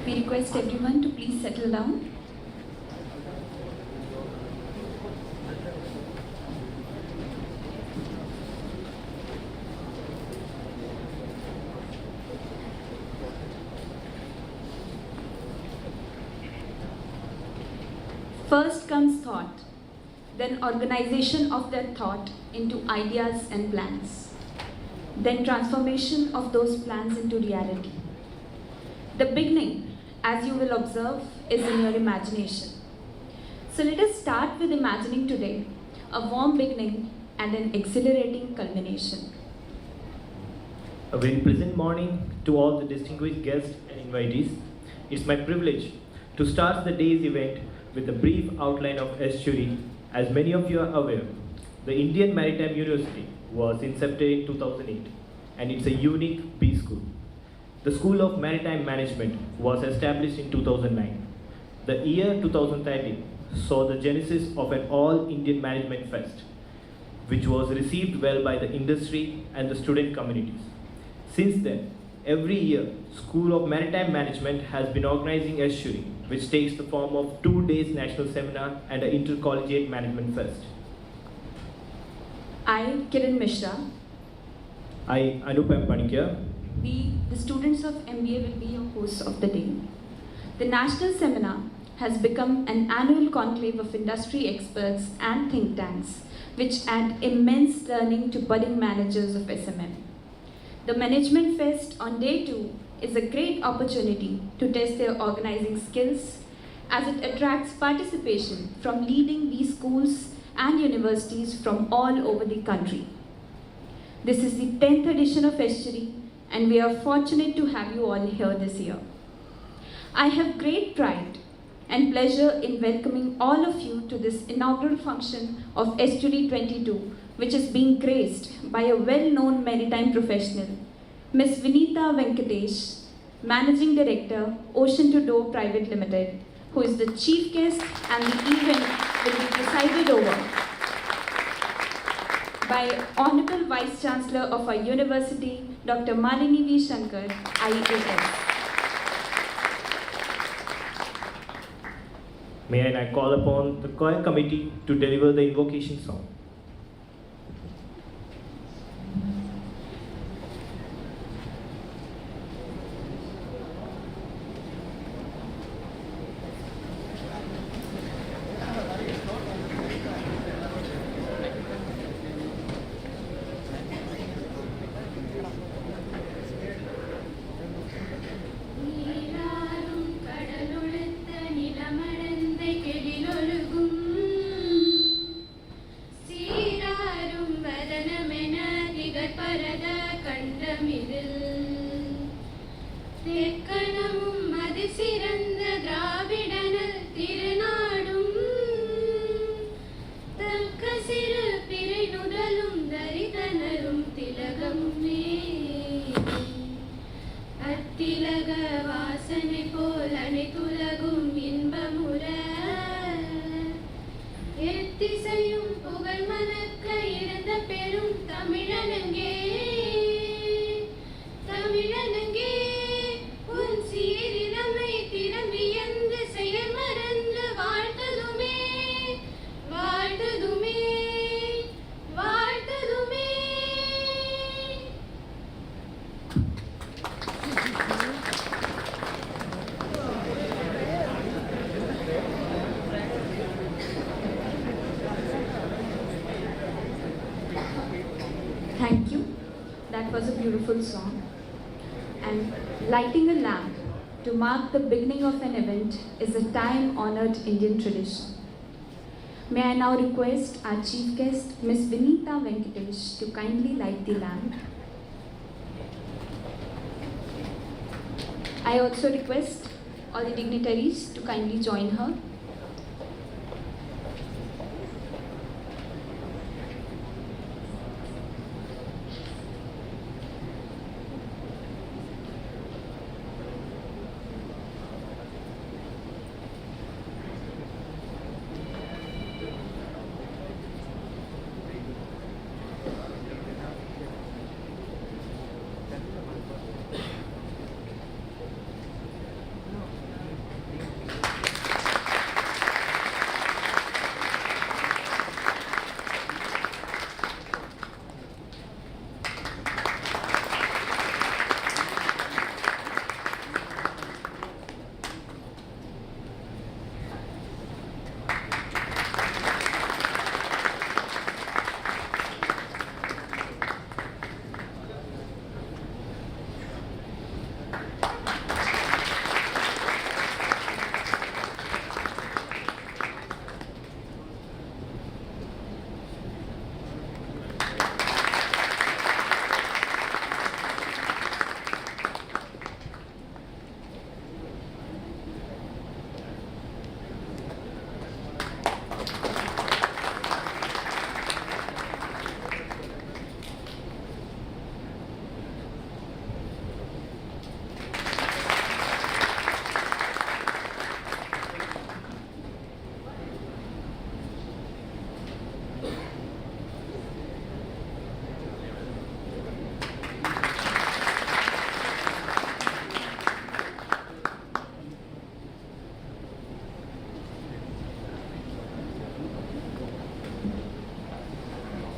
We request everyone to please settle down. First comes thought, then organization of that thought into ideas and plans, then transformation of those plans into reality. The beginning, as you will observe, is in your imagination. So let us start with imagining today a warm beginning and an exhilarating culmination. A very pleasant morning to all the distinguished guests and invitees. It's my privilege to start the day's event with a brief outline of Estuary. As many of you are aware, the Indian Maritime University was incepted in 2008 and it's a unique B school. The School of Maritime Management was established in 2009. The year 2013 saw the genesis of an all-Indian Management Fest, which was received well by the industry and the student communities. Since then, every year, School of Maritime Management has been organizing Estuary, which takes the form of 2 days national seminar and an intercollegiate management fest. I, Kiran Mishra. I, Anupam Panikia. We, the students of MBA, will be your hosts of the day. The national seminar has become an annual conclave of industry experts and think tanks, which add immense learning to budding managers of SMM. The Management Fest on day 2 is a great opportunity to test their organizing skills as it attracts participation from leading B schools and universities from all over the country. This is the 10th edition of Estuary and we are fortunate to have you all here this year. I have great pride and pleasure in welcoming all of you to this inaugural function of Estuary 22, which is being graced by a well-known maritime professional, Ms. Vinita Venkatesh, Managing Director, Ocean to Door Private Limited, who is the chief guest, and the event will be presided over by Honorable Vice Chancellor of our university, Dr. Malini V. Shankar, IAS. May I now call upon the choir committee to deliver the invocation song. Thank you. That was a beautiful song. And lighting a lamp to mark the beginning of an event is a time-honored Indian tradition. May I now request our chief guest, Ms. Vinita Venkatesh, to kindly light the lamp. I also request all the dignitaries to kindly join her.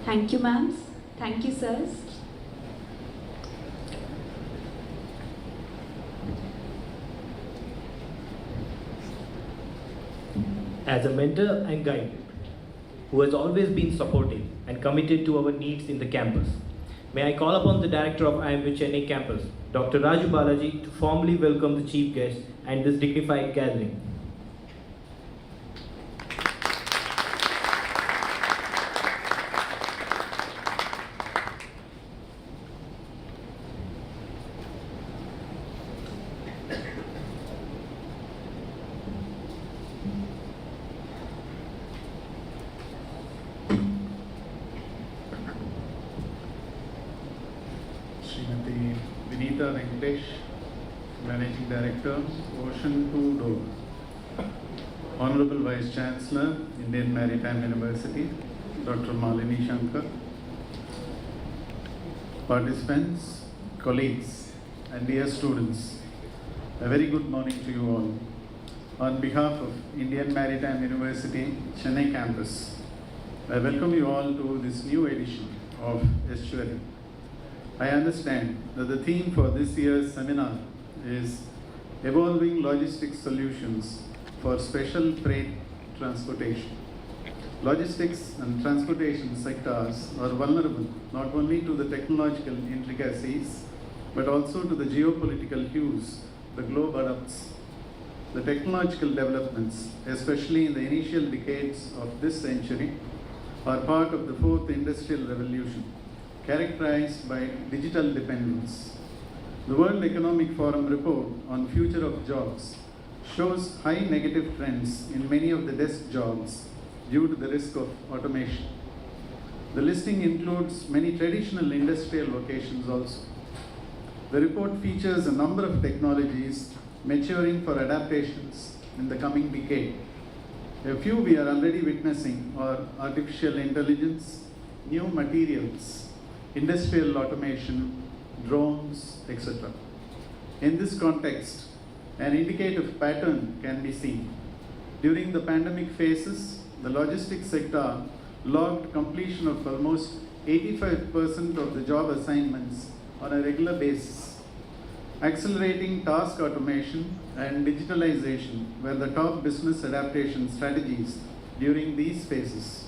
Thank you, ma'ams. Thank you, sirs. As a mentor and guide who has always been supportive and committed to our needs in the campus, may I call upon the Director of IMU Chennai campus, Dr. Raju Balaji, to formally welcome the chief guest and this dignified gathering. Srimati Vinita Venkatesh, Managing Director, Ocean 2 Door. Honorable Vice Chancellor, Indian Maritime University, Dr. Malini Shankar. Participants, colleagues, and dear students, a very good morning to you all. On behalf of Indian Maritime University, Chennai campus, I welcome you all to this new edition of Estuary. I understand that the theme for this year's seminar is Evolving Logistics Solutions for Special Freight Transportation. Logistics and transportation sectors are vulnerable not only to the technological intricacies but also to the geopolitical hues the globe adopts. The technological developments, especially in the initial decades of this century, are part of the fourth industrial revolution, characterized by digital dependence. The World Economic Forum report on future of jobs shows high negative trends in many of the desk jobs due to the risk of automation. The listing includes many traditional industrial vocations also. The report features a number of technologies maturing for adaptations in the coming decade. A few we are already witnessing are artificial intelligence, new materials, industrial automation, drones, etc. In this context, an indicative pattern can be seen. During the pandemic phases, the logistics sector logged completion of almost 85% of the job assignments on a regular basis. Accelerating task automation and digitalization were the top business adaptation strategies during these phases.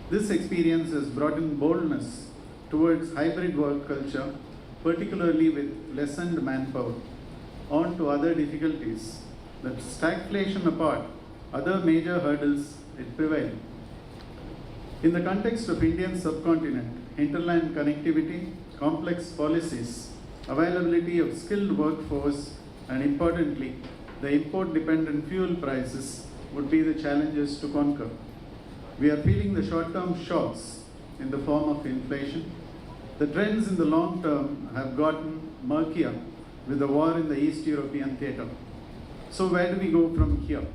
This experience has brought in boldness towards hybrid work culture, particularly with lessened manpower. On to other difficulties. That stagflation apart, other major hurdles it prevailed. In the context of Indian subcontinent, hinterland connectivity, complex policies, availability of skilled workforce, and importantly, the import-dependent fuel prices would be the challenges to conquer. We are feeling the short-term shocks in the form of inflation. The trends in the long term have gotten murkier with the war in the East European theatre. So where do we go from here?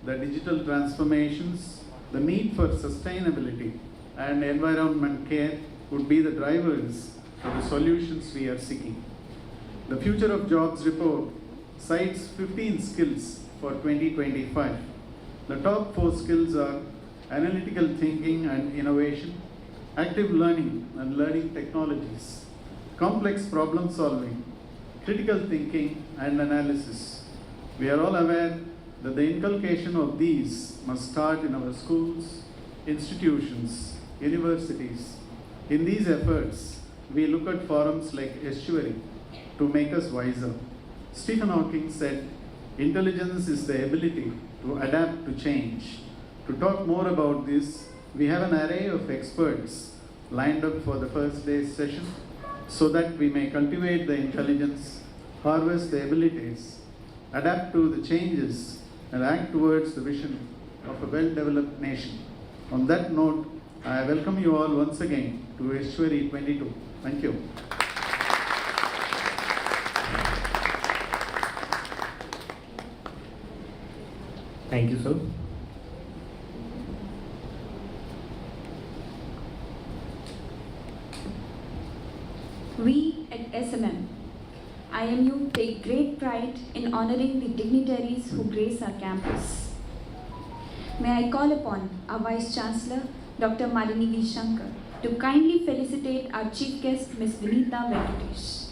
The digital transformations, the need for sustainability and environment care would be the drivers for the solutions we are seeking. The Future of Jobs report cites 15 skills for 2025. The top 4 skills are analytical thinking and innovation, active learning and learning technologies, complex problem solving, critical thinking and analysis. We are all aware that the inculcation of these must start in our schools, institutions, universities. In these efforts, we look at forums like Estuary to make us wiser. Stephen Hawking said, "Intelligence is the ability to adapt to change." To talk more about this, we have an array of experts lined up for the first day's session so that we may cultivate the intelligence, harvest the abilities, adapt to the changes, and act towards the vision of a well-developed nation. On that note, I welcome you all once again to Estuary 22. Thank you. Thank you, sir. We at IMU take great pride in honoring the dignitaries who grace our campus. May I call upon our Vice Chancellor, Dr. Malini V. Shankar, to kindly felicitate our chief guest, Ms. Vinita Venkatesh.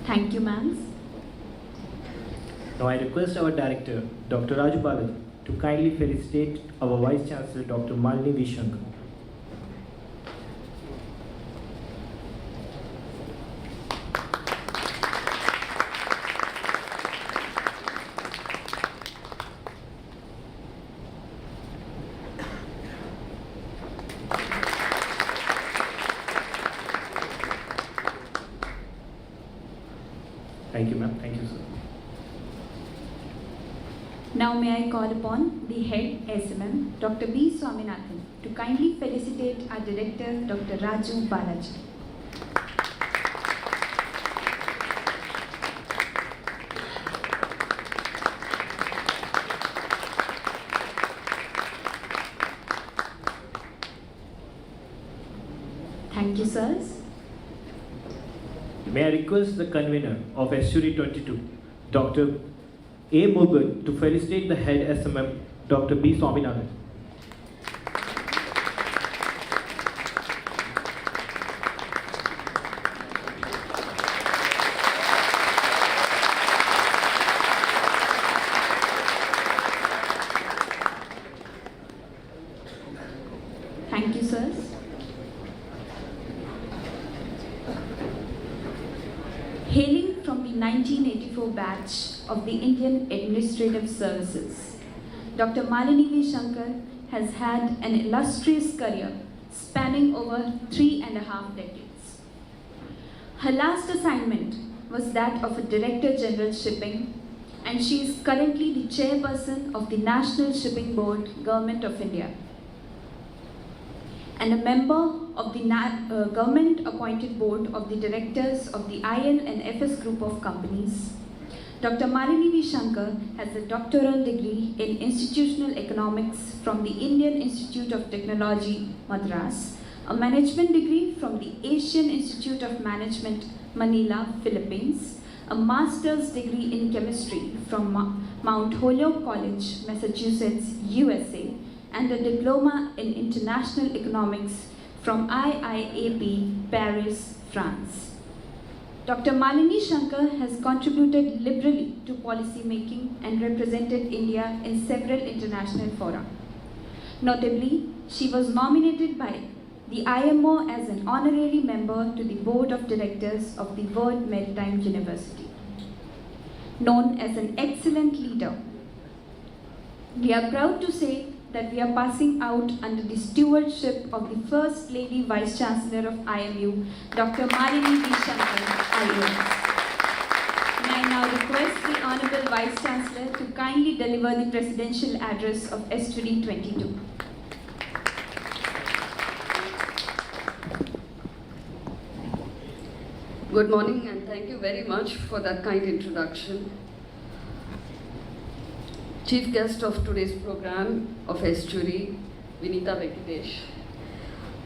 Thank you, ma'am. Now I request our director, Dr. Raju Balaji, to kindly felicitate our Vice Chancellor, Dr. Malini V. Shankar. Thank you, ma'am. Thank you, sir. Now may I call upon the head SMM, Dr. B. Swaminathan, to kindly felicitate our director, Dr. Raju Balaji. Thank you, sirs. May I request the convener of Estuary 22, Dr. A. Murugan, to felicitate the head SMM, Dr. B. Swaminathan. Thank you, sirs. Hailing from the 1984 batch of the Indian Administrative Services, Dr. Malini V. Shankar has had an illustrious career spanning over 3.5 decades. Her last assignment was that of a Director General Shipping, and she is currently the chairperson of the National Shipping Board, Government of India, and a member of the government-appointed board of the directors of the IL and FS group of companies. Dr. Malini V. Shankar has a doctoral degree in institutional economics from the Indian Institute of Technology, Madras, a management degree from the Asian Institute of Management, Manila, Philippines, a master's degree in chemistry from Mount Holyoke College, Massachusetts, USA, and a diploma in international economics from IIAP, Paris, France. Dr. Malini Shankar has contributed liberally to policy making and represented India in several international fora. Notably, she was nominated by the IMO as an honorary member to the board of directors of the World Maritime University. Known as an excellent leader, we are proud to say that we are passing out under the stewardship of the First Lady Vice Chancellor of IMU, Dr. Malini V. Shankar, IAS. May I now request the Honorable Vice Chancellor to kindly deliver the presidential address of Estuary 22. Good morning, and thank you very much for that kind introduction. Chief guest of today's program of Estuary, Vinita Venkatesh.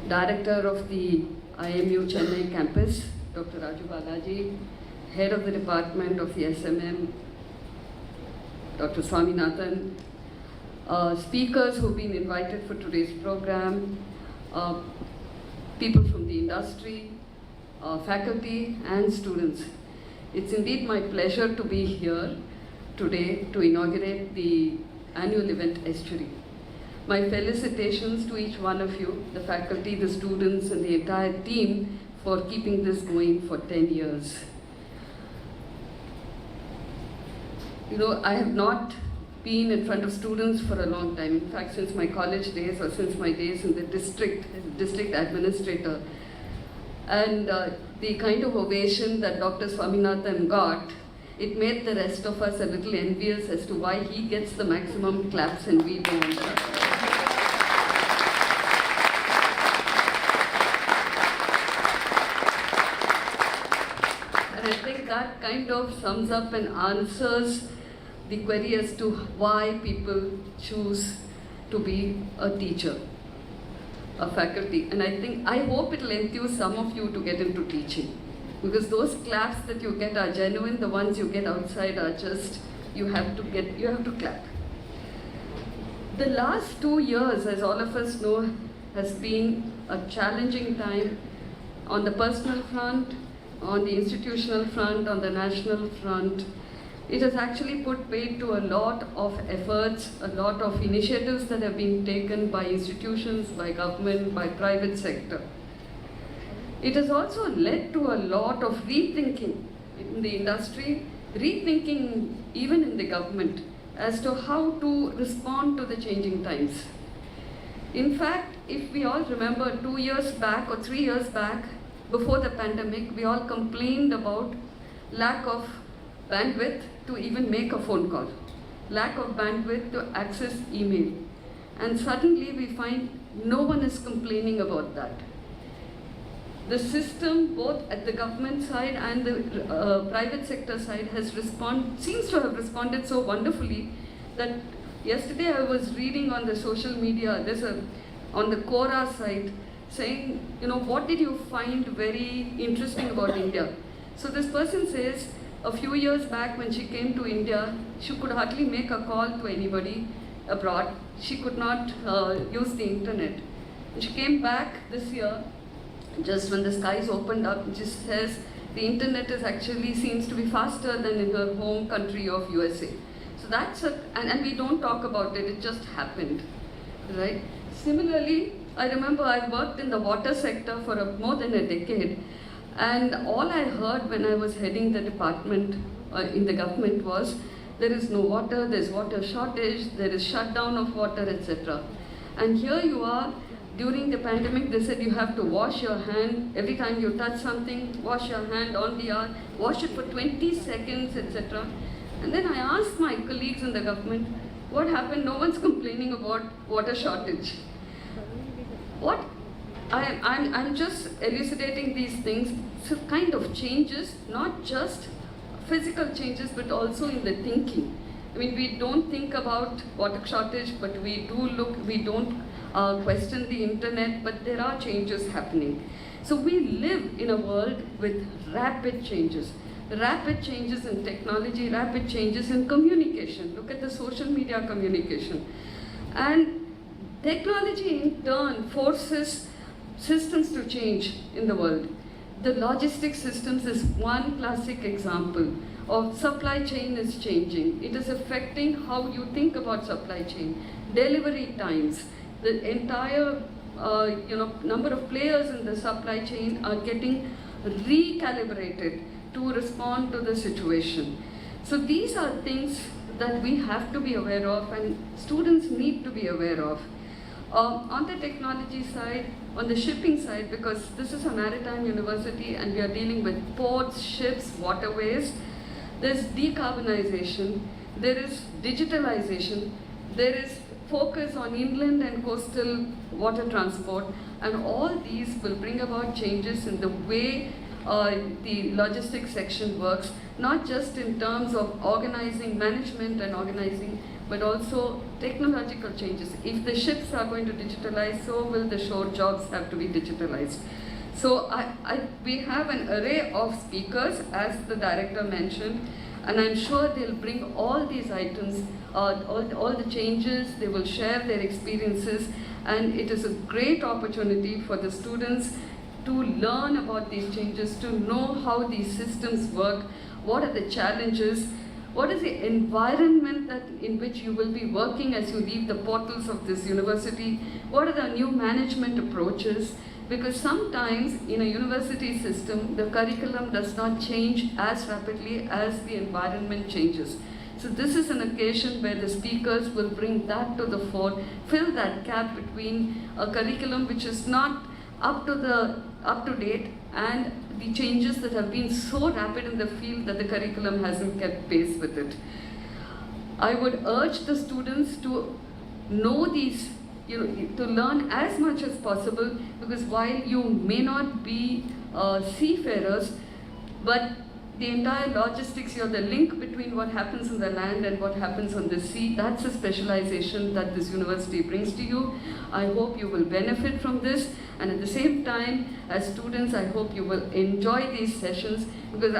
Director of the IMU Chennai campus, Dr. Raju Balaji. Head of the department of the SMM, Dr. Swaminathan. Speakers who've been invited for today's program, people from the industry, faculty and students. It's indeed my pleasure to be here today to inaugurate the annual event Estuary. My felicitations to each one of you, the faculty, the students and the entire team for keeping this going for 10 years. You know, I have not been in front of students for a long time. In fact, since my college days or since my days in the district administrator. And the kind of ovation that Dr. Swaminathan got, it made the rest of us a little envious as to why he gets the maximum claps and we don't. that kind of sums up and answers the query as to why people choose to be a teacher, a faculty. And I hope it'll enthuse some of you to get into teaching, because those claps that you get are genuine. The ones you get outside are just, you have to clap. The last 2 years, as all of us know, has been a challenging time on the personal front, on the institutional front, on the national front. It has actually put paid to a lot of efforts, a lot of initiatives that have been taken by institutions, by government, by private sector. It has also led to a lot of rethinking in the industry, rethinking even in the government as to how to respond to the changing times. In fact, if we all remember 2 years back or 3 years back, before the pandemic, we all complained about lack of bandwidth to even make a phone call, lack of bandwidth to access email. And suddenly we find no one is complaining about that. The system, both at the government side and the private sector side, seems to have responded so wonderfully that yesterday I was reading on the social media, on the Quora site, saying, what did you find very interesting about India? So this person says, a few years back when she came to India, she could hardly make a call to anybody abroad. She could not use the internet. And she came back this year, just when the skies opened up, and she says the internet seems to be faster than in her home country of USA. So that's and we don't talk about it, it just happened, right? Similarly, I remember I worked in the water sector for more than a decade, and all I heard when I was heading the department in the government was, there is no water, there's water shortage, there is shutdown of water, etc. And here you are, during the pandemic, they said you have to wash your hand every time you touch something, wash your hand on the hour, wash it for 20 seconds, etc. And then I asked my colleagues in the government, what happened? No one's complaining about water shortage. I'm just elucidating these things, so kind of changes, not just physical changes, but also in the thinking. I mean, we don't think about water shortage, but we don't question the internet, but there are changes happening. So we live in a world with rapid changes in technology, rapid changes in communication. Look at the social media communication. And technology in turn forces systems to change in the world. The logistics systems is one classic example of supply chain is changing. It is affecting how you think about supply chain, delivery times. The entire number of players in the supply chain are getting recalibrated to respond to the situation. So these are things that we have to be aware of and students need to be aware of. On the technology side, on the shipping side, because this is a maritime university and we are dealing with ports, ships, waterways, there's decarbonization, there is digitalization, there is focus on inland and coastal water transport, and all these will bring about changes in the way the logistics section works, not just in terms of organizing, management and organizing, but also technological changes. If the ships are going to digitalize, so will the shore jobs have to be digitalized. So we have an array of speakers, as the director mentioned, and I'm sure they'll bring all these items, all the changes, they will share their experiences, and it is a great opportunity for the students to learn about these changes, to know how these systems work, what are the challenges, what is the environment in which you will be working as you leave the portals of this university, what are the new management approaches, because sometimes in a university system, the curriculum does not change as rapidly as the environment changes. So this is an occasion where the speakers will bring that to the fore, fill that gap between a curriculum which is not up to date and the changes that have been so rapid in the field that the curriculum hasn't kept pace with it. I would urge the students to know these, to learn as much as possible, because while you may not be seafarers, but the entire logistics, you're the link between what happens in the land and what happens on the sea. That's a specialization that this university brings to you. I hope you will benefit from this, and at the same time, as students, I hope you will enjoy these sessions, because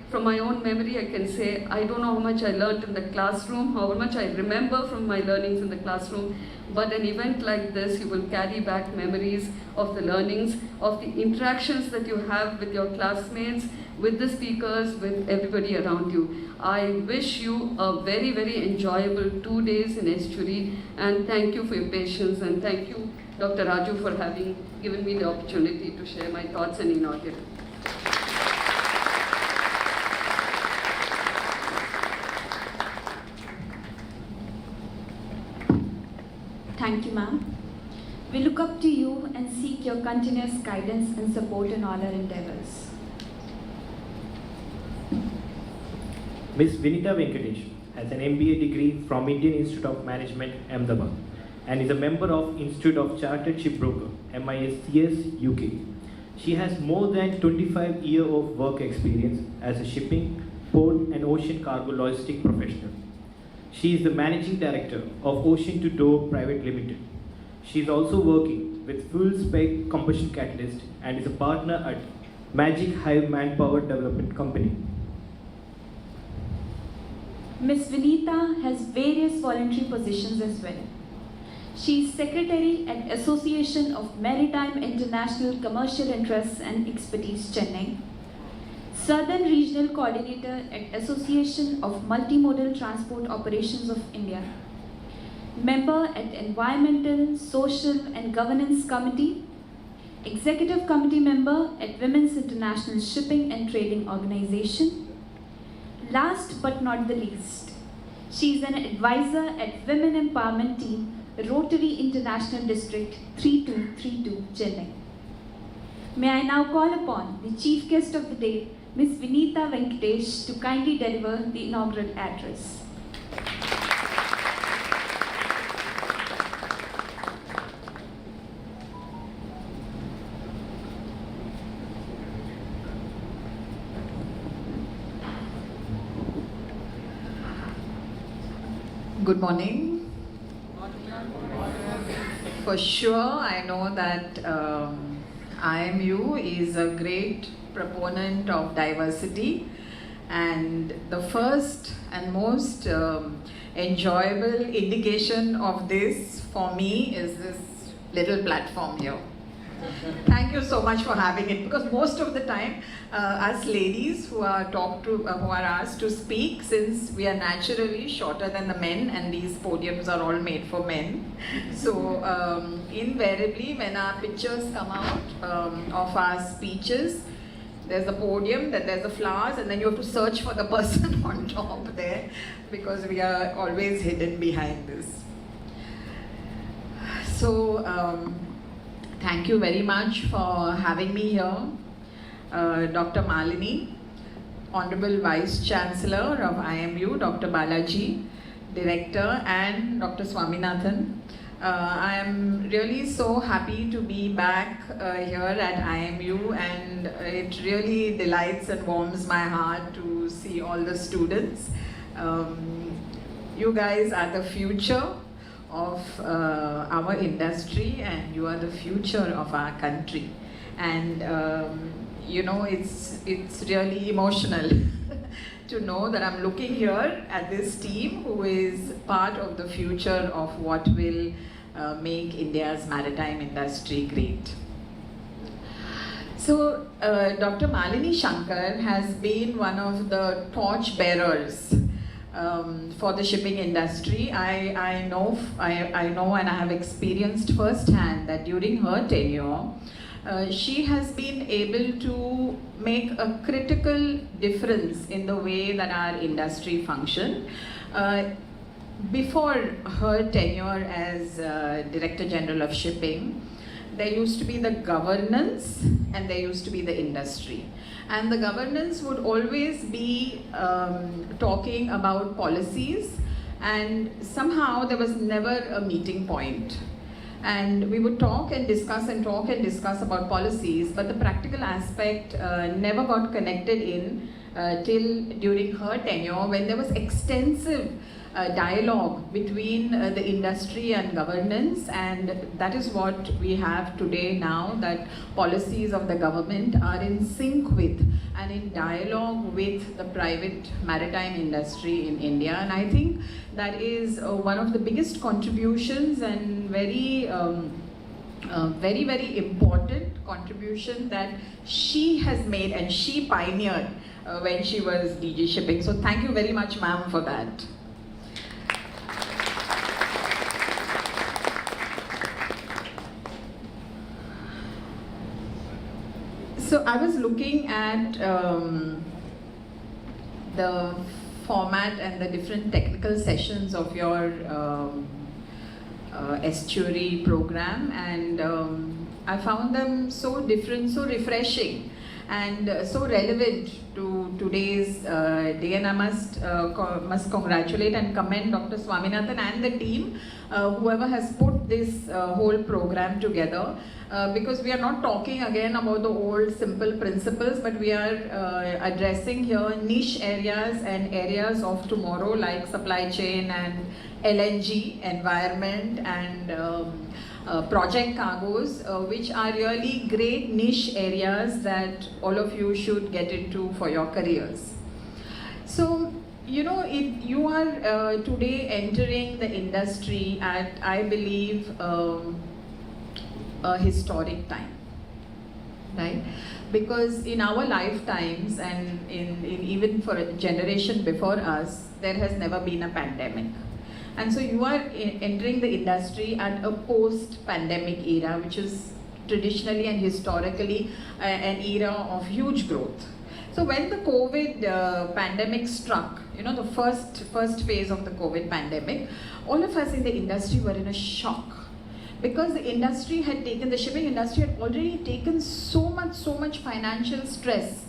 from my own memory, I can say, I don't know how much I learned in the classroom, how much I remember from my learnings in the classroom, but an event like this, you will carry back memories of the learnings, of the interactions that you have with your classmates, with the speakers, with everybody around you. I wish you a very, very enjoyable 2 days in Estuary, and thank you for your patience, and thank you, Dr. Raju, for having given me the opportunity to share my thoughts and inaugural. Thank you, ma'am. We look up to you and seek your continuous guidance and support in all our endeavors. Ms. Vinita Venkatesh has an MBA degree from Indian Institute of Management, Ahmedabad, and is a member of Institute of Chartered Shipbroker, MISCS, UK. She has more than 25 years of work experience as a shipping, port and ocean cargo logistic professional. She is the Managing Director of Ocean to Door Private Limited. She is also working with Fuel Spec Combustion Catalyst and is a partner at Magic Hive Manpower Development Company. Ms. Vinita has various voluntary positions as well. She is Secretary at Association of Maritime International Commercial Interests and Expertise, Chennai, Southern Regional Coordinator at Association of Multimodal Transport Operations of India, Member at Environmental, Social and Governance Committee, Executive Committee Member at Women's International Shipping and Trading Organization. Last but not the least, she is an advisor at Women Empowerment Team, Rotary International District 3232, Chennai. May I now call upon the Chief Guest of the Day, Ms. Vinita Venkatesh, to kindly deliver the inaugural address. Good morning. For sure, I know that IMU is a great proponent of diversity, and the first and most enjoyable indication of this for me is this little platform here. Thank you so much for having it, because most of the time us ladies who are asked to speak, since we are naturally shorter than the men and these podiums are all made for men, so invariably when our pictures come out of our speeches, there's the podium, then there's the flowers, and then you have to search for the person on top there, because we are always hidden behind this. So thank you very much for having me here. Dr. Malini, Honorable Vice Chancellor of IMU, Dr. Balaji, Director, and Dr. Swaminathan. I am really so happy to be back here at IMU, and it really delights and warms my heart to see all the students. You guys are the future of our industry, and you are the future of our country, and you know, it's really emotional to know that I'm looking here at this team who is part of the future of what will make India's maritime industry great. So Dr. Malini Shankar has been one of the torch bearers for the shipping industry. I know and I have experienced firsthand that during her tenure, she has been able to make a critical difference in the way that our industry functions. Before her tenure as Director General of Shipping, there used to be the governance and there used to be the industry. And the governance would always be talking about policies, and somehow there was never a meeting point. And we would talk and discuss about policies, but the practical aspect never got connected in till during her tenure, when there was extensive dialogue between the industry and governance, and that is what we have today now, that policies of the government are in sync with and in dialogue with the private maritime industry in India. And I think that is one of the biggest contributions and very very important contribution that she has made and she pioneered when she was DG Shipping. So thank you very much, ma'am, for that. So I was looking at the format and the different technical sessions of your Estuary program, and I found them so different, so refreshing, and so relevant to today's day. And I must congratulate and commend Dr. Swaminathan and the team, whoever has put this whole program together. Because we are not talking again about the old simple principles, but we are addressing here niche areas and areas of tomorrow, like supply chain and LNG, environment, and project cargoes, which are really great niche areas that all of you should get into for your careers. So, you know, you are today entering the industry at, I believe, a historic time, right? Because in our lifetimes, and even for a generation before us, there has never been a pandemic. And so you are entering the industry at a post-pandemic era, which is traditionally and historically an era of huge growth. So when the COVID pandemic struck, you know, the first phase of the COVID pandemic, all of us in the industry were in a shock. Because the industry had taken, the shipping industry had already taken so much financial stress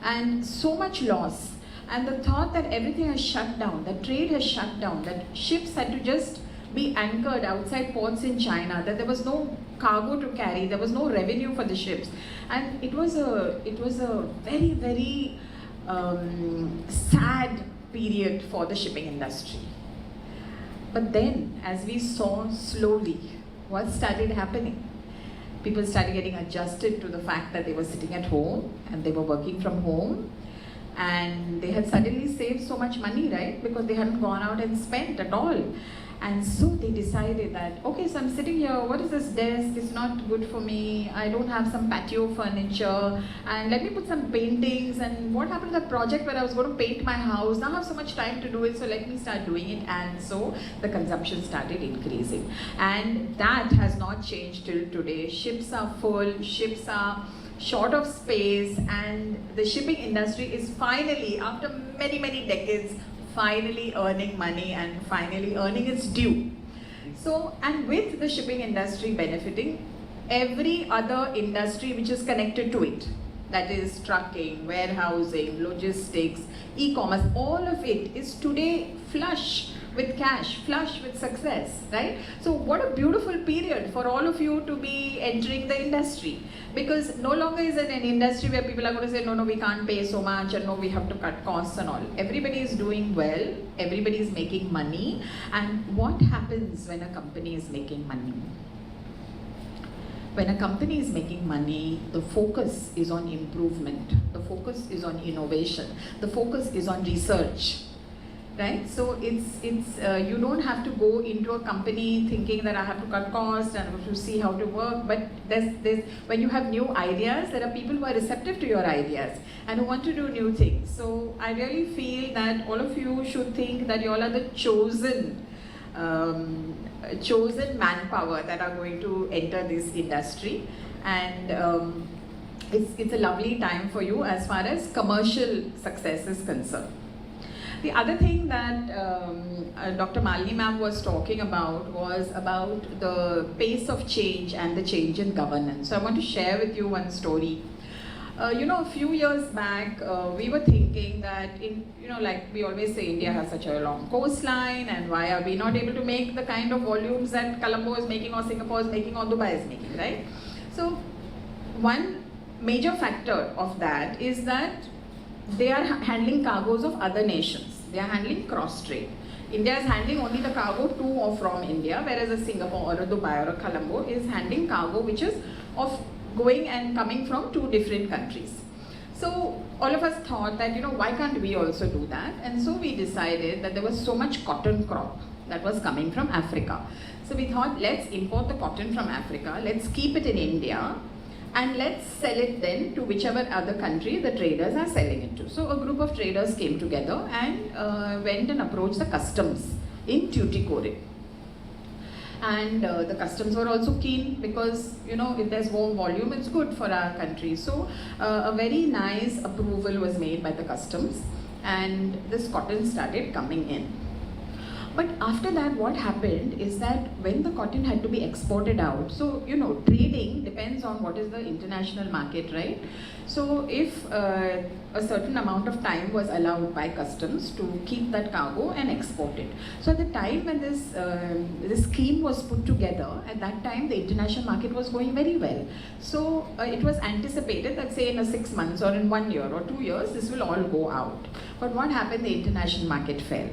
and so much loss. And the thought that everything has shut down, that trade has shut down, that ships had to just be anchored outside ports in China, that there was no cargo to carry, there was no revenue for the ships. And it was a very, very sad period for the shipping industry. But then, as we saw slowly, what started happening? People started getting adjusted to the fact that they were sitting at home and they were working from home, and they had suddenly saved so much money, right? Because they hadn't gone out and spent at all. And so they decided that, okay, so I'm sitting here, what is this desk? It's not good for me. I don't have some patio furniture, and let me put some paintings. And what happened to that project where I was going to paint my house? Now I have so much time to do it, so let me start doing it. And so the consumption started increasing. And that has not changed till today. Ships are full, ships are short of space, and the shipping industry is finally, after many decades, finally earning money and finally earning its due. So, and with the shipping industry benefiting, every other industry which is connected to it, that is trucking, warehousing, logistics, e-commerce, all of it is today flush with cash, flush with success, right? So what a beautiful period for all of you to be entering the industry, because no longer is it an industry where people are going to say, no, we can't pay so much, and no, we have to cut costs and all. Everybody is doing well, everybody is making money. And what happens when a company is making money? When a company is making money, the focus is on improvement, the focus is on innovation, the focus is on research. Right? So it's you don't have to go into a company thinking that I have to cut costs and I have to see how to work, but there's when you have new ideas, there are people who are receptive to your ideas and who want to do new things. So I really feel that all of you should think that you all are the chosen manpower that are going to enter this industry, and it's a lovely time for you as far as commercial success is concerned. The other thing that Dr. Malini ma'am was talking about was about the pace of change and the change in governance. So I want to share with you one story. You know, a few years back, we were thinking that, like we always say, India has such a long coastline, and why are we not able to make the kind of volumes that Colombo is making, or Singapore is making, or Dubai is making, right? So one major factor of that is that they are handling cargoes of other nations. They are handling cross trade. India is handling only the cargo to or from India, whereas a Singapore or a Dubai or a Colombo is handling cargo which is of going and coming from two different countries. So all of us thought that, why can't we also do that? And so we decided that there was so much cotton crop that was coming from Africa. So we thought, let's import the cotton from Africa, let's keep it in India, and let's sell it then to whichever other country the traders are selling it to. So a group of traders came together and went and approached the customs in Tuticorin. And the customs were also keen because, if there's more volume, it's good for our country. So a very nice approval was made by the customs, and this cotton started coming in. But after that, what happened is that when the cotton had to be exported out, so trading depends on what is the international market, right? So if a certain amount of time was allowed by customs to keep that cargo and export it. So at the time when this scheme was put together, at that time the international market was going very well. So it was anticipated that say in 6 months or in 1 year or 2 years, this will all go out. But what happened? The international market fell.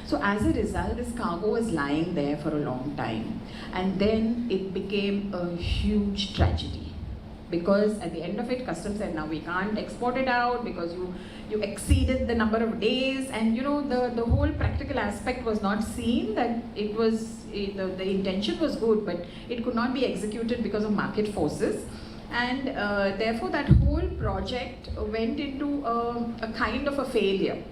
So as a result, this cargo was lying there for a long time, and then it became a huge tragedy because at the end of it, customs said, now we can't export it out because you exceeded the number of days, and the whole practical aspect was not seen, that it was the intention was good, but it could not be executed because of market forces. And therefore that whole project went into a kind of a failure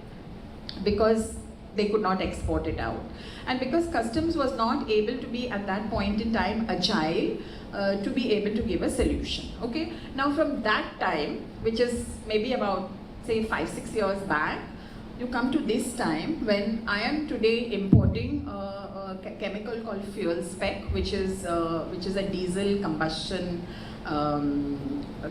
because they could not export it out. And because customs was not able to be at that point in time agile to be able to give a solution. Okay. Now from that time, which is maybe about say 5-6 years back, you come to this time when I am today importing a chemical called fuel spec, which is a diesel combustion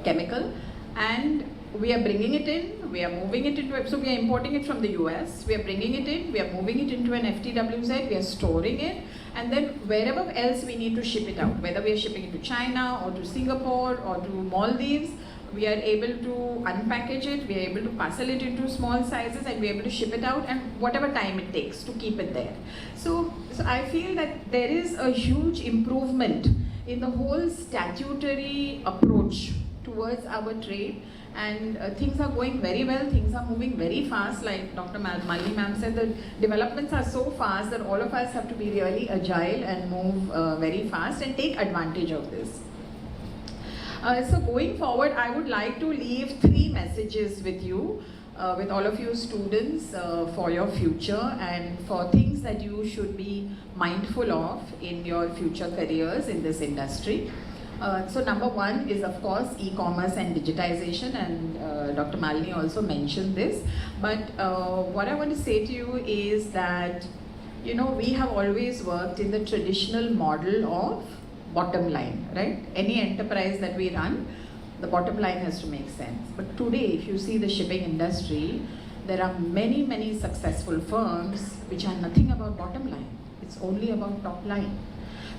chemical, and we are bringing it in, we are moving it into, so we are importing it from the US, we are bringing it in, we are moving it into an FTWZ, we are storing it, and then wherever else we need to ship it out, whether we are shipping it to China or to Singapore or to Maldives, we are able to unpackage it, we are able to parcel it into small sizes, and we are able to ship it out, and whatever time it takes to keep it there. So I feel that there is a huge improvement in the whole statutory approach towards our trade, and things are going very well, things are moving very fast. Like Dr. Malini ma'am said, the developments are so fast that all of us have to be really agile and move very fast and take advantage of this. So going forward, I would like to leave 3 messages with you, with all of you students, for your future and for things that you should be mindful of in your future careers in this industry. So number 1 is of course e-commerce and digitization, and Dr. Malini also mentioned this. But what I want to say to you is that, we have always worked in the traditional model of bottom line, right? Any enterprise that we run, the bottom line has to make sense. But today, if you see the shipping industry, there are many, many successful firms which are nothing about bottom line. It's only about top line.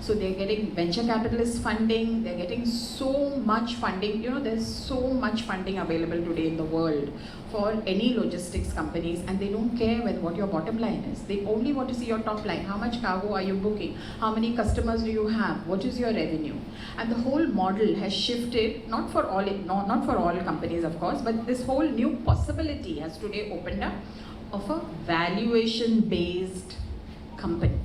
So they're getting venture capitalist funding, they're getting so much funding. There's so much funding available today in the world for any logistics companies, and they don't care what your bottom line is. They only want to see your top line. How much cargo are you booking? How many customers do you have? What is your revenue? And the whole model has shifted, not for all companies of course, but this whole new possibility has today opened up of a valuation based company.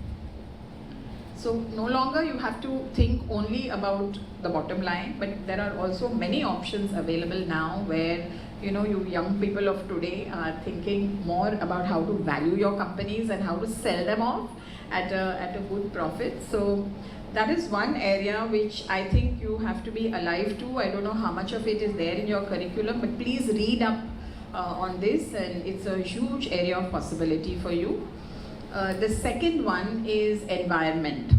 So no longer you have to think only about the bottom line, but there are also many options available now where you young people of today are thinking more about how to value your companies and how to sell them off at a good profit. So that is one area which I think you have to be alive to. I don't know how much of it is there in your curriculum, but please read up on this, and it's a huge area of possibility for you. The second one is environment.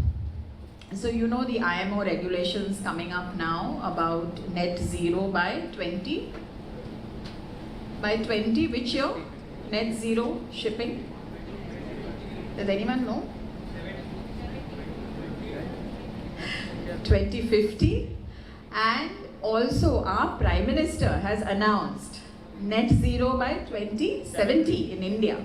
So the IMO regulations coming up now about net zero by 20. By 20, which year? Net zero shipping? Does anyone know? 2050. And also our Prime Minister has announced net zero by 2070 in India,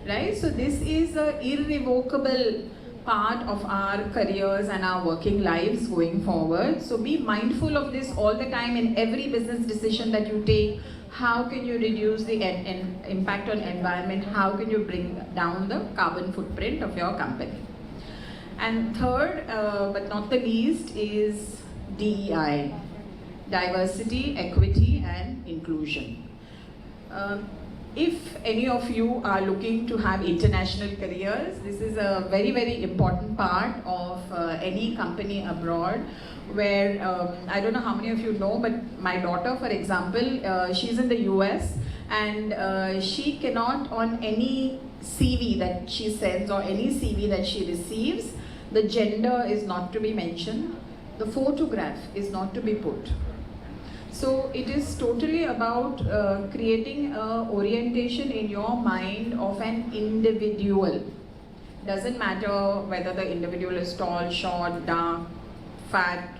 right? So this is an irrevocable part of our careers and our working lives going forward. So be mindful of this all the time in every business decision that you take. How can you reduce the impact on environment? How can you bring down the carbon footprint of your company? And third, but not the least, is DEI, diversity, equity and inclusion. If any of you are looking to have international careers, this is a very, very important part of any company abroad, where I don't know how many of you know, but my daughter, for example, she's in the US, and she cannot, on any CV that she sends or any CV that she receives, the gender is not to be mentioned, the photograph is not to be put. So it is totally about creating a orientation in your mind of an individual. Doesn't matter whether the individual is tall, short, dark, fat,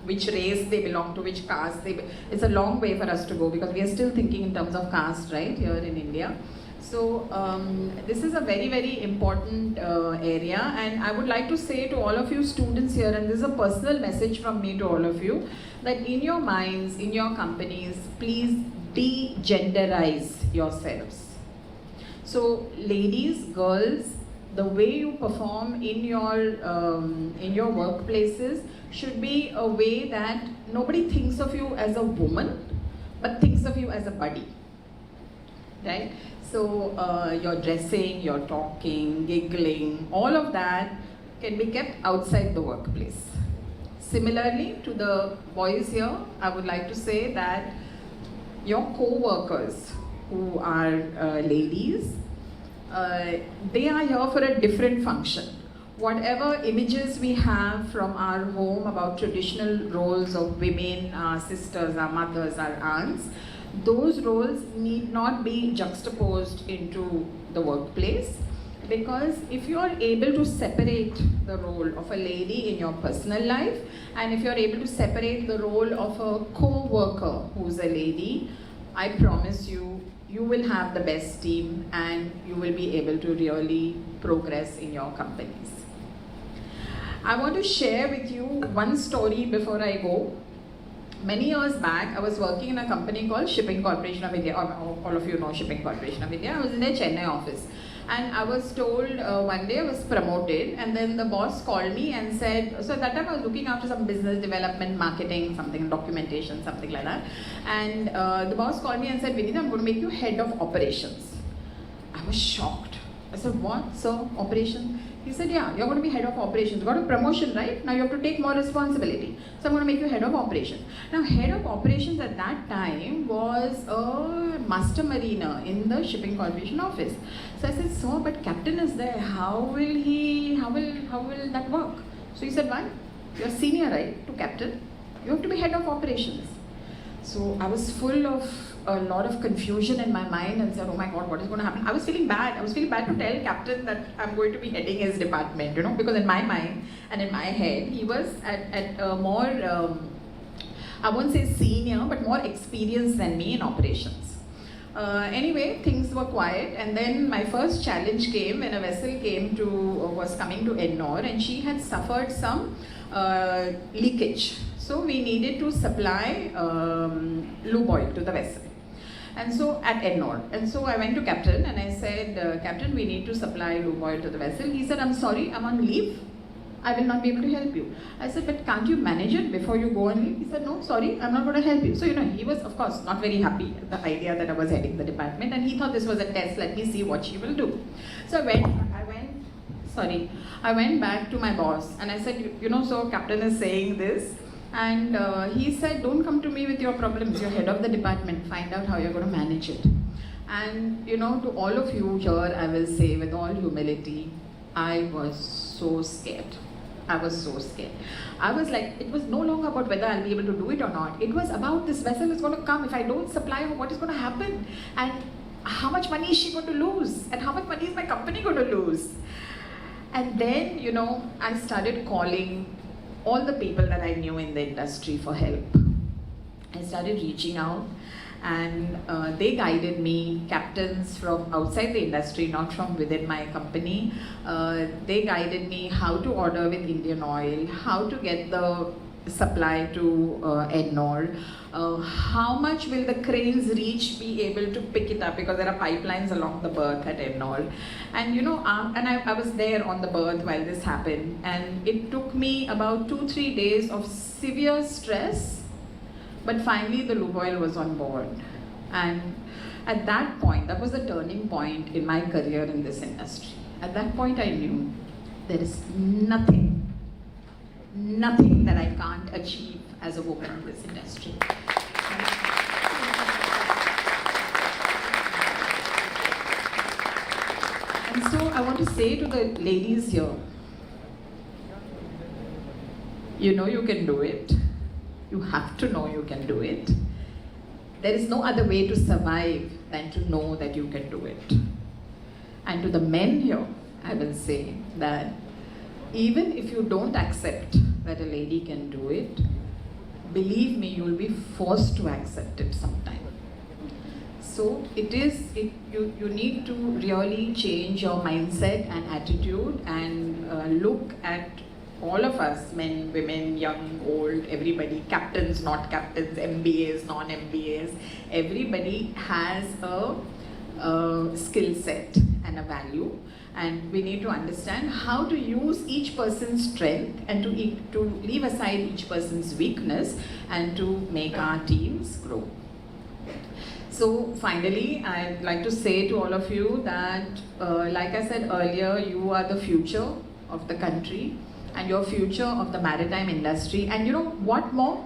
which race they belong to, which caste it's a long way for us to go, because we are still thinking in terms of caste, right, here in India. So this is a very, very important area, and I would like to say to all of you students here, and this is a personal message from me to all of you, that in your minds, in your companies, please de-genderize yourselves. So ladies, girls, the way you perform in your workplaces should be a way that nobody thinks of you as a woman, but thinks of you as a buddy, right? So your dressing, your talking, giggling, all of that can be kept outside the workplace. Similarly to the boys here, I would like to say that your co-workers who are ladies, they are here for a different function. Whatever images we have from our home about traditional roles of women, our sisters, our mothers, our aunts, those roles need not be juxtaposed into the workplace, because if you are able to separate the role of a lady in your personal life, and if you are able to separate the role of a co-worker who's a lady, I promise you, you will have the best team and you will be able to really progress in your companies. I want to share with you one story before I go. Many years back, I was working in a company called Shipping Corporation of India. All of you know Shipping Corporation of India. I was in their Chennai office. And I was told one day I was promoted, and then the boss called me and said, so at that time I was looking after some business development, marketing, something, documentation, something like that. And the boss called me and said, Vinita, I'm going to make you head of operations. I was shocked. I said, what, sir, operations? He said, yeah, you're going to be head of operations. You got a promotion, right? Now you have to take more responsibility. So I'm going to make you head of operations. Now, head of operations at that time was a master mariner in the Shipping Corporation office. So I said, sir, but captain is there. How will that work? So he said, why? You're senior, right, to captain. You have to be head of operations. So I was full of a lot of confusion in my mind and said, oh my God, what is going to happen? I was feeling bad. I was feeling bad to tell captain that I'm going to be heading his department, you know, because in my mind and in my head, he was at a more, I won't say senior, but more experienced than me in operations. Anyway, things were quiet, and then my first challenge came when a vessel was coming to Ennore, and she had suffered some leakage. So we needed to supply lube oil to the vessel. And so at Ennore. And so I went to captain and I said, Captain, we need to supply lube oil to the vessel. He said, I'm sorry, I'm on leave. I will not be able to help you. I said, but can't you manage it before you go on leave? He said, no, sorry, I'm not going to help you. So, you know, he was, of course, not very happy at the idea that I was heading the department, and he thought this was a test, let me see what she will do. So I went back to my boss and I said, you know, so captain is saying this. And he said, don't come to me with your problems, you're head of the department, find out how you're going to manage it. And, you know, to all of you here, I will say with all humility, I was so scared. I was so scared. I was like, it was no longer about whether I'll be able to do it or not. It was about this vessel is going to come. If I don't supply her, what is going to happen? And how much money is she going to lose? And how much money is my company going to lose? And then, you know, I started calling all the people that I knew in the industry for help. I started reaching out, and they guided me, captains from outside the industry, not from within my company. They guided me how to order with Indian Oil, how to get the supply to Ennore, how much will the cranes reach be able to pick it up, because there are pipelines along the berth at Ennore. And you know, I was there on the berth while this happened, and it took me about 2-3 days of severe stress, but finally the lube oil was on board. And at that point, that was the turning point in my career in this industry. At that point I knew there is nothing that I can't achieve as a woman in this industry. And so I want to say to the ladies here, you know you can do it. You have to know you can do it. There is no other way to survive than to know that you can do it. And to the men here, I will say that even if you don't accept that a lady can do it, believe me, you will be forced to accept it sometime. So you need to really change your mindset and attitude, and look at all of us, men, women, young, old, everybody, captains, not captains, MBAs, non-MBAs, everybody has a skill set and a value. And we need to understand how to use each person's strength and to leave aside each person's weakness and to make our teams grow. So finally, I'd like to say to all of you that, like I said earlier, you are the future of the country and your future of the maritime industry. And you know what more?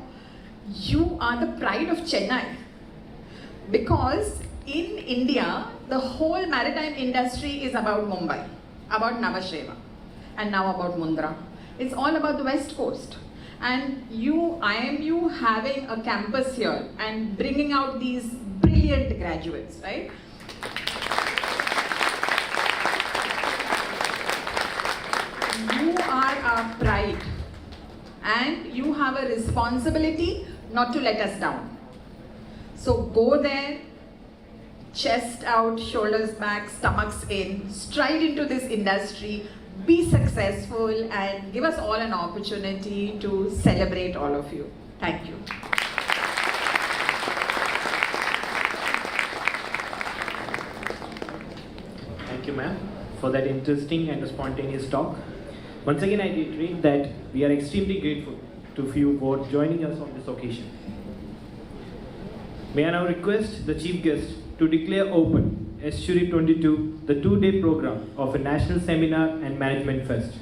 You are the pride of Chennai. Because in India, the whole maritime industry is about Mumbai, about Navasheva, and now about Mundra. It's all about the West Coast. And IMU having a campus here and bringing out these brilliant graduates, right? You are our pride, and you have a responsibility not to let us down. So go there, chest out, shoulders back, stomachs in, stride into this industry, be successful, and give us all an opportunity to celebrate all of you. Thank you. Thank you, ma'am, for that interesting and spontaneous talk. Once again, I reiterate that we are extremely grateful to you for joining us on this occasion. May I now request the chief guest to declare open Estuary 22, the 2-day program of a national seminar and management fest.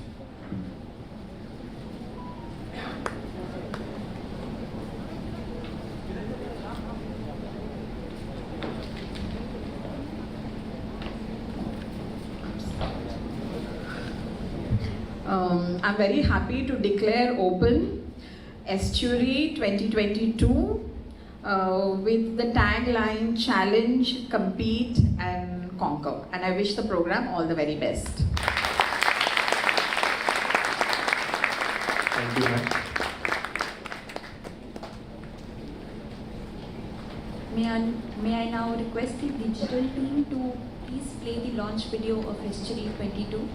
I'm very happy to declare open Estuary 2022 with the tagline Challenge, Compete and Conquer. And I wish the program all the very best. Thank you, ma'am. May I now request the digital team to please play the launch video of Estuary 22.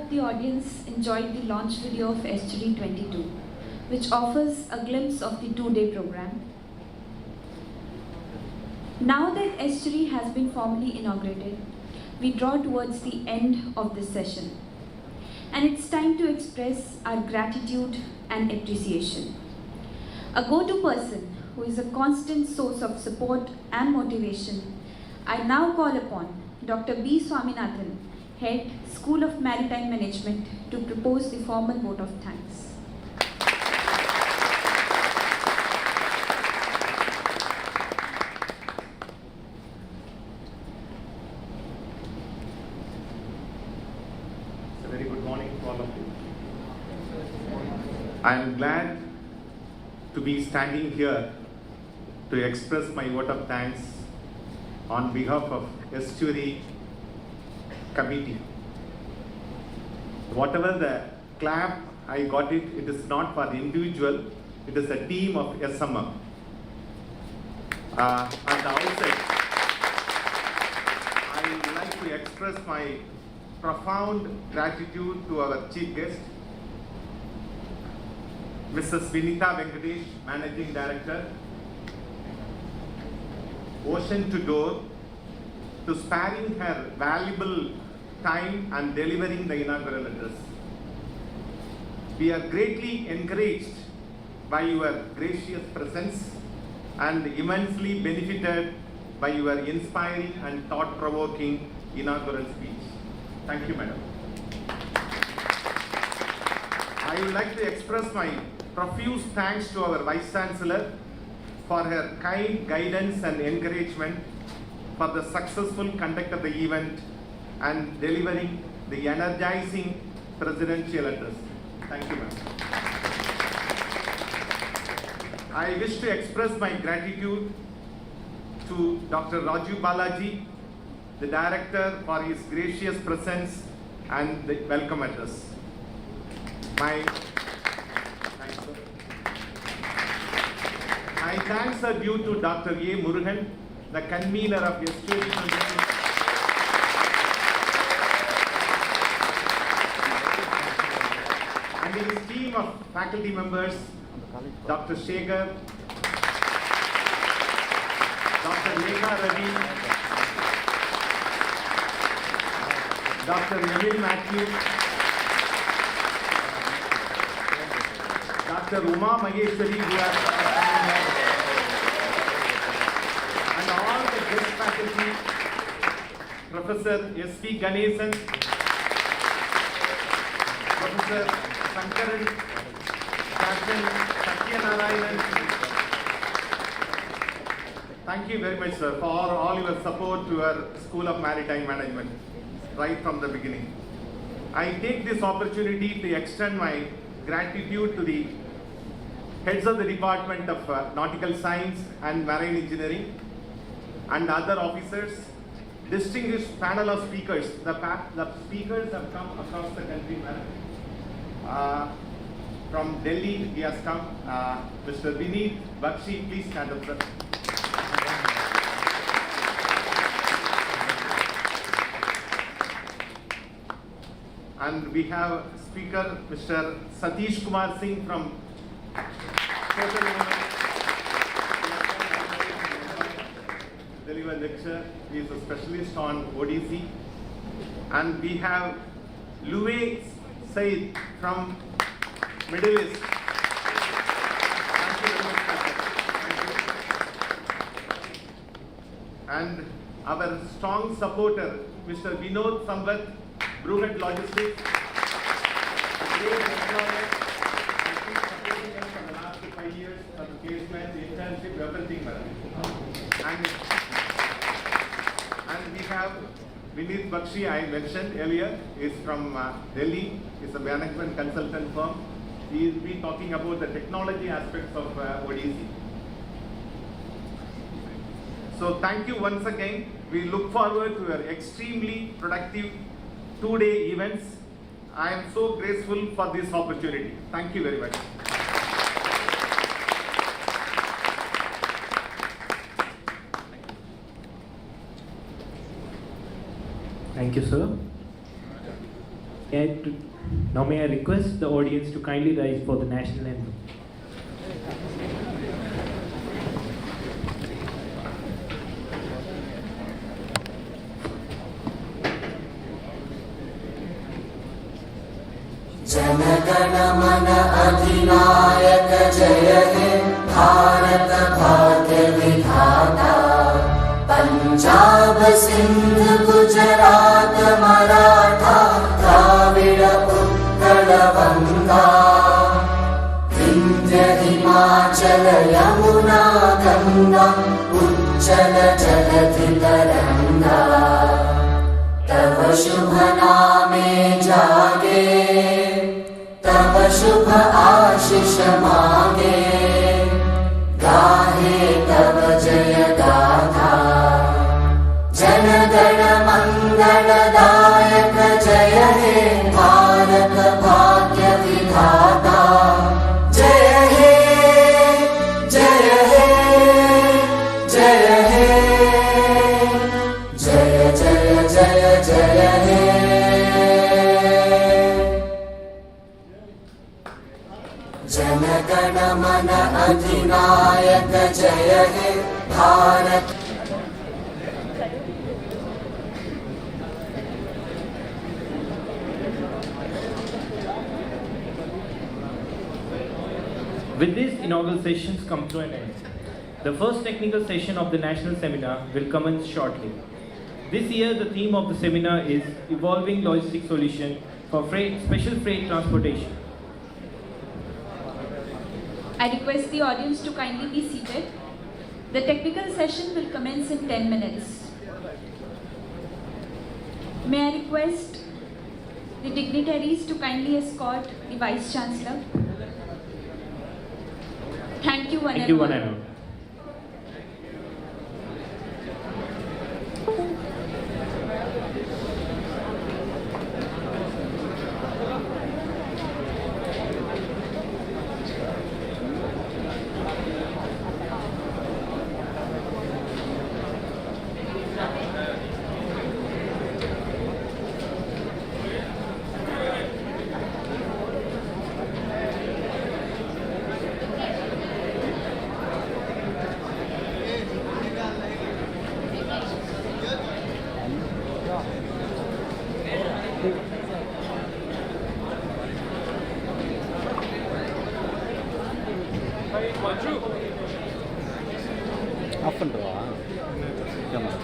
up the audience enjoyed the launch video of Estuary 22, which offers a glimpse of the 2-day program. Now that Estuary has been formally inaugurated, we draw towards the end of this session. And it's time to express our gratitude and appreciation. A go-to person who is a constant source of support and motivation, I now call upon Dr. B. Swaminathan, Head, School of Maritime Management, to propose the formal vote of thanks. A very good morning to all of you. I am glad to be standing here to express my vote of thanks on behalf of Estuary committee. Whatever the clap I got it is not for the individual, it is a team of SMM. At the outset, I would like to express my profound gratitude to our chief guest, Mrs. Vinitha Venkatesh, Managing Director, Ocean to Door, to sparing her valuable time and delivering the inaugural address. We are greatly encouraged by your gracious presence and immensely benefited by your inspiring and thought-provoking inaugural speech. Thank you, Madam. I would like to express my profuse thanks to our Vice Chancellor for her kind guidance and encouragement for the successful conduct of the event and delivering the energizing presidential address. Thank you, ma'am. I wish to express my gratitude to Dr. Raju Balaji, the director, for his gracious presence and the welcome address. My thanks are due to Dr. A. Murugan, the convener of Estuary 22, and his team of faculty members, Dr. Shekhar, Dr. Lekha Ravi, Dr. Emil Matthew, Dr. Uma Maheshwari, who are and all the guest faculty, Professor S.P. Ganesan, Professor Sankaran, Captain Satyanarayanan. Thank you very much, sir, for all your support to our School of Maritime Management right from the beginning. I take this opportunity to extend my gratitude to the heads of the Department of Nautical Science and Marine Engineering and other officers, distinguished panel of speakers. The speakers have come across the country, madam. From Delhi, he has come. Mr. Vineet Bakshi, please stand up, sir. And we have speaker, Mr. Satish Kumar Singh from deliver lecture. He is a specialist on ODC. And we have Louis Said from Middle East. Thank you very much, sir. Thank you. And our strong supporter, Mr. Vinod Sambat, Brewhead Logistics, a great employer, has been supporting us for the last 5 years for the placement, internship, everything, madam. And we have Vineet Bakshi, I mentioned earlier, is from Delhi, is a management consultant firm. He will be talking about the technology aspects of ODC. So thank you once again. We look forward to your extremely productive 2-day events. I am so grateful for this opportunity. Thank you very much. Thank you, sir. Now may I request the audience to kindly rise for the national anthem. जनगण मन अधिनायक जय हे भारत भाग्य विधाता पंजाब सिंध गुजरात मराठा द्राविड उत्कल गंगा विंध्य हिमाचल यमुना गंगा उच्चल जलधि तरंगा तव शुभ नामे जागे तव शुभ आशीष मांगे गाहे तव जय गाथा जनगण मंगलदायक जय हे भारत भाग्य विधाता जय हे जय हे जय हे जय जय जय जय हे जनगण मन अधिनायक जय हे Bharat With this, inaugural sessions come to an end. The first technical session of the national seminar will commence shortly. This year, the theme of the seminar is Evolving Logistic Solution for Special Freight Transportation. I request the audience to kindly be seated. The technical session will commence in 10 minutes. May I request the dignitaries to kindly escort the Vice Chancellor. Thank you, Thank you, one and all. Off பண்ணுறவா camera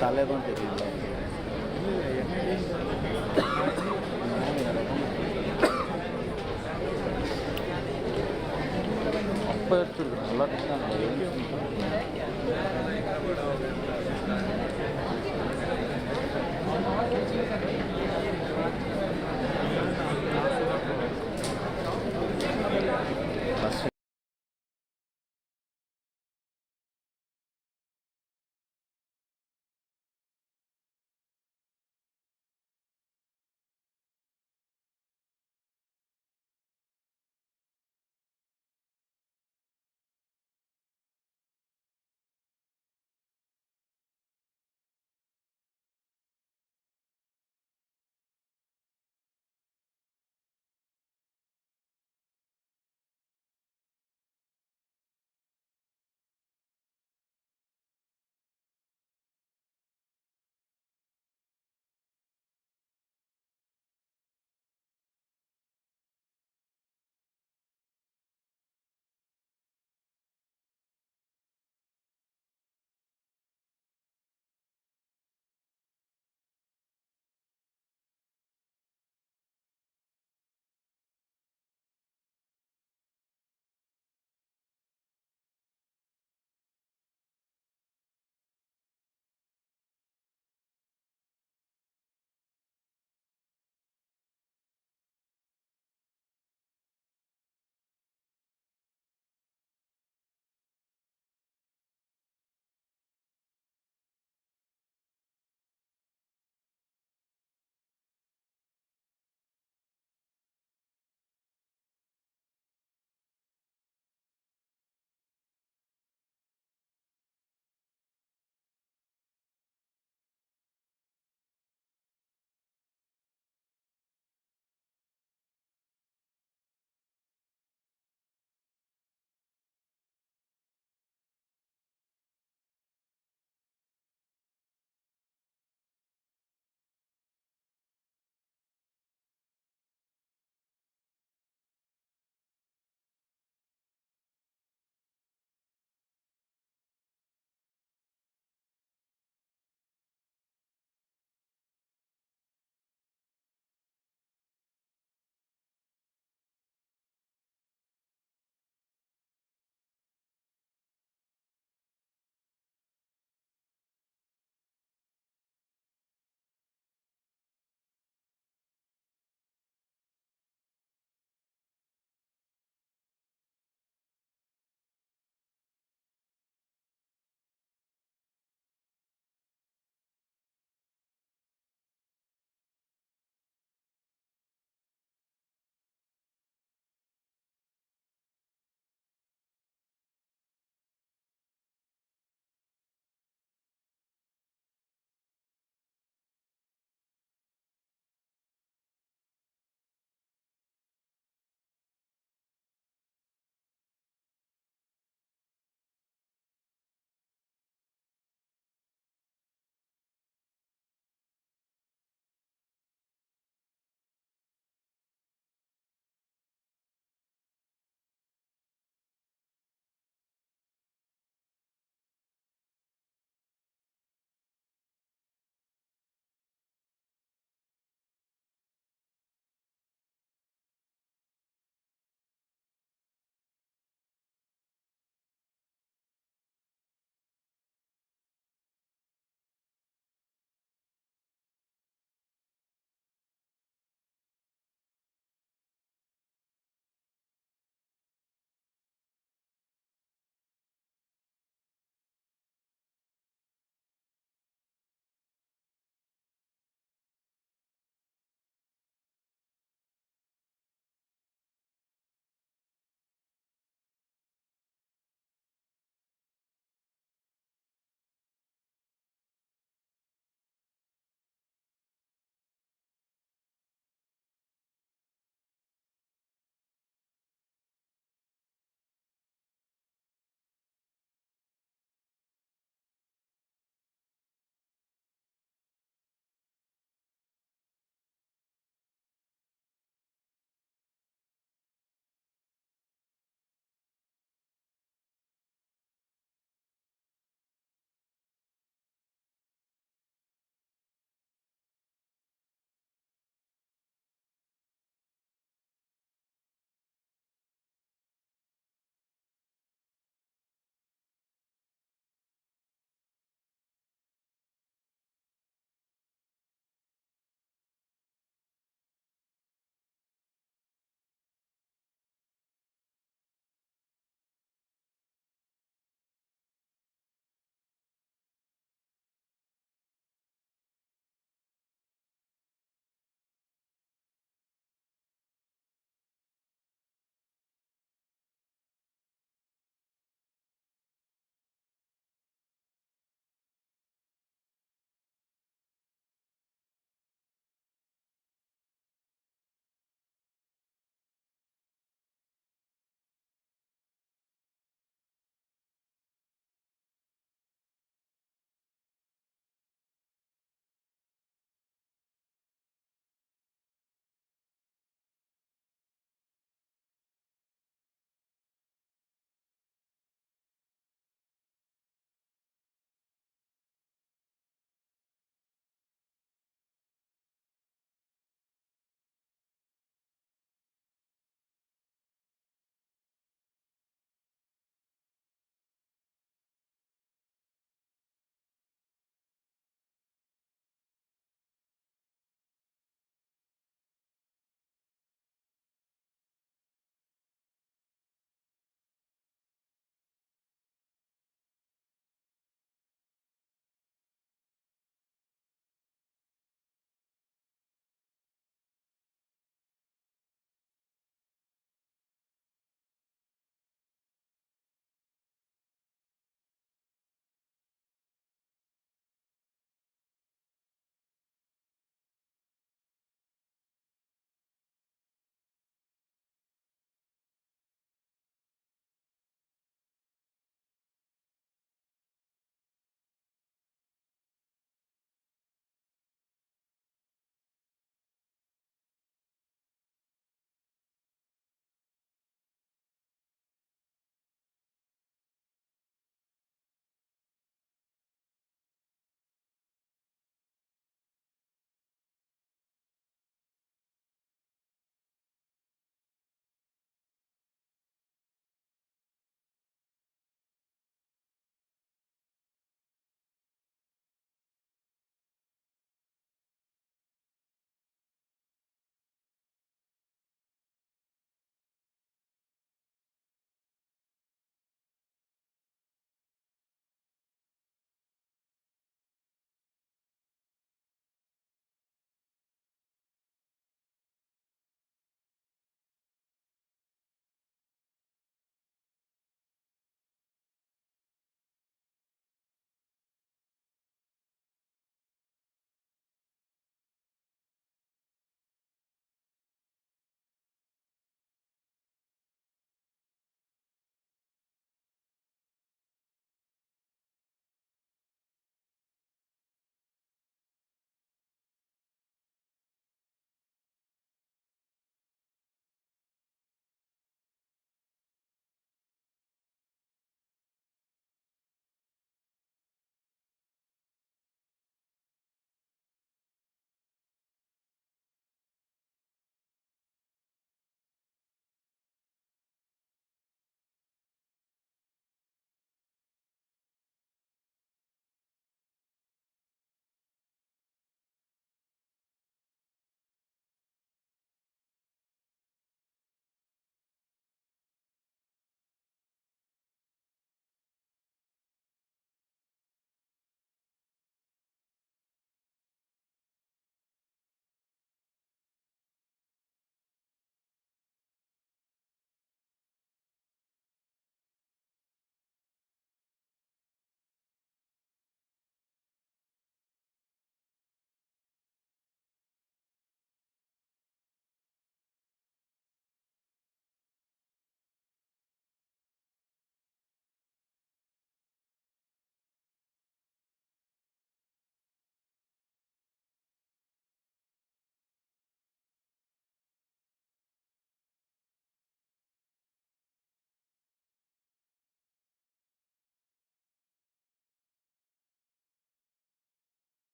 தலை தான் தெரியல அப்போ எடுத்துருக்குறேன் எல்லாத்தையும்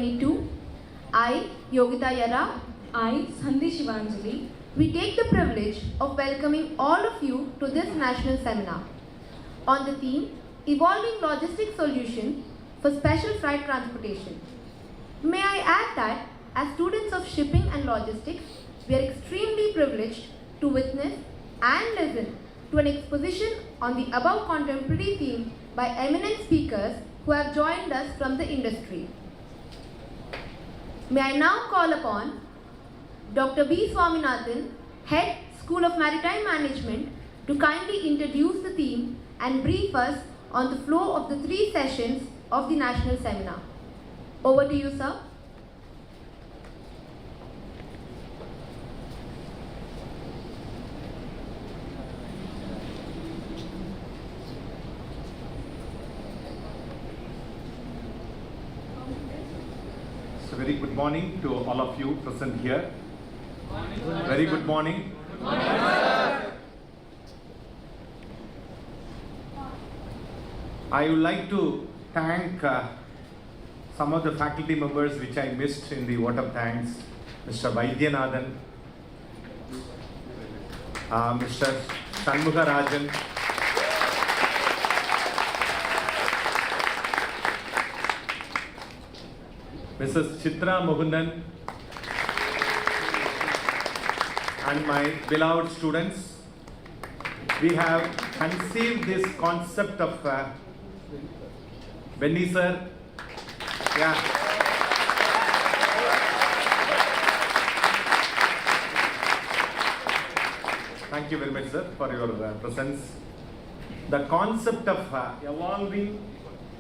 22, I, Yogita Yara, I, Sandhi Shivanjali, we take the privilege of welcoming all of you to this national seminar on the theme Evolving Logistics Solution for Special Freight Transportation. May I add that as students of shipping and logistics, we are extremely privileged to witness and listen to an exposition on the above contemporary theme by eminent speakers who have joined us from the industry. May I now call upon Dr. B. Swaminathan, Head, School of Maritime Management, to kindly introduce the theme and brief us on the flow of the 3 sessions of the national seminar. Over to you, sir. So very good morning to all of you present here. Very good morning. Good morning, sir. I would like to thank some of the faculty members which I missed in the vote of thanks. Mr. Vaidyanathan, Mr. Shanmugarajan, Mrs. Chitra Mohandan, and my beloved students. We have conceived this concept of Benny sir. Yeah. Thank you very much, sir, for your presence. The concept of evolving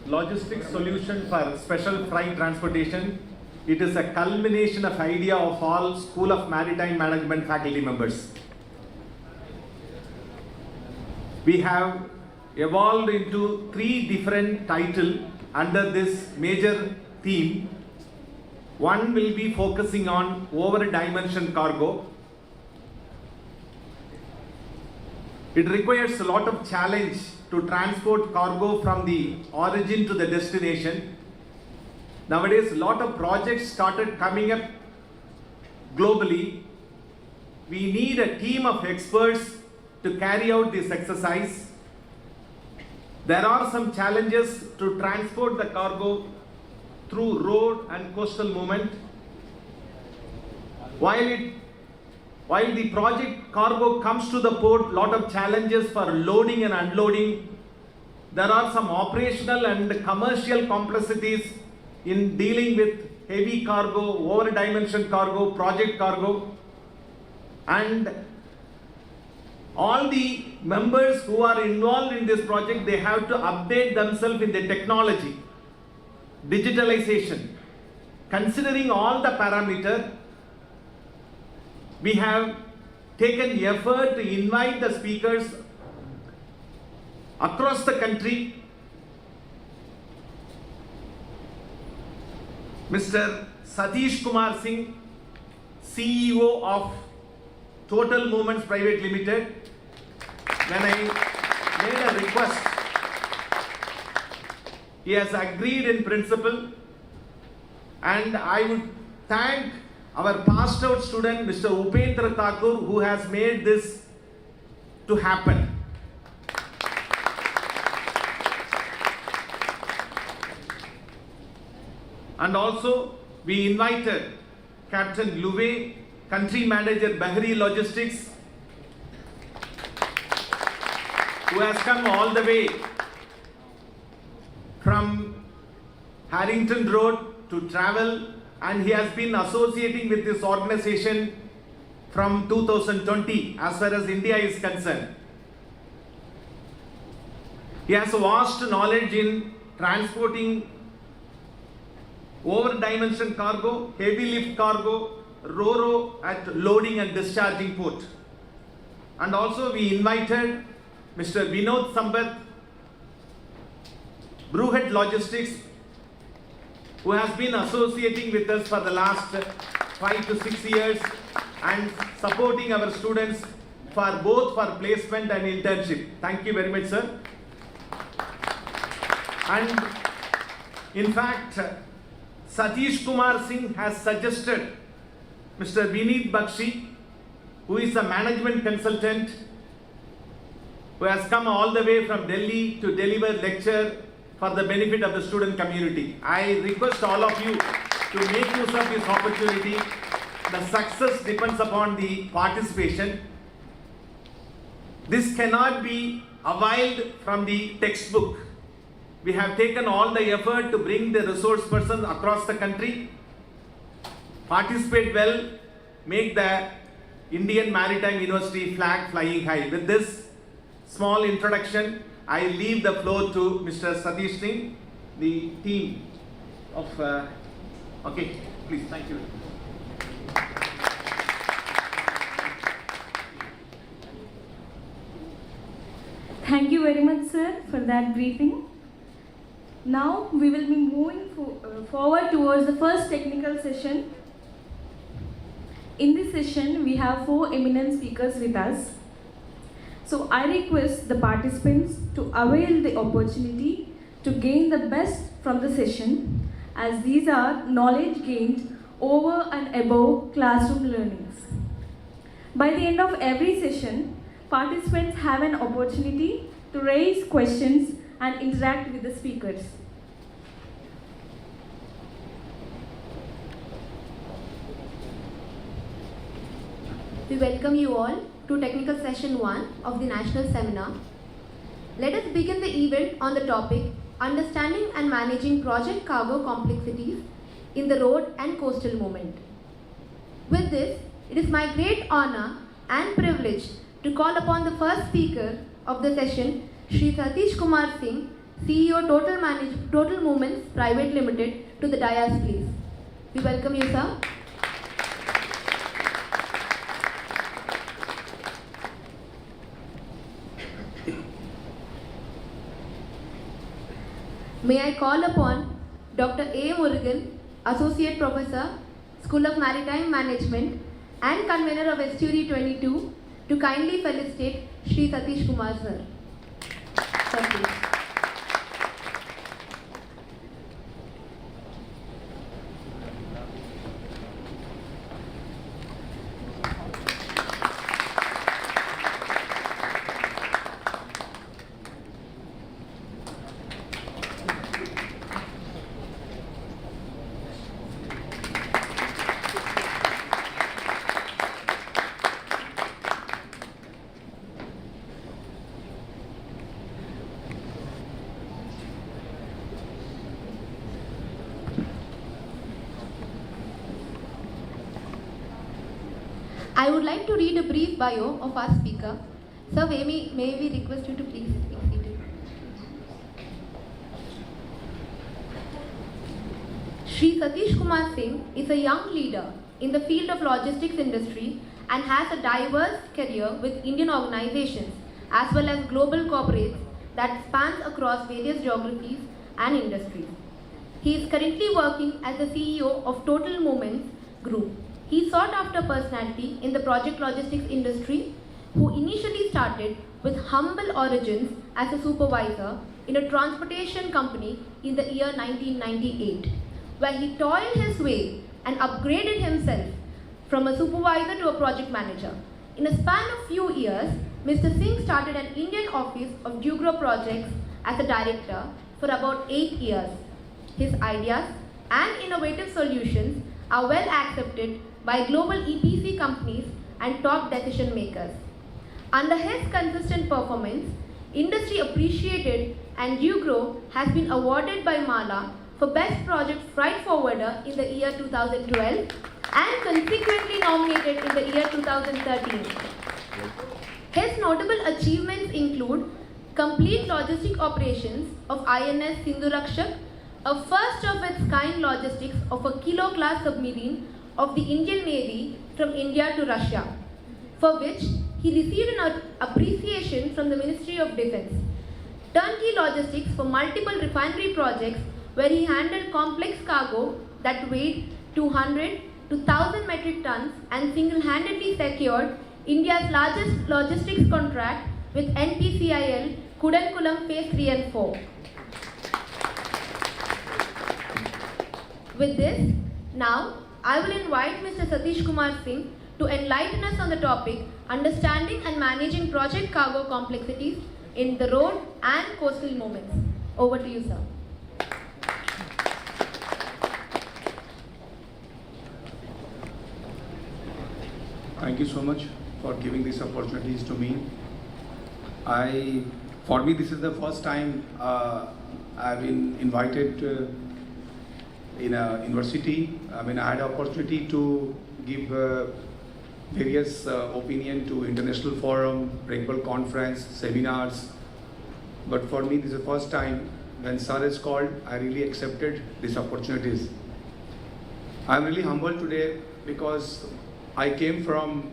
logistics solution for special freight transportation, it is a culmination of idea of all School of Maritime Management faculty members. We have evolved into 3 different titles under this major theme. One will be focusing on over-dimension cargo. It requires a lot of challenge to transport cargo from the origin to the destination. Nowadays, a lot of projects started coming up globally. We need a team of experts to carry out this exercise. There are some challenges to transport the cargo through road and coastal movement. While the project cargo comes to the port, lot of challenges for loading and unloading. There are some operational and commercial complexities in dealing with heavy cargo, over-dimension cargo, project cargo. And all the members who are involved in this project, they have to update themselves in the technology, digitalization. Considering all the parameters, we have taken effort to invite the speakers across the country. Mr. Satish Kumar Singh, CEO of Total Movements Private Limited. When I made a request, he has agreed in principle, and I would thank our passed out student, Mr. Upendra Thakur, who has made this to happen. And also, we invited Captain Louvet, Country Manager Bahri Logistics, who has come all the way from Harrington Road to travel, and he has been associating with this organization from 2020 as far as India is concerned. He has a vast knowledge in transporting over-dimension cargo, heavy lift cargo, ro-ro at loading and discharging port. And also we invited Mr. Vinod Sambat, Brewhead Logistics, who has been associating with us for the last 5 to 6 years and supporting our students for both for placement and internship. Thank you very much, sir. And in fact, Satish Kumar Singh has suggested Mr. Vineet Bakshi, who is a management consultant, who has come all the way from Delhi to deliver lecture for the benefit of the student community. I request all of you to make use of this opportunity. The success depends upon the participation. This cannot be availed from the textbook. We have taken all the effort to bring the resource persons across the country. Participate well, make the Indian Maritime University flag flying high. With this small introduction, I leave the floor to Mr. Satish Singh, the team of, okay, please, thank you. Thank you very much, sir, for that briefing. Now we will be moving forward towards the first technical session. In this session, we have 4 eminent speakers with us. So I request the participants to avail the opportunity to gain the best from the session, as these are knowledge gained over and above classroom learnings. By the end of every session, participants have an opportunity to raise questions and interact with the speakers. We welcome you all to Technical Session 1 of the National Seminar. Let us begin the event on the topic Understanding and Managing Project Cargo Complexities in the Road and Coastal Movement. With this, it is my great honor and privilege to call upon the first speaker of the session, Shri Satish Kumar Singh, CEO Total Movements Private Limited, to the dais, please. We welcome you, sir. May I call upon Dr. A. Murugan, Associate Professor, School of Maritime Management and Convener of Estuary 22, to kindly felicitate Shri Satish Kumar, sir. Sir, please. I would like to read a brief bio of our speaker. Sir, may we request you to please be seated. Shri Satish Kumar Singh is a young leader in the field of logistics industry and has a diverse career with Indian organizations as well as global corporates that spans across various geographies and industries. He is currently working as the CEO of Total Movements Group. He sought after personality in the project logistics industry who initially started with humble origins as a supervisor in a transportation company in the year 1998, where he toiled his way and upgraded himself from a supervisor to a project manager. In a span of few years, Mr. Singh started an Indian office of Dugro projects as a director for about 8 years. His ideas and innovative solutions are well accepted by global EPC companies and top decision makers. Under his consistent performance, industry appreciated and Dugro has been awarded by Mala for Best Project Freight Forwarder in the year 2012 and consequently nominated in the year 2013. His notable achievements include complete logistic operations of INS Sindhurakshak, a first of its kind logistics of a kilo class submarine of the Indian Navy from India to Russia, for which he received an appreciation from the Ministry of Defence. Turnkey logistics for multiple refinery projects where he handled complex cargo that weighed 200 to 1000 metric tons and single-handedly secured India's largest logistics contract with NPCIL Kudankulam Phase 3 and 4. With this, now I will invite Mr. Satish Kumar Singh to enlighten us on the topic Understanding and Managing Project Cargo Complexities in the Road and Coastal Movements. Over to you, sir. Thank you so much for giving these opportunities to me. For me, this is the first time I've been invited in a university. I had an opportunity to give various opinion to international forum, regular conference, seminars. But for me, this is the first time when Sir is called, I really accepted these opportunities. I'm really humbled today because I came from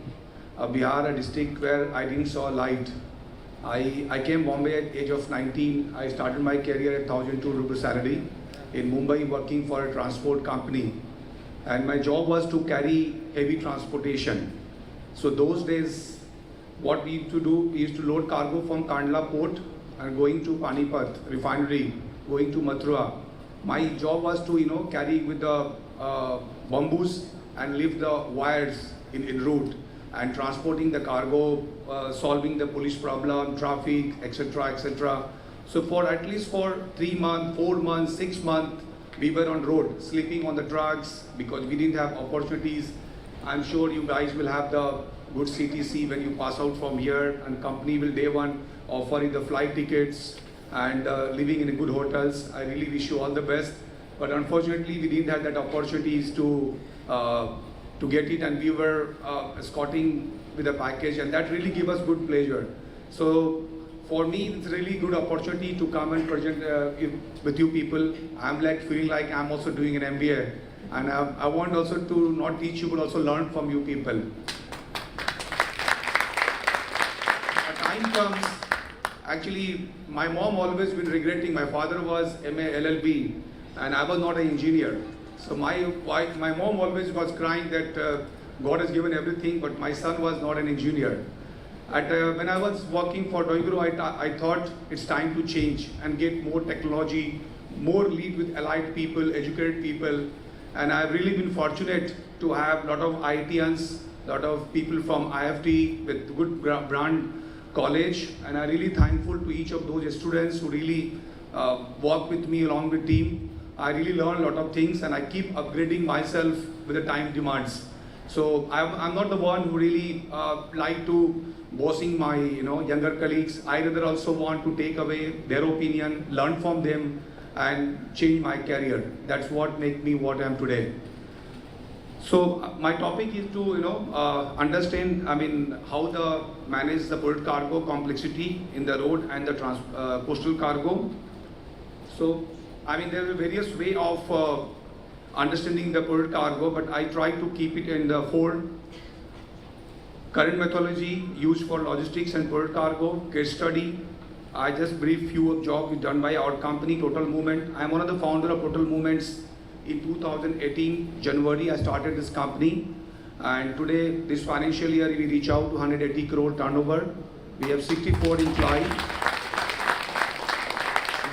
Bihar, a district where I didn't saw light. I came Bombay at age of 19. I started my career at 1,002 rupees salary in Mumbai working for a transport company. And my job was to carry heavy transportation. So those days, what we used to do, we used to load cargo from Kandla port and going to Panipat refinery, going to Mathura. My job was to, carry with the bamboos and lift the wires in route and transporting the cargo, solving the police problem, traffic, etc., etc. So for at least for 3 months, 4 months, 6 months, we were on road, sleeping on the trucks because we didn't have opportunities. I'm sure you guys will have the good CTC when you pass out from here, and company will day one offering the flight tickets and living in good hotels. I really wish you all the best. But unfortunately, we didn't have that opportunities to get it, and we were escorting with a package, and that really gave us good pleasure. So for me, it's a really good opportunity to come and present with you people. I'm feeling like I'm also doing an MBA, and I want also to not teach you, but also learn from you people. A time comes, actually, my mom always been regretting. My father was MA LLB, and I was not an engineer. So my mom always was crying that God has given everything, but my son was not an engineer. When I was working for Doiguru, I thought it's time to change and get more technology, more lead with allied people, educated people. And I've really been fortunate to have a lot of IITians, a lot of people from IFT with good brand college. And I'm really thankful to each of those students who really work with me along with team. I really learn a lot of things, and I keep upgrading myself with the time demands. So I'm not the one who really like to bossing my younger colleagues. I rather also want to take away their opinion, learn from them, and change my career. That's what makes me what I am today. So my topic is to understand how the manage the bulk cargo complexity in the road and the coastal cargo. So there are various ways of understanding the bulk cargo, but I try to keep it in the 4 current methodology used for logistics and bulk cargo, case study. I just brief few of jobs done by our company, Total Movement. I'm one of the founder of Total Movements. In 2018, January, I started this company. And today, this financial year, we reach out to 180 crore turnover. We have 64 employees.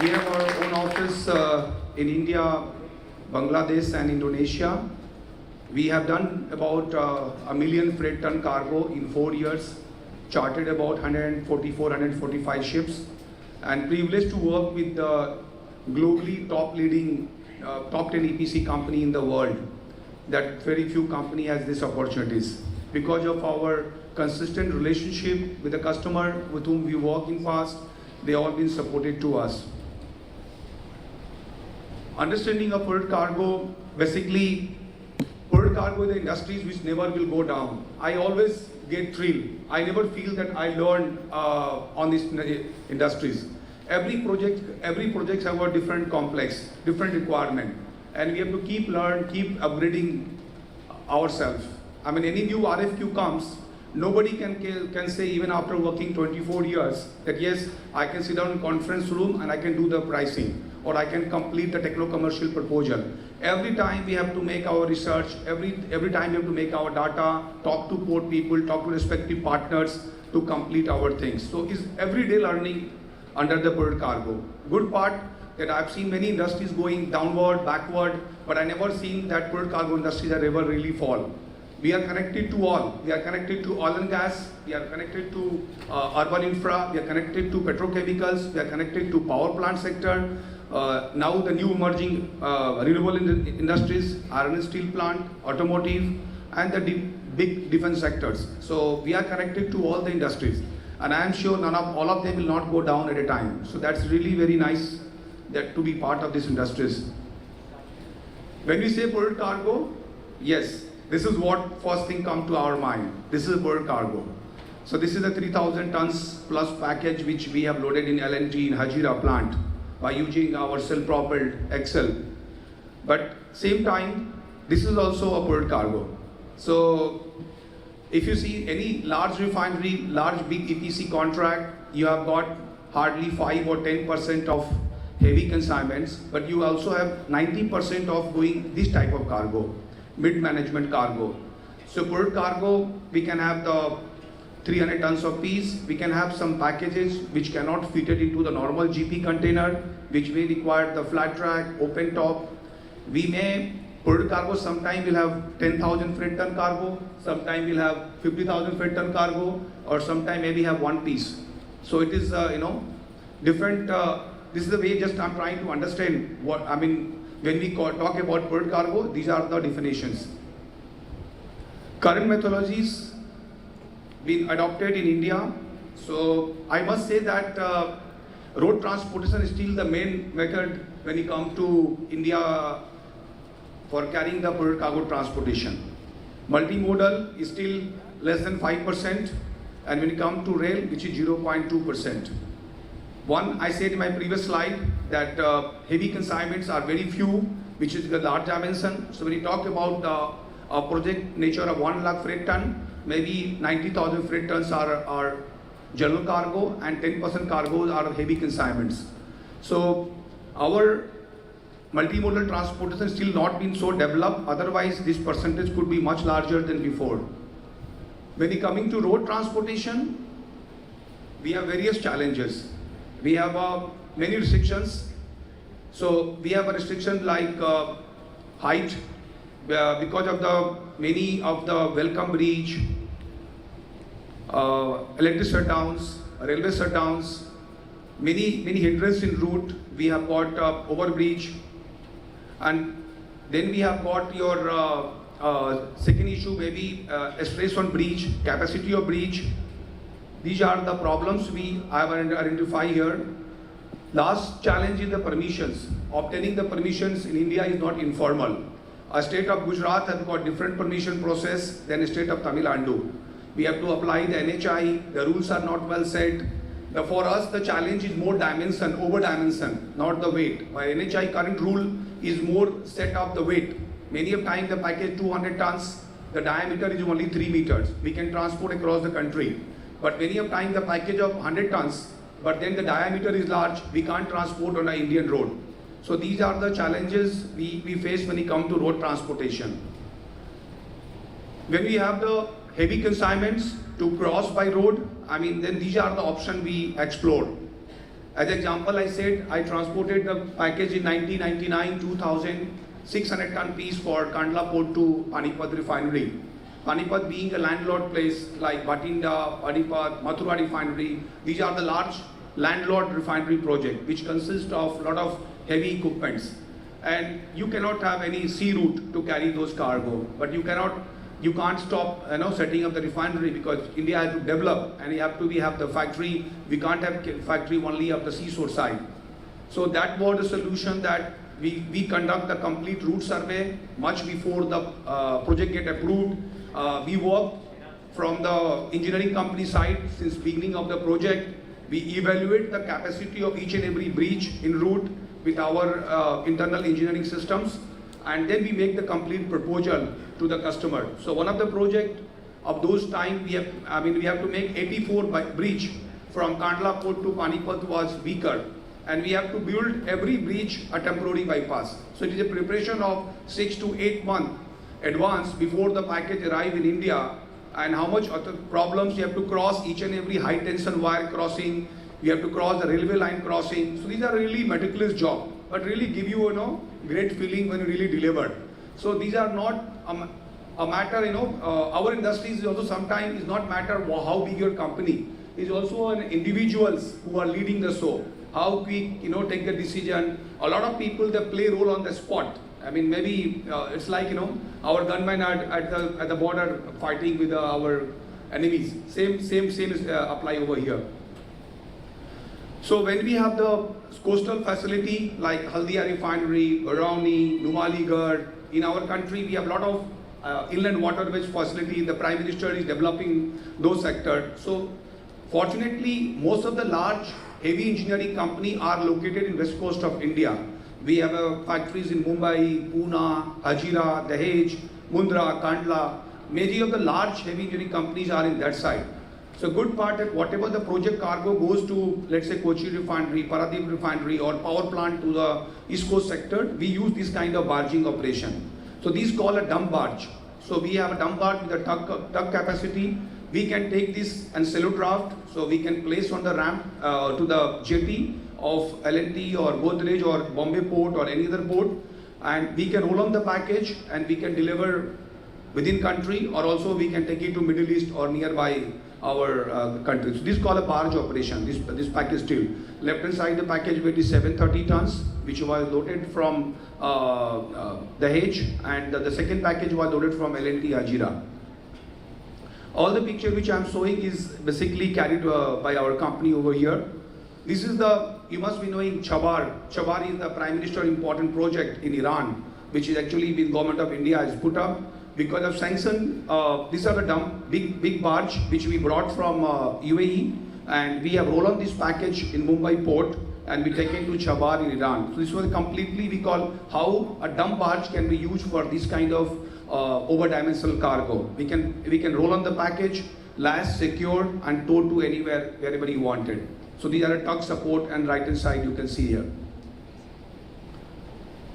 We have our own office in India, Bangladesh and Indonesia. We have done about 1 million freight ton cargo in 4 years, chartered about 144, 145 ships, and privileged to work with the globally top 10 EPC company in the world. That very few company has these opportunities. Because of our consistent relationship with the customer with whom we working fast, they all been supported to us. Understanding of bulk cargo, basically, bulk cargo is the industries which never will go down. I always get thrilled. I never feel that I learn on these industries. Every project have a different complex, different requirement, and we have to keep upgrading ourselves. Any new RFQ comes, nobody can say even after working 24 years that yes, I can sit down in conference room and I can do the pricing, or I can complete the techno-commercial proposal. Every time we have to make our research, every time we have to make our data, talk to port people, talk to respective partners to complete our things. So it's everyday learning under the bulk cargo. Good part, that I've seen many industries going downward, backward, but I never seen that bulk cargo industries that ever really fall. We are connected to all. We are connected to oil and gas. We are connected to urban infra. We are connected to petrochemicals. We are connected to power plant sector. Now the new emerging renewable industries, iron and steel plant, automotive, and the big defense sectors. So we are connected to all the industries, and I am sure all of them will not go down at a time. So that's really very nice that to be part of these industries. When we say bulk cargo, yes, this is what first thing come to our mind. This is bulk cargo. So this is a 3,000 tons plus package which we have loaded in LNG in Hajira plant by using our self-propelled Excel. But same time, this is also a bulk cargo. So if you see any large refinery, large big EPC contract, you have got hardly 5 or 10% of heavy consignments, but you also have 90% of doing this type of cargo, mid-management cargo. So bulk cargo, we can have the 300 tons of piece, we can have some packages which cannot fit it into the normal GP container, which may require the flat track, open top. We may, bulk cargo sometime will have 10,000 freight ton cargo, sometime we'll have 50,000 freight ton cargo, or sometime maybe have one piece. So it is, different, this is the way just I'm trying to understand what, I mean, when we talk about bulk cargo, these are the definitions. Current methodologies been adopted in India. So I must say that road transportation is still the main method when it comes to India for carrying the bulk cargo transportation. Multimodal is still less than 5%, and when it comes to rail, which is 0.2%. One, I said in my previous slide that heavy consignments are very few, which is the large dimension. So when you talk about a project nature of 1 lakh freight ton, maybe 90,000 freight tons are general cargo and 10% cargoes are heavy consignments. So our multimodal transportation still not been so developed, otherwise this percentage could be much larger than before. When it coming to road transportation, we have various challenges. We have many restrictions. So we have a restriction like height, because of the many of the welcome bridge, electric shutdowns, railway shutdowns, many hindrances in route. We have got overbridge, and then we have got your second issue, maybe stress on bridge, capacity of bridge. These are the problems I have identified here. Last challenge is the permissions. Obtaining the permissions in India is not informal. A state of Gujarat has got different permission process than a state of Tamil Nadu. We have to apply the NHI, the rules are not well set. For us, the challenge is more dimension, over dimension, not the weight. By NHI current rule is more set of the weight. Many of times the package 200 tons, the diameter is only 3 meters. We can transport across the country. But many of times the package of 100 tons, but then the diameter is large, we can't transport on an Indian road. So these are the challenges we face when it comes to road transportation. When we have the heavy consignments to cross by road, then these are the options we explored. As example, I said I transported the package in 1999, 2000, 600 ton piece for Kandla port to Panipat refinery. Panipat being a landlord place like Batinda, Panipat, Mathura refinery, these are the large landlord refinery project which consists of a lot of heavy equipments. And you cannot have any sea route to carry those cargo, but you can't stop setting up the refinery because India has to develop and we have the factory. We can't have factory only of the seashore side. So that was the solution, that we conduct the complete route survey much before the project get approved. We work from the engineering company side since beginning of the project. We evaluate the capacity of each and every bridge en route with our internal engineering systems, and then we make the complete proposal to the customer. So one of the project of those time we have to make 84 bridge from Kandla port to Panipat was weaker, and we have to build every bridge a temporary bypass. So it is a preparation of 6 to 8 months advance before the package arrive in India, and how much other problems you have to cross each and every high tension wire crossing, We have to cross the railway line crossing. So these are really meticulous job, but really give you, great feeling when you really deliver. So these are not a matter, our industry is also sometimes is not matter how big your company is, also an individuals who are leading the show. How quick, take the decision. A lot of people, they play role on the spot. I mean, maybe it's like, our gunmen are at the border fighting with our enemies. Same is apply over here. So when we have the coastal facility like Haldia Refinery, Barauni, Numaligarh, in our country we have a lot of inland waterways facility. The Prime Minister is developing those sectors. So fortunately, most of the large heavy engineering companies are located in west coast of India. We have factories in Mumbai, Pune, Hajira, Dahej, Mundra, Kandla. Many of the large heavy engineering companies are in that side. So good part that whatever the project cargo goes to, let's say Kochi Refinery, Paradeep Refinery or power plant to the East Coast sector, we use this kind of barging operation. So these called a dump barge. So we have a dump barge with a tug capacity. We can take this and cello draft, so we can place on the ramp to the jetty of L&T or Godrej or Bombay port or any other port, and we can roll on the package and we can deliver within country, or also we can take it to Middle East or nearby our country. So this is called a barge operation, this package steel. Left hand side the package weight is 730 tons, which was loaded from Dahej, and the second package was loaded from L&T Hajira. All the picture which I am showing is basically carried by our company over here. This is you must be knowing Chabar. Chabar is the Prime Minister important project in Iran, which is actually the government of India has put up. Because of sanction, these are the big barge which we brought from UAE, and we have rolled on this package in Mumbai port and we take it to Chabar in Iran. So this was completely, we call how a dump barge can be used for this kind of over-dimensional cargo. We can roll on the package, last, secure and towed to anywhere, wherever you wanted. So these are a tug support, and right hand side you can see here.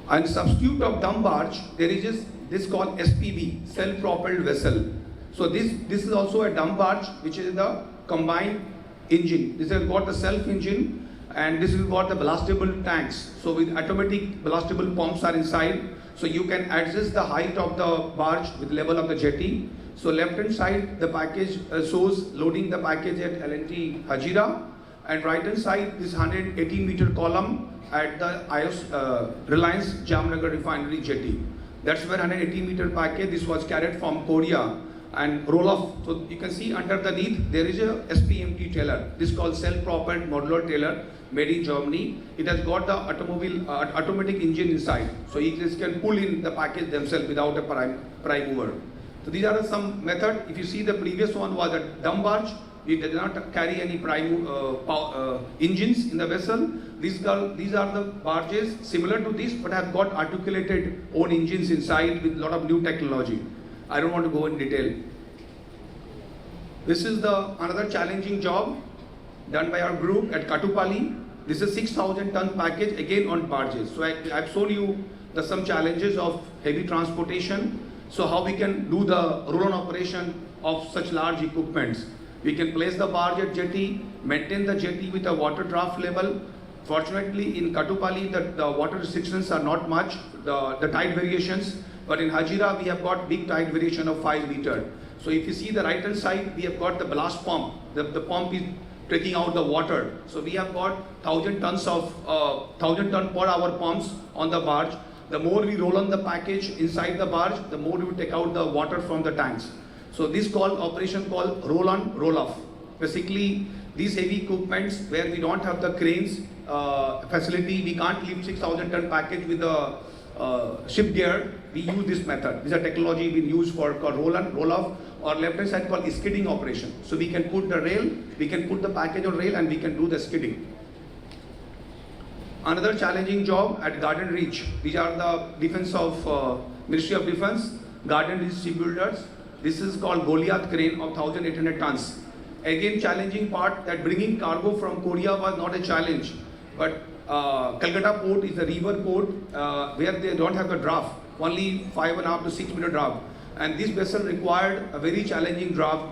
And substitute of dump barge, there is this called SPV, self-propelled vessel. So this is also a dump barge, which is the combined engine. This has got the self engine, and this has got the blastable tanks. So with automatic blastable pumps are inside. So you can adjust the height of the barge with level of the jetty. So left hand side the package shows loading the package at L&T Hajira, and right hand side this 118-meter column at the Reliance Jamnagar Refinery jetty. That's where 180-meter package, this was carried from Korea and roll off. So you can see underneath there is a SPMT trailer. This is called self-propelled modular trailer, made in Germany. It has got the automatic engine inside. So you can pull in the package themselves without a prime mover. So these are some method. If you see the previous one was a dump barge. It did not carry any prime engines in the vessel. These are the barges similar to this, but have got articulated own engines inside with a lot of new technology. I don't want to go in detail. This is another challenging job done by our group at Katupalli. This is 6,000 ton package again on barges. So I've shown you some challenges of heavy transportation. So how we can do the roll-on operation of such large equipments. We can place the barge at jetty, maintain the jetty with a water draft level. Fortunately, in Katupalli, the water restrictions are not much, the tide variations. But in Hajira, we have got big tide variation of 5 meters. So if you see the right hand side, we have got the blast pump. The pump is taking out the water. So we have got 1,000 tons of 1,000 ton per hour pumps on the barge. The more we roll on the package inside the barge, the more we take out the water from the tanks. So this operation called roll on, roll off. Basically, these heavy equipments where we don't have the cranes facility, we can't lift 6,000 ton package with the ship gear. We use this method. This is a technology we use for called roll on, roll off, or left hand side called skidding operation. So we can put the rail, we can put the package on rail, and we can do the skidding. Another challenging job at Garden Reach. These are the defense of Ministry of Defense, Garden Reach shipbuilders. This is called Goliath crane of 1,800 tons. Again, challenging part that bringing cargo from Korea was not a challenge, but Calcutta port is a river port where they don't have the draft, only 5.5 to 6 meter draft, and this vessel required a very challenging draft.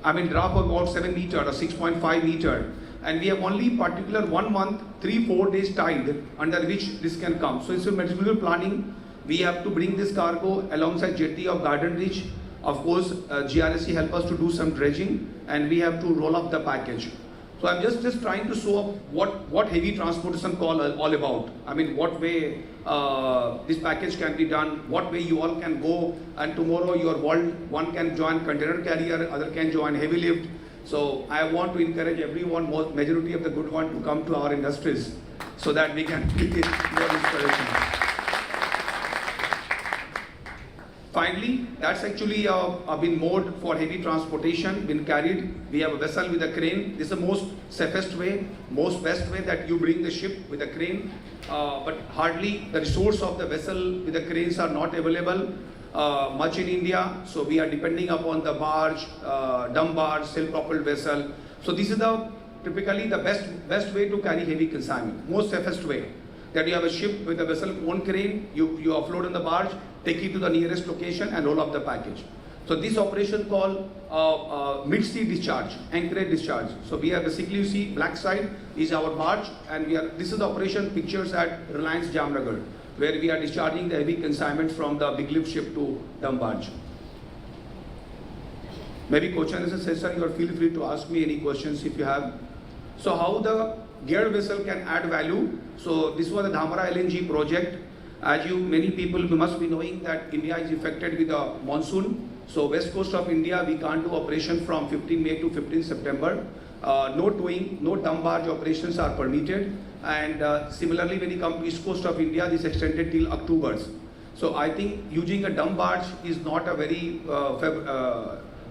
drop of about 7 meter or 6.5 meter. And we have only particular 1 month, 3-4 days tide under which this can come. So it's a material planning. We have to bring this cargo alongside jetty of Garden Reach. Of course, GRSC help us to do some dredging, and we have to roll up the package. So I'm just trying to show up what heavy transportation all about. I mean, what way this package can be done, what way you all can go, and tomorrow your world, one can join container carrier, other can join heavy lift. So I want to encourage everyone, majority of the good one, to come to our industries so that we can get more inspiration. Finally, that's actually been moored for heavy transportation, been carried. We have a vessel with a crane. This is the most safest way, most best way that you bring the ship with a crane. But hardly the resource of the vessel with the cranes are not available much in India. So we are depending upon the barge, dumb barge, self-propelled vessel. So this is typically the best way to carry heavy consignment, most safest way. That you have a ship with a vessel own crane, you offload on the barge, take it to the nearest location and roll up the package. So this operation called mid-sea discharge, anchorage discharge. So we are basically, you see black side is our barge, and this is the operation pictures at Reliance Jamnagar, where we are discharging the heavy consignments from the big lift ship to dumb barge. Maybe Coach and Sir, you are feel free to ask me any questions if you have. So how the geared vessel can add value? So this was the Dhamra LNG project. As many people must be knowing that India is affected with the monsoon. So west coast of India, we can't do operation from 15 May to 15 September. No towing, no dumb barge operations are permitted. And similarly, when you come to east coast of India, this extended till October. So I think using a dumb barge is not a very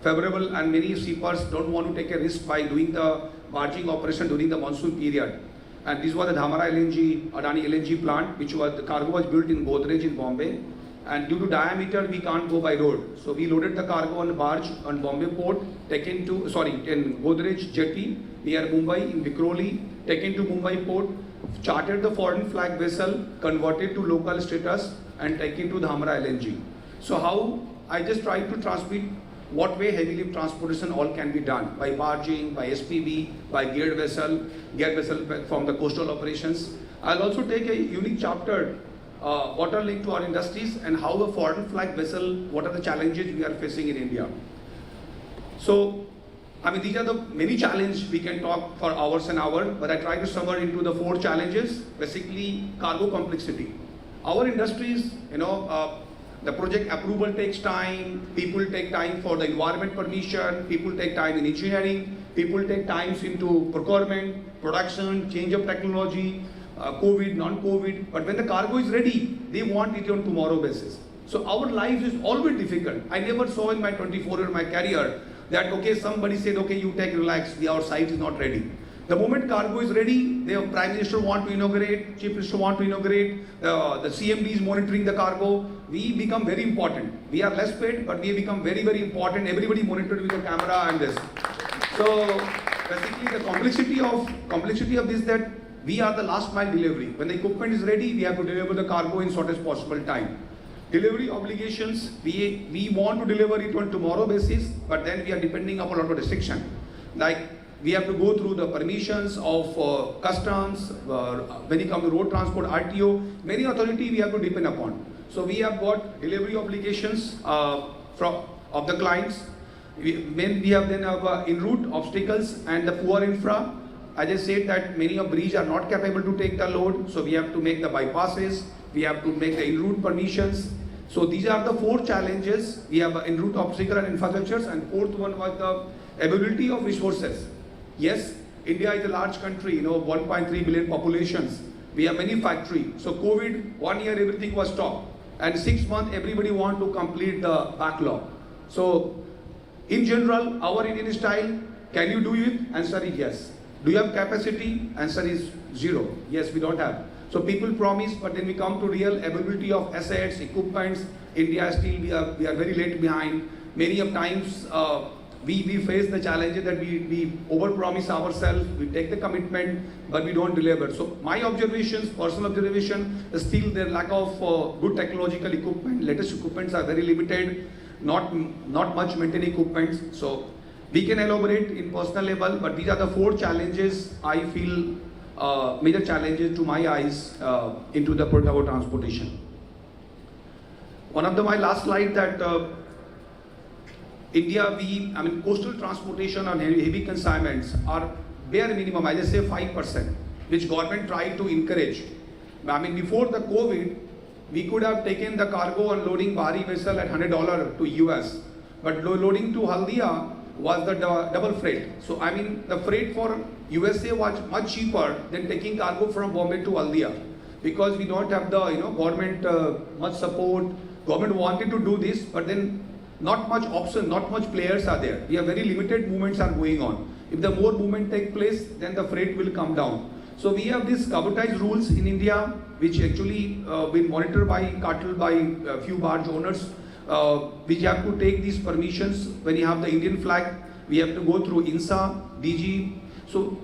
favorable, and many shippers don't want to take a risk by doing the barging operation during the monsoon period. And this was the Dhamra LNG, Adani LNG plant, which was, the cargo was built in Godrej in Bombay. And due to diameter, we can't go by road. So we loaded the cargo on a barge on Bombay port, in Godrej jetty near Mumbai in Vikhroli, taken to Mumbai port, chartered the foreign flag vessel, converted to local status, and taken to Dhamra LNG. So how I just try to transmit what way heavy lift transportation all can be done by barging, by SPV, by geared vessel from the coastal operations. I'll also take a unique chapter, water link to our industries, and how a foreign flag vessel, what are the challenges we are facing in India. So, I mean, these are the many challenges we can talk for hours and hours, but I try to summarize into the 4 challenges. Basically, cargo complexity. Our industries, the project approval takes time, people take time for the environment permission, people take time in engineering, people take times into procurement, production, change of technology, COVID, non-COVID. But when the cargo is ready, they want it on tomorrow basis. So our life is always difficult. I never saw in my 24-year my career that, okay, somebody said, okay, you take relax, our site is not ready. The moment cargo is ready, the Prime Minister want to inaugurate, Chief Minister want to inaugurate, the CMD is monitoring the cargo. We become very important. We are less paid, but we become very, very important. Everybody monitored with the camera and this. So basically the complexity of this, that we are the last mile delivery. When the equipment is ready, we have to deliver the cargo in shortest possible time. Delivery obligations, we want to deliver it on tomorrow basis, but then we are depending upon a lot of restriction. Like we have to go through the permissions of customs, when you come to road transport, RTO, many authority we have to depend upon. So we have got delivery obligations of the clients. We have then in-route obstacles and the poor infra. I just said that many of bridges are not capable to take the load, so we have to make the bypasses, we have to make the in-route permissions. So these are the 4 challenges. We have in-route obstacle and infrastructures, and 4th one was the availability of resources. Yes, India is a large country, 1.3 billion populations. We have many factories. So COVID, 1 year everything was stopped. And 6 months everybody want to complete the backlog. So in general, our Indian style, can you do it? Answer is yes. Do you have capacity? Answer is 0. Yes, we don't have. So people promise, but then we come to real availability of assets, equipments. India still we are very late behind. Many of times we face the challenges that we overpromise ourselves, we take the commitment, but we don't deliver. So my observations, personal observation, is still there lack of good technological equipment. Latest equipments are very limited, not much maintained equipment. So We can elaborate in personal level, but these are the 4 challenges I feel major challenges to my eyes into the cargo transportation. One of my last slide that India, coastal transportation on heavy consignments are bare minimum, I just say 5%, which government tried to encourage. Before the COVID, we could have taken the cargo unloading Bari vessel at $100 to US, but loading to Haldia was the double freight. So the freight for USA was much cheaper than taking cargo from Bombay to Haldia, because we don't have the government much support. Government wanted to do this, but then not much option, not much players are there. We have very limited movements are going on. If the more movement take place, then the freight will come down. So we have these cabotage rules in India, which actually been monitored by cartel by a few barge owners, which have to take these permissions. When you have the Indian flag, we have to go through INSA, DG. So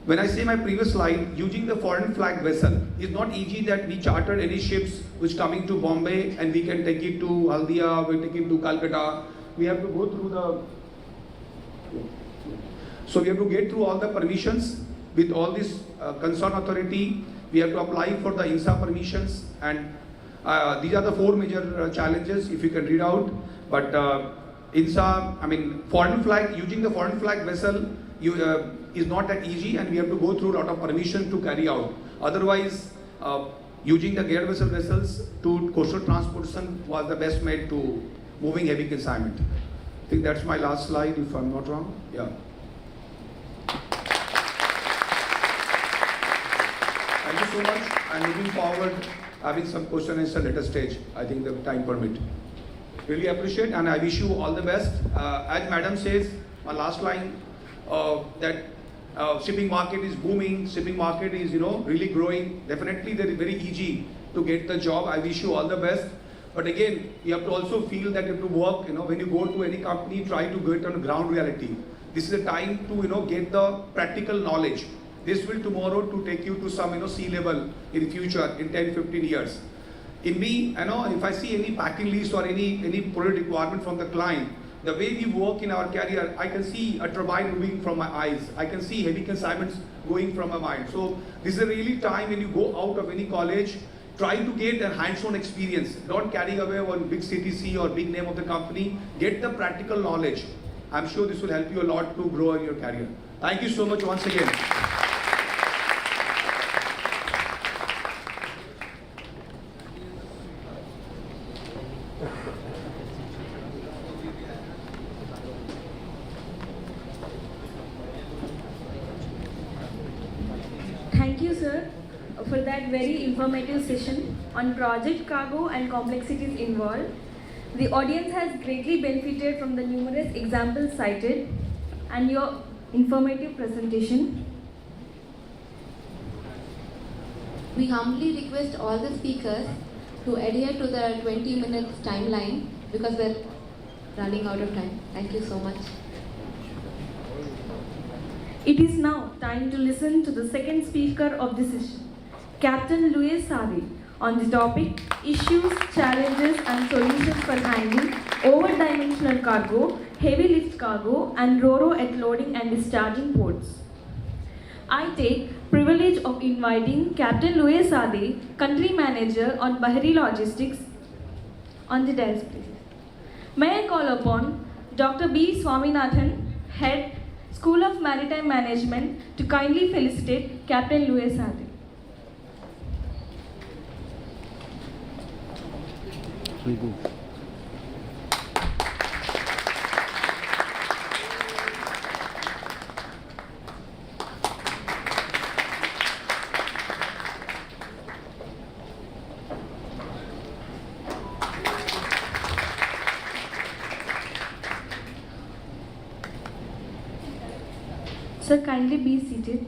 when I say my previous slide, using the foreign flag vessel is not easy that we charter any ships which coming to Bombay and we can take it to Haldia, we take it to Calcutta. We have to go through so we have to get through all the permissions with all this concerned authority. We have to apply for the INSA permissions, and these are the 4 major challenges if you can read out. But INSA, foreign flag, using the foreign flag vessel is not that easy, and we have to go through a lot of permission to carry out. Otherwise, using the geared vessels to coastal transportation was the best made to moving heavy consignment. I think that's my last slide, if I'm not wrong. Yeah. Thank you so much. I'm looking forward having some question and answer later stage. I think the time permit. Really appreciate, and I wish you all the best. As Madam says, my last line, that shipping market is booming, shipping market is really growing. Definitely they are very easy to get the job. I wish you all the best. But again, you have to also feel that you have to work, when you go to any company, try to get on ground reality. This is a time to get the practical knowledge. This will tomorrow to take you to some sea level in future in 10-15 years. In me, if I see any packing list or any product requirement from the client, the way we work in our career, I can see a turbine moving from my eyes. I can see heavy consignments going from my mind. So this is a really time when you go out of any college, try to get a hands-on experience. Don't carry away one big CTC or big name of the company. Get the practical knowledge. I'm sure this will help you a lot to grow in your career. Thank you so much once again. Thank you, sir, for that very informative session on project cargo and complexities involved. The audience has greatly benefited from the numerous examples cited and your informative presentation. We humbly request all the speakers to adhere to the 20 minutes timeline because we're running out of time. Thank you so much. It is now time to listen to the second speaker of the session, Captain Louis Sadi, on the topic Issues, Challenges and Solutions for Handling Over-Dimensional Cargo, Heavy Lift Cargo and Ro-Ro at Loading and Discharging Ports. I take privilege of inviting Captain Louis Sadi, Country Manager on Bahari Logistics, on the dais, please. May I call upon Dr. B. Swaminathan, Head, School of Maritime Management, to kindly felicitate Captain Louis Sadi. Sir, kindly be seated.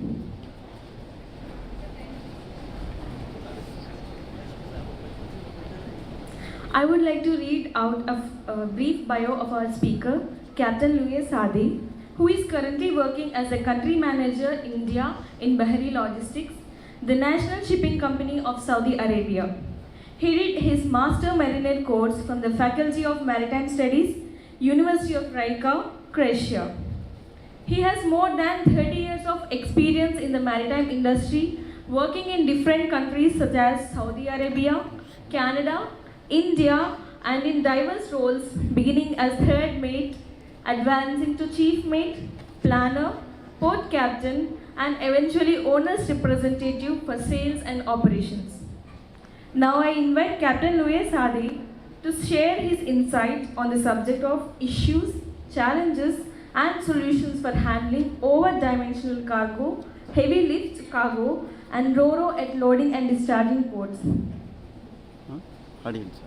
I would like to read out a brief bio of our speaker, Captain Louis Sadi, who is currently working as a country manager in India in Bahari Logistics, the national shipping company of Saudi Arabia. He did his Master Mariner course from the Faculty of Maritime Studies, University of Rijeka, Croatia. He has more than 30 years of experience in the maritime industry, working in different countries such as Saudi Arabia, Canada, India, and in diverse roles, beginning as third mate, advancing to chief mate, planner, port captain, and eventually owner's representative for sales and operations. Now I invite Captain Louis Sade to share his insight on the subject of issues, challenges, and solutions for handling over-dimensional cargo, heavy lift cargo, and RoRo at loading and discharging ports. Audience.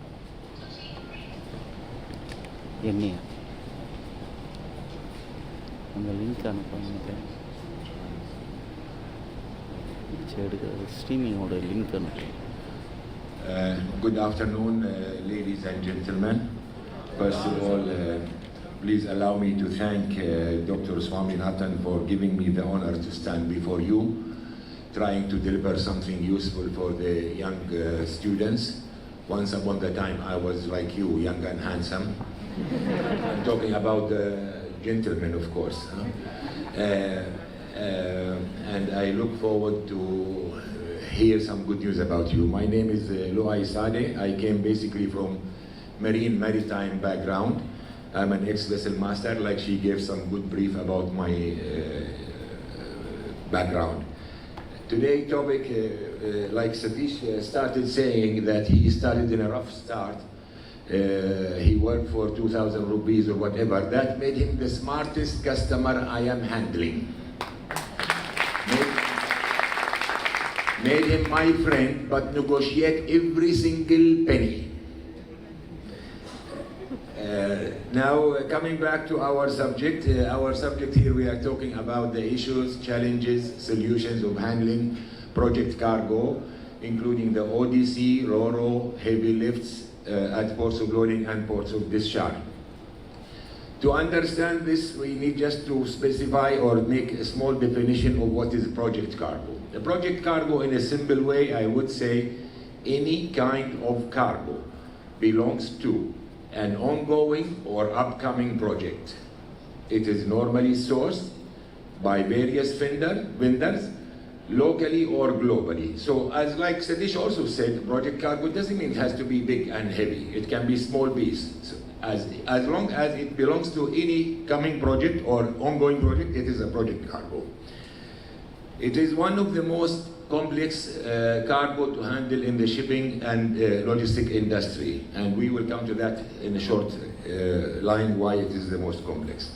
என்னையா அந்த link அனுப்பாங்க சரி ஸ்ட்ரீமிங்கோட link அனுப்பு. Good afternoon, ladies and gentlemen. First of all, please allow me to thank Dr. Swaminathan for giving me the honor to stand before you, trying to deliver something useful for the young students. Once upon a time, I was like you, young and handsome. I'm talking about the gentlemen, of course. And I look forward to hear some good news about you. My name is Louis Sade. I came basically from maritime background. I'm an ex-vessel master, like she gave some good brief about my background. Today's topic, like Satish started saying that he started in a rough start. He worked for 2,000 rupees or whatever. That made him the smartest customer I am handling. Made him my friend, but negotiate every single penny. Now, coming back to our subject here we are talking about the issues, challenges, solutions of handling project cargo, including the ODC, RoRo, heavy lifts at ports of loading and ports of discharge. To understand this, we need just to specify or make a small definition of what is project cargo. The project cargo, in a simple way, I would say, any kind of cargo belongs to an ongoing or upcoming project. It is normally sourced by various vendors, locally or globally. So, as like Satish also said, project cargo doesn't mean it has to be big and heavy. It can be small piece. So as long as it belongs to any coming project or ongoing project, it is a project cargo. It is one of the most complex cargo to handle in the shipping and logistic industry, and we will come to that in a short line why it is the most complex.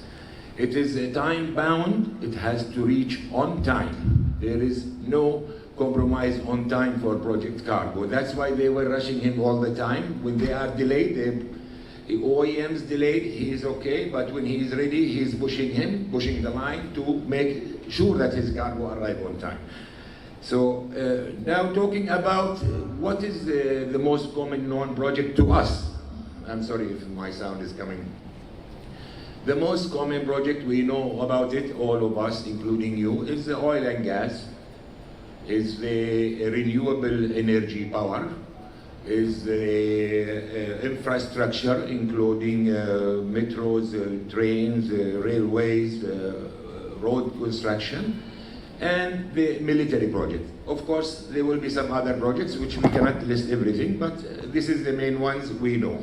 It is time bound, it has to reach on time. There is no compromise on time for project cargo. That's why they were rushing him all the time. When they are delayed, the OEMs delayed, he is okay, but when he is ready, he is pushing the line to make sure that his cargo arrive on time. So now talking about what is the most common known project to us. I'm sorry if my sound is coming. The most common project, we know about it, all of us, including you, is the oil and gas, is the renewable energy power, is the infrastructure, including metros, trains, railways, road construction, and the military project. Of course, there will be some other projects which we cannot list everything, but this is the main ones we know.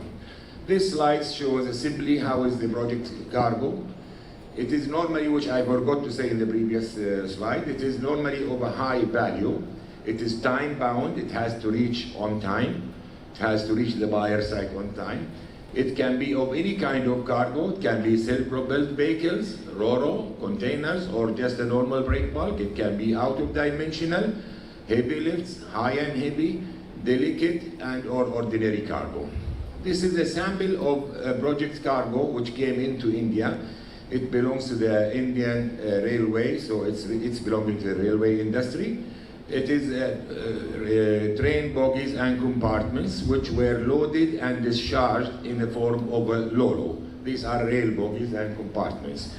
This slide shows simply how is the project cargo. It is normally, which I forgot to say in the previous slide, it is normally of a high value. It is time bound, it has to reach on time, it has to reach the buyer site on time. It can be of any kind of cargo, it can be self-propelled vehicles, RoRo, containers, or just a normal break bulk. It can be out of dimensional, heavy lifts, high and heavy, delicate and or ordinary cargo. This is a sample of project cargo which came into India. It belongs to the Indian railway, so it's belonging to the railway industry. It is train bogies and compartments which were loaded and discharged in the form of a Lolo. These are rail bogies and compartments.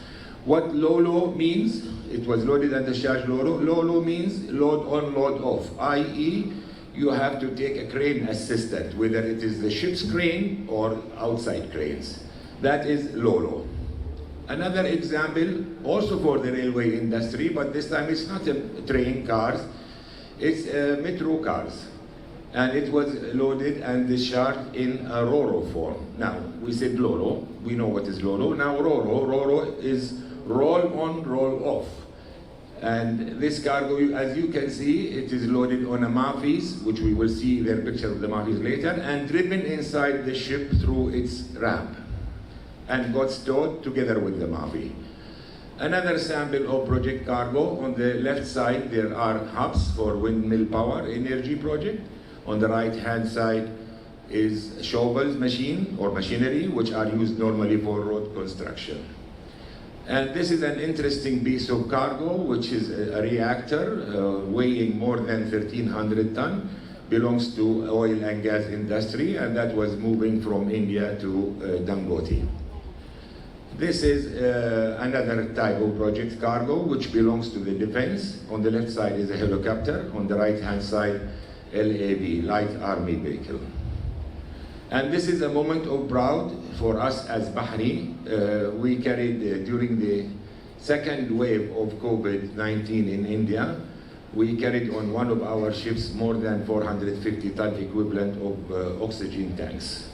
What Lolo means, it was loaded and discharged Lolo. Lolo means load on, load off, i.e. you have to take a crane assistant, whether it is the ship's crane or outside cranes. That is Lolo. Another example, also for the railway industry, but this time it's not a train cars, it's metro cars. And it was loaded and discharged in a Ro-Ro form. Now, we said Lolo, we know what is Lolo. Now Ro-Ro is roll on, roll off. And this cargo, as you can see, it is loaded on a Mafis, which we will see their picture of the Mafis later, and driven inside the ship through its ramp, and got stored together with the Mafi. Another sample of project cargo, on the left side there are hubs for windmill power energy project. On the right hand side is shovels machine or machinery, which are used normally for road construction. And this is an interesting piece of cargo, which is a reactor weighing more than 1,300 tons, belongs to oil and gas industry, and that was moving from India to Dangote. This is another type of project cargo, which belongs to the defense. On the left side is a helicopter, on the right hand side, LAV, Light Army Vehicle. And this is a moment of pride for us as Bahri. We carried, during the second wave of COVID-19 in India, we carried on one of our ships more than 450 ton equivalent of oxygen tanks.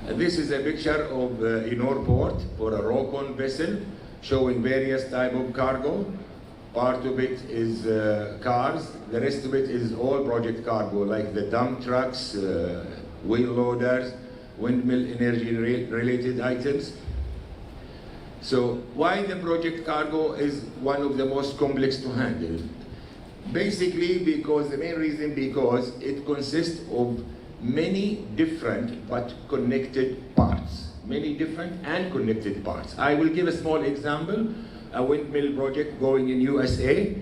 This is a picture of Inor port for a Rokon vessel showing various type of cargo. Part of it is cars, the rest of it is all project cargo, like the dump trucks, wheel loaders, windmill energy related items. So why the project cargo is one of the most complex to handle? Basically because the main reason because it consists of many different but connected parts. Many different and connected parts. I will give a small example. A windmill project going in USA.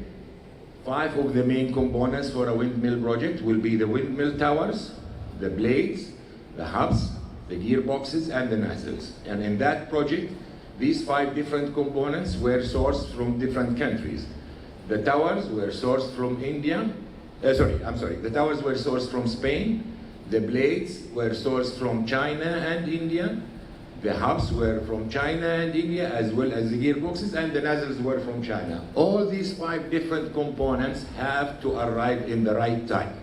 5 of the main components for a windmill project will be the windmill towers, the blades, the hubs, the gearboxes, and the nacelles. And in that project, these 5 different components were sourced from different countries. The towers were sourced from India. The towers were sourced from Spain. The blades were sourced from China and India. The hubs were from China and India, as well as the gearboxes, and the nacelles were from China. All these 5 different components have to arrive in the right time.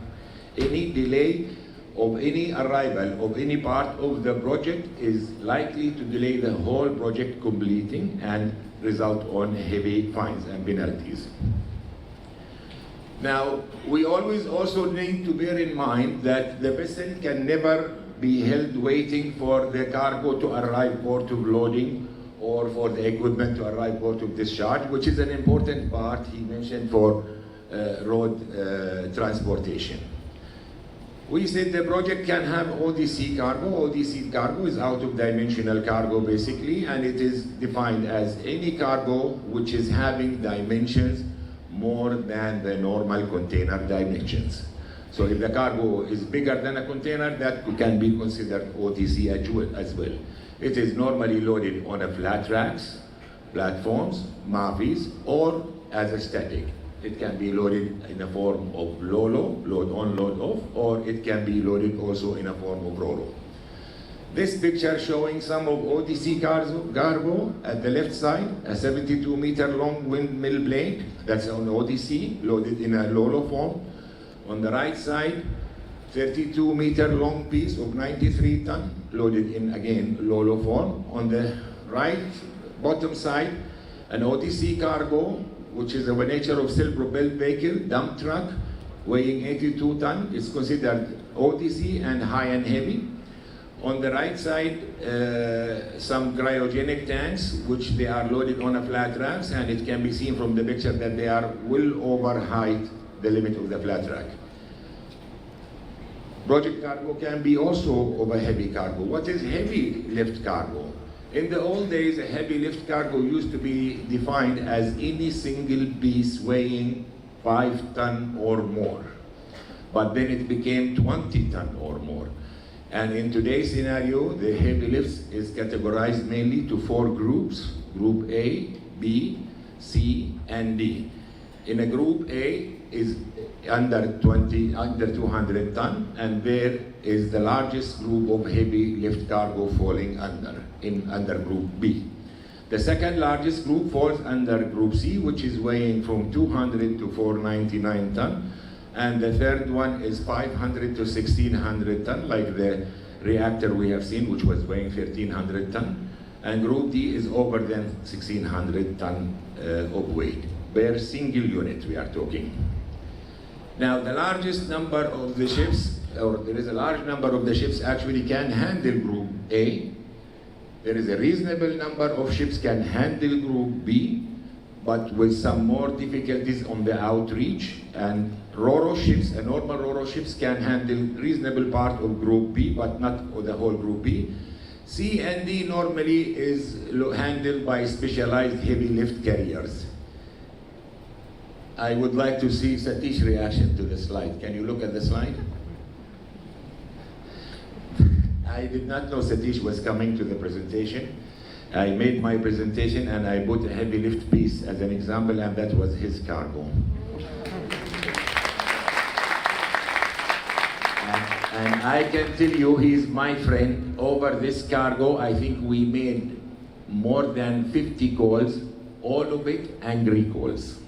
Any delay of any arrival of any part of the project is likely to delay the whole project completing and result on heavy fines and penalties. Now, we always also need to bear in mind that the vessel can never be held waiting for the cargo to arrive port of loading or for the equipment to arrive port of discharge, which is an important part he mentioned for road transportation. We said the project can have ODC cargo. ODC cargo is out of dimensional cargo basically, and it is defined as any cargo which is having dimensions more than the normal container dimensions. So if the cargo is bigger than a container, that can be considered OTC as well. It is normally loaded on a flat racks, platforms, Mafis, or as a static. It can be loaded in a form of Lolo, load on, load off, or it can be loaded also in a form of Ro-Ro. This picture showing some of OTC cargo at the left side, a 72-meter long windmill blade, that's on OTC, loaded in a Lolo form. On the right side, 32-meter long piece of 93 ton, loaded in, again, Lolo form. On the right bottom side, an OTC cargo, which is of a nature of self-propelled vehicle, dump truck, weighing 82 ton. It's considered OTC and high and heavy. On the right side, some cryogenic tanks, which they are loaded on a flat racks, and it can be seen from the picture that they are well over height the limit of the flat rack. Project cargo can be also of a heavy cargo. What is heavy lift cargo? In the old days, a heavy lift cargo used to be defined as any single piece weighing 5 ton or more. But then it became 20 ton or more. And in today's scenario, the heavy lifts is categorized mainly to 4 groups, Group A, B, C, and D. In a Group A is under 200 ton, and there is the largest group of heavy lift cargo falling under Group B. The second largest group falls under Group C, which is weighing from 200 to 499 ton. And the third one is 500 to 1600 ton, like the reactor we have seen, which was weighing 1300 ton. And Group D is over than 1600 ton of weight, per single unit we are talking. Now, the largest number of the ships, or there is a large number of the ships actually can handle Group A. There is a reasonable number of ships can handle Group B, but with some more difficulties on the outreach. And Ro-Ro ships, normal Ro-Ro ships can handle reasonable part of Group B, but not the whole Group B. C and D normally is handled by specialized heavy lift carriers. I would like to see Satish's reaction to the slide. Can you look at the slide? I did not know Satish was coming to the presentation. I made my presentation and I put a heavy lift piece as an example, and that was his cargo. And I can tell you, he's my friend. Over this cargo, I think we made more than 50 calls, all of it angry calls.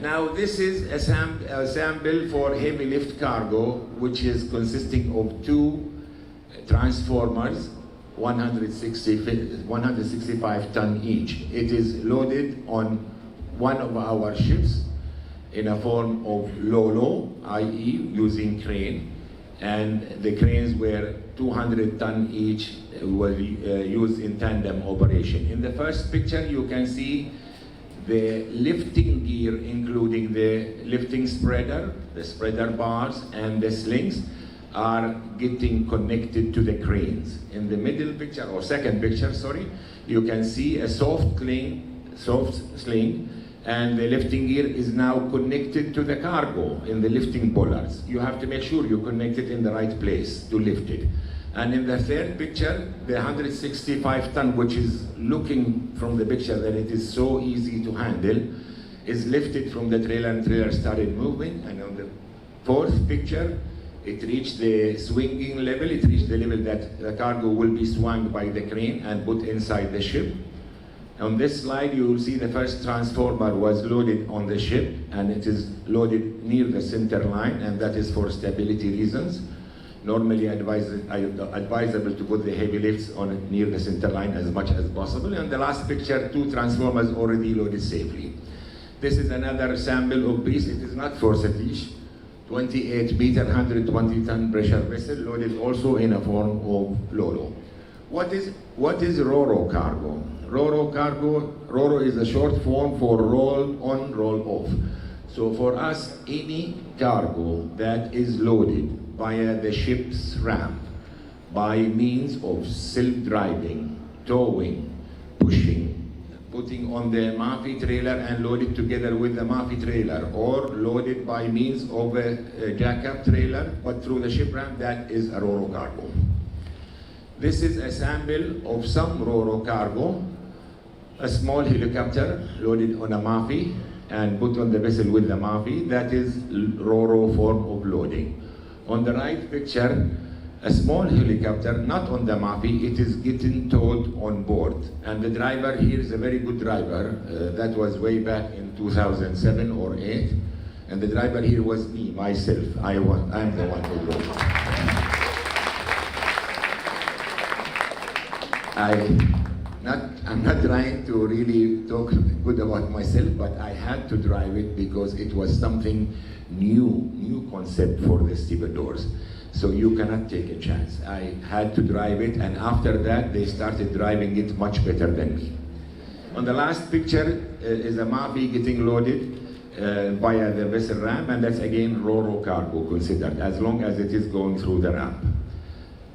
Now this is a sample for heavy lift cargo, which is consisting of two transformers, 165 ton each. It is loaded on one of our ships in a form of Lolo, i.e. using crane, and the cranes were 200 ton each, were used in tandem operation. In the first picture you can see the lifting gear, including the lifting spreader, the spreader bars, and the slings are getting connected to the cranes. In the middle picture, or second picture, sorry, you can see a soft sling, and the lifting gear is now connected to the cargo in the lifting polars. You have to make sure you connect it in the right place to lift it. And in the third picture, the 165 ton, which is looking from the picture that it is so easy to handle, is lifted from the trailer, and trailer started moving. And on the fourth picture, it reached the swinging level. It reached the level that the cargo will be swung by the crane and put inside the ship. On this slide, you will see the first transformer was loaded on the ship, and it is loaded near the center line, and that is for stability reasons. Normally advisable to put the heavy lifts on near the center line as much as possible. And the last picture, two transformers already loaded safely. This is another sample of piece. It is not for Satish. 28 meter, 120 ton pressure vessel loaded also in a form of Lolo. What is Ro-Ro cargo? Ro-Ro cargo, Ro-Ro is a short form for roll on, roll off. So for us, any cargo that is loaded via the ship's ramp by means of self-driving, towing, pushing, putting on the Mafi trailer and loaded together with the Mafi trailer, or loaded by means of a jack-up trailer but through the ship ramp, that is a Ro-Ro cargo. This is a sample of some Ro-Ro cargo, a small helicopter loaded on a Mafi and put on the vessel with the Mafi. That is Ro-Ro form of loading. On the right picture, a small helicopter, not on the Mafi, it is getting towed on board. And the driver here is a very good driver. That was way back in 2007 or 8. And the driver here was me, myself. I'm the one who drove. I'm not trying to really talk good about myself, but I had to drive it because it was something new concept for the stevedores. So you cannot take a chance. I had to drive it, and after that they started driving it much better than me. On the last picture is a Mafi getting loaded via the vessel ramp, and that's again Ro-Ro cargo considered, as long as it is going through the ramp.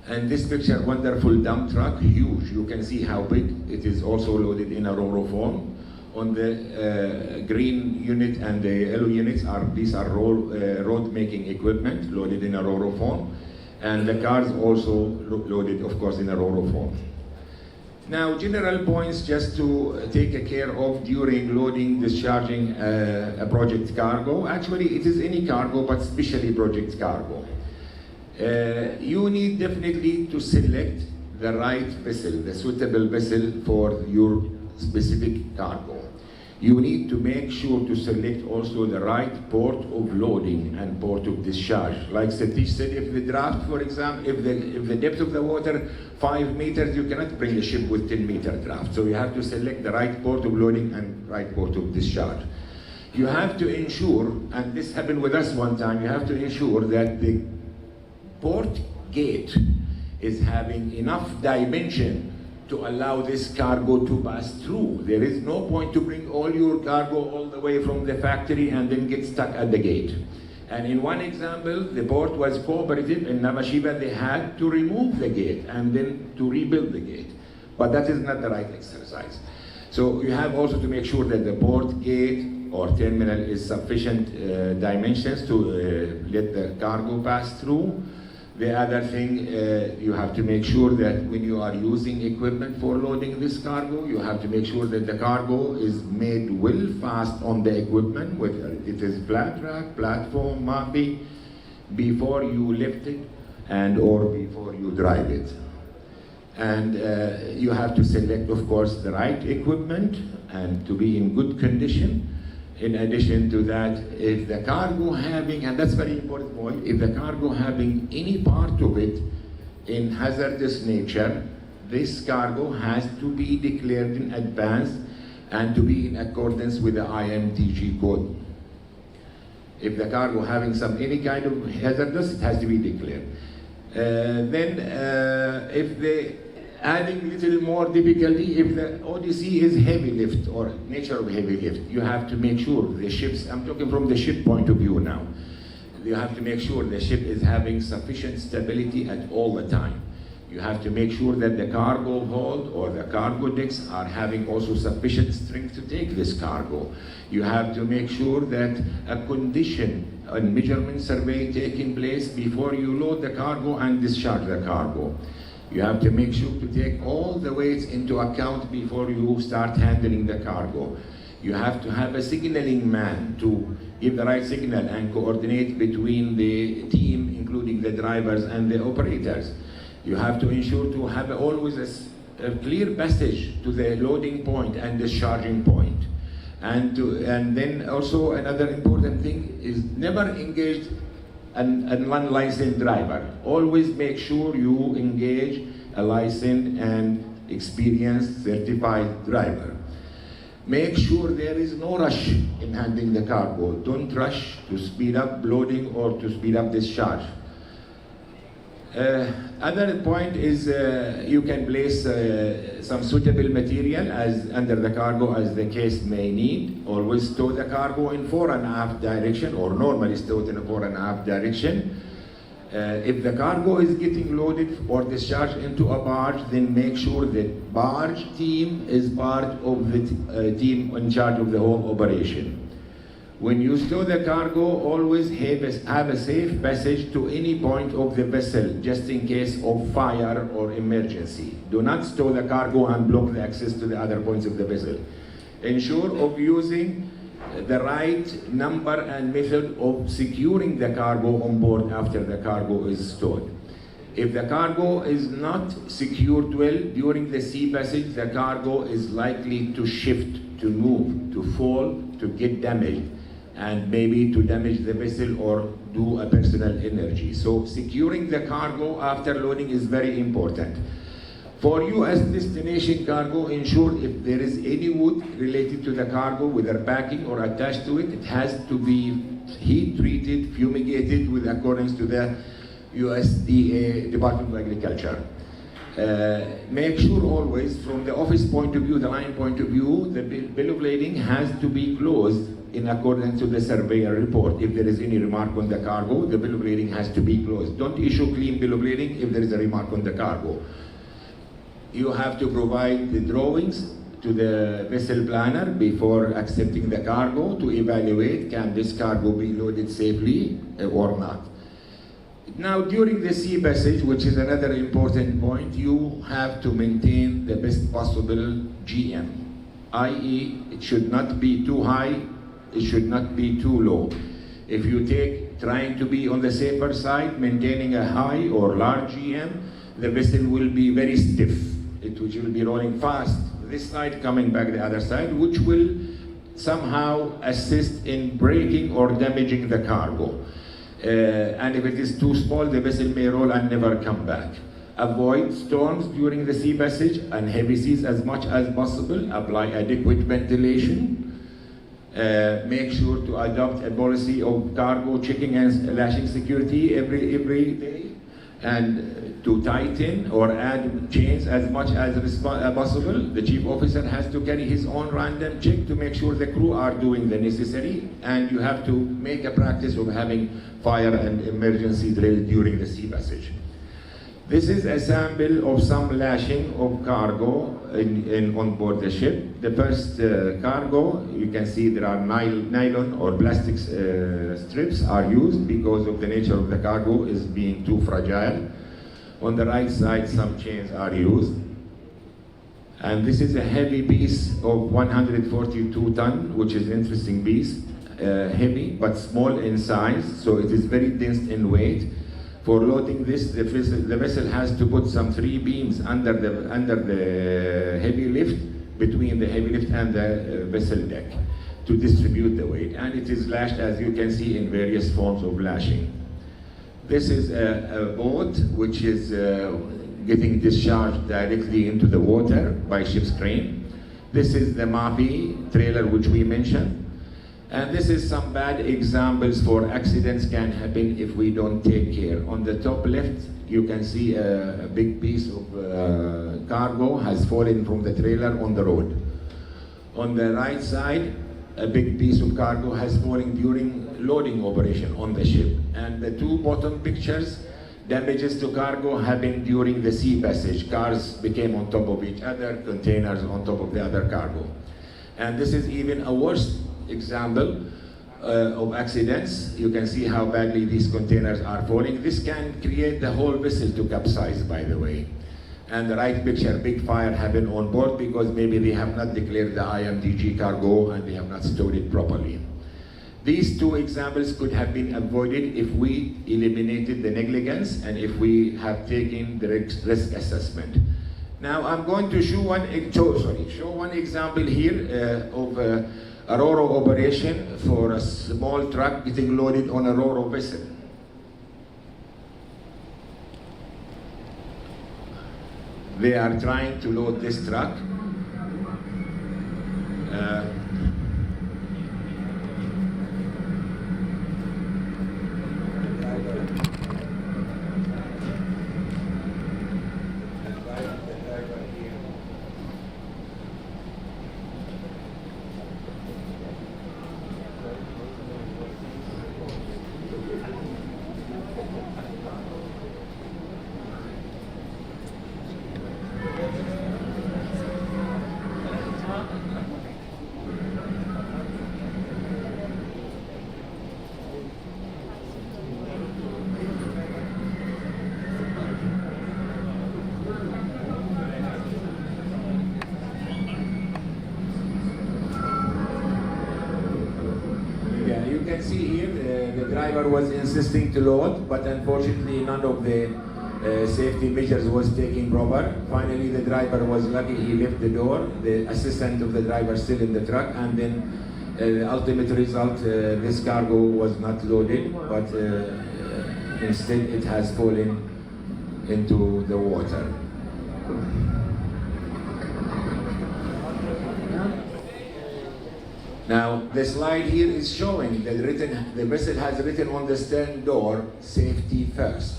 And this picture, wonderful dump truck, huge. You can see how big it is, also loaded in a Ro-Ro form. On the green unit and the yellow units these are road making equipment loaded in a Ro-Ro form, and the cars also loaded, of course, in a Ro-Ro form. Now, general points just to take care of during loading, discharging a project cargo. Actually, it is any cargo, but especially project cargo. You need definitely to select the right vessel, the suitable vessel for your specific cargo. You need to make sure to select also the right port of loading and port of discharge. Like Satish said, if the draft, for example, if the depth of the water 5 meters, you cannot bring a ship with 10-meter draft. So you have to select the right port of loading and right port of discharge. You have to ensure, and this happened with us one time, you have to ensure that the port gate is having enough dimension to allow this cargo to pass through. There is no point to bring all your cargo all the way from the factory and then get stuck at the gate. And in one example, the port was cooperative. In Namashiba, they had to remove the gate and then to rebuild the gate. But that is not the right exercise. So you have also to make sure that the port gate or terminal is sufficient dimensions to let the cargo pass through. The other thing, you have to make sure that when you are using equipment for loading this cargo, you have to make sure that the cargo is made well fast on the equipment, whether it is flat rack, platform, mappy, before you lift it and or before you drive it. And you have to select, of course, the right equipment and to be in good condition. In addition to that, if the cargo having, and that's very important point, if the cargo having any part of it in hazardous nature, this cargo has to be declared in advance and to be in accordance with the IMDG code. If the cargo having any kind of hazardous, it has to be declared. If they adding little more difficulty, if the ODC is heavy lift or nature of heavy lift, you have to make sure the ships, I'm talking from the ship point of view now, you have to make sure the ship is having sufficient stability at all the time. You have to make sure that the cargo hold or the cargo decks are having also sufficient strength to take this cargo. You have to make sure that a condition and measurement survey taking place before you load the cargo and discharge the cargo. You have to make sure to take all the weights into account before you start handling the cargo. You have to have a signaling man to give the right signal and coordinate between the team, including the drivers and the operators. You have to ensure to have always a clear passage to the loading point and discharging point. And then also another important thing is never engage an unlicensed driver. Always make sure you engage a licensed and experienced certified driver. Make sure there is no rush in handling the cargo. Don't rush to speed up loading or to speed up discharge. Other point is you can place some suitable material as under the cargo as the case may need. Always stow the cargo in fore and aft direction, or normally stowed in a fore and aft direction. If the cargo is getting loaded or discharged into a barge, then make sure that barge team is part of the team in charge of the whole operation. When you stow the cargo, always have a safe passage to any point of the vessel, just in case of fire or emergency. Do not stow the cargo and block the access to the other points of the vessel. Ensure of using the right number and method of securing the cargo on board after the cargo is stowed. If the cargo is not secured well during the sea passage, the cargo is likely to shift, to move, to fall, to get damaged, and maybe to damage the vessel or do a personal energy. So securing the cargo after loading is very important. For you as destination cargo, ensure if there is any wood related to the cargo, whether packing or attached to it, it has to be heat treated, fumigated with accordance to the USDA Department of Agriculture. Make sure always from the office point of view, the line point of view, the bill of lading has to be closed in accordance to the surveyor report. If there is any remark on the cargo, the bill of lading has to be closed. Don't issue clean bill of lading if there is a remark on the cargo. You have to provide the drawings to the vessel planner before accepting the cargo to evaluate can this cargo be loaded safely or not. Now, during the sea passage, which is another important point, you have to maintain the best possible GM, i.e., it should not be too high, it should not be too low. If you take trying to be on the safer side, maintaining a high or large GM, the vessel will be very stiff. It will be rolling fast this side, coming back the other side, which will somehow assist in breaking or damaging the cargo. And if it is too small, the vessel may roll and never come back. Avoid storms during the sea passage and heavy seas as much as possible. Apply adequate ventilation. Make sure to adopt a policy of cargo checking and lashing security every day, and to tighten or add chains as much as possible. The chief officer has to carry his own random check to make sure the crew are doing the necessary, and you have to make a practice of having fire and emergency drill during the sea passage. This is a sample of some lashing of cargo on board the ship. The first cargo, you can see there are nylon or plastic strips are used because of the nature of the cargo is being too fragile. On the right side, some chains are used. And this is a heavy piece of 142 ton, which is an interesting piece, heavy but small in size, so it is very dense in weight. For loading this, the vessel has to put some 3 beams under the heavy lift, between the heavy lift and the vessel deck, to distribute the weight. And it is lashed, as you can see, in various forms of lashing. This is a boat which is getting discharged directly into the water by ship's crane. This is the MAPI trailer which we mentioned. And this is some bad examples for accidents can happen if we don't take care. On the top left, you can see a big piece of cargo has fallen from the trailer on the road. On the right side, a big piece of cargo has fallen during loading operation on the ship. And the 2 bottom pictures, damages to cargo happened during the sea passage. Cars became on top of each other, containers on top of the other cargo. And this is even a worse example of accidents. You can see how badly these containers are falling. This can create the whole vessel to capsize, by the way. And the right picture, big fire happened on board because maybe they have not declared the IMDG cargo and they have not stored it properly. These 2 examples could have been avoided if we eliminated the negligence and if we have taken the risk assessment. Now I'm going to show one example here of a RoRo operation for a small truck getting loaded on a RoRo vessel. They are trying to load this truck. You can see here the driver was insisting to load, but unfortunately none of the safety measures was taken proper. Finally the driver was lucky, he left the door, the assistant of the driver still in the truck, and then the ultimate result, this cargo was not loaded, but instead it has fallen into the water. Now, the slide here is showing that the vessel has written on the stern door, safety first.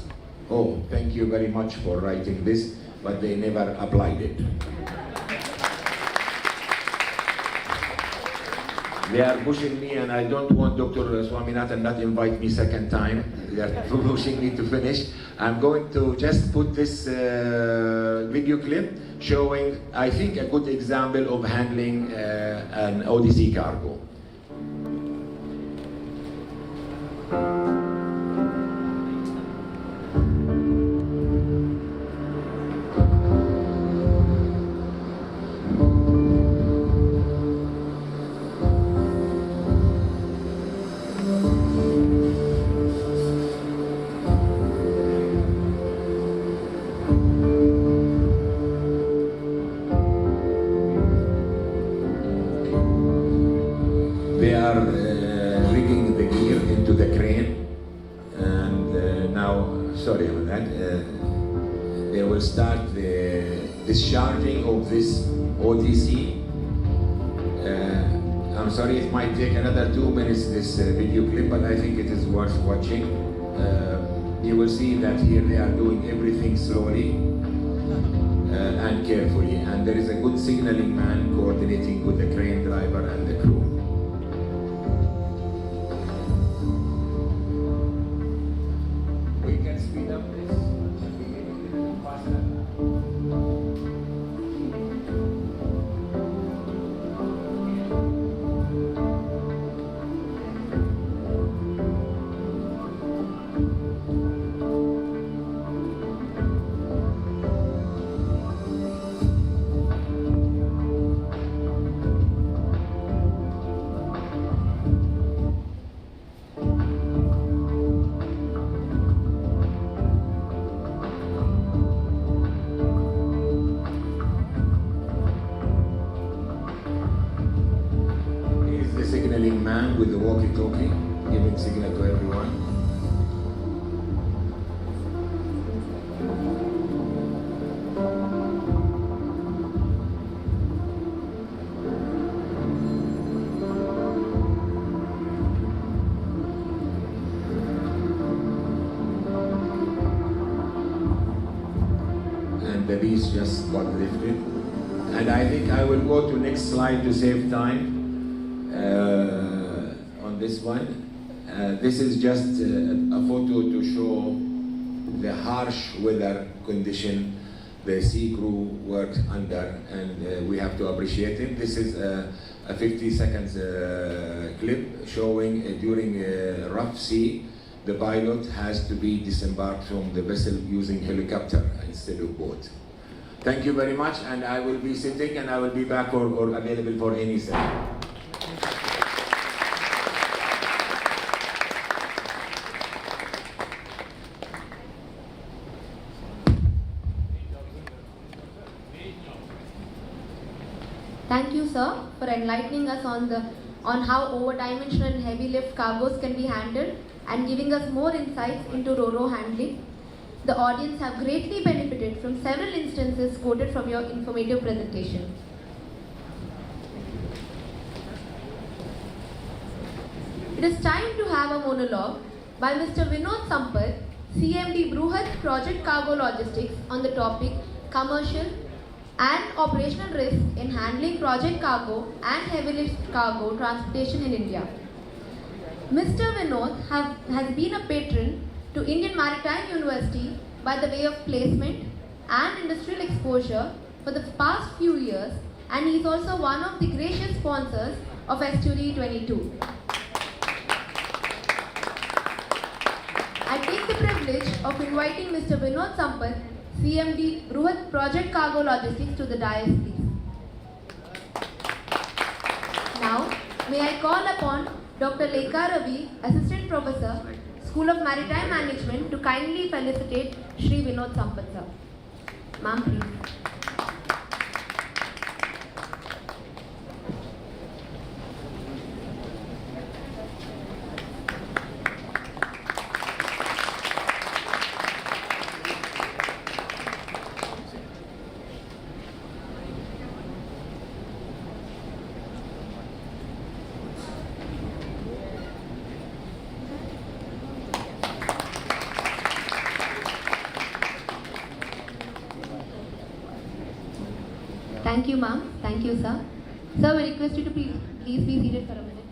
Oh, thank you very much for writing this, but they never applied it. They are pushing me, and I don't want Dr. Swaminathan not invite me second time. They are pushing me to finish. I'm going to just put this video clip showing, I think, a good example of handling an ODC cargo. discharging of this OTC. I'm sorry, it might take another 2 minutes, this video clip, but I think it is worth watching. You will see that here they are doing everything slowly and carefully, and there is a good signaling man coordinating with the crane driver and the crew. We can speed up this. Signaling man with the walkie-talkie, giving signal to everyone. And the beast just got lifted. And I think I will go to next slide to save time. On this one. This is just a photo to show the harsh weather condition the sea crew worked under, and we have to appreciate it. This is a 50 seconds clip showing during a rough sea, the pilot has to be disembarked from the vessel using helicopter instead of boat. Thank you very much, and I will be sitting and I will be back or available for any session. Thank you, sir, for enlightening us on how over-dimensional and heavy lift cargoes can be handled and giving us more insights into ro-ro handling. The audience have greatly benefited from several instances quoted from your informative presentation. It is time to have a monologue by Mr. Vinod Sampath, CMD Bruhat Project Cargo Logistics, on the topic Commercial and Operational Risk in Handling Project Cargo and Heavy Lift Cargo Transportation in India. Mr. Vinod has been a patron to Indian Maritime University by the way of placement and industrial exposure for the past few years, and he is also one of the gracious sponsors of Estuary 22. I take the privilege of inviting Mr. Vinod Sampath, CMD Bruhat Project Cargo Logistics, to the dais, please. Now, may I call upon Dr. Lekha Ravi, Assistant Professor, School of Maritime Management, to kindly felicitate Shri Vinod Sampath, sir. Ma'am, please. Thank you, ma'am. Thank you, sir. Sir, we request you to please be seated for a minute.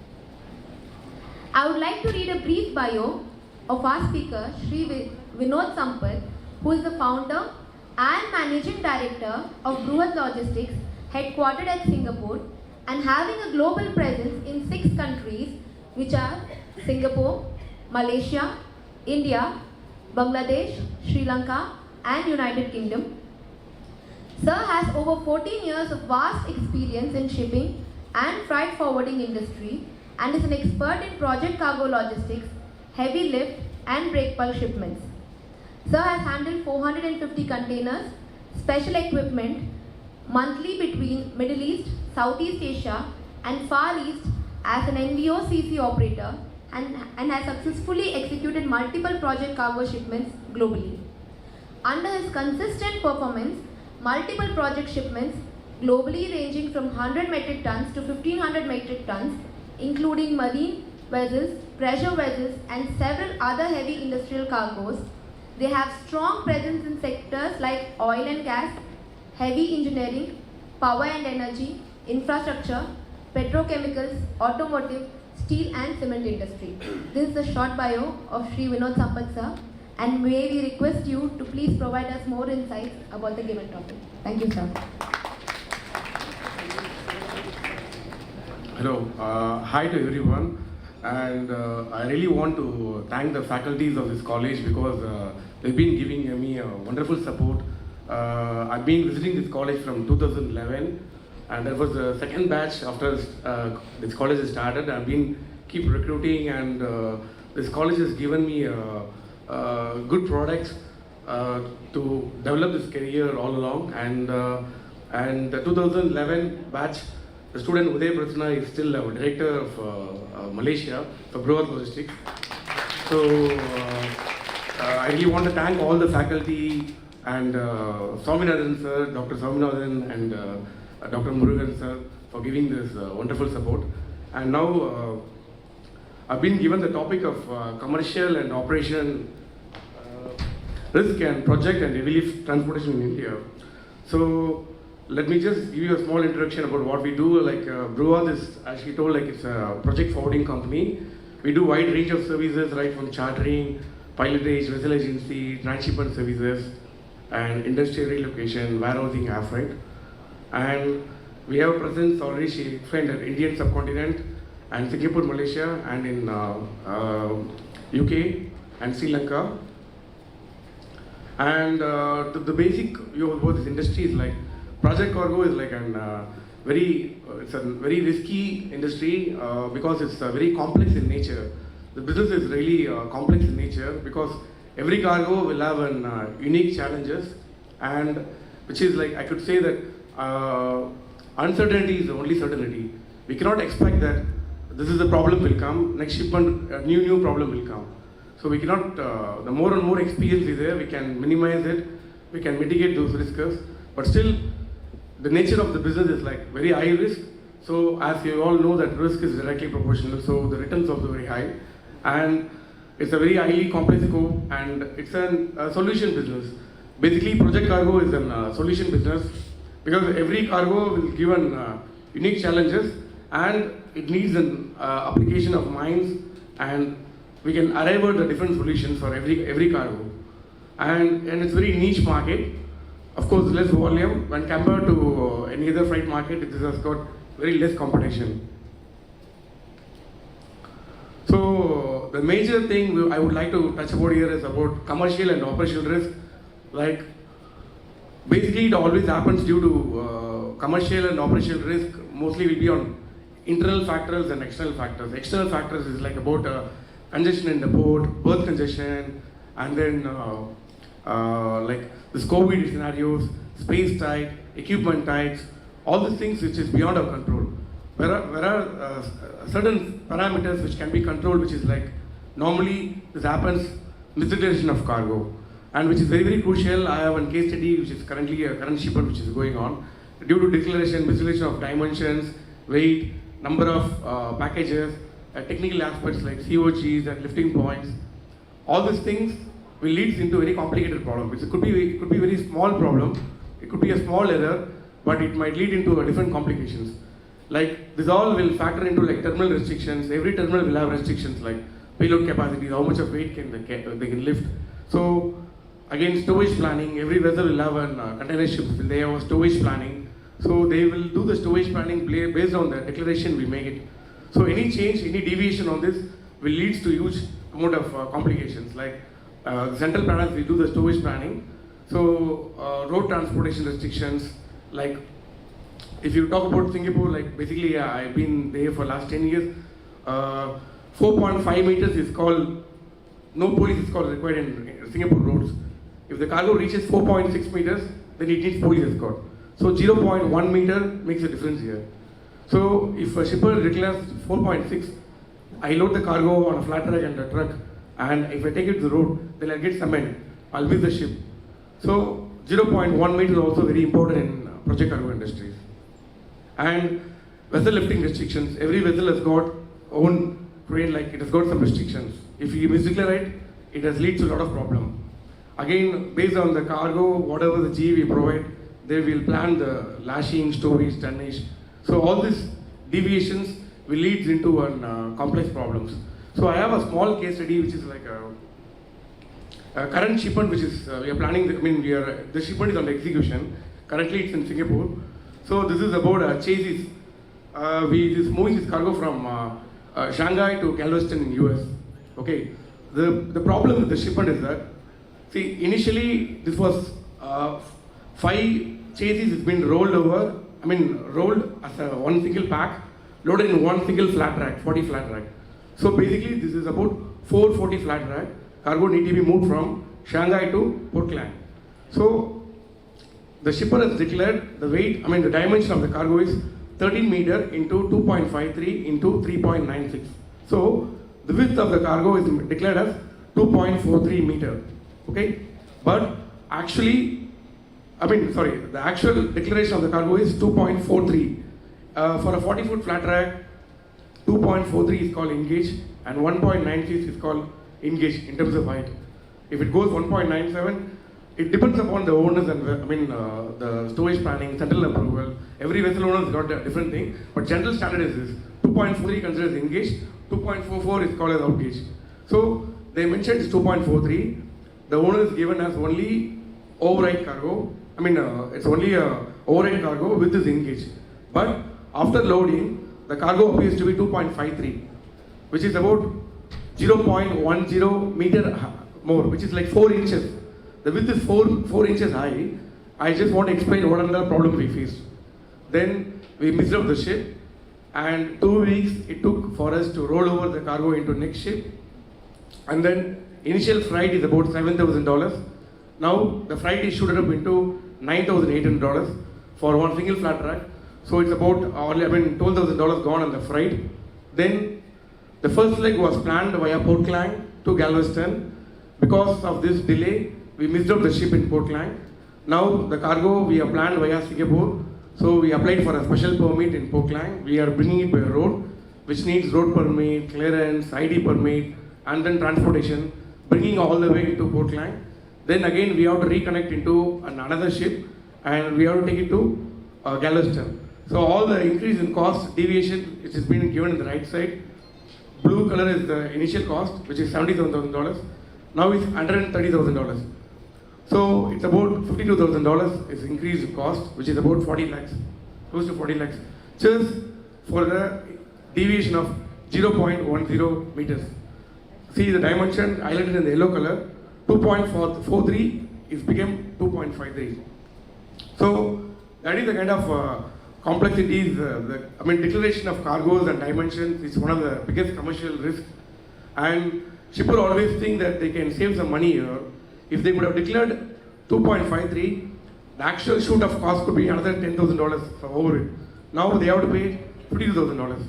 I would like to read a brief bio of our speaker, Shri Vinod Sampath, who is the founder and managing director of Bruhat Logistics, headquartered at Singapore and having a global presence in 6 countries, which are Singapore, Malaysia, India, Bangladesh, Sri Lanka, and United Kingdom. Sir has over 14 years of vast experience in shipping and freight forwarding industry and is an expert in project cargo logistics, heavy lift and break bulk shipments. Sir has handled 450 containers, special equipment, monthly between Middle East, Southeast Asia and Far East as an NVOCC operator and has successfully executed multiple project cargo shipments globally. Under his consistent performance, multiple project shipments globally ranging from 100 metric tons to 1500 metric tons, including marine vessels, pressure vessels, and several other heavy industrial cargoes. They have strong presence in sectors like oil and gas, heavy engineering, power and energy, infrastructure, petrochemicals, automotive, steel and cement industry. This is a short bio of Sri Vinod Sampath sir, and may we request you to please provide us more insights about the given topic. Thank you, sir. Hello, hi to everyone, and I really want to thank the faculties of this college because they've been giving me a wonderful support. I've been visiting this college from 2011, and that was the second batch after this college has started. I've been keep recruiting, and this college has given me good products to develop this career all along. And the 2011 batch, the student Uday Prasanna is still our director of Malaysia for Brewer Logistics. So I really want to thank all the faculty and Swaminathan sir, Dr. Swaminathan and Dr. Murugan sir for giving this wonderful support. And now I've been given the topic of commercial and operation risk and project and relief transportation in India. So let me just give you a small introduction about what we do. Like Brewer is, as she told, like it's a project forwarding company. We do wide range of services, right from chartering, pilotage, vessel agency, transshipment services, and industrial relocation, warehousing, air freight. And we have a presence already, she explained, at Indian subcontinent and Singapore, Malaysia, and in UK and Sri Lanka. And the basic view of this industry is like project cargo is like it's a very risky industry because it's very complex in nature. The business is really complex in nature because every cargo will have an unique challenges, and which is like I could say that uncertainty is the only certainty. We cannot expect that this is the problem will come, next shipment new problem will come. So we cannot, the more and more experience is there, we can minimize it, we can mitigate those risks, but still the nature of the business is like very high risk. So as you all know that risk is directly proportional, so the returns are very high, and it's a very highly complex scope, and it's a solution business. Basically project cargo is a solution business because every cargo will give unique challenges, and it needs an application of minds, and we can arrive at the different solutions for every cargo. And it's very niche market. Of course, less volume when compared to any other freight market. This has got very less competition. So the major thing I would like to touch about here is about commercial and operational risk. Like basically it always happens due to commercial and operational risk. Mostly will be on internal factors and external factors. External factors is like about congestion in the port, berth congestion, and then like this COVID scenarios, space tight, equipment tight, all these things which is beyond our control. There are certain parameters which can be controlled, which is like normally this happens misdeclaration of cargo, and which is very very crucial. I have one case study which is currently a current shipment which is going on due to misdeclaration of dimensions, weight, number of packages, technical aspects like COGs and lifting points. All these things will lead into very complicated problem. It could be very small problem, it could be a small error, but it might lead into different complications. Like this all will factor into like terminal restrictions. Every terminal will have restrictions like payload capacity, how much of weight they can lift. So again, stowage planning. Every vessel will have a container ship. They have a stowage planning. So they will do the stowage planning based on the declaration we make it. So any change, any deviation on this will lead to huge amount of complications. Like central planners, we do the stowage planning. So road transportation restrictions, like if you talk about Singapore, like basically I've been there for last 10 years. 4.5 meters is called, no police is called required in Singapore roads. If the cargo reaches 4.6 meters, then it needs police escort. So 0.1 meter makes a difference here. So if a shipper declares 4.6, I load the cargo on a flat track and a truck, and if I take it to the road, then I'll get cement, I'll miss the ship. So 0.1 meter is also very important in project cargo industries. And vessel lifting restrictions, every vessel has got own crane, like it has got some restrictions. If you misdeclare it, it has leads to a lot of problem. Again, based on the cargo, whatever the GE provide, they will plan the lashing, stowage, tonnage. So all these deviations will lead into complex problems. So I have a small case study which is like a current shipment which is we are planning. The shipment is on execution. Currently it's in Singapore. So this is about chassis. We is moving this cargo from Shanghai to Galveston in US. Okay. The problem with the shipment is that, see, initially this was 5 chassis has been rolled over. Rolled as one single pack, loaded in one single flat rack, 40 flat rack. So basically, this is about 440 flat rack. Cargo need to be moved from Shanghai to Port Klang. So the shipper has declared the weight, the dimension of the cargo is 13 meter into 2.53 into 3.96. So the width of the cargo is declared as 2.43 meter. Okay, but actually, the actual declaration of the cargo is 2.43. For a 40-foot flat rack, 2.43 is called engage and 1.96 is called engage in terms of height. If it goes 1.97, it depends upon the owners and the stowage planning, central approval. Every vessel owner has got a different thing, but general standard is this: 2.43 considered as engage, 2.44 is called as out gauge. So they mentioned it's 2.43. The owner is given as only override cargo. It's only a override cargo with this engage. But after loading, the cargo appears to be 2.53, which is about 0.10 meter more, which is like 4 inches. The width is 4 inches high. I just want to explain what another problem we faced. Then we missed up the ship, and 2 weeks it took for us to roll over the cargo into next ship. And then initial freight is about $7,000. Now the freight is shooted up into $9,800 for one single flat rack. So it's about $12,000 gone on the freight. Then the first leg was planned via Port Klang to Galveston. Because of this delay, we missed out the ship in Port Klang. Now the cargo we have planned via Singapore. So we applied for a special permit in Port Klang. We are bringing it by road, which needs road permit, clearance, ID permit, and then transportation, bringing all the way to Port Klang. Then again we have to reconnect into another ship, and we have to take it to Galveston. So all the increase in cost, deviation, which has been given in the right side. Blue color is the initial cost, which is $77,000. Now it's $130,000. So it's about $52,000 is increased in cost, which is about 40 lakhs, close to 40 lakhs, just for the deviation of 0.10 meters. See the dimension highlighted in the yellow color, 2.43 is became 2.53. So that is the kind of complexities. Declaration of cargoes and dimensions is one of the biggest commercial risks, and shipper always think that they can save some money here. If they would have declared 2.53, the actual shoot of cost could be another $10,000 for over it. Now they have to pay $52,000.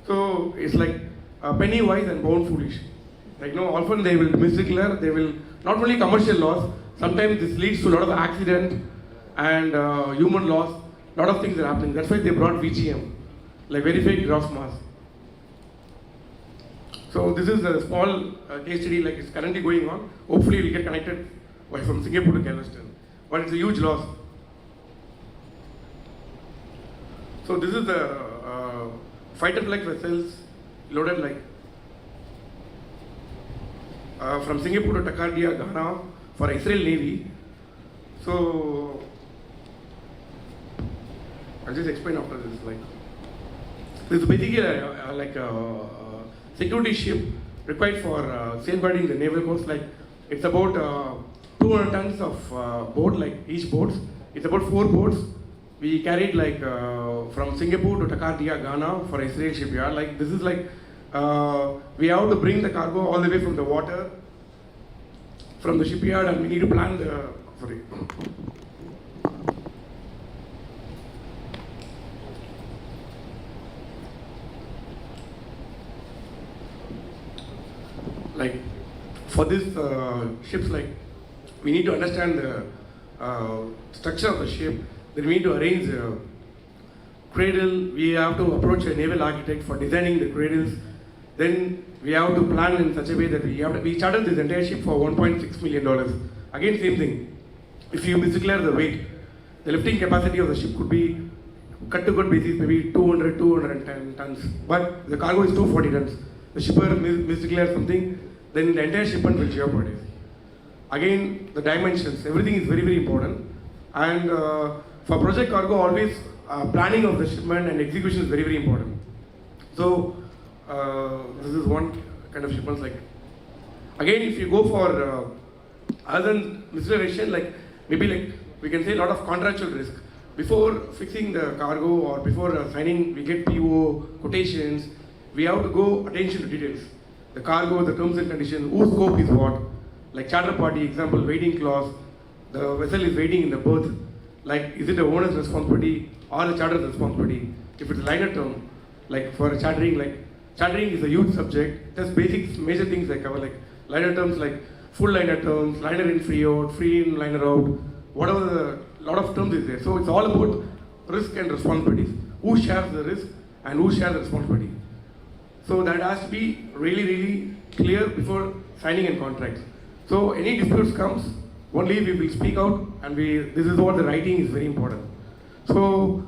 So it's like penny wise and pound foolish. Often they will misdeclare, they will not only commercial loss, sometimes this leads to a lot of accident and human loss, a lot of things are happening. That's why they brought VGM, like verified gross mass. So this is a small case study, like it's currently going on. Hopefully we'll get connected from Singapore to Galveston. But it's a huge loss. So this is the fighter flight vessels loaded from Singapore to Takardia, Ghana for Israel Navy. So I'll just explain after this. This is basically a security ship required for safeguarding the naval coast. It's about 200 tons of boat, each boat. It's about 4 boats. We carried from Singapore to Takardia, Ghana for Israel shipyard. This is we have to bring the cargo all the way from the water, from the shipyard, and we need to plan the, for these ships, we need to understand the structure of the ship, then we need to arrange a cradle. We have to approach a naval architect for designing the cradles. Then we have to plan in such a way that we chartered this entire ship for $1.6 million. Again, same thing. If you misdeclare the weight, the lifting capacity of the ship could be cut to cut basis maybe 200, 210 tons. But the cargo is 240 tons. The shipper misdeclares something, then the entire shipment will jeopardize. Again, the dimensions, everything is very, very important. And for project cargo, always planning of the shipment and execution is very, very important. So, this is one kind of shipments. Like, again, if you go for other than misdeclaration, like maybe like we can say a lot of contractual risk. Before fixing the cargo or before signing, we get PO, quotations, we have to go attention to details. The cargo, the terms and conditions, whose scope is what. Like charter party, example, waiting clause, the vessel is waiting in the berth. Like, is it the owner's responsibility or the charter's responsibility? If it's a liner term, like for chartering, like chartering is a huge subject. Just basic, major things I cover, like liner terms, like full liner terms, liner in, free in, liner out, whatever the lot of terms is there. So it's all about risk and responsibilities. Who shares the risk and who shares the responsibility? So that has to be really, really clear before signing a contract. So any disputes comes, only we will speak out, and this is what the writing is very important. So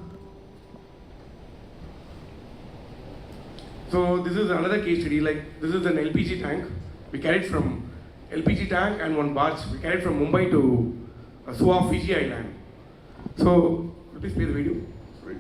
this is another case study. Like, this is an LPG tank. We carried from LPG tank and one barge. We carried from Mumbai to Suva, Fiji Island. So please play the video. Sorry.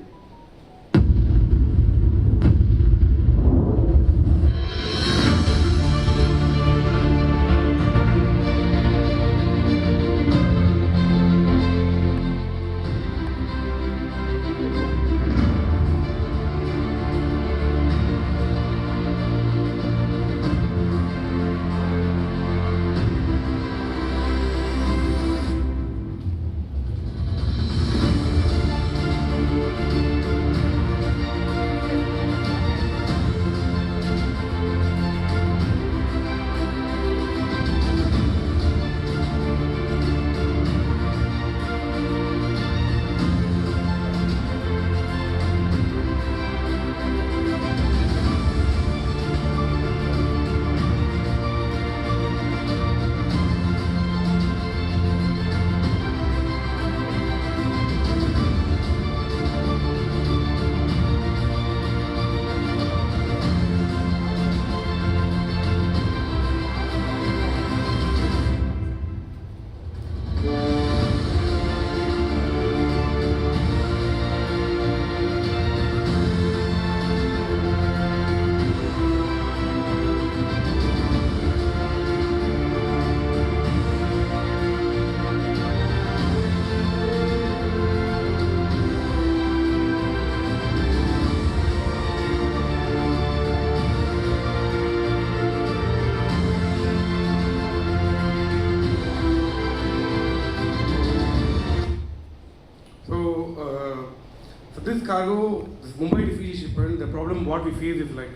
This cargo, this Mumbai to Fiji shipment, the problem what we face is like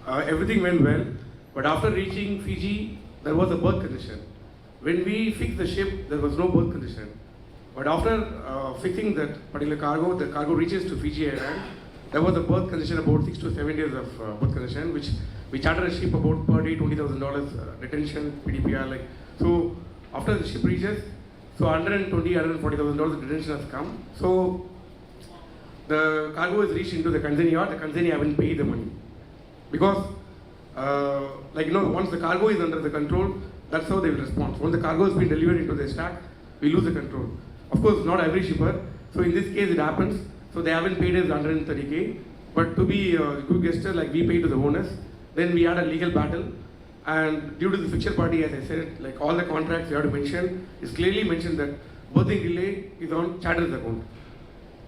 everything went well, but after reaching Fiji, there was a berth condition. When we fixed the ship, there was no berth condition. But after fixing that particular cargo, the cargo reaches to Fiji Island, there was a berth condition, about 6 to 7 days of berth condition, which we chartered a ship about per day $20,000 detention, PDPR. Like, so after the ship reaches, so $120,000, $140,000 detention has come. So the cargo is reached into the consignee yard. The consignee haven't paid the money because, once the cargo is under the control, that's how they will respond. Once the cargo has been delivered into the stack, we lose the control. Of course, not every shipper. So in this case, it happens. So they haven't paid us 130K. But to be a good gesture, like we pay to the owners. Then we had a legal battle. And due to the fixture party, as I said, like all the contracts we have to mention, is clearly mentioned that berthing delay is on charter's account.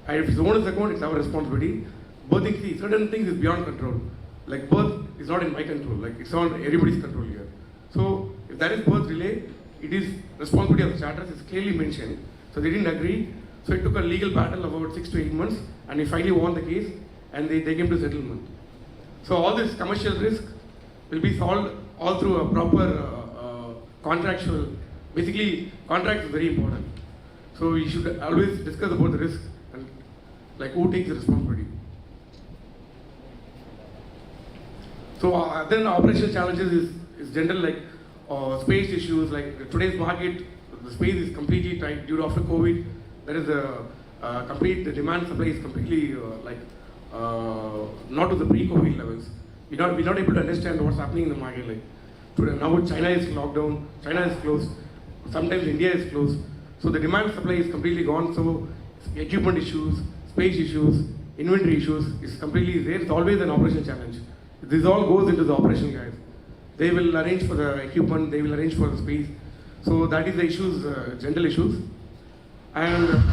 And if it's the owner's account, it's our responsibility. Berthing, see, certain things is beyond control. Like berth is not in my control. Like it's on everybody's control here. So if there is berth delay, it is responsibility of the charters. It's clearly mentioned. So they didn't agree. So it took a legal battle of about 6 to 8 months, and we finally won the case, and they came to settlement. So all this commercial risk will be solved all through a proper contractual. Basically, contract is very important. So we should always discuss about the risk and like who takes the responsibility. So then operational challenges is general, like space issues. Like today's market, the space is completely tight due to after COVID. There is the demand supply is completely not to the pre-COVID levels. We're not able to understand what's happening in the market. Like today, now China is locked down, China is closed, sometimes India is closed. So the demand supply is completely gone. So equipment issues, space issues, inventory issues is completely there. It's always an operational challenge. This all goes into the operation guys. They will arrange for the equipment, they will arrange for the space. So that is the issues, general issues. And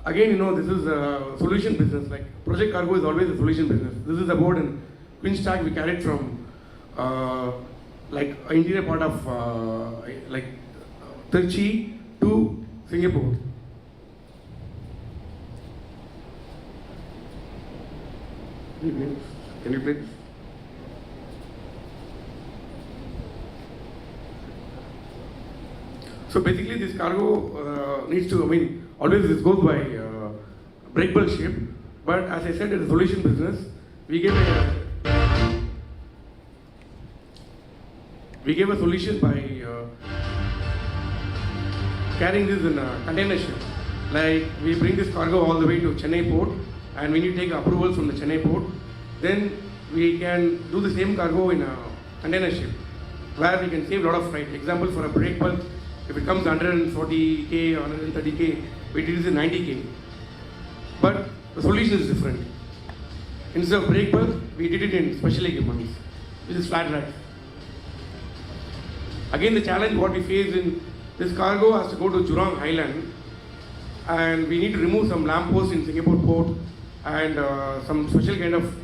again, this is a solution business. Like Project Cargo is always a solution business. This is a board in Queen Stack. We carried from like interior part of like Trichy to Singapore. Can you please? So basically this cargo needs to, always this goes by breakable ship, but as I said, it's a solution business. We gave a solution by carrying this in a container ship. Like we bring this cargo all the way to Chennai port, and when you take approvals from the Chennai port, then we can do the same cargo in a container ship, where we can save a lot of freight. Example, for a brake bulk, if it comes 140k or 130k, we did this in 90k. But the solution is different. Instead of brake bulk, we did it in special equipments, which is flat racks. Again, the challenge what we face in this cargo has to go to Jurong Island, and we need to remove some lampposts in Singapore port and some special kind of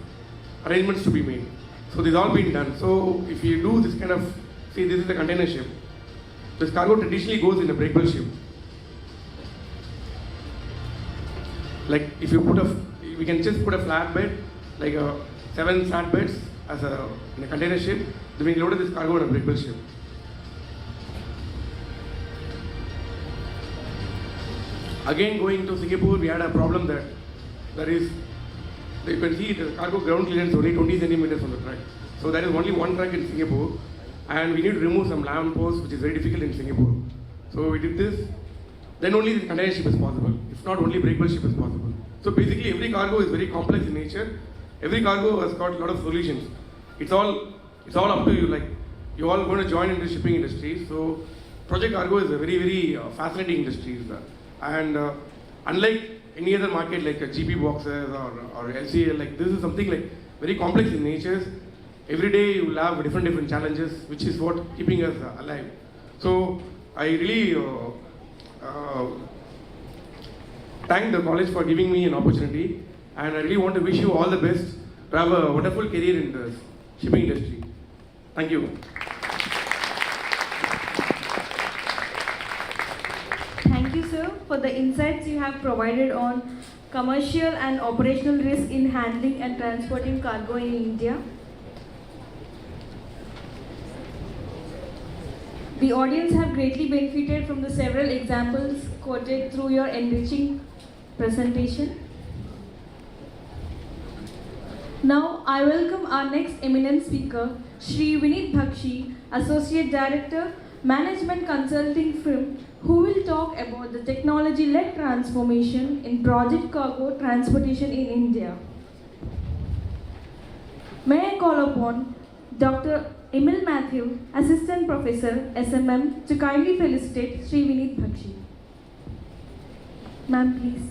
arrangements to be made. So this all been done. So if you do this kind of, see, this is the container ship. This cargo traditionally goes in a breakable ship. Like if you we can just put a flatbed, like 7 flatbeds in a container ship. Then we loaded this cargo in a breakable ship. Again, going to Singapore, we had a problem that you can see the cargo ground clearance only 20 centimeters on the track. So there is only one track in Singapore, and we need to remove some lampposts, which is very difficult in Singapore. So we did this. Then only the container ship is possible. If not, only breakable ship is possible. So basically, every cargo is very complex in nature. Every cargo has got a lot of solutions. It's all up to you. Like you all going to join in the shipping industry. So Project Cargo is a very, very fascinating industry. And unlike any other market like GP boxes or LCL, like this is something like very complex in nature. Every day you will have different challenges, which is what keeping us alive. So I really thank the college for giving me an opportunity, and I really want to wish you all the best to have a wonderful career in the shipping industry. Thank you. Thank you, sir, for the insights you have provided on commercial and operational risk in handling and transporting cargo in India. The audience have greatly benefited from the several examples quoted through your enriching presentation. Now, I welcome our next eminent speaker, Shri Vinit Bakshi, Associate Director, Management Consulting Firm, who will talk about the technology-led transformation in project cargo transportation in India. May I call upon Dr. Emil Matthew, Assistant Professor, SMM, to kindly felicitate Shri Vinit Bakshi. Ma'am, please.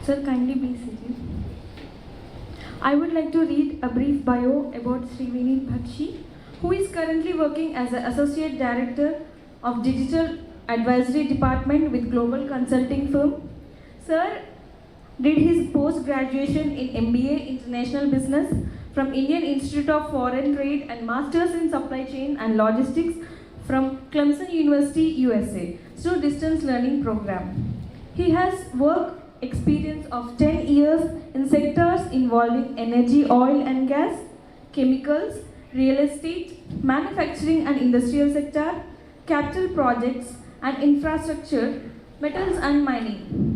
Sir, kindly be seated. I would like to read a brief bio about Shri Vinit Bakshi, who is currently working as an Associate Director of Digital Advisory Department with Global Consulting Firm. Sir Did his post-graduation in MBA International Business from Indian Institute of Foreign Trade and Masters in Supply Chain and Logistics from Clemson University, USA, through distance learning program. He has work experience of 10 years in sectors involving energy, oil and gas, chemicals, real estate, manufacturing and industrial sector, capital projects and infrastructure, metals and mining.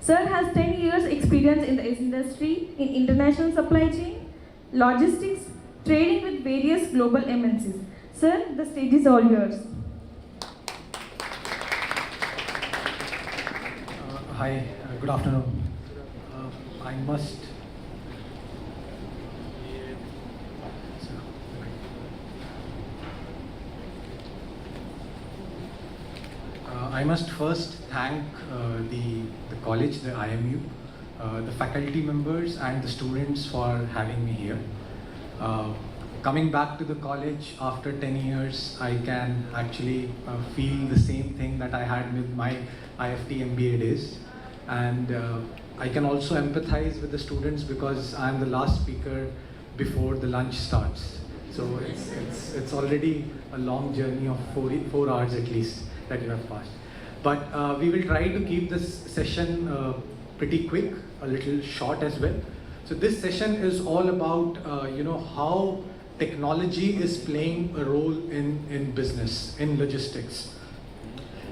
Sir has 10 years experience in the industry in international supply chain, logistics, trading with various global MNCs. Sir, the stage is all yours. Hi, good afternoon. I must first thank the college, the IMU, the faculty members and the students for having me here. Coming back to the college after 10 years, I can actually feel the same thing that I had with my IFT MBA days. And I can also empathize with the students because I'm the last speaker before the lunch starts. So it's already a long journey of 4 hours at least that you have passed. But we will try to keep this session pretty quick, a little short as well. So this session is all about how technology is playing a role in business, in logistics.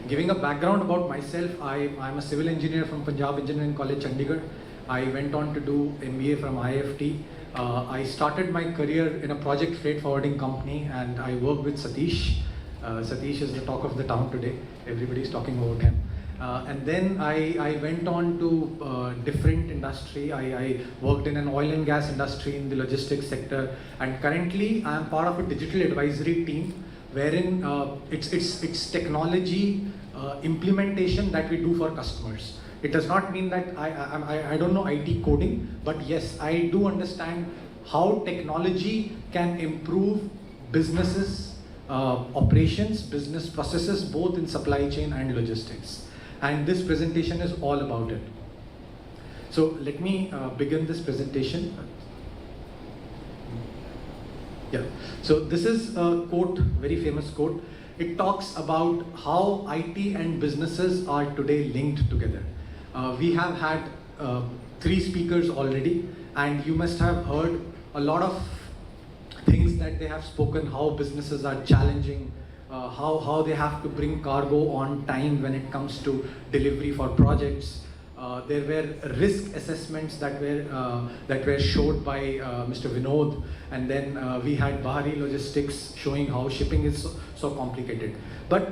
Giving a background about myself, I'm a civil engineer from Punjab Engineering College, Chandigarh. I went on to do MBA from IFT. I started my career in a project freight forwarding company and I worked with Satish. Satish is the talk of the town today. Everybody's talking about him. And then I went on to different industry. I worked in an oil and gas industry in the logistics sector. And currently I am part of a digital advisory team wherein it's technology implementation that we do for customers. It does not mean that I don't know IT coding, but yes, I do understand how technology can improve businesses, operations, business processes, both in supply chain and logistics. And this presentation is all about it. So let me begin this presentation. Yeah. So this is a quote, very famous quote. It talks about how IT and businesses are today linked together. We have had 3 speakers already, and you must have heard a lot of things that they have spoken, how businesses are challenging, how they have to bring cargo on time when it comes to delivery for projects. There were risk assessments that were showed by Mr. Vinod, and then we had Bahari Logistics showing how shipping is so complicated. But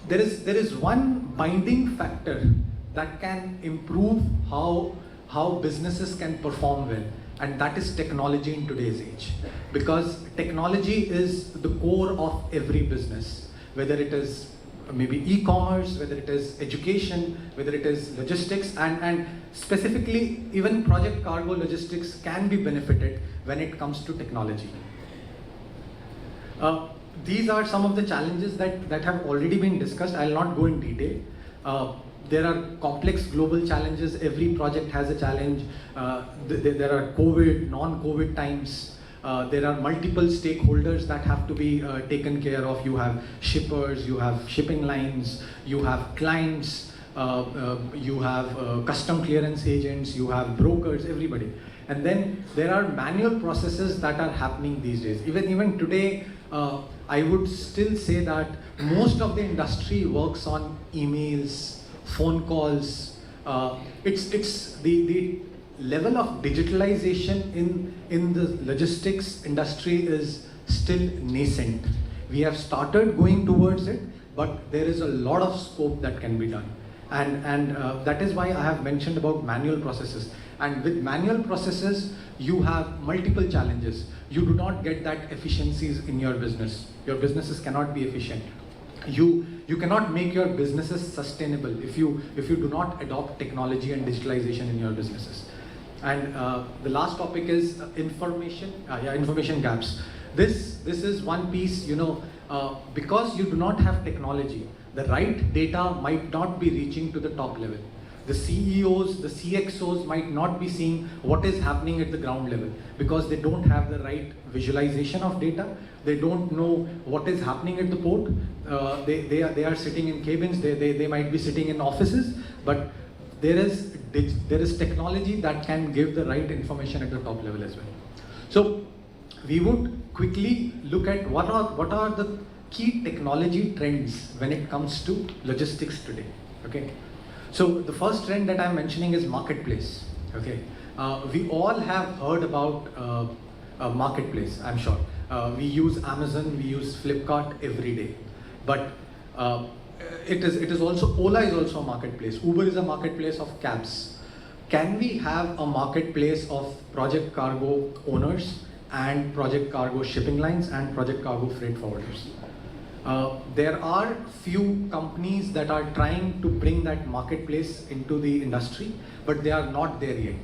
there is one binding factor that can improve how businesses can perform well, and that is technology in today's age. Because technology is the core of every business, whether it is maybe e-commerce, whether it is education, whether it is logistics, and specifically even project cargo logistics can be benefited when it comes to technology. These are some of the challenges that have already been discussed. I'll not go in detail. There are complex global challenges. Every project has a challenge. There are COVID, non-COVID times. There are multiple stakeholders that have to be taken care of. You have shippers, you have shipping lines, you have clients, you have custom clearance agents, you have brokers, everybody. And then there are manual processes that are happening these days. Even today, I would still say that most of the industry works on emails, phone calls. It's the level of digitalization in the logistics industry is still nascent. We have started going towards it, but there is a lot of scope that can be done. And that is why I have mentioned about manual processes. And with manual processes, you have multiple challenges. You do not get that efficiencies in your business. Your businesses cannot be efficient. You cannot make your businesses sustainable if you do not adopt technology and digitalization in your businesses. And the last topic is information gaps. This is one piece, because you do not have technology, the right data might not be reaching to the top level. the CEOs, the CXOs might not be seeing what is happening at the ground level because they don't have the right visualization of data. They don't know what is happening at the port. They are sitting in cabins. They might be sitting in offices, but there is technology that can give the right information at the top level as well. So we would quickly look at what are the key technology trends when it comes to logistics today. Okay, so the first trend that I'm mentioning is marketplace. Okay, we all have heard about a marketplace, I'm sure. We use Amazon, we use Flipkart every day, but it is also, Ola is also a marketplace. Uber is a marketplace of cabs. Can we have a marketplace of project cargo owners and project cargo shipping lines and project cargo freight forwarders? There are few companies that are trying to bring that marketplace into the industry, but they are not there yet.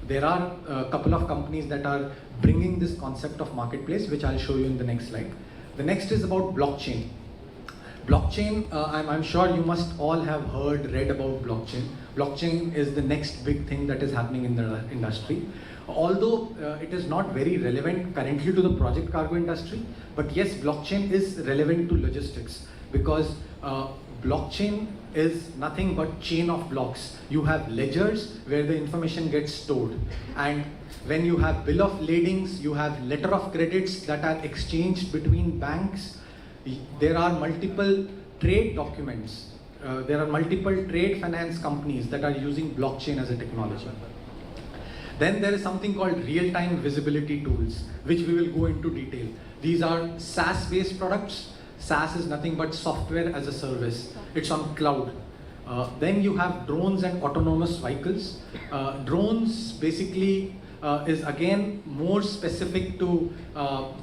There are a couple of companies that are bringing this concept of marketplace, which I'll show you in the next slide. The next is about blockchain. Blockchain, I'm sure you must all have read about blockchain. Blockchain is the next big thing that is happening in the industry. Although it is not very relevant currently to the project cargo industry, but yes, blockchain is relevant to logistics because blockchain is nothing but chain of blocks. You have ledgers where the information gets stored, and when you have bill of ladings, you have letter of credits that are exchanged between banks. There are multiple trade documents. There are multiple trade finance companies that are using blockchain as a technology. Then there is something called real-time visibility tools, which we will go into detail. These are SaaS-based products. SaaS is nothing but software as a service. It's on cloud. Then you have drones and autonomous vehicles. Drones basically is again more specific to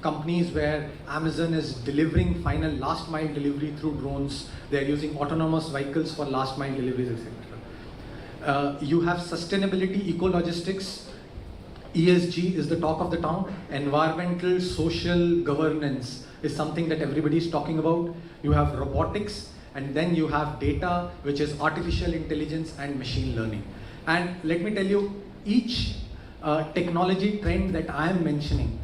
companies where Amazon is delivering final last mile delivery through drones. They're using autonomous vehicles for last mile deliveries, etc. You have sustainability, eco-logistics. ESG is the talk of the town. Environmental, social governance is something that everybody is talking about. You have robotics, and then you have data, which is artificial intelligence and machine learning. And let me tell you, each technology trend that I am mentioning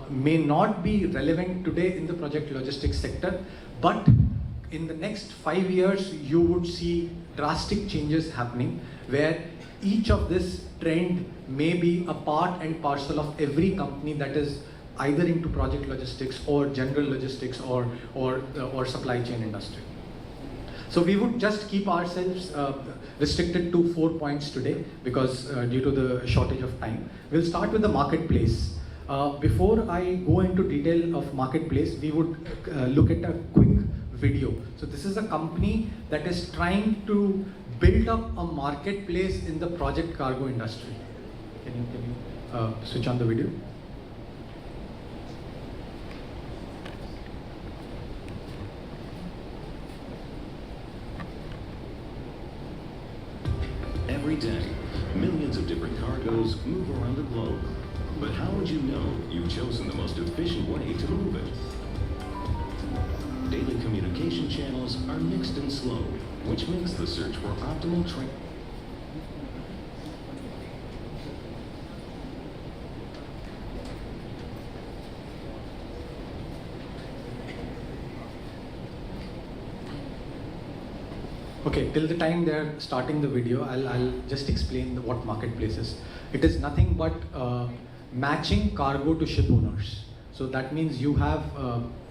may not be relevant today in the project logistics sector, but in the next 5 years, you would see drastic changes happening where each of this trend may be a part and parcel of every company that is either into project logistics or general logistics or supply chain industry. So we would just keep ourselves restricted to 4 points today because due to the shortage of time. We'll start with the marketplace. Before I go into detail of marketplace, we would look at a quick video. So this is a company that is trying to build up a marketplace in the project cargo industry. Can you switch on the video? Every day, millions of different cargoes move around the globe. But how would you know you've chosen the most efficient way to move it? Daily communication channels are mixed and slow, which makes the search for optimal Okay, till the time they're starting the video, I'll just explain what marketplace is. It is nothing but matching cargo to ship owners. So that means you have,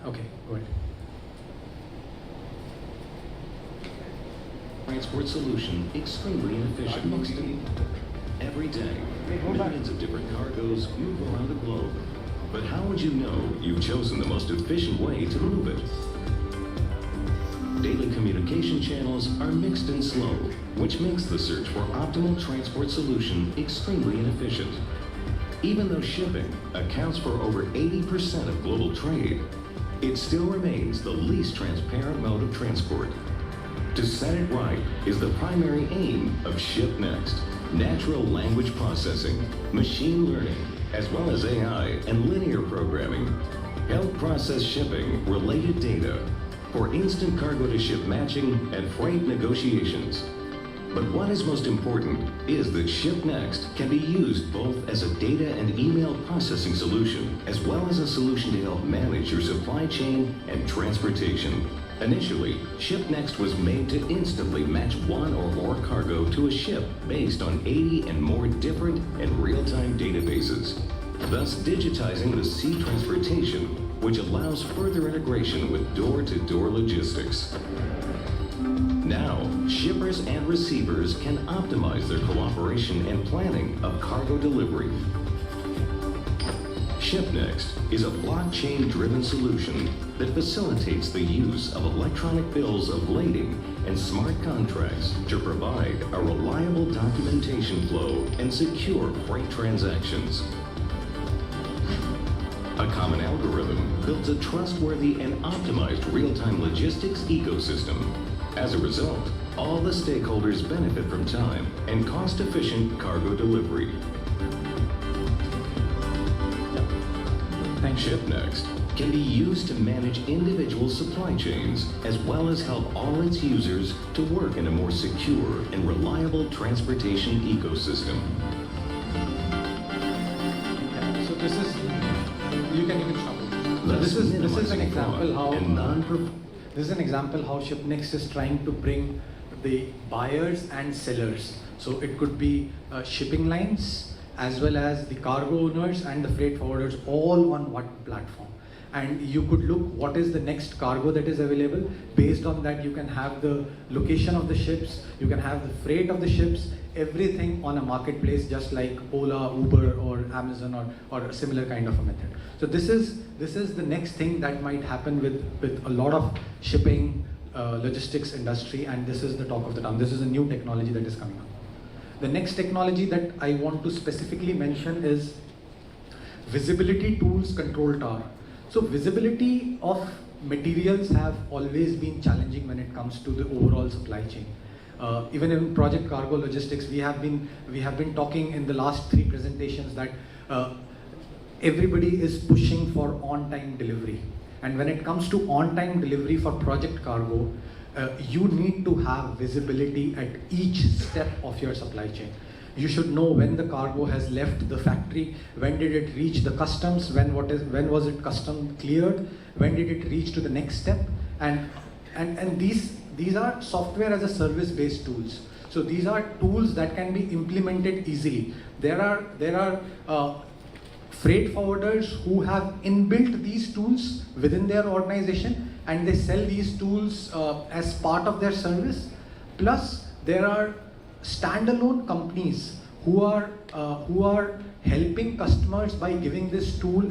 okay, go ahead. transport solution extremely inefficient. Every day, millions of different cargoes move around the globe. But how would you know you've chosen the most efficient way to move it? Daily communication channels are mixed and slow, which makes the search for optimal transport solution extremely inefficient. Even though shipping accounts for over 80% of global trade, it still remains the least transparent mode of transport. To set it right is the primary aim of ShipNext. Natural language processing, machine learning, as well as AI and linear programming help process shipping related data for instant cargo to ship matching and freight negotiations. But what is most important is that ShipNext can be used both as a data and email processing solution, as well as a solution to help manage your supply chain and transportation. Initially, ShipNext was made to instantly match one or more cargo to a ship based on 80 and more different and real-time databases, thus digitizing the sea transportation, which allows further integration with door-to-door logistics. Now, shippers and receivers can optimize their cooperation and planning of cargo delivery. ShipNext is a blockchain-driven solution that facilitates the use of electronic bills of lading and smart contracts to provide a reliable documentation flow and secure freight transactions. A common algorithm builds a trustworthy and optimized real-time logistics ecosystem. As a result, all the stakeholders benefit from time and cost-efficient cargo delivery. ShipNext can be used to manage individual supply chains as well as help all its users to work in a more secure and reliable transportation ecosystem. So this is, you can stop it. So this is an example how ShipNext is trying to bring the buyers and sellers. So it could be shipping lines, as well as the cargo owners and the freight forwarders all on one platform. And you could look what is the next cargo that is available. Based on that, you can have the location of the ships, you can have the freight of the ships, everything on a marketplace, just like Ola, Uber, or Amazon, or a similar kind of a method. So this is the next thing that might happen with a lot of shipping, logistics industry, and this is the talk of the town. This is a new technology that is coming up. The next technology that I want to specifically mention is visibility tools control tower. So visibility of materials have always been challenging when it comes to the overall supply chain. Even in Project Cargo Logistics, we have been talking in the last 3 presentations that everybody is pushing for on-time delivery. And when it comes to on-time delivery for Project Cargo, you need to have visibility at each step of your supply chain. You should know when the cargo has left the factory, when did it reach the customs, when was it custom cleared, when did it reach to the next step, and these are software as a service based tools. So these are tools that can be implemented easily. There are freight forwarders who have inbuilt these tools within their organization, and they sell these tools as part of their service. Plus, there are standalone companies who are helping customers by giving this tool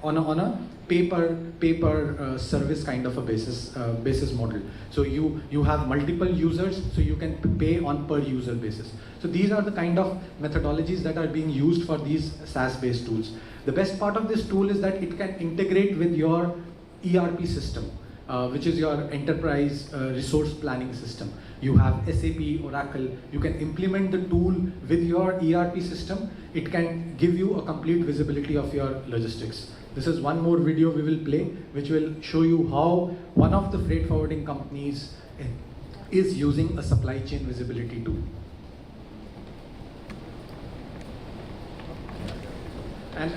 on a paper service kind of a basis model. So you have multiple users, so you can pay on per user basis. So these are the kind of methodologies that are being used for these SaaS based tools. The best part of this tool is that it can integrate with your ERP system, which is your enterprise resource planning system. You have SAP, Oracle. You can implement the tool with your ERP system. It can give you a complete visibility of your logistics. This is one more video we will play, which will show you how one of the freight forwarding companies is using a supply chain visibility tool. And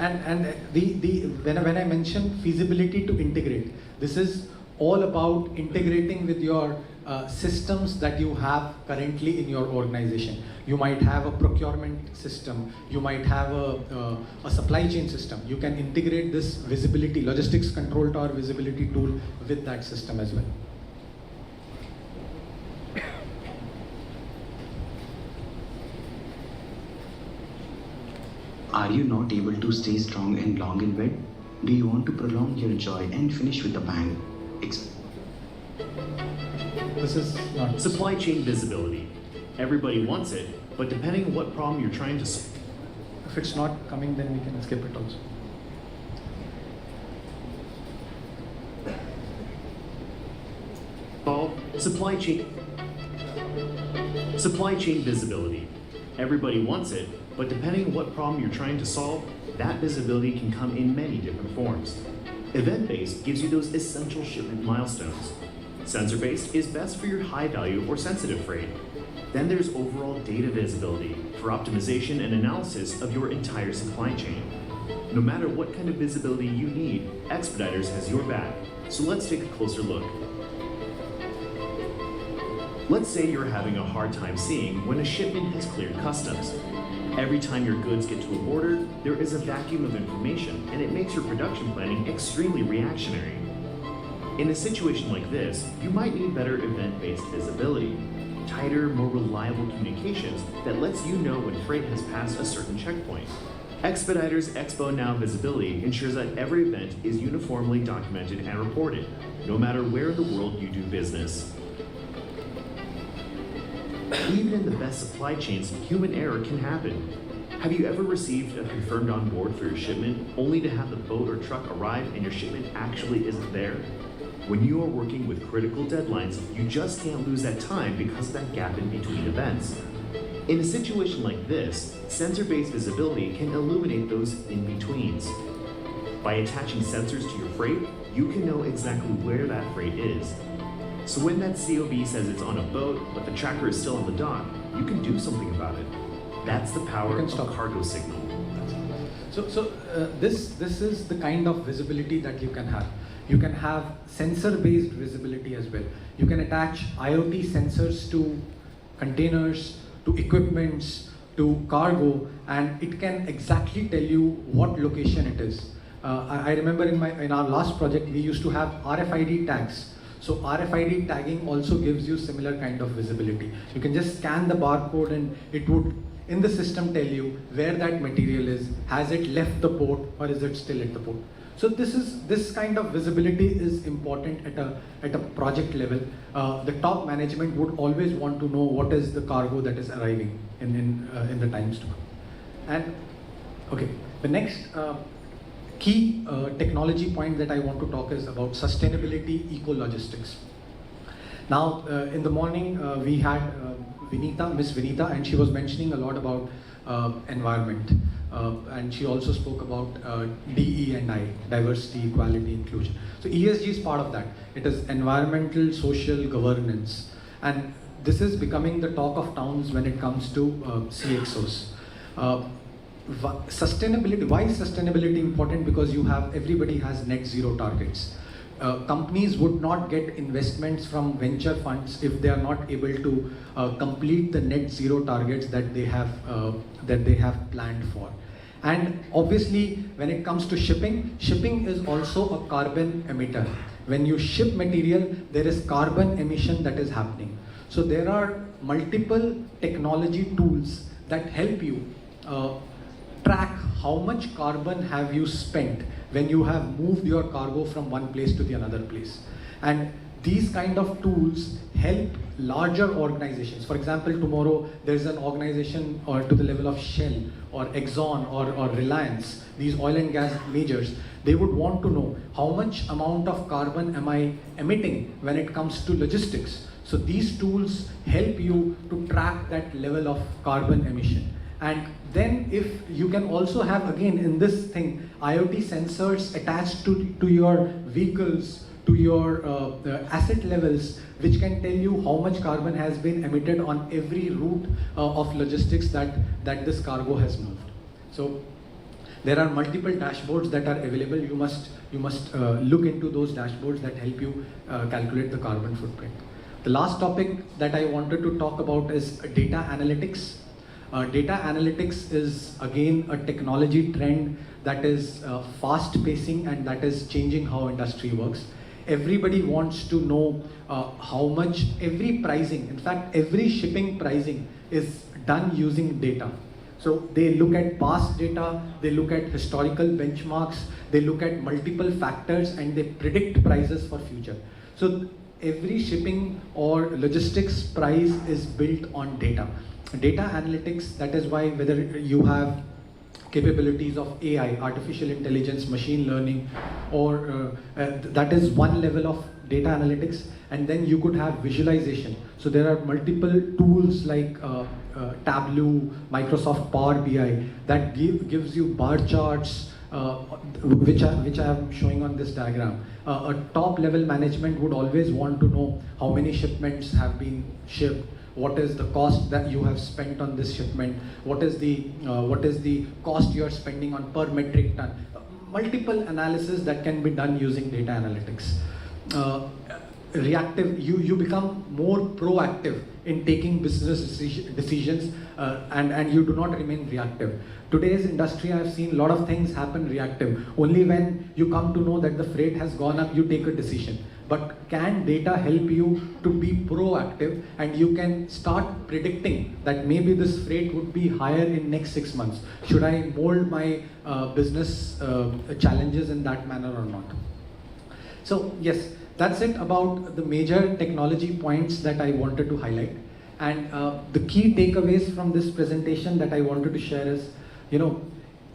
when I mention feasibility to integrate, this is all about integrating with your systems that you have currently in your organization. You might have a procurement system, you might have a supply chain system. You can integrate this visibility, logistics control tower visibility tool with that system as well. Are you not able to stay strong and long in bed? Do you want to prolong your joy and finish with a bang? This is not supply chain visibility. Everybody wants it, but depending on what problem you're trying to solve. If it's not coming, then we can skip it also. Supply chain visibility. Everybody wants it, but depending on what problem you're trying to solve, that visibility can come in many different forms. Event-based gives you those essential shipment milestones. Sensor-based is best for your high-value or sensitive freight. Then there's overall data visibility for optimization and analysis of your entire supply chain. No matter what kind of visibility you need, Expeditors has your back. So let's take a closer look. Let's say you're having a hard time seeing when a shipment has cleared customs. Every time your goods get to a border, there is a vacuum of information, and it makes your production planning extremely reactionary. In a situation like this, you might need better event-based visibility, tighter, more reliable communications that lets you know when freight has passed a certain checkpoint. Expeditors Expo Now visibility ensures that every event is uniformly documented and reported, no matter where in the world you do business. Even in the best supply chains, human error can happen. Have you ever received a confirmed on board for your shipment only to have the boat or truck arrive and your shipment actually isn't there? When you are working with critical deadlines, you just can't lose that time because of that gap in between events. In a situation like this, sensor-based visibility can illuminate those in-betweens. By attaching sensors to your freight, you can know exactly where that freight is. So when that COB says it's on a boat, but the tracker is still on the dock, you can do something about it. That's the power of cargo signal. This is the kind of visibility that you can have. You can have sensor-based visibility as well. You can attach IoT sensors to containers, to equipments, to cargo, and it can exactly tell you what location it is. I remember in our last project, we used to have RFID tags. So RFID tagging also gives you similar kind of visibility. You can just scan the barcode and it would, in the system, tell you where that material is. Has it left the port or is it still at the port? So this kind of visibility is important at a project level. The top management would always want to know what is the cargo that is arriving in the times to come. And okay, the next key technology point that I want to talk is about sustainability eco-logistics. Now, in the morning, we had Miss Vinita, and she was mentioning a lot about environment. And she also spoke about DE&I, diversity, equality, inclusion. So ESG is part of that. It is environmental, social governance. And this is becoming the talk of towns when it comes to CXOs. Sustainability, why is sustainability important? Because everybody has net zero targets. Companies would not get investments from venture funds if they are not able to complete the net zero targets that they have planned for. And obviously, when it comes to shipping is also a carbon emitter. When you ship material, there is carbon emission that is happening. So there are multiple technology tools that help you track how much carbon have you spent when you have moved your cargo from one place to the another place. And these kind of tools help larger organizations. For example, tomorrow there's an organization or to the level of Shell or Exxon or Reliance, these oil and gas majors, they would want to know how much amount of carbon am I emitting when it comes to logistics. So these tools help you to track that level of carbon emission. And then if you can also have, again, in this thing, IoT sensors attached to your vehicles, to your asset levels, which can tell you how much carbon has been emitted on every route of logistics that this cargo has moved. So there are multiple dashboards that are available. You must look into those dashboards that help you calculate the carbon footprint. The last topic that I wanted to talk about is data analytics. Data analytics is again a technology trend that is fast pacing and that is changing how industry works. Everybody wants to know how much every pricing, in fact every shipping pricing is done using data. So they look at past data, they look at historical benchmarks, they look at multiple factors and they predict prices for future. So every shipping or logistics price is built on data. Data analytics, that is why whether you have capabilities of AI, artificial intelligence, machine learning, or that is one level of data analytics, and then you could have visualization. So there are multiple tools like Tableau, Microsoft Power BI that gives you bar charts, which I am showing on this diagram. A top level management would always want to know how many shipments have been shipped, what is the cost that you have spent on this shipment, what is the cost you are spending on per metric ton. Multiple analysis that can be done using data analytics. Reactive, you become more proactive in taking business decisions, and you do not remain reactive. Today's industry, I've seen a lot of things happen reactive. Only when you come to know that the freight has gone up, you take a decision. But can data help you to be proactive, and you can start predicting that maybe this freight would be higher in next 6 months? Should I mold my business challenges in that manner or not? So yes, that's it about the major technology points that I wanted to highlight. And the key takeaways from this presentation that I wanted to share is,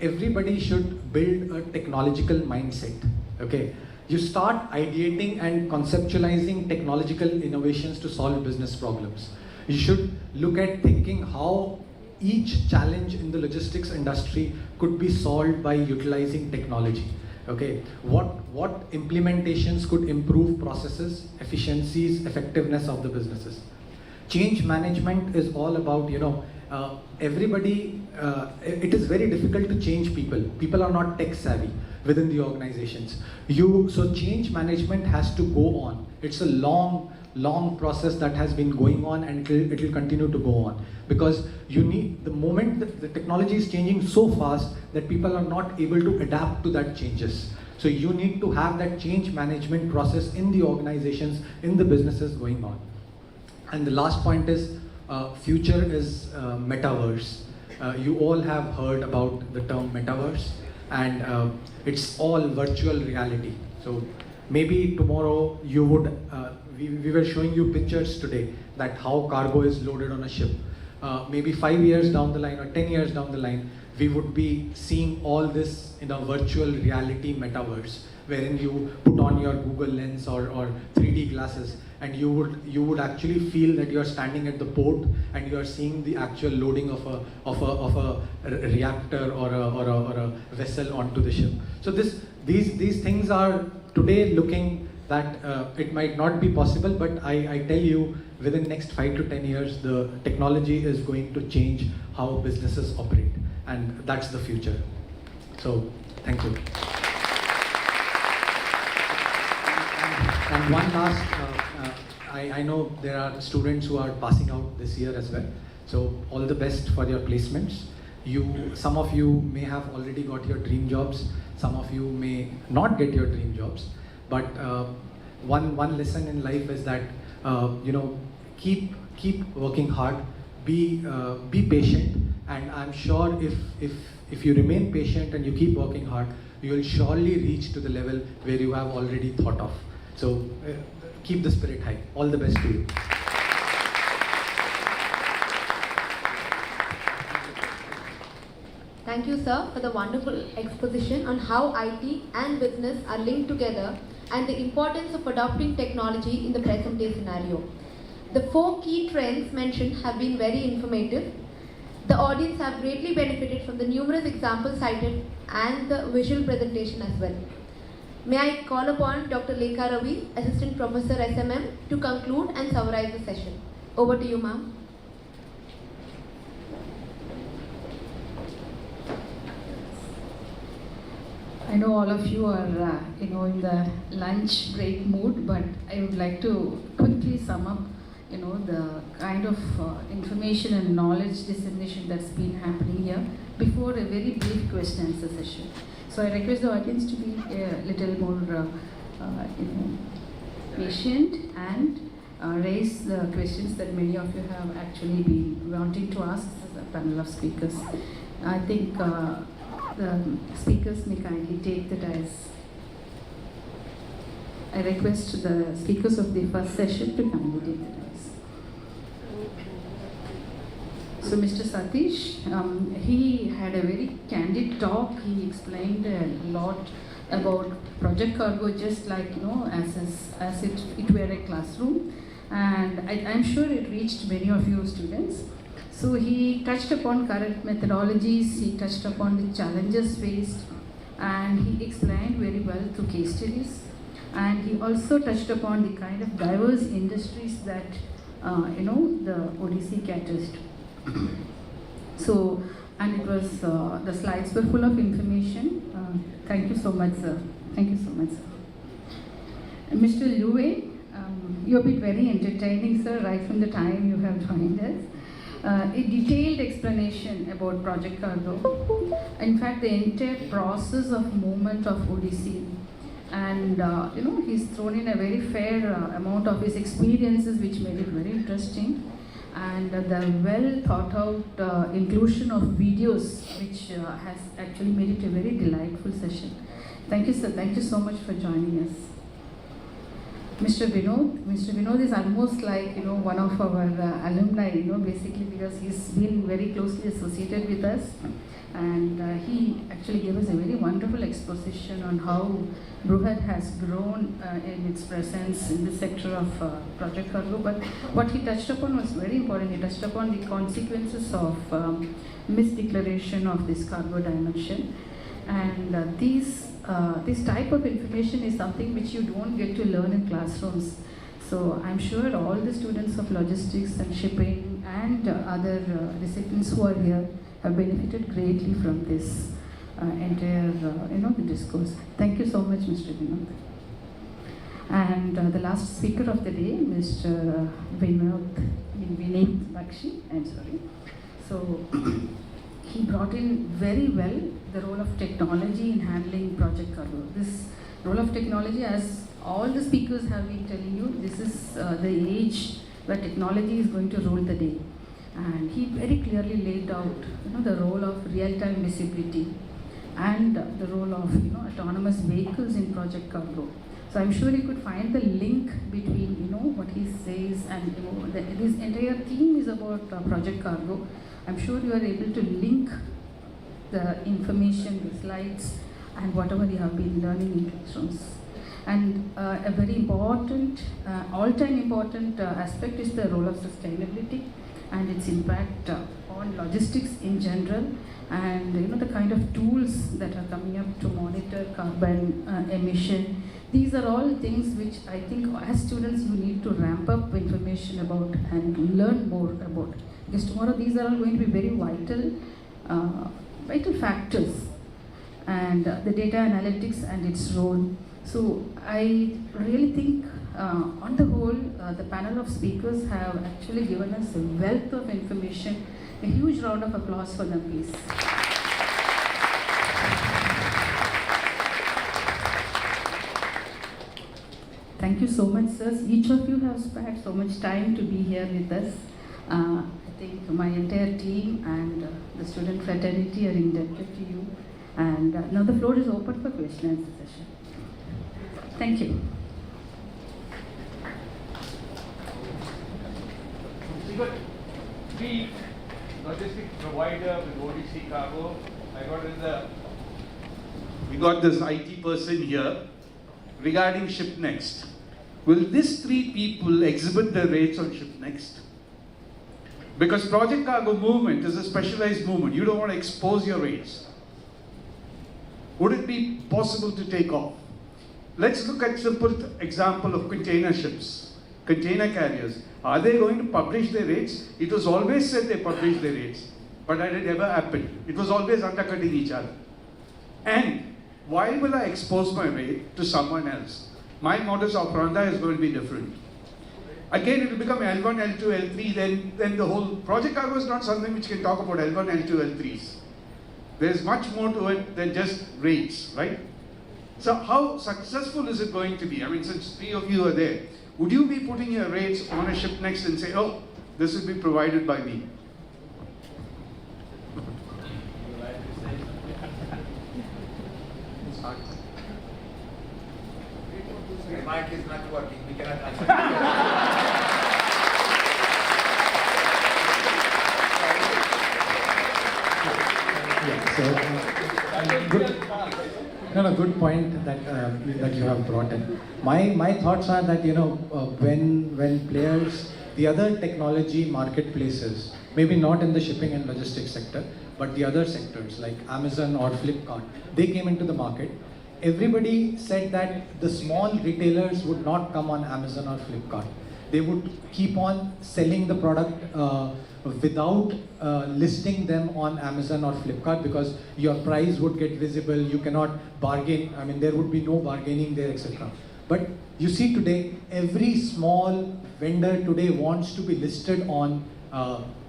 everybody should build a technological mindset, okay? You start ideating and conceptualizing technological innovations to solve business problems. You should look at thinking how each challenge in the logistics industry could be solved by utilizing technology. Okay, what implementations could improve processes, efficiencies, effectiveness of the businesses. Change management is all about, everybody, it is very difficult to change people. People are not tech savvy within the organizations. So change management has to go on. It's a long process that has been going on, and it will continue to go on, because the moment that the technology is changing so fast that people are not able to adapt to that changes. So you need to have that change management process in the organizations, in the businesses going on. And the last point is, future is metaverse. You all have heard about the term metaverse, and it's all virtual reality. So maybe tomorrow you would, we were showing you pictures today that how cargo is loaded on a ship. Maybe 5 years down the line or 10 years down the line, we would be seeing all this in a virtual reality metaverse, wherein you put on your Google Lens or 3D glasses, and you would actually feel that you are standing at the port and you are seeing the actual loading of a reactor or a vessel onto the ship. So these things are today looking that it might not be possible, but I tell you, within the next 5 to 10 years, the technology is going to change how businesses operate, and that's the future. So, thank you. And one last, I know there are students who are passing out this year as well. So, all the best for your placements. Some of you may have already got your dream jobs. Some of you may not get your dream jobs. But one lesson in life is that keep working hard, be patient, and I'm sure if you remain patient and you keep working hard, you will surely reach to the level where you have already thought of. So keep the spirit high. All the best to you. Thank you, sir, for the wonderful exposition on how IT and business are linked together and the importance of adopting technology in the present day scenario. The 4 key trends mentioned have been very informative. The audience have greatly benefited from the numerous examples cited and the visual presentation as well. May I call upon Dr. Lekha Ravi, Assistant Professor SMM, to conclude and summarize the session. Over to you, ma'am. I know all of you are, in the lunch break mood, but I would like to quickly sum up, the kind of information and knowledge dissemination that's been happening here before a very brief question and answer session. So I request the audience to be a little more, patient and raise the questions that many of you have actually been wanting to ask as a panel of speakers. I think the speakers may kindly take the dais. I request the speakers of the first session to kindly take the dais. So Mr. Satish, he had a very candid talk. He explained a lot about Project Cargo, just like, as it were a classroom. And I'm sure it reached many of you students. So he touched upon current methodologies, he touched upon the challenges faced, and he explained very well through case studies. And he also touched upon the kind of diverse industries that the ODC caters to. So, and it was, the slides were full of information. Thank you so much, sir. Thank you so much, sir. Mr. Liu, you have been very entertaining, sir, right from the time you have joined us. A detailed explanation about Project Cargo. In fact, the entire process of movement of ODC. And he's thrown in a very fair amount of his experiences, which made it very interesting. And the well thought out inclusion of videos, which has actually made it a very delightful session. Thank you, sir. Thank you so much for joining us. Mr. Vinod is almost like, one of our alumni, basically, because he's been very closely associated with us. And he actually gave us a very wonderful exposition on how Bruhat has grown in its presence in the sector of Project Cargo. But what he touched upon was very important. He touched upon the consequences of misdeclaration of this cargo dimension. And this type of information is something which you don't get to learn in classrooms. So I'm sure all the students of logistics and shipping and other disciplines who are here have benefited greatly from this entire, the discourse. Thank you so much, Mr. Vinod. And the last speaker of the day, Mr. Vinay Bakshi, I'm sorry. So he brought in very well the role of technology in handling Project Cargo. This role of technology, as all the speakers have been telling you, this is the age where technology is going to rule the day. And he very clearly laid out, the role of real-time visibility and the role of, autonomous vehicles in Project Cargo. So I'm sure you could find the link between, what he says and, this entire theme is about Project Cargo. I'm sure you are able to link the information, the slides, and whatever you have been learning in classrooms. And a very important, all-time important aspect is the role of sustainability and its impact on logistics in general, and the kind of tools that are coming up to monitor carbon emission. These are all things which I think as students you need to ramp up information about and learn more about, because tomorrow these are all going to be very vital factors, and the data analytics and its role. So I really think on the whole, the panel of speakers have actually given us a wealth of information. A huge round of applause for them, please. Thank you so much, sirs. Each of you have spent so much time to be here with us. I think my entire team and the student fraternity are indebted to you. And now the floor is open for question and answer session. Thank you. We logistics provider with ODC Cargo. We got this IT person here regarding Ship Next. Will these three people exhibit their rates on Ship Next? Because Project Cargo movement is a specialized movement. You don't want to expose your rates. Would it be possible to take off? Let's look at simple example of container ships, container carriers. Are they going to publish their rates? It was always said they publish their rates, but that had never happened. It was always undercutting each other. And why will I expose my rate to someone else? My modus operandi is going to be different. Again, it will become L1, L2, L3, then the whole Project Cargo is not something which can talk about L1, L2, L3s. There's much more to it than just rates, right? So how successful is it going to be? I mean, since three of you are there, would you be putting your rates on a Ship Next and say, oh, this will be provided by me? The mic is not working. We cannot answer. Good point that that you have brought in. My thoughts are that when players, the other technology marketplaces, maybe not in the shipping and logistics sector, but the other sectors like Amazon or Flipkart, they came into the market. Everybody said that the small retailers would not come on Amazon or Flipkart. they would keep on selling the product without listing them on Amazon or Flipkart, because your price would get visible, you cannot bargain, I mean there would be no bargaining there, etc. But you see today, every small vendor today wants to be listed on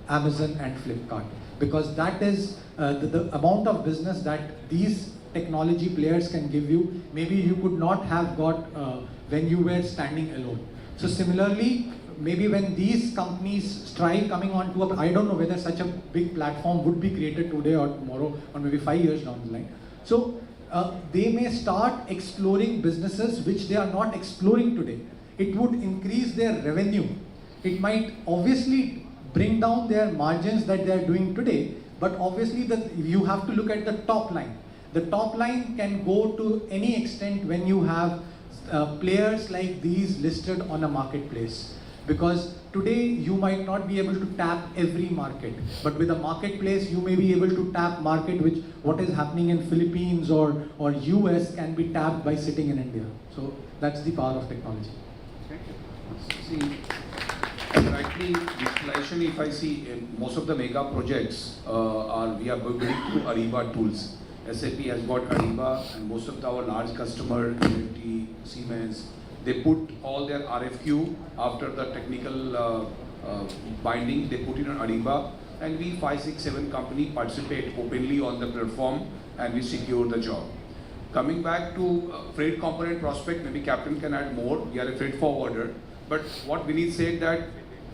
Amazon and Flipkart, because that is the amount of business that these technology players can give you, maybe you could not have got when you were standing alone. So similarly, maybe when these companies try coming on to I don't know whether such a big platform would be created today or tomorrow or maybe 5 years down the line. So they may start exploring businesses which they are not exploring today. It would increase their revenue. It might obviously bring down their margins that they are doing today, but obviously you have to look at the top line. The top line can go to any extent when you have players like these listed on a marketplace. Because today you might not be able to tap every market, but with a marketplace you may be able to tap market which what is happening in Philippines or US can be tapped by sitting in India. So that's the power of technology. See, rightly, digitalization, if I see in most of the mega projects we are building through Ariba tools. SAP has got Ariba, and most of our large customer, LNT, Siemens, they put all their RFQ after the technical binding, they put it on Ariba, and we 5, 6, 7 company participate openly on the platform, and we secure the job. Coming back to freight component prospect, maybe Captain can add more. We are a freight forwarder, but what Vineet said that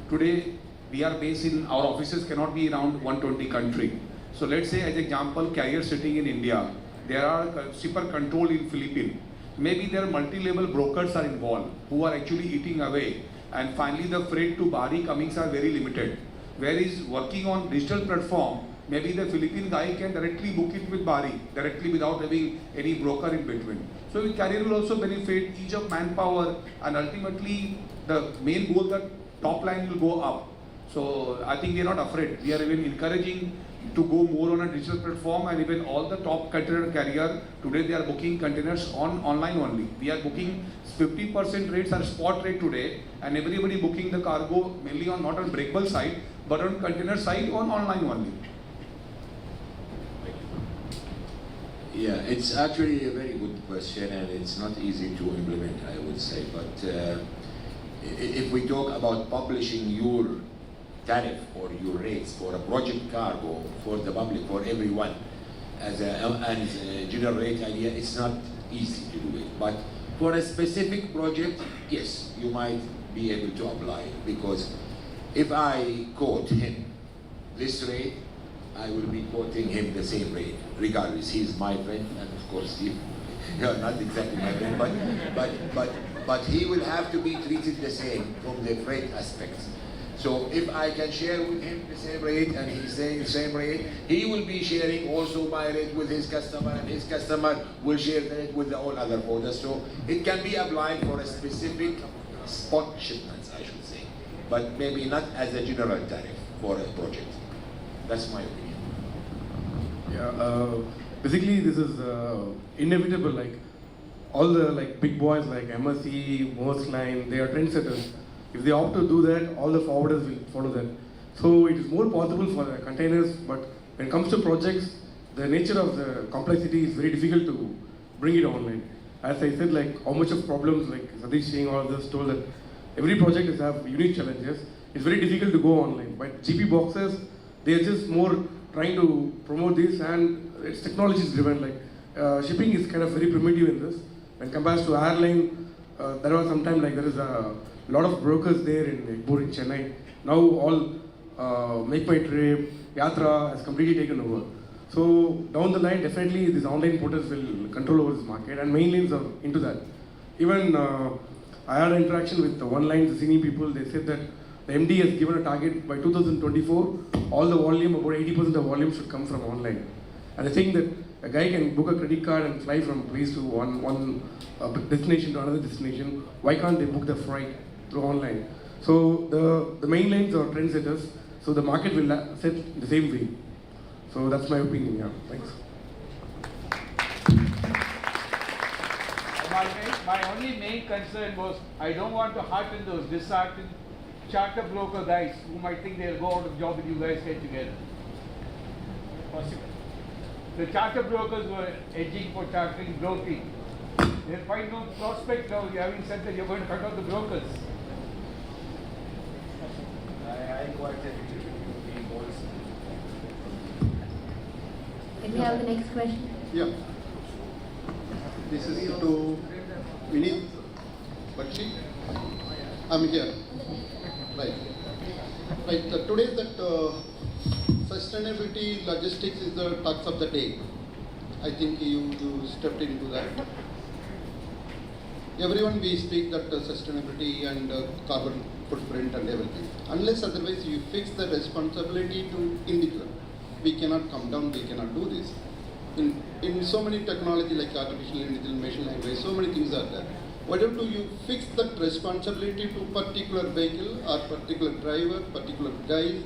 today we are based in, our offices cannot be around 120 country. So let's say as example, carrier sitting in India, there are shipper control in Philippines. Maybe their multi-level brokers are involved who are actually eating away, and finally the freight to Bari comings are very limited. Whereas working on digital platform, maybe the Philippine guy can directly book it with Bari, directly without having any broker in between. So the carrier will also benefit, ease of manpower, and ultimately the main goal that top line will go up. So I think we are not afraid. We are even encouraging to go more on a digital platform, and even all the top container carrier today they are booking containers on online only. We are booking 50% rates are spot rate today, and everybody booking the cargo mainly on not on breakable side but on container side on online only. Yeah, it's actually a very good question, and it's not easy to implement, I would say. But if we talk about publishing your tariff or your rates for a project cargo for the public, for everyone, as a general rate idea, it's not easy to do it. But for a specific project, yes, you might be able to apply it, because if I quote him this rate, I will be quoting him the same rate, regardless. He's my friend, and of course, you're not exactly my friend, but he will have to be treated the same from the freight aspects. So if I can share with him the same rate and he's saying the same rate, he will be sharing also my rate with his customer, and his customer will share the rate with the all other orders. So it can be applied for a specific spot shipments, I should say, but maybe not as a general tariff for a project. That's my opinion. Yeah, basically this is inevitable. Like all the big boys like MSC, Maersk Line, they are trendsetters. If they opt to do that, all the forwarders will follow that. So it is more possible for the containers, but when it comes to projects, the nature of the complexity is very difficult to bring it online. As I said, how much of problems, like Satish saying all this, told that every project has have unique challenges. It's very difficult to go online. But GP boxes, they are just more trying to promote this, and it's technology driven. Shipping is kind of very primitive in this. When compared to airline, there was some time there is a lot of brokers there in Chennai. Now all Make My Trip, Yatra has completely taken over. So down the line, definitely these online portals will control over this market, and main lanes are into that. Even I had an interaction with the one line, the senior people. They said that the MD has given a target by 2024, all the volume, about 80% of volume should come from online. And I think that a guy can book a credit card and fly from place to one destination to another destination. Why can't they book the flight through online? So the main lanes are trendsetters, so the market will set the same way. So that's my opinion. Yeah, thanks. my only main concern was I don't want to hearten those disheartened charter broker guys who might think they'll go out of job if you guys get together. Possible. The charter brokers were edging for chartering broking. They'll find no prospect now. You having said that you're going to cut out the brokers. I quite agree with you boys. Can we have the next question? Yeah. This is to Vinit Bakshi. I'm here. Right. Today that sustainability logistics is the talks of the day. I think you stepped into that. Everyone we speak that sustainability and carbon footprint and everything. Unless otherwise you fix the responsibility to individual, we cannot come down, we cannot do this. In so many technology like artificial intelligence, machine language, so many things are there. Why don't you fix that responsibility to particular vehicle or particular driver, particular guy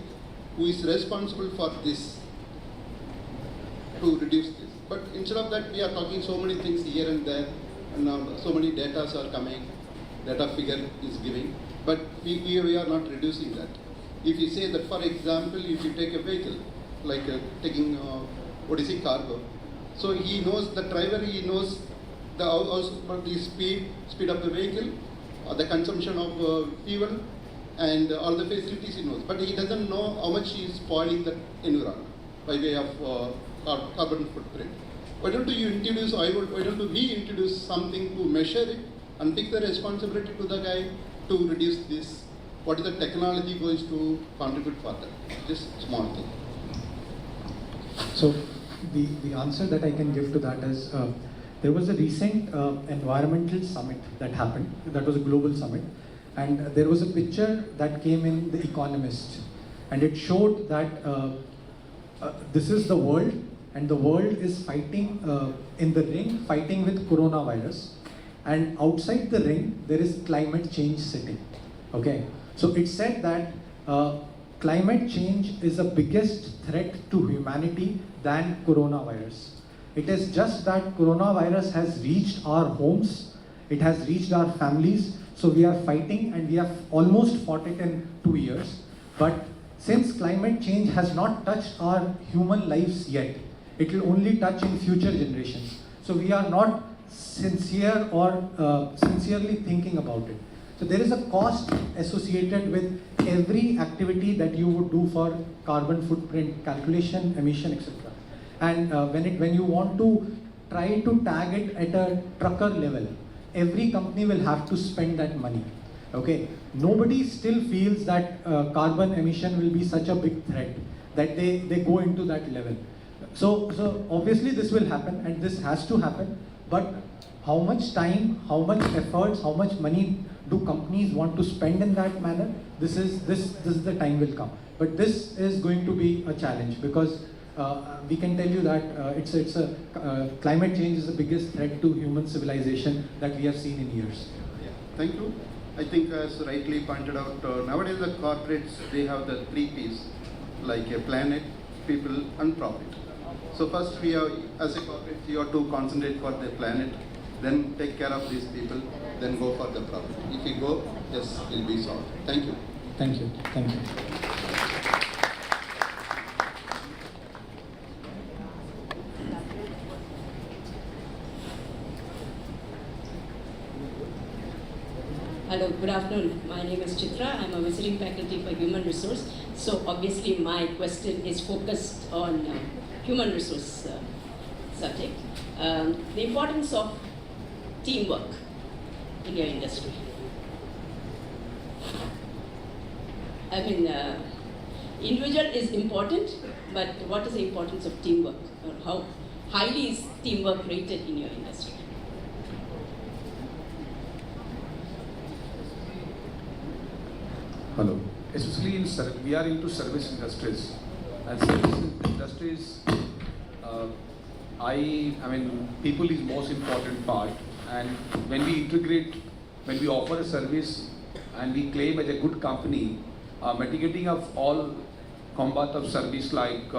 who is responsible for this to reduce this. But instead of that, we are talking so many things here and there, and so many data are coming, data figure is giving, but we are not reducing that. If you say that, for example, if you take a vehicle, like taking, cargo, so he knows, the driver, he knows the speed of the vehicle, the consumption of fuel, and all the facilities he knows. But he doesn't know how much he is spoiling the environment by way of carbon footprint. Why don't you introduce, why don't we introduce something to measure it and pick the responsibility to the guy to reduce this? What is the technology going to contribute for that? Just small thing. So the answer that I can give to that is there was a recent environmental summit that happened. That was a global summit, and there was a picture that came in The Economist, and it showed that this is the world, and the world is fighting in the ring, fighting with coronavirus, and outside the ring there is climate change sitting. Okay, so it said that climate change is the biggest threat to humanity than coronavirus. It is just that coronavirus has reached our homes, it has reached our families, so we are fighting, and we have almost fought it in 2 years. But since climate change has not touched our human lives yet, it will only touch in future generations. So we are not sincere or sincerely thinking about it. So there is a cost associated with every activity that you would do for carbon footprint calculation, emission, etc. And when you want to try to tag it at a trucker level, every company will have to spend that money. Okay, nobody still feels that carbon emission will be such a big threat that they go into that level. So obviously this will happen, and this has to happen, but how much time, how much efforts, how much money do companies want to spend in that manner? This is the time will come. But this is going to be a challenge, because we can tell you that climate change is the biggest threat to human civilization that we have seen in years. Yeah. Thank you. I think as rightly pointed out, nowadays the corporates, they have the 3 Ps, like a planet, people and profit. So first we are, as a corporate, you have to concentrate for the planet, then take care of these people, then go for the profit. If you go, yes, it will be solved. Thank you. Thank you. Thank you. Hello, good afternoon. My name is Chitra. I'm a visiting faculty for human resource. So obviously my question is focused on human resource subject. The importance of teamwork in your industry. I mean, individual is important, but what is the importance of teamwork? Or how highly is teamwork rated in your industry? Hello. Especially we are into service industries, and service industries, I mean, people is most important part. And when we integrate, when we offer a service, and we claim as a good company, mitigating of all combat of service like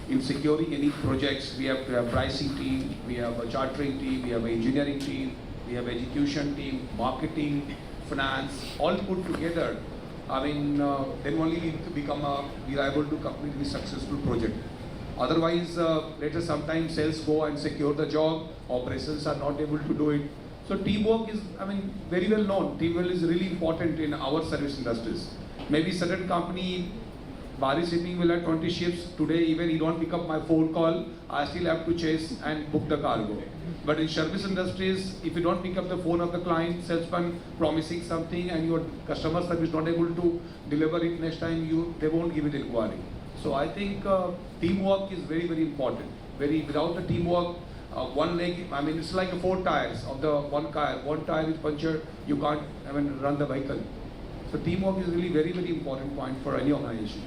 in securing any projects. We have pricing team, we have a chartering team, we have an engineering team, we have execution team, marketing, finance, all put together. Then only we are able to complete the successful project. Otherwise, later sometimes sales go and secure the job, operations are not able to do it. So teamwork is, very well known. Teamwork is really important in our service industries. Maybe certain company, Bari shipping will have 20 ships. Today, even you don't pick up my phone call, I still have to chase and book the cargo. But in service industries, if you don't pick up the phone of the client, salesman promising something and your customer service not able to deliver it next time, they won't give it inquiry. So I think teamwork is very, very important. Without the teamwork, one leg, it's like 4 tires of the one car. One tire is punctured, you can't run the vehicle. So teamwork is really very, very important point for any organization.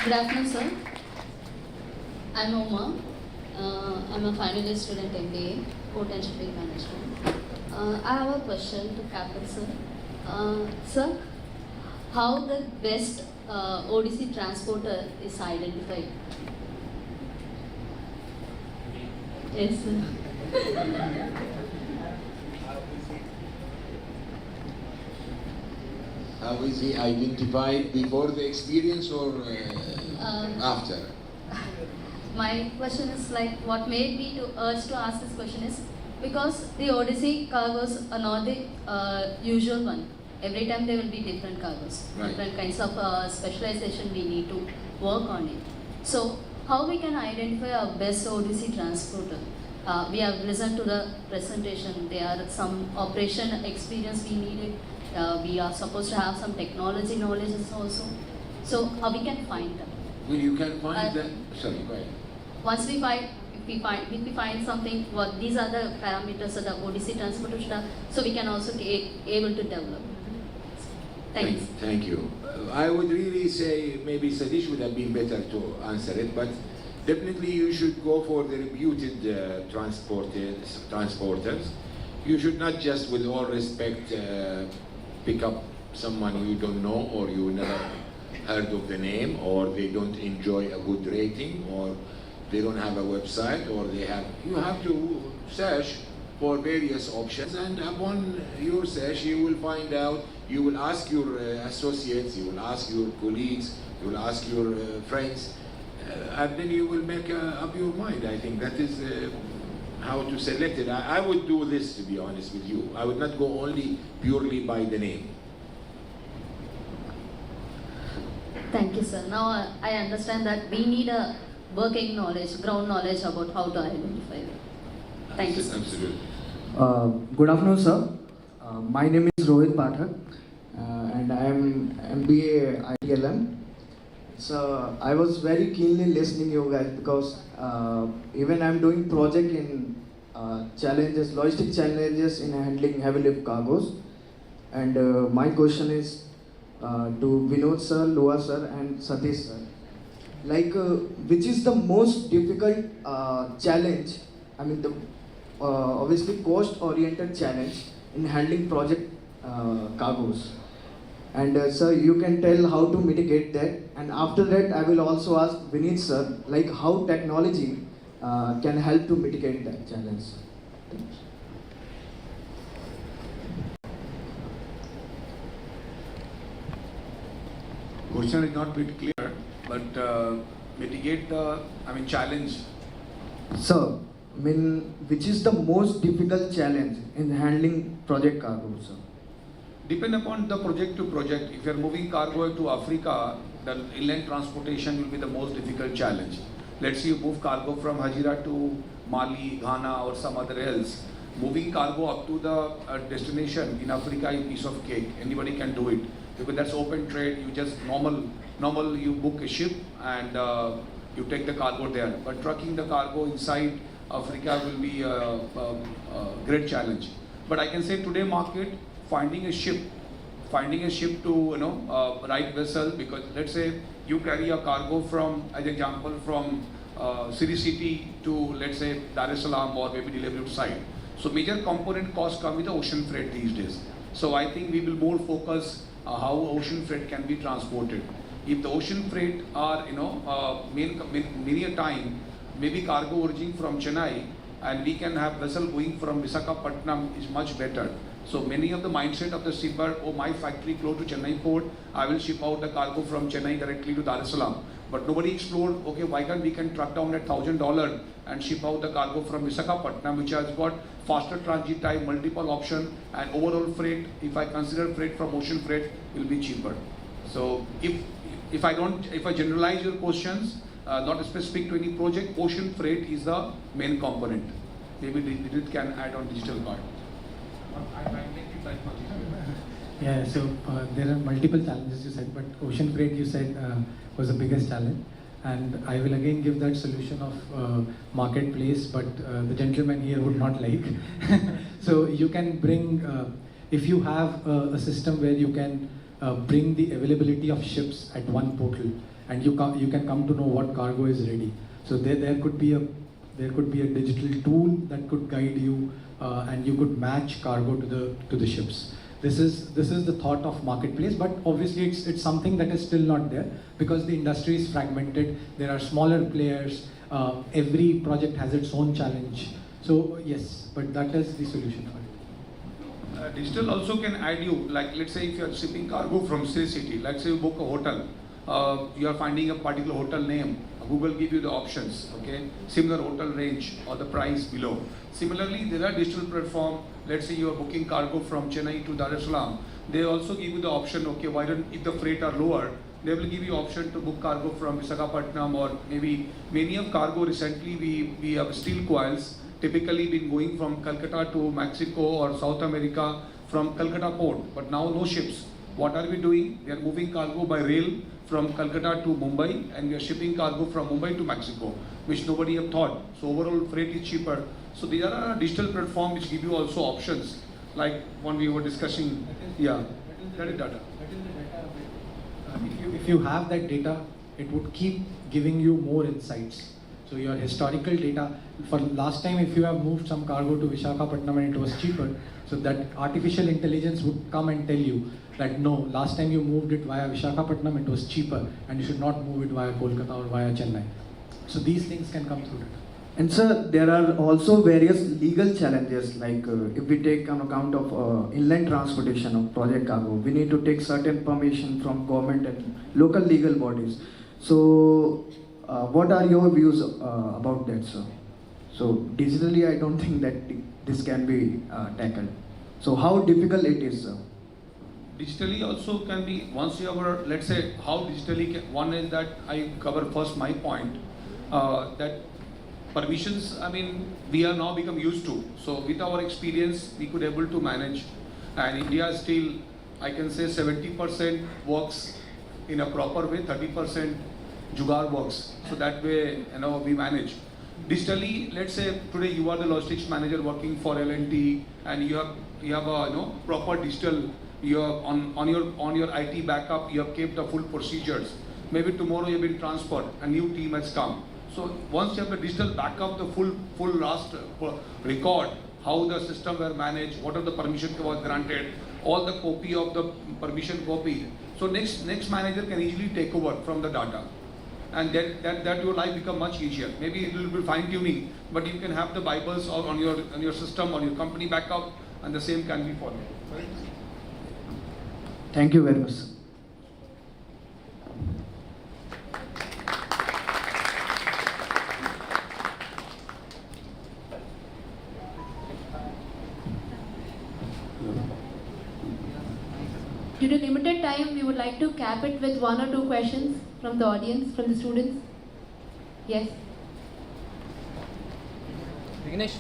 Good afternoon, sir. I'm Oma. I'm a final year student MBA, Port and Shipping Management. I have a question to Captain, sir. Sir, how the best ODC transporter is identified? Yes, sir. How is he identified before the experience or after? My question is like, what made me to urge to ask this question is because the Odyssey cargoes are not the usual one. Every time there will be different cargoes, Right. different kinds of specialization we need to work on it. So how we can identify our best Odyssey transporter? We have listened to the presentation. There are some operation experience we needed. We are supposed to have some technology knowledge also. So how we can find them? Well, you can find that. Sorry, go ahead. Once we find, if we find something, what these are the parameters that the ODC transporter should have, so we can also be able to develop. Thanks. Thank you. I would really say maybe Sadish would have been better to answer it, but definitely you should go for the reputed transporters. You should not just, with all respect, pick up someone you don't know or you never heard of the name, or they don't enjoy a good rating, or they don't have a website, or you have to search for various options, and upon your search you will find out, you will ask your associates, you will ask your colleagues, you will ask your friends, and then you will make up your mind. I think that is how to select it. I would do this, to be honest with you. I would not go only purely by the name. Thank you, sir. Now I understand that we need a working knowledge, ground knowledge about how to identify them. Thank you, sir. Absolutely. Good afternoon, sir. My name is Rohit Pathak, and I am MBA ITLM. So I was very keenly listening you guys because even I am doing project in challenges, logistic challenges in handling heavy lift cargos. And my question is to Vinod sir, Lua sir, and Satish sir. Like, which is the most difficult challenge? Obviously cost-oriented challenge in handling project cargos. And sir, you can tell how to mitigate that. And after that, I will also ask Vinit sir, like how technology can help to mitigate that challenge. Thanks. Question is not bit clear, but mitigate the challenge. Sir, which is the most difficult challenge in handling project cargo, sir? Depend upon the project to project. If you are moving cargo to Africa, the inland transportation will be the most difficult challenge. Let's say you move cargo from Hajira to Mali, Ghana, or some other else. Moving cargo up to the destination in Africa is a piece of cake. Anybody can do it because that's open trade. You just normal you book a ship and you take the cargo there. But trucking the cargo inside Africa will be a great challenge. But I can say today market, finding a ship to right vessel, because let's say you carry a cargo from, as example, from City to, let's say, Dar es Salaam or maybe delivery site. So major component costs come with the ocean freight these days. So I think we will more focus how ocean freight can be transported. If the ocean freight are, many a time, maybe cargo origin from Chennai, and we can have vessel going from Visakhapatnam is much better. So many of the mindset of the shipper, oh, my factory close to Chennai port, I will ship out the cargo from Chennai directly to Dar es Salaam. But nobody explored, okay, why can't we can track down at $1,000 and ship out the cargo from Visakhapatnam, which has got faster transit time, multiple option, and overall freight, if I consider freight from ocean freight, will be cheaper. So if I generalize your questions, not specific to any project, ocean freight is the main component. Maybe Didit can add on digital part. Yeah, so there are multiple challenges you said, but ocean freight you said was the biggest challenge. And I will again give that solution of marketplace, but the gentleman here would not like. So you can bring, if you have a system where you can bring the availability of ships at one portal, and you can come to know what cargo is ready. So there could be a digital tool that could guide you, and you could match cargo to the ships. This is the thought of marketplace, but obviously it's something that is still not there because the industry is fragmented. There are smaller players. Every project has its own challenge. So yes, but that is the solution for it. Digital also can add you, like let's say if you are shipping cargo from Sri City, let's say you book a hotel, you are finding a particular hotel name, Google give you the options, okay, similar hotel range or the price below. Similarly, there are digital platform, let's say you are booking cargo from Chennai to Dar es Salaam, they also give you the option, okay, why don't, if the freight are lower, they will give you option to book cargo from Visakhapatnam, or maybe many of cargo recently we have steel coils, typically been going from Calcutta to Mexico or South America from Calcutta port, but now no ships. What are we doing? We are moving cargo by rail from Calcutta to Mumbai, and we are shipping cargo from Mumbai to Mexico, which nobody have thought. So overall freight is cheaper. So there are a digital platform which give you also options, like one we were discussing. Yeah, that is data. If you have that data, it would keep giving you more insights. So your historical data, for last time if you have moved some cargo to Visakhapatnam and it was cheaper, so that artificial intelligence would come and tell you that no, last time you moved it via Visakhapatnam, it was cheaper and you should not move it via Kolkata or via Chennai. So these things can come through it. And sir, there are also various legal challenges, like if we take on account of inland transportation of project cargo, we need to take certain permission from government and local legal bodies. So what are your views about that, sir? So digitally, I don't think that this can be tackled. So how difficult it is, sir? Digitally also can be, once you have, let's say how digitally can, one is that I cover first my point, that permissions, I mean, we are now become used to. So with our experience, we could able to manage. And India still, I can say 70% works in a proper way, 30% jugaad works. So that way, we manage. Digitally, let's say today you are the logistics manager working for L&T, and you have a proper digital. You have on your IT backup, you have kept the full procedures. Maybe tomorrow you have been transferred, a new team has come. So once you have the digital backup, the full last record, how the system were managed, what are the permission was granted, all the copy of the permission copy. So next manager can easily take over from the data, and that your life become much easier. Maybe it will be fine tuning, but you can have the Bibles on your system, on your company backup, and the same can be followed. Right? Thank you very much. Due to limited time, we would like to cap it with 1 or 2 questions from the audience, from the students. Yes. Vignesh.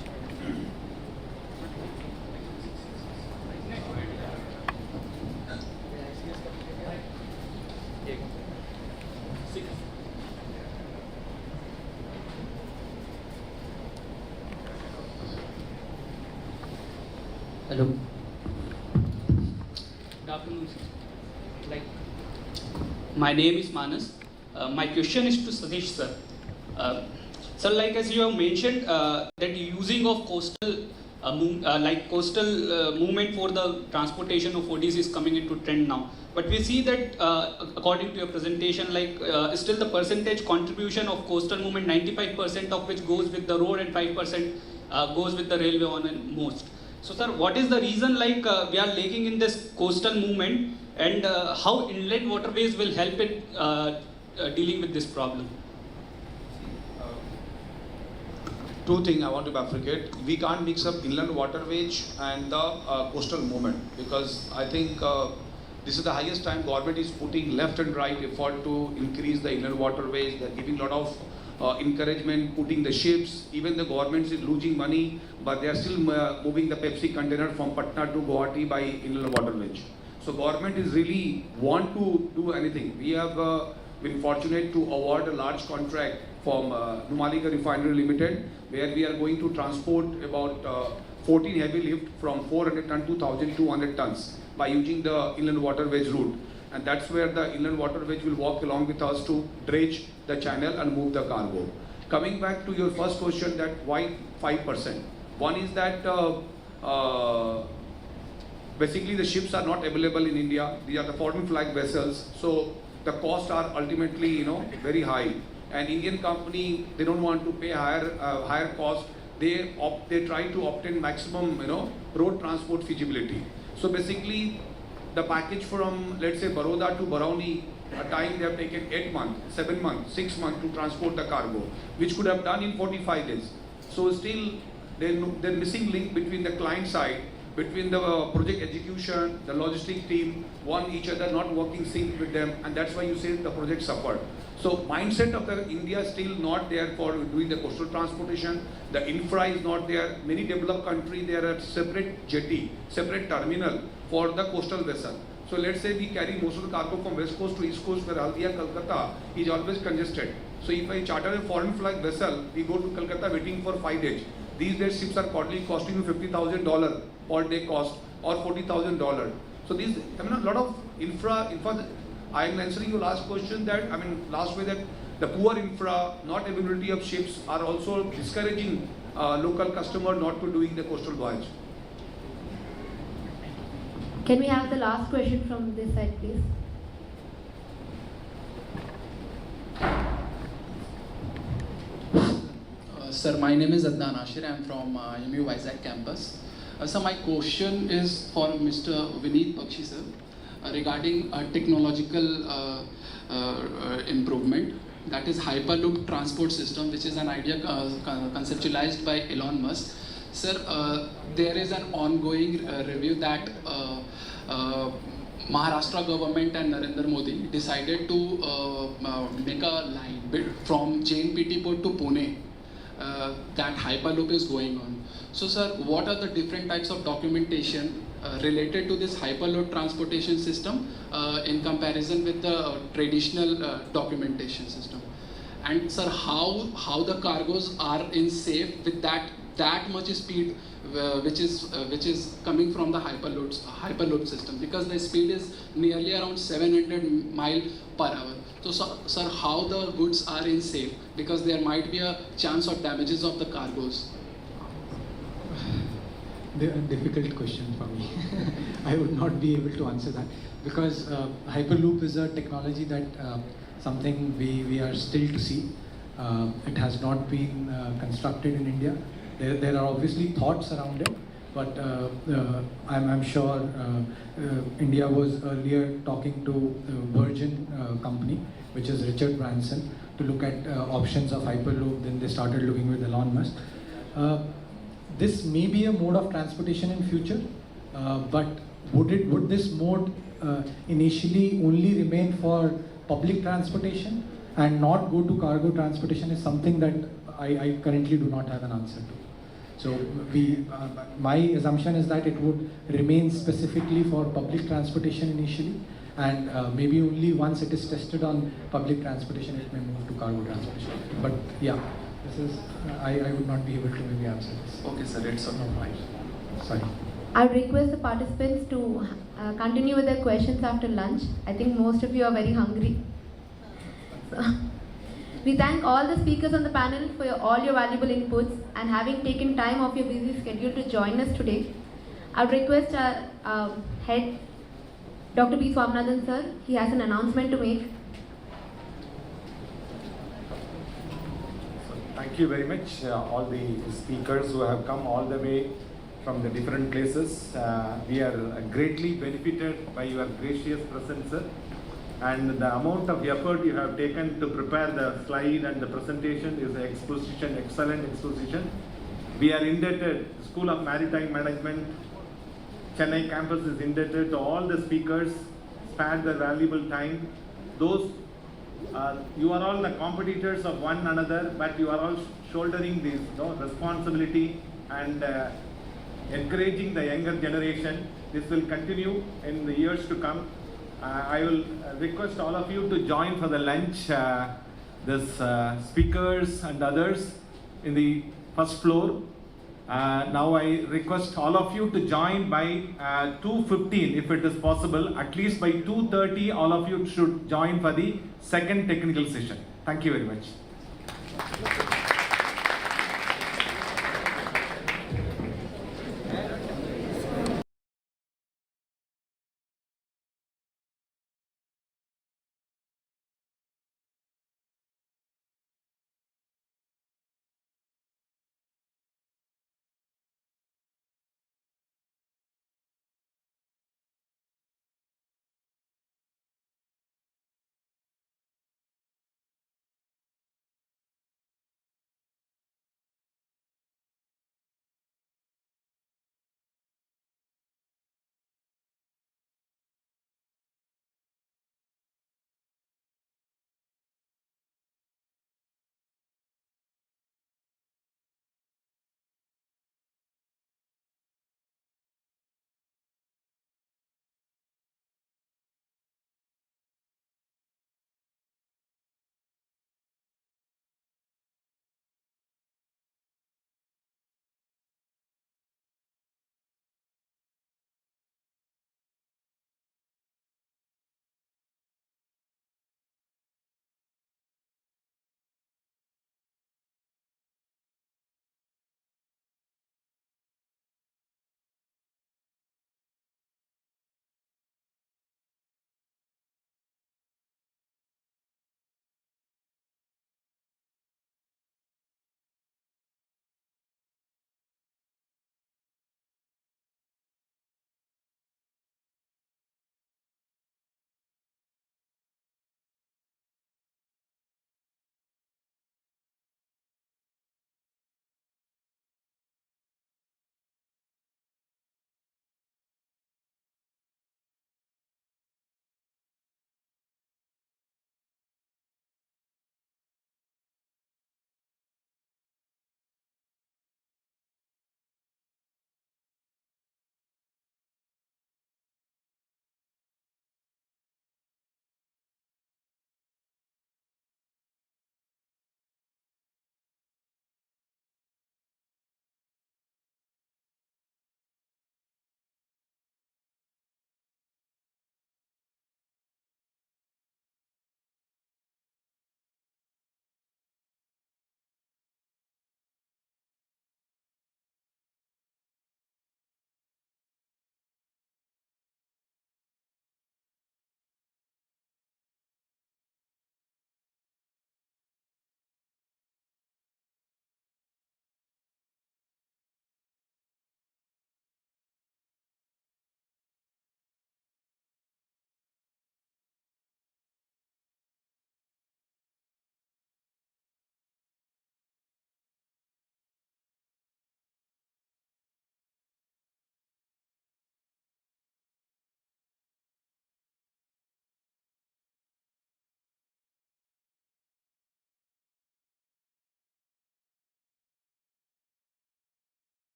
Hello. Good afternoon, sir. My name is Manas. My question is to Satish, sir. Sir, as you have mentioned, that using of coastal like coastal movement for the transportation of ODs is coming into trend now. But we see that according to your presentation, like still the percentage contribution of coastal movement, 95% of which goes with the road and 5% goes with the railway on and most. So sir, what is the reason like we are lagging in this coastal movement, and how inlet waterways will help in dealing with this problem? Two things I want to bifurcate. We can't mix up inland waterways and the coastal movement, because I think this is the highest time government is putting left and right effort to increase the inland waterways. They're giving a lot of encouragement, putting the ships. Even the government is losing money, but they are still moving the Pepsi container from Patna to Guwahati by inland waterways. So government is really want to do anything. We have been fortunate to award a large contract from Numalika Refinery Limited, where we are going to transport about 14 heavy lift from 400 ton to 1,200 tons by using the inland waterways route. And that's where the inland waterways will walk along with us to dredge the channel and move the cargo. Coming back to your first question, that why 5%? One is that basically the ships are not available in India. These are the foreign flag vessels. So the costs are ultimately, very high. And Indian company, they don't want to pay higher cost. They try to obtain maximum, road transport feasibility. So basically, the package from, let's say, Baroda to Barauni, a time they have taken 8 months, 7 months, 6 months to transport the cargo, which could have done in 45 days. So still, they're missing link between the client side, between the project execution, the logistic team, each other not working sync with them, and that's why you say the project suffered. So mindset of the India is still not there for doing the coastal transportation. The infra is not there. Many developed countries, there are separate jetty, separate terminal for the coastal vessel. So let's say we carry most of the cargo from west coast to east coast, where Haldia, Kolkata is always congested. So if I charter a foreign flag vessel, we go to Kolkata waiting for 5 days. These days ships are currently costing you $50,000 per day cost or $40,000. So these, a lot of infra. I am answering your last question that, last way, that the poor infra, not availability of ships are also discouraging local customer not to doing the coastal voyage. Can we have the last question from this side, please? Sir, my name is Adnan Ashir. I am from MU Vizag campus. So my question is for Mr. Vineet Bakshi sir, regarding technological improvement, that is Hyperloop transport system, which is an idea conceptualized by Elon Musk. Sir, there is an ongoing review that Maharashtra government and Narendra Modi decided to make a line from JNPT port to Pune. That Hyperloop is going on. So sir, what are the different types of documentation related to this Hyperloop transportation system in comparison with the traditional documentation system? And sir, how the cargoes are in safe with that much speed which is coming from the Hyperloop system, because the speed is nearly around 700 miles per hour. So sir, how the goods are in safe, because there might be a chance of damages of the cargoes. A difficult question for me. I would not be able to answer that, because Hyperloop is a technology that something we are still to see. It has not been constructed in India. There are obviously thoughts around it, but I'm sure India was earlier talking to Virgin company, which is Richard Branson, to look at options of Hyperloop. Then they started looking with Elon Musk. This may be a mode of transportation in future, but would this mode initially only remain for public transportation and not go to cargo transportation is something that I currently do not have an answer to. So my assumption is that it would remain specifically for public transportation initially, and maybe only once it is tested on public transportation it may move to cargo transportation. But yeah, this is I would not be able to maybe answer this. Okay sir, it's not mine. Sorry. I would request the participants to continue with their questions after lunch. I think most of you are very hungry. So, We thank all the speakers on the panel for all your valuable inputs and having taken time off your busy schedule to join us today. I would request our head, Dr. P. Swaminathan sir. He has an announcement to make. Thank you very much, all the speakers who have come all the way from the different places. We are greatly benefited by your gracious presence, sir. And the amount of effort you have taken to prepare the slide and the presentation is an exposition, excellent exposition. We are indebted, School of Maritime Management, Chennai campus is indebted to all the speakers, spared their valuable time. Those you are all the competitors of one another, but you are all shouldering this responsibility and encouraging the younger generation. This will continue in the years to come. I will request all of you to join for the lunch. This speakers and others in the first floor. Now I request all of you to join by 2:15 if it is possible. At least by 2:30 all of you should join for the second technical session. Thank you very much.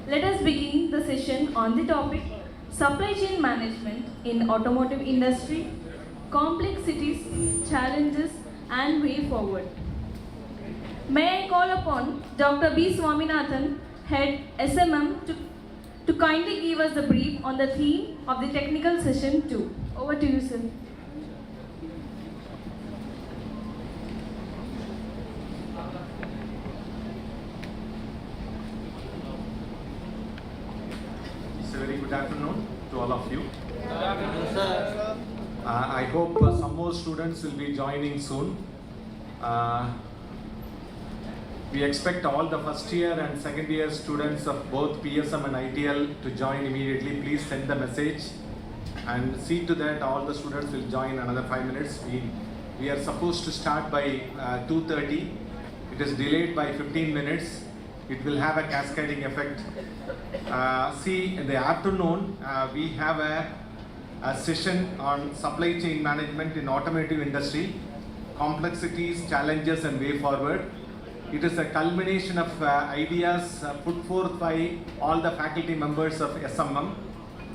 Let us begin the session on the topic Supply Chain Management in Automotive Industry, Complexities, Challenges and Way Forward. May I call upon Dr. B. Swaminathan, Head SMM, to kindly give us the brief on the theme of the technical session 2. Over to you, sir. It's a very good afternoon to all of you. Good afternoon, sir. I hope some more students will be joining soon. We expect all the first year and second year students of both PSM and ITL to join immediately. Please send the message and see to that all the students will join another 5 minutes. We are supposed to start by 2:30. It is delayed by 15 minutes. It will have a cascading effect. See, in the afternoon, we have a session on supply chain management in automotive industry, complexities, challenges and way forward. It is a culmination of ideas put forth by all the faculty members of SMM,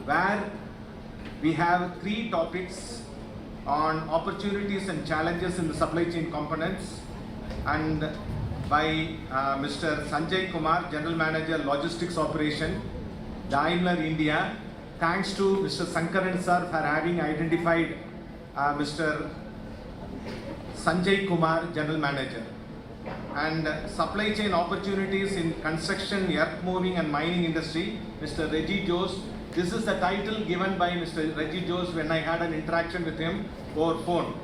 where we have 3 topics on opportunities and challenges in the supply chain components, and by Mr. Sanjay Kumar, General Manager Logistics Operation, Daimler India. Thanks to Mr. Sankaran sir for having identified Mr. Sanjay Kumar, General Manager. And supply chain opportunities in construction, earth moving and mining industry, Mr. Reggie Jose. This is the title given by Mr. Reggie Jose when I had an interaction with him over phone.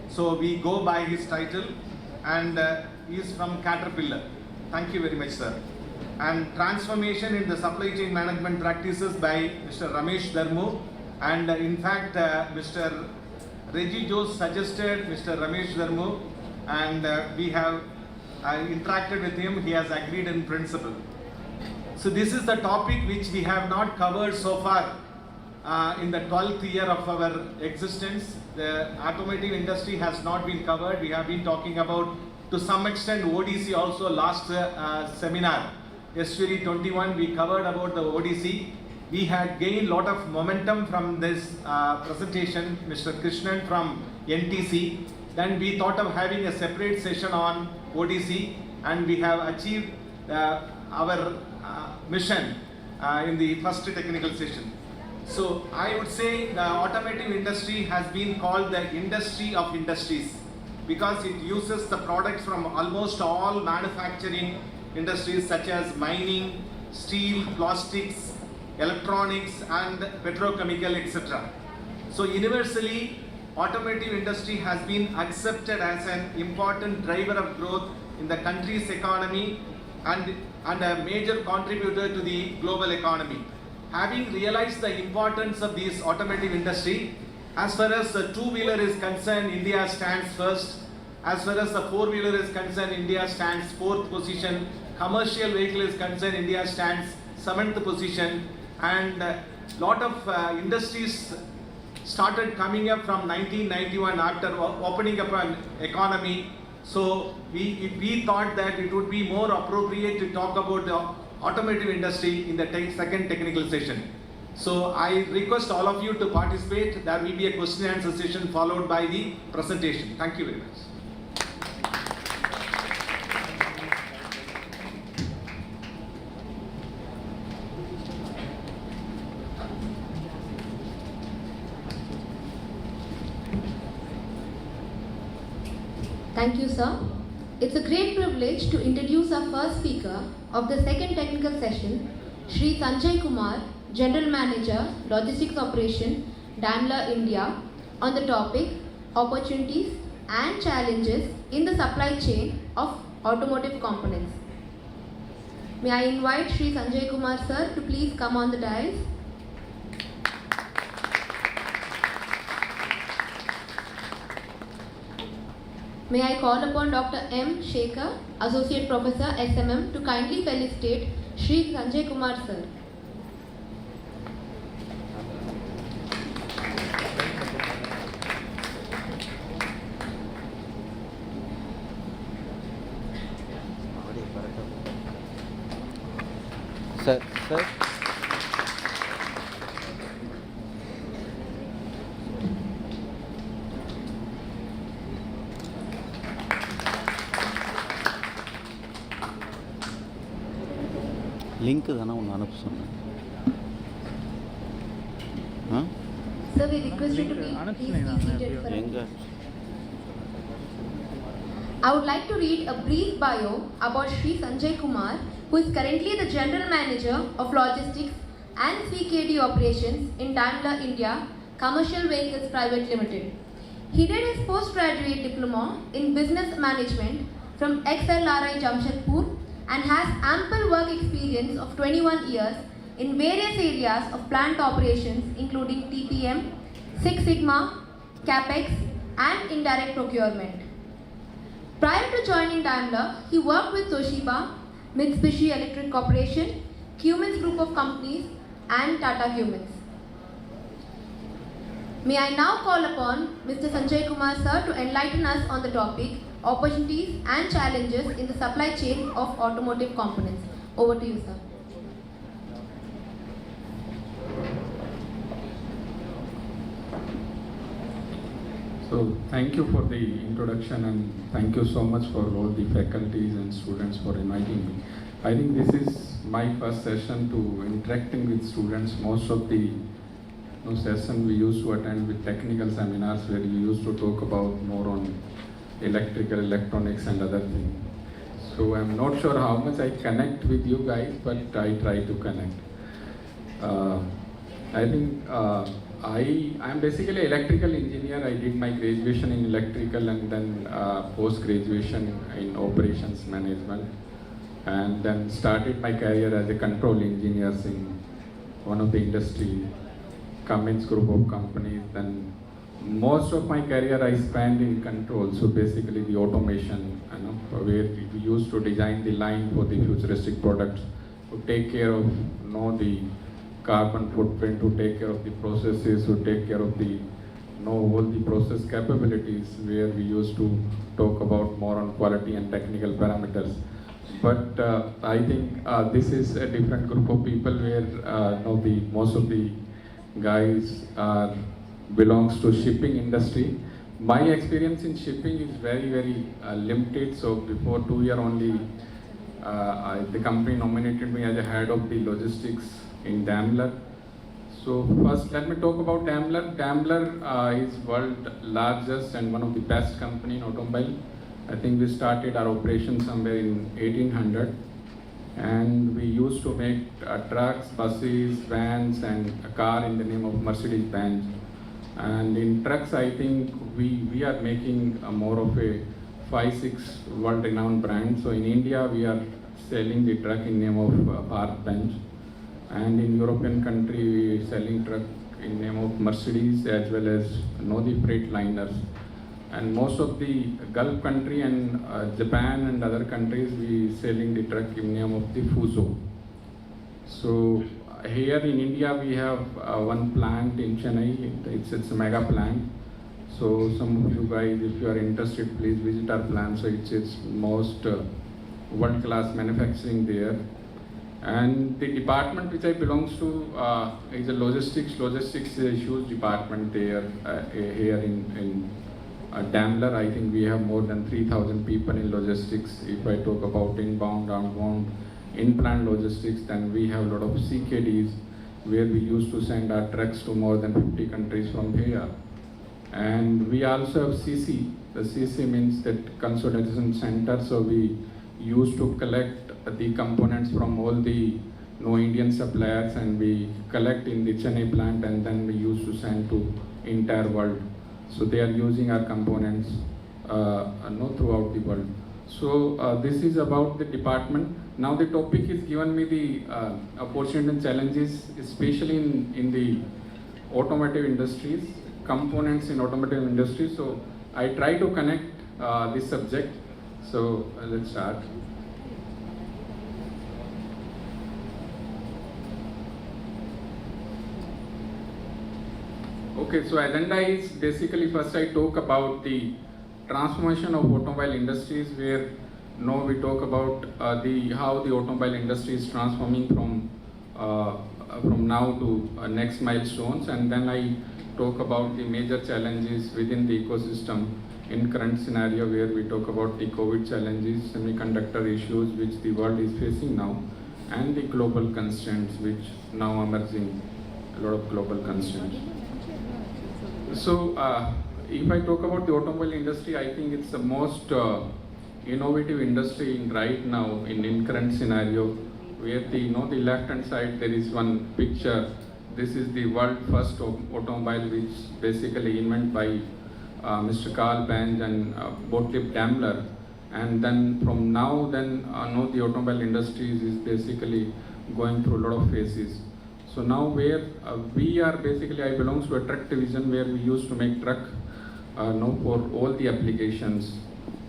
So we go by his title, and he is from Caterpillar. Thank you very much, sir. And transformation in the supply chain management practices by Mr. Ramesh Dharmu. And in fact, Mr. Reggie Jose suggested Mr. Ramesh Dharmu, and we have interacted with him. He has agreed in principle. So this is the topic which we have not covered so far in the 12th year of our existence. The automotive industry has not been covered. We have been talking about, to some extent, ODC also. Last seminar, Estuary 21, we covered about the ODC. We had gained a lot of momentum from this presentation, Mr. Krishnan from NTC. Then we thought of having a separate session on ODC, and we have achieved our mission in the first technical session. So I would say the automotive industry has been called the industry of industries because it uses the products from almost all manufacturing industries such as mining, steel, plastics, electronics and petrochemical, etc. So universally, automotive industry has been accepted as an important driver of growth in the country's economy and a major contributor to the global economy. Having realized the importance of this automotive industry, as far as the two-wheeler is concerned, India stands first. As far as the four-wheeler is concerned, India stands 4th position. Commercial vehicle is concerned, India stands 7th position. And a lot of industries started coming up from 1991 after opening up an economy. So we thought that it would be more appropriate to talk about the automotive industry in the second technical session. So I request all of you to participate. There will be a question and answer session followed by the presentation. Thank you very much. Thank you, sir. It's a great privilege to introduce our first speaker of the second technical session, Shri Sanjay Kumar, General Manager, Logistics Operation, Daimler India, on the topic Opportunities and Challenges in the Supply Chain of Automotive Components. May I invite Shri Sanjay Kumar, sir, to please come on the dais. May I call upon Dr. M. Shekhar, Associate Professor, SMM, to kindly felicitate Shri Sanjay Kumar, sir. Sir sir link தானே ஒன்று அனுப்ப சொன்னேன். ஆ Sir, we request you to please be seated for a எங்கே I would like to read a brief bio about Sri Sanjay Kumar, who is currently the General Manager of Logistics and CKD Operations in Daimler India Commercial Vehicles Private Limited. He did his postgraduate diploma in Business Management from XLRI Jamshedpur and has ample work experience of 21 years in various areas of plant operations including TPM, Six Sigma, CapEx and indirect procurement. Prior to joining Daimler, he worked with Toshiba, Mitsubishi Electric Corporation, Cummins Group of Companies and Tata Cummins. May I now call upon Mr. Sanjay Kumar sir to enlighten us on the topic opportunities and challenges in the supply chain of automotive components. Over to you, sir. So thank you for the introduction and thank you so much for all the faculties and students for inviting me. I think this is my first session to interacting with students. Most of the session we used to attend with technical seminars where we used to talk about more on electrical, electronics and other things. So I'm not sure how much I connect with you guys, but I try to connect. I think I'm basically electrical engineer. I did my graduation in electrical and then post-graduation in operations management, and then started my career as a control engineer in one of the industry, Cummins Group of Companies. Then most of my career I spent in control, so basically the automation, where we used to design the line for the futuristic products, to take care of the carbon footprint, to take care of the processes, to take care of the all the process capabilities, where we used to talk about more on quality and technical parameters. But I think this is a different group of people where most of the guys belongs to shipping industry. My experience in shipping is very, very limited. So before 2 years only, the company nominated me as a head of the logistics in Daimler. So first let me talk about Daimler. Daimler is world's largest and one of the best company in automobile. I think we started our operation somewhere in 1800, and we used to make trucks, buses, vans and a car in the name of Mercedes-Benz. And in trucks, I think we are making more of a 5-6 world-renowned brand. So in India, we are selling the truck in name of Bharat-Benz. And in European country, we are selling truck in name of Mercedes as well as the freight liners. And most of the Gulf country and Japan and other countries, we selling the truck in name of the Fuso. So here in India, we have one plant in Chennai. It's a mega plant. So some of you guys, if you are interested, please visit our plant. So it's most world-class manufacturing there. And the department which I belongs to is a logistics. Logistics is a huge department there here in Daimler. I think we have more than 3,000 people in logistics. If I talk about inbound, outbound, in-plant logistics, then we have a lot of CKDs where we used to send our trucks to more than 50 countries from here. And we also have CC. The CC means that consolidation center. So we used to collect the components from all the Indian suppliers, and we collect in the Chennai plant, and then we used to send to entire world. So they are using our components throughout the world. So this is about the department. Now the topic is given me the opportunity and challenges, especially in the automotive industries, components in automotive industry. So I try to connect this subject. So let's start. Okay, so agenda is basically first I talk about the transformation of automobile industries, where now we talk about how the automobile industry is transforming from now to next milestones, and then I talk about the major challenges within the ecosystem in current scenario, where we talk about the COVID challenges, semiconductor issues which the world is facing now, and the global constraints which now emerging, a lot of global constraints. So if I talk about the automobile industry, I think it's the most innovative industry right now in current scenario, where the the left hand side there is one picture. This is the world first automobile, which basically invented by Mr. Carl Benz and Gottlieb Daimler, and then from now then the automobile industry is basically going through a lot of phases. So now where we are basically, I belong to a truck division where we used to make truck for all the applications.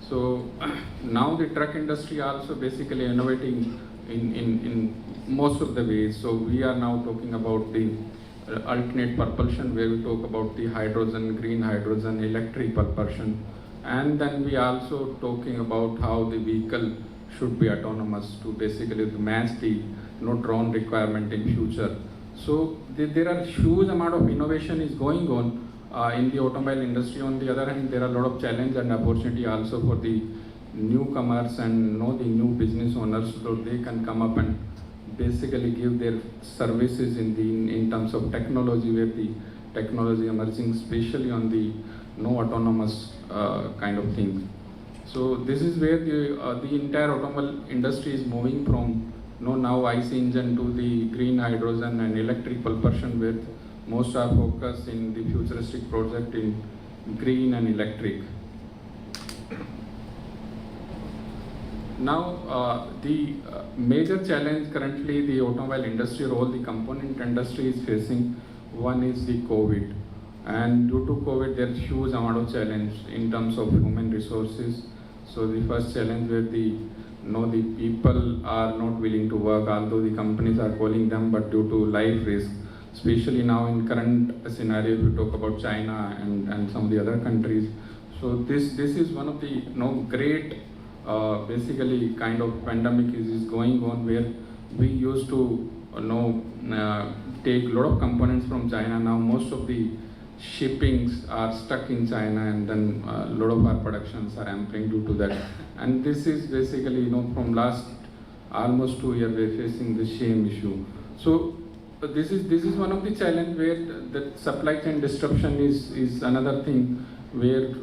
So now the truck industry also basically innovating in most of the ways. So we are now talking about the alternate propulsion, where we talk about the hydrogen, green hydrogen, electric propulsion, and then we also talking about how the vehicle should be autonomous to basically to match the drone requirement in future. So there are huge amount of innovation is going on in the automobile industry. On the other hand, there are a lot of challenge and opportunity also for the newcomers and the new business owners, so they can come up and basically give their services in terms of technology, where the technology emerging, especially on the autonomous kind of thing. So this is where the entire automobile industry is moving from now IC engine to the green hydrogen and electric propulsion, with most are focused in the futuristic project in green and electric. Now the major challenge currently the automobile industry or all the component industry is facing, one is the COVID, and due to COVID there is huge amount of challenge in terms of human resources. So the first challenge where the people are not willing to work, although the companies are calling them, but due to life risk, especially now in current scenario, if you talk about China and some of the other countries. So this is one of the great basically kind of pandemic is going on, where we used to take a lot of components from China. Now most of the shippings are stuck in China, and then a lot of our productions are hampering due to that. And this is basically from last almost 2 years we're facing the same issue. So this is one of the challenge, where the supply chain disruption is another thing, where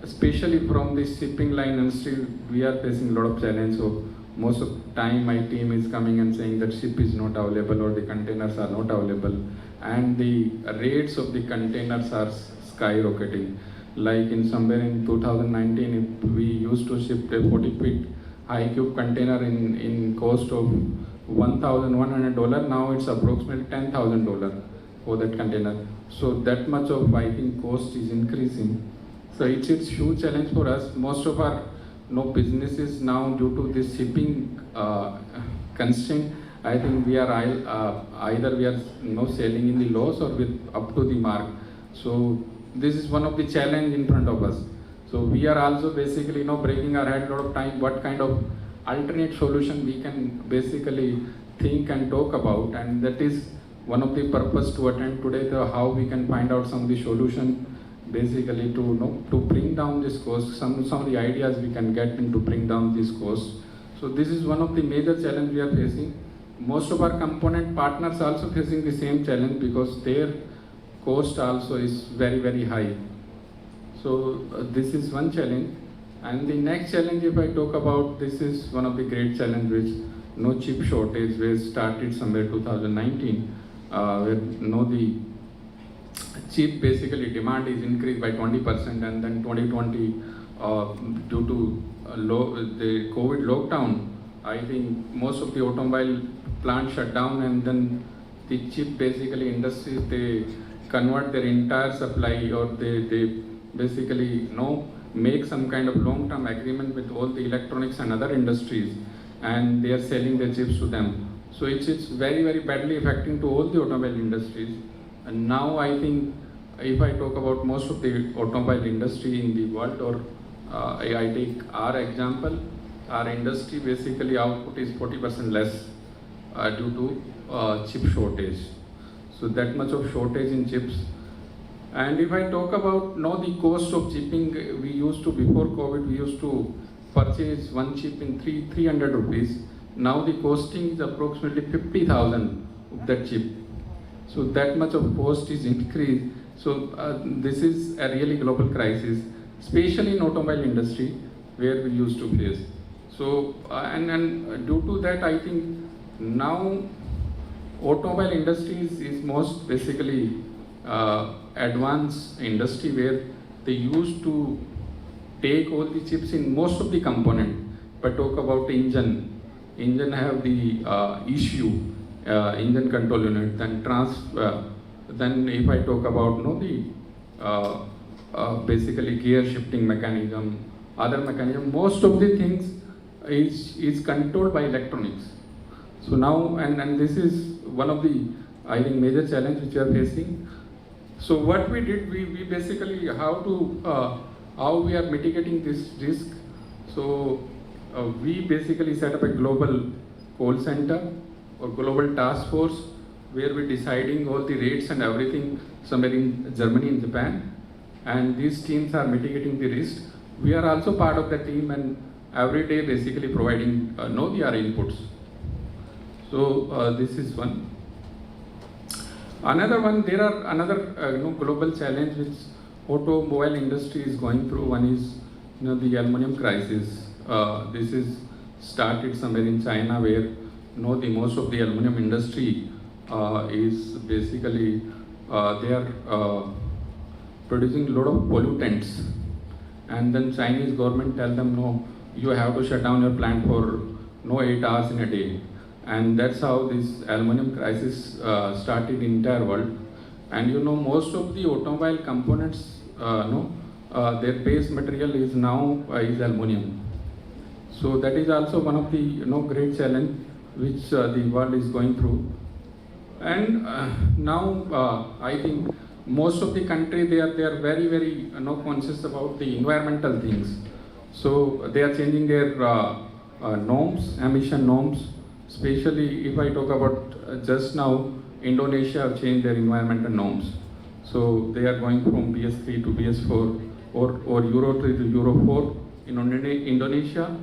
especially from the shipping line industry we are facing a lot of challenge. So most of the time my team is coming and saying that ship is not available or the containers are not available, and the rates of the containers are skyrocketing. Like in somewhere in 2019, if we used to ship a 40 feet high cube container in cost of $1,100, now it's approximately $10,000 for that container. So that much of, I think, cost is increasing. So it's huge challenge for us. Most of our businesses now, due to this shipping constraint, I think we are either we are selling in the loss or with up to the mark. So this is one of the challenge in front of us. So we are also basically breaking our head a lot of time what kind of alternate solution we can basically think and talk about, and that is one of the purpose to attend today, how we can find out some of the solution basically to bring down this cost, some of the ideas we can get into bring down this cost. So this is one of the major challenge we are facing. Most of our component partners are also facing the same challenge, because their cost also is very, very high. So this is one challenge. And the next challenge, if I talk about, this is one of the great challenge, which chip shortage, which started somewhere 2019, where the chip basically demand is increased by 20%, and then 2020 due to the COVID lockdown, I think most of the automobile plants shut down, and then the chip basically industries, they convert their entire supply, or they basically make some kind of long-term agreement with all the electronics and other industries, and they are selling their chips to them. So it's very, very badly affecting to all the automobile industries. And now I think if I talk about most of the automobile industry in the world, or I take our example. Our industry basically output is 40% less due to chip shortage. So that much of shortage in chips. And if I talk about now the cost of chipping, we used to, before COVID, we used to purchase one chip in 300 rupees. Now the costing is approximately 50,000 of that chip. So that much of cost is increased. So this is a really global crisis, especially in automobile industry where we used to face. So and due to that, I think now automobile industry is most basically advanced industry where they used to take all the chips in most of the component. But talk about engine have the engine control unit, then if I talk about the basically gear shifting mechanism, other mechanism, most of the things is controlled by electronics. So now, and this is one of the, I think, major challenge which we are facing. So what we did, we basically how we are mitigating this risk. So we basically set up a global call center or global task force where we're deciding all the rates and everything somewhere in Germany and Japan. And these teams are mitigating the risk. We are also part of the team and every day basically providing our inputs. So this is one. Another one, there are another global challenge which automobile industry is going through. One is the aluminum crisis. This is started somewhere in China where the most of the aluminum industry is basically they are producing a lot of pollutants, and then Chinese government tell them no, you have to shut down your plant for 8 hours in a day. And that's how this aluminum crisis started in the entire world. And most of the automobile components, their base material is now is aluminum. So that is also one of the great challenge which the world is going through. And now I think most of the country they are very, very conscious about the environmental things. So they are changing their norms, emission norms. Especially if I talk about just now, Indonesia have changed their environmental norms. So they are going from BS3 to BS4 or Euro 3 to Euro 4 in Indonesia.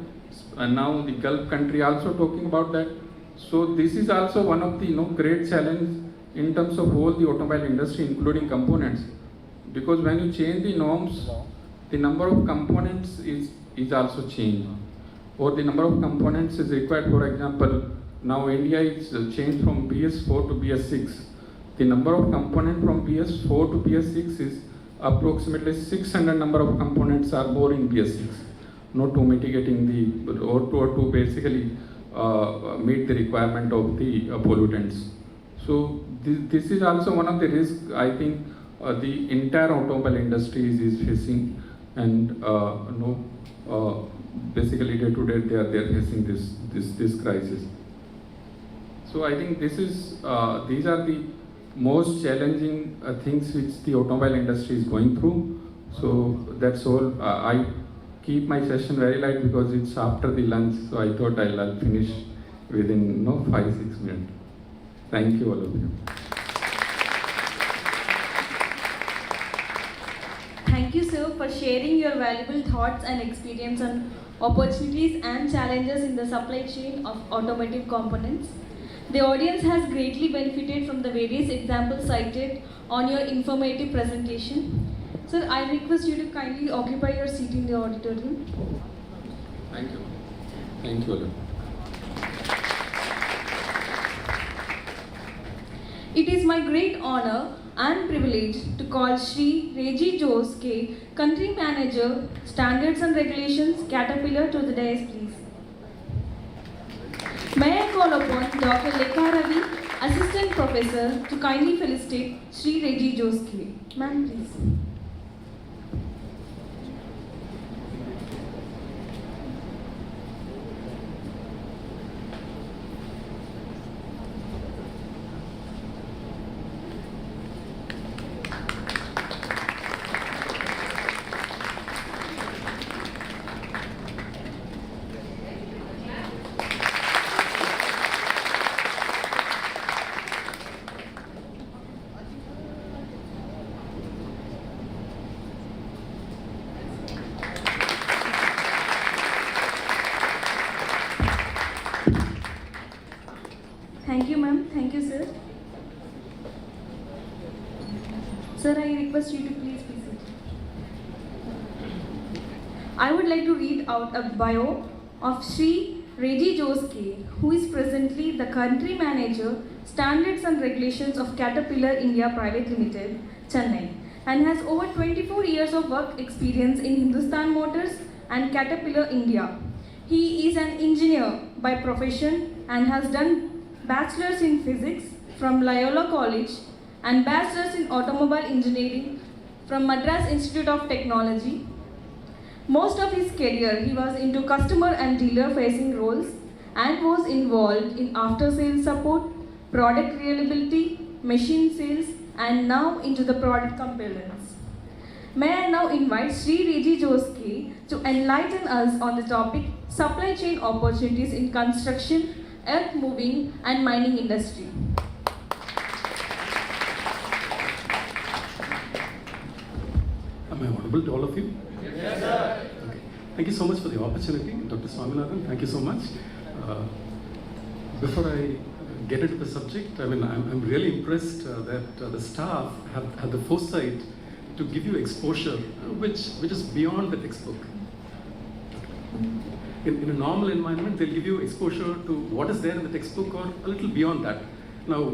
And now the Gulf country also talking about that. So this is also one of the great challenge in terms of whole the automobile industry, including components. Because when you change the norms, the number of components is also changed. Or the number of components is required. For example, now India is changed from BS4 to BS6. The number of components from BS4 to BS6 is approximately 600 number of components are more in BS6. Not to mitigating the, or to basically meet the requirement of the pollutants. So this is also one of the risks I think the entire automobile industry is facing, and basically day to day they are facing this crisis. So I think these are the most challenging things which the automobile industry is going through. So that's all. I keep my session very light because it's after the lunch, so I thought I'll finish within 5-6 minutes. Thank you, all of you. Thank you, sir, for sharing your valuable thoughts and experience on opportunities and challenges in the supply chain of automotive components. The audience has greatly benefited from the various examples cited on your informative presentation. Sir, I request you to kindly occupy your seat in the auditorium. Thank you. Thank you, all. It is my great honor and privilege to call Shri Reji Jose K, Country Manager, Standards and Regulations, Caterpillar, to the dais, please. May I call upon Dr. Lekha Ravi, Assistant Professor, to kindly felicitate Shri Reji Jose K. Ma'am, please. Thank you, ma'am. Thank you, sir. Sir, I request you to please be seated. I would like to read out a bio of Sri Reggie Joske, who is presently the Country Manager, Standards and Regulations of Caterpillar India Private Limited, Chennai, and has over 24 years of work experience in Hindustan Motors and Caterpillar India. He is an engineer by profession and has done Bachelor's in Physics from Loyola College and Bachelor's in Automobile Engineering from Madras Institute of Technology. Most of his career, he was into customer and dealer facing roles and was involved in after-sales support, product reliability, machine sales, and now into the product components. May I now invite Sri Reggie Joske to enlighten us on the topic supply chain opportunities in construction, earth moving, and mining industry. Am I audible to all of you? Yes, sir. Okay. Thank you so much for the opportunity, Dr. Swaminathan. Thank you so much. Before I get into the subject, I'm really impressed that the staff have had the foresight to give you exposure which is beyond the textbook. In a normal environment, they'll give you exposure to what is there in the textbook or a little beyond that. Now,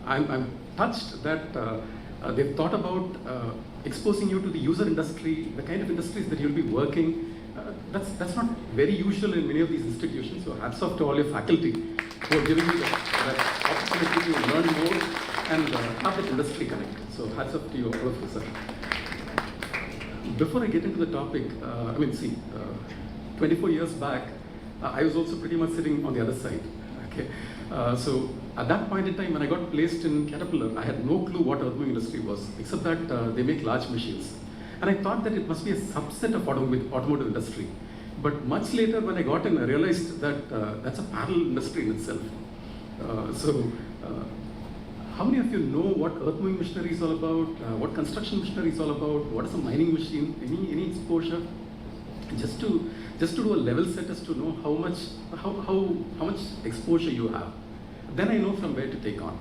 I'm touched that they've thought about exposing you to the user industry, the kind of industries that you'll be working. That's not very usual in many of these institutions. So hats off to all your faculty who are giving you that opportunity to learn more and have that industry connect. So hats off to you, all of you, sir. Before I get into the topic, 24 years back, I was also pretty much sitting on the other side. Okay, so at that point in time, when I got placed in Caterpillar, I had no clue what earthmoving industry was, except that they make large machines. And I thought that it must be a subset of automotive industry. But much later, when I got in, I realized that that's a parallel industry in itself. How many of you know what earthmoving machinery is all about? What construction machinery is all about? What is a mining machine? Any exposure? Just to do a level set as to know how much exposure you have. Then I know from where to take on.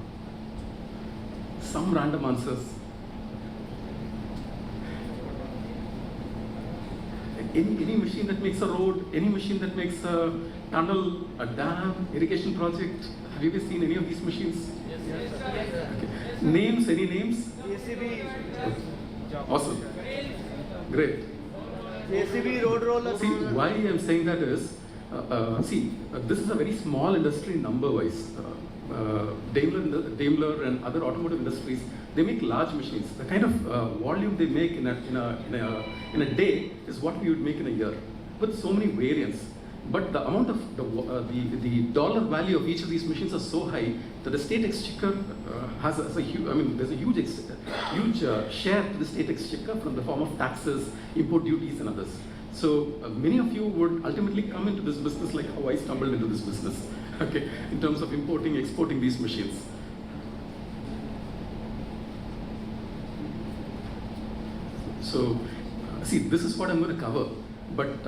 Some random answers. Any machine that makes a road, any machine that makes a tunnel, a dam, irrigation project. Have you ever seen any of these machines? Yes, sir. Okay. Names, any names? JCB. Awesome. Great. JCB road roller. See, why I'm saying that is, this is a very small industry number-wise. Daimler and other automotive industries, they make large machines. The kind of volume they make in a day is what we would make in a year, with so many variants. But the amount of the dollar value of each of these machines are so high that the state exchequer has a huge. There's a huge share to the state exchequer from the form of taxes, import duties, and others. So many of you would ultimately come into this business like how I stumbled into this business. Okay, in terms of importing, exporting these machines. So, this is what I'm going to cover. But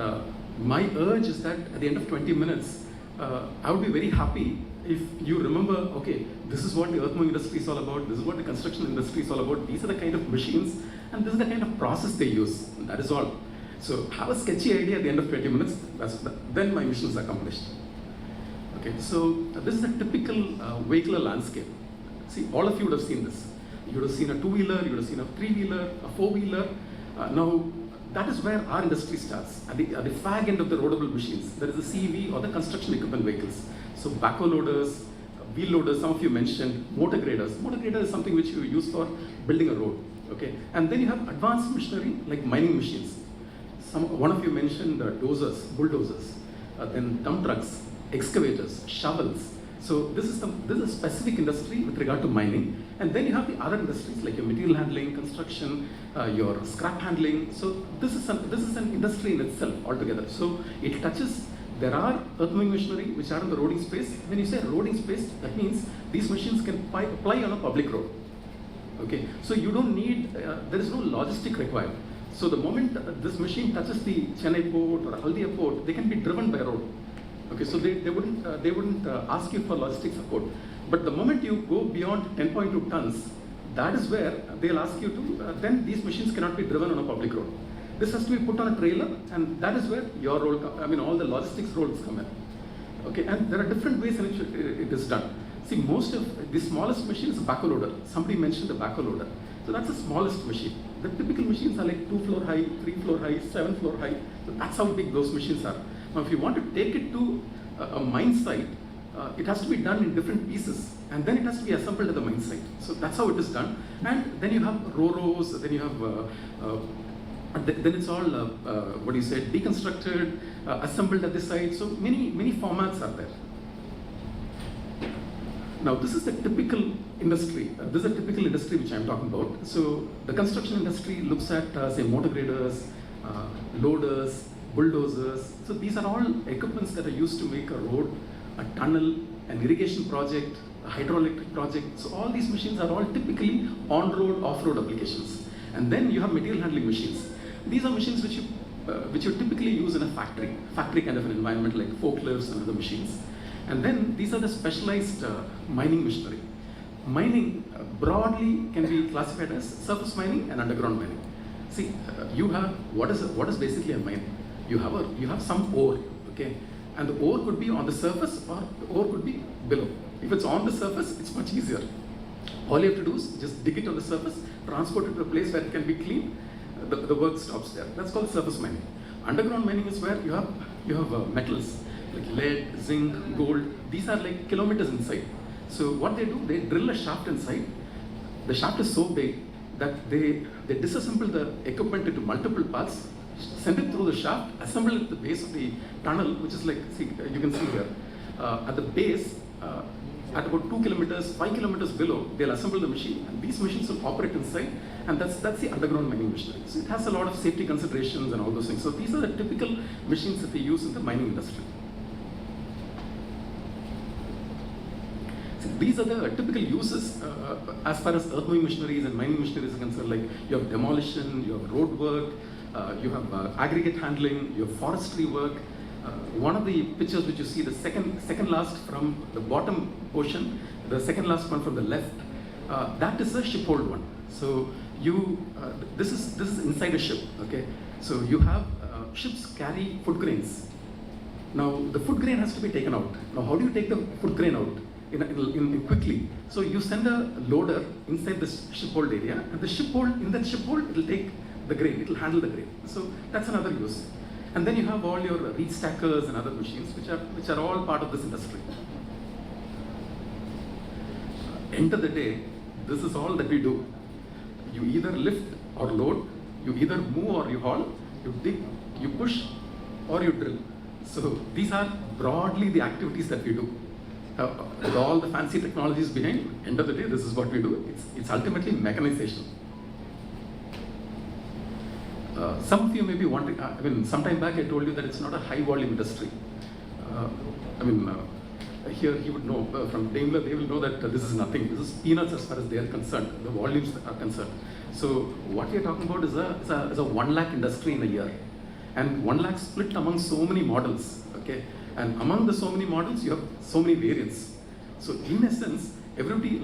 my urge is that at the end of 20 minutes, I would be very happy if you remember, okay, this is what the earthmoving industry is all about, this is what the construction industry is all about, these are the kind of machines, and this is the kind of process they use. That is all. So have a sketchy idea at the end of 20 minutes, then my mission is accomplished. Okay, so this is a typical vehicular landscape. See, all of you would have seen this. You would have seen a two-wheeler, you would have seen a three-wheeler, a four-wheeler. Now, that is where our industry starts. At the fag end of the roadable machines, there is the CV or the construction equipment vehicles. So backhoe loaders, wheel loaders, some of you mentioned, motor graders. Motor grader is something which you use for building a road. Okay, and then you have advanced machinery like mining machines. One of you mentioned dozers, bulldozers, then dump trucks, excavators, shovels. So this is a specific industry with regard to mining. And then you have the other industries like your material handling, construction, your scrap handling. So this is an industry in itself altogether. So it touches, there are earthmoving machinery which are in the roading space. When you say roading space, that means these machines can apply on a public road. Okay, so you don't need, there is no logistic required. So the moment this machine touches the Chennai port or Haldia port, they can be driven by road. Okay, so they wouldn't ask you for logistic support. But the moment you go beyond 10.2 tons, that is where they'll ask you to, then these machines cannot be driven on a public road. This has to be put on a trailer, and that is where your role, all the logistics roles come in. Okay, and there are different ways in which it is done. See, most of the smallest machine is a backhoe loader. Somebody mentioned the backhoe loader. So that's the smallest machine. The typical machines are like 2 floor high, 3 floor high, 7 floor high. So that's how big those machines are. Now, if you want to take it to a mine site, it has to be done in different pieces, and then it has to be assembled at the mine site. So that's how it is done. And then you have rows, then you have, then it's all, deconstructed, assembled at the site. So many formats are there. Now, this is the typical industry. This is a typical industry which I'm talking about. So the construction industry looks at, say, motor graders, loaders, bulldozers. So these are all equipments that are used to make a road, a tunnel, an irrigation project, a hydroelectric project. So all these machines are all typically on-road, off-road applications. And then you have material handling machines. These are machines which you typically use in a factory kind of an environment, like forklifts and other machines. And then these are the specialized mining machinery. Mining broadly can be classified as surface mining and underground mining. See, you have what is basically a mine. You have some ore, okay, and the ore could be on the surface or the ore could be below. If it's on the surface, it's much easier. All you have to do is just dig it on the surface, transport it to a place where it can be cleaned. The work stops there. That's called surface mining. Underground mining is where you have metals like lead, zinc, gold. These are like kilometers inside. So what they do, they drill a shaft inside. The shaft is so big that they disassemble the equipment into multiple parts, send it through the shaft, assemble it at the base of the tunnel, which is like, see, you can see here. At the base, at about 2 kilometers, 5 kilometers below, they'll assemble the machine, and these machines will operate inside, and that's the underground mining machinery. So it has a lot of safety considerations and all those things. So these are the typical machines that they use in the mining industry. These are the typical uses as far as earth-moving machineries and mining machineries are concerned. Like you have demolition, you have road work, you have aggregate handling, you have forestry work. One of the pictures which you see, the second last from the bottom portion, the second last one from the left, that is a shiphold one. So this is inside a ship. Okay, so you have ships carry food grains. Now the food grain has to be taken out. Now how do you take the food grain out? In quickly. So you send a loader inside the shiphold area, and in that shiphold, it will take the grain, it will handle the grain. So that's another use. And then you have all your reed stackers and other machines, which are all part of this industry. End of the day, this is all that we do. You either lift or load, you either move or you haul, you dig, you push, or you drill. So these are broadly the activities that we do. With all the fancy technologies behind, end of the day, this is what we do. It's ultimately mechanization. Some of you may be wondering, sometime back I told you that it's not a high volume industry. Here he would know, from Daimler they will know that this is nothing. This is peanuts as far as they are concerned, the volumes are concerned. So what we are talking about is a 1 lakh industry in a year. And 1 lakh split among so many models, okay? And among the so many models, you have so many variants. So in essence, everybody,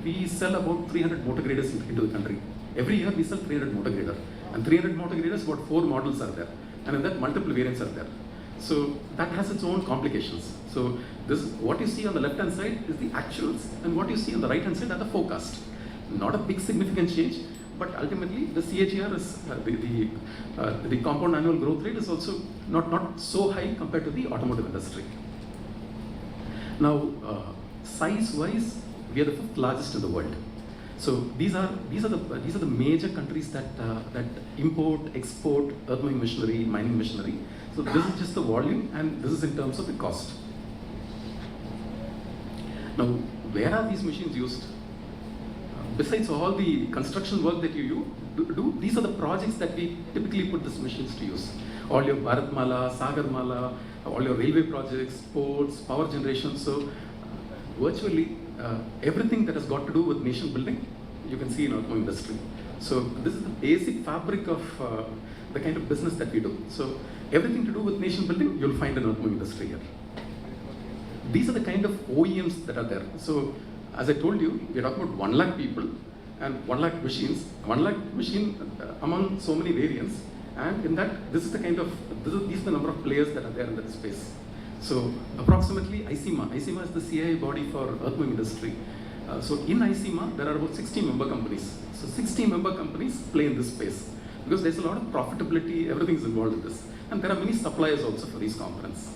we sell about 300 motor graders into the country. Every year we sell 300 motor grader. And 300 motor graders, about 4 models are there. And in that, multiple variants are there. So that has its own complications. So what you see on the left-hand side is the actuals, and what you see on the right-hand side are the forecast. Not a big significant change, but ultimately the CAGR is, the compound annual growth rate is also not so high compared to the automotive industry. Now, size-wise, we are the 5th largest in the world. So these are the major countries that import, export earth-moving machinery, mining machinery. So this is just the volume, and this is in terms of the cost. Now, where are these machines used? Besides all the construction work that you do, these are the projects that we typically put these machines to use. All your Bharatmala, Sagarmala, all your railway projects, ports, power generation. So virtually everything that has got to do with nation building, you can see in our industry. So this is the basic fabric of the kind of business that we do. So everything to do with nation building, you'll find an earth-moving industry here. These are the kind of OEMs that are there. So, as I told you, we're talking about 1 lakh people and 1 lakh machines. 1 lakh machine among so many variants, and in that, these are the number of players that are there in that space. So, approximately ICMA is the CII body for earth-moving industry. So, in ICMA, there are about 60 member companies. So, 60 member companies play in this space because there's a lot of profitability, everything is involved in this. And there are many suppliers also for these components.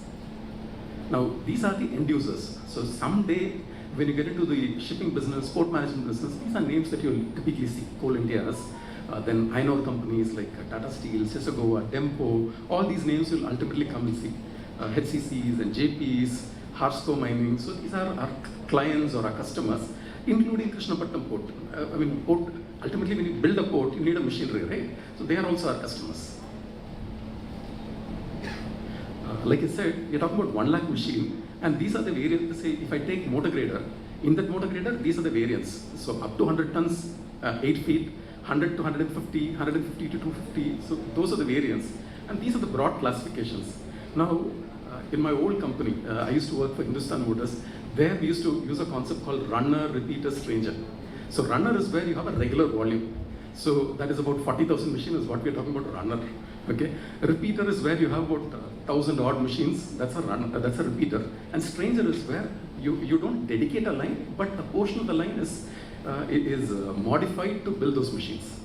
Now, these are the end users. So, someday, when you get into the shipping business, port management business, these are names that you'll typically see, Coal India's. Then iron ore companies like Tata Steel, Sesagova, Dempo, all these names you'll ultimately come and see. HCCs and JPs, Harsco Mining. So, these are our clients or our customers, including Krishnapatnam Port. Port, ultimately when you build a port, you need a machinery, right? So, they are also our customers. Like I said, we're talking about 1 lakh machine, and these are the variants. Say, if I take motor grader, in that motor grader, these are the variants. So up to 100 tons, 8 feet, 100 to 150, 150 to 250. So those are the variants, and these are the broad classifications. Now, in my old company, I used to work for Hindustan Motors. There we used to use a concept called runner, repeater, stranger. So runner is where you have a regular volume. So that is about 40,000 machines is what we are talking about, runner. Okay, repeater is where you have about 1,000 odd machines. That's a runner. That's a repeater. And stranger is where you don't dedicate a line, but a portion of the line is modified to build those machines.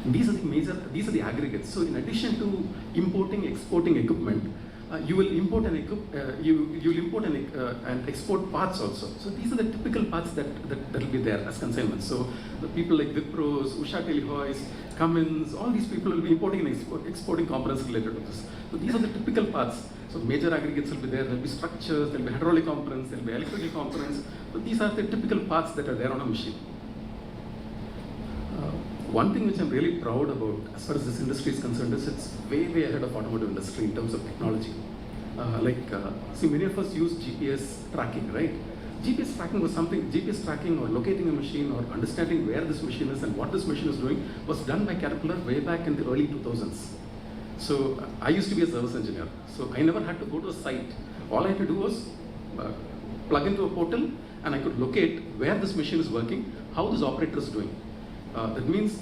These are the aggregates. So in addition to importing, exporting equipment, you will import and export parts also. So these are the typical parts that will be there as consignments. So the people like Wipros, Usha Telehoys, Cummins, all these people will be importing and exporting components related to this. So these are the typical parts. So major aggregates will be there. There will be structures, there will be hydraulic components, there will be electrical components. So these are the typical parts that are there on a machine. One thing which I'm really proud about as far as this industry is concerned is it's way ahead of automotive industry in terms of technology. See, many of us use GPS tracking, right? GPS tracking or locating a machine or understanding where this machine is and what this machine is doing was done by Caterpillar way back in the early 2000s. So I used to be a service engineer. So I never had to go to a site. All I had to do was plug into a portal and I could locate where this machine is working, how this operator is doing. That means,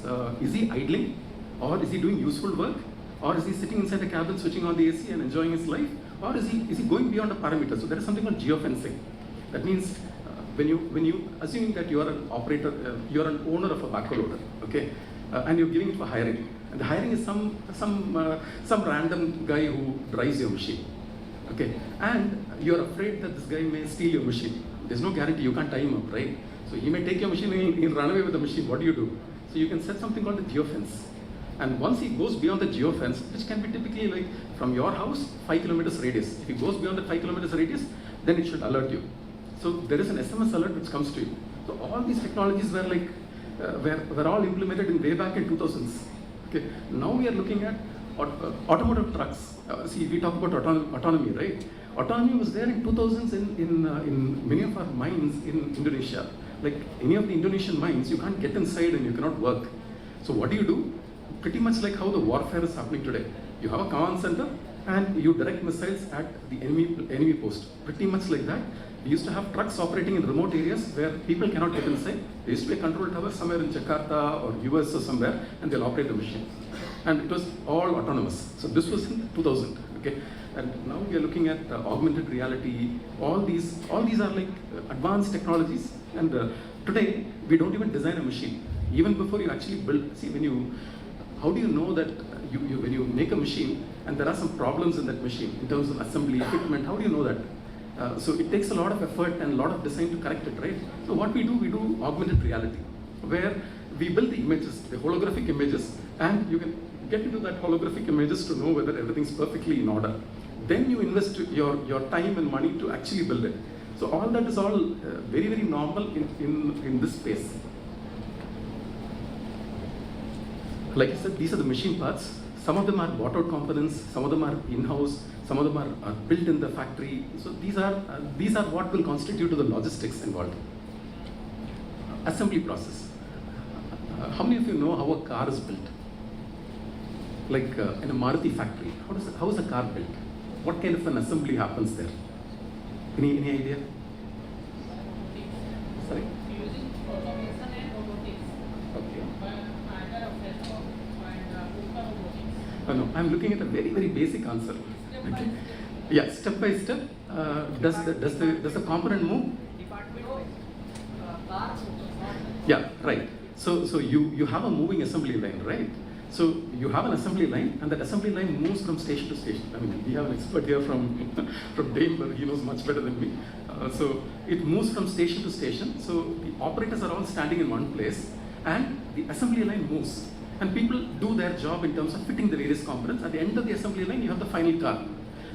is he idling, or is he doing useful work, or is he sitting inside the cabin switching on the AC and enjoying his life, or is he going beyond a parameter? So there is something called geofencing. That means when you assuming that you are an operator, you are an owner of a backhoe loader, okay, and you're giving it for hiring, and the hiring is some random guy who drives your machine, okay, and you're afraid that this guy may steal your machine. There's no guarantee, you can't tie him up, right? So he may take your machine and he'll run away with the machine. What do you do? So you can set something called a geofence. And once he goes beyond the geofence, which can be typically like from your house, 5 kilometers radius. If he goes beyond the 5 kilometers radius, then it should alert you. So there is an SMS alert which comes to you. So all these technologies were like, were all implemented in way back in 2000s. Okay. Now we are looking at automotive trucks. See, we talk about autonomy, right? Autonomy was there in 2000s in many of our mines in Indonesia. Like any of the Indonesian mines, you can't get inside and you cannot work. So what do? Pretty much like how the warfare is happening today. You have a command center and you direct missiles at the enemy post. Pretty much like that. We used to have trucks operating in remote areas where people cannot get inside. There used to be a control tower somewhere in Jakarta or US or somewhere, and they'll operate the machine. And it was all autonomous. So this was in 2000. Okay. And now we are looking at augmented reality. All these are like advanced technologies. And today we don't even design a machine. Even before you actually build, see how do you know that when you make a machine and there are some problems in that machine in terms of assembly, equipment, how do you know that? So it takes a lot of effort and a lot of design to correct it, right? So what we do augmented reality, where we build the images, the holographic images, and you can get into that holographic images to know whether everything's perfectly in order. Then you invest your time and money to actually build it. So all that is all very normal in this space. Like I said, these are the machine parts. Some of them are bought-out components, some of them are in-house, some of them are built in the factory. So these are what will constitute to the logistics involved. Assembly process. How many of you know how a car is built? like in a Maruti factory, how is a car built? What kind of an assembly happens there? Any idea? Sorry? Okay. Oh, no, I'm looking at a very, very basic answer. Okay. Yeah, step by step, does the component move? Yeah, right. So you have a moving assembly line, right? So you have an assembly line, and that assembly line moves from station to station. I mean, we have an expert here from from Daimler. He knows much better than me. So it moves from station to station. So the operators are all standing in one place, and the assembly line moves. And people do their job in terms of fitting the various components. At the end of the assembly line, you have the final car.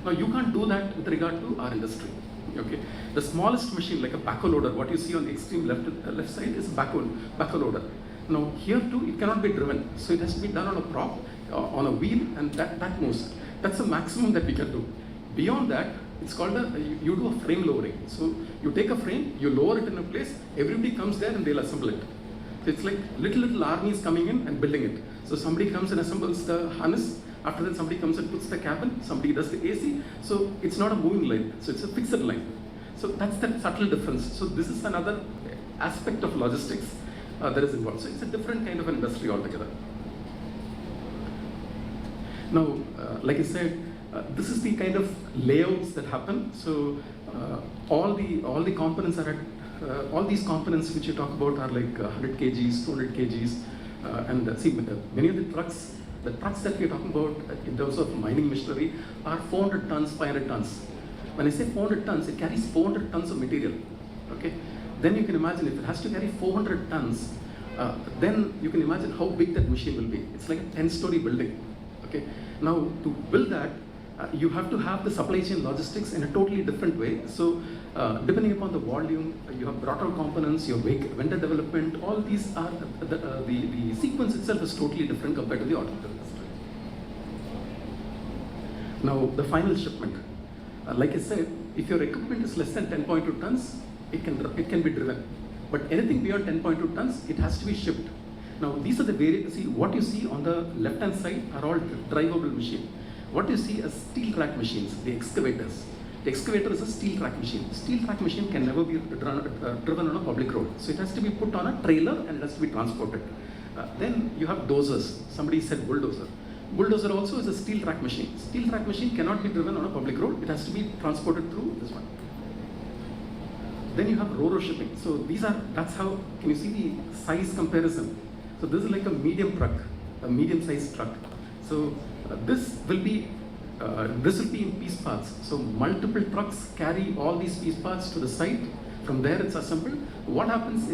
Now you can't do that with regard to our industry. Okay, the smallest machine, like a backhoe loader, what you see on the extreme left side is backhoe loader. Now here too, it cannot be driven, so it has to be done on a prop, on a wheel, and that moves. That's the maximum that we can do. Beyond that, it's called you do a frame lowering. So you take a frame, you lower it in a place, everybody comes there and they'll assemble it. So it's like little armies coming in and building it. So somebody comes and assembles the harness. After that, somebody comes and puts the cabin, somebody does the AC. So it's not a moving line, so it's a fixed line. So that's the subtle difference. So this is another aspect of logistics that is involved. So it's a different kind of an industry altogether. Now, like I said, this is the kind of layouts that happen. So all the components are at, all these components which you talk about are like 100 kgs, 200 kgs, and see many of the trucks that we are talking about in terms of mining machinery are 400 tons, 500 tons. When I say 400 tons, it carries 400 tons of material. Okay, then you can imagine if it has to carry 400 tons, then you can imagine how big that machine will be. It's like a 10-story building. Okay, now to build that, you have to have the supply chain logistics in a totally different way. So depending upon the volume, you have brought out components, your vendor development, all these are, the sequence itself is totally different compared to the automotive industry. Now the final shipment. Like I said, if your equipment is less than 10.2 tons, it can be driven. But anything beyond 10.2 tons, it has to be shipped. Now these are the various, see what you see on the left hand side are all drivable machines. What you see as steel track machines, the excavators. The excavator is a steel track machine. Steel track machine can never be driven on a public road. So it has to be put on a trailer and it has to be transported. Then you have dozers. Somebody said bulldozer. Bulldozer also is a steel track machine. Steel track machine cannot be driven on a public road. It has to be transported through this one. Then you have ro-ro shipping. So that's how, can you see the size comparison? So this is like a medium truck, a medium-sized truck. So this will be in piece parts. So multiple trucks carry all these piece parts to the site. From there it's assembled. What happens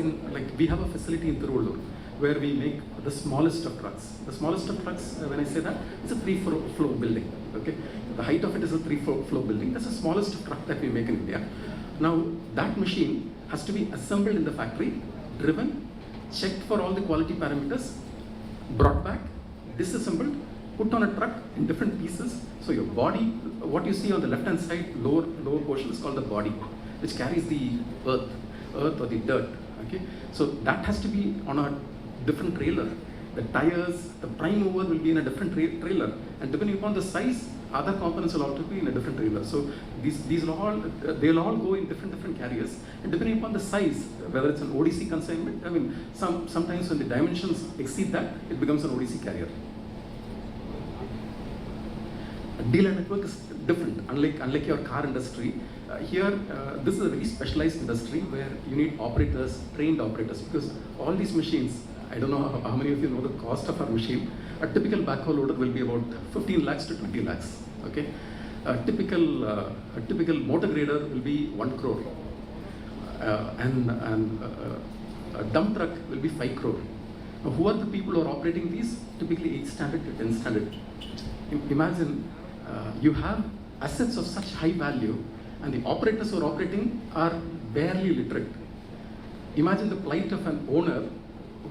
we have a facility in Tiruvallur where we make the smallest of trucks. The smallest of trucks, when I say that, it's a 3-floor building. Okay, the height of it is a 3-floor building. That's the smallest of truck that we make in India. Now that machine has to be assembled in the factory, driven, checked for all the quality parameters, brought back, disassembled, put on a truck in different pieces. So your body, what you see on the left hand side, lower portion is called the body, which carries the earth or the dirt. Okay, so that has to be on a different trailer. The tires, the prime mover will be in a different trailer, and depending upon the size, other components will also be in a different trailer. So they'll all go in different carriers, and depending upon the size, whether it's an ODC consignment, I mean, sometimes when the dimensions exceed that, it becomes an ODC carrier. A dealer network is different, unlike your car industry. Here, this is a very specialized industry where you need operators, trained operators, because all these machines, I don't know how many of you know the cost of our machine. A typical backhoe loader will be about 15 lakhs to 20 lakhs. Okay, a typical motor grader will be 1 crore, and a dump truck will be 5 crore. Now, who are the people who are operating these? Typically 8 standard to 10 standard. Imagine you have assets of such high value, and the operators who are operating are barely literate. Imagine the plight of an owner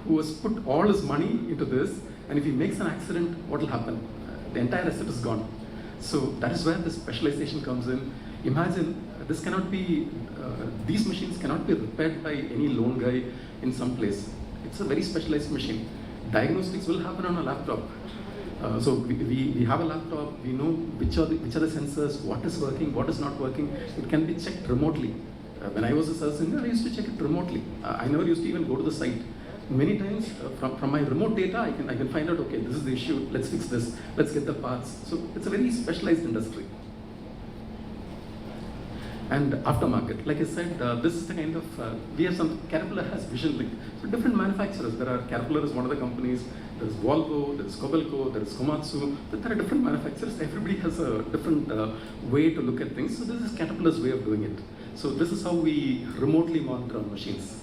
who has put all his money into this, and if he makes an accident, what will happen? The entire asset is gone. So that is where the specialization comes in. Imagine this cannot be, these machines cannot be repaired by any lone guy in some place. It's a very specialized machine. Diagnostics will happen on a laptop. We have a laptop, we know which are the sensors, what is working, what is not working. It can be checked remotely. When I was a service engineer, I used to check it remotely. I never used to even go to the site. Many times from my remote data, I can find out, okay, this is the issue, let's fix this, let's get the parts. So it's a very specialized industry. And aftermarket, like I said, this is the kind of, we have some, Caterpillar has Vision Link. So different manufacturers, Caterpillar is one of the companies, there's Volvo, there's Kobelco, there's Komatsu, but there are different manufacturers. Everybody has a different way to look at things. So this is Caterpillar's way of doing it. So this is how we remotely monitor our machines.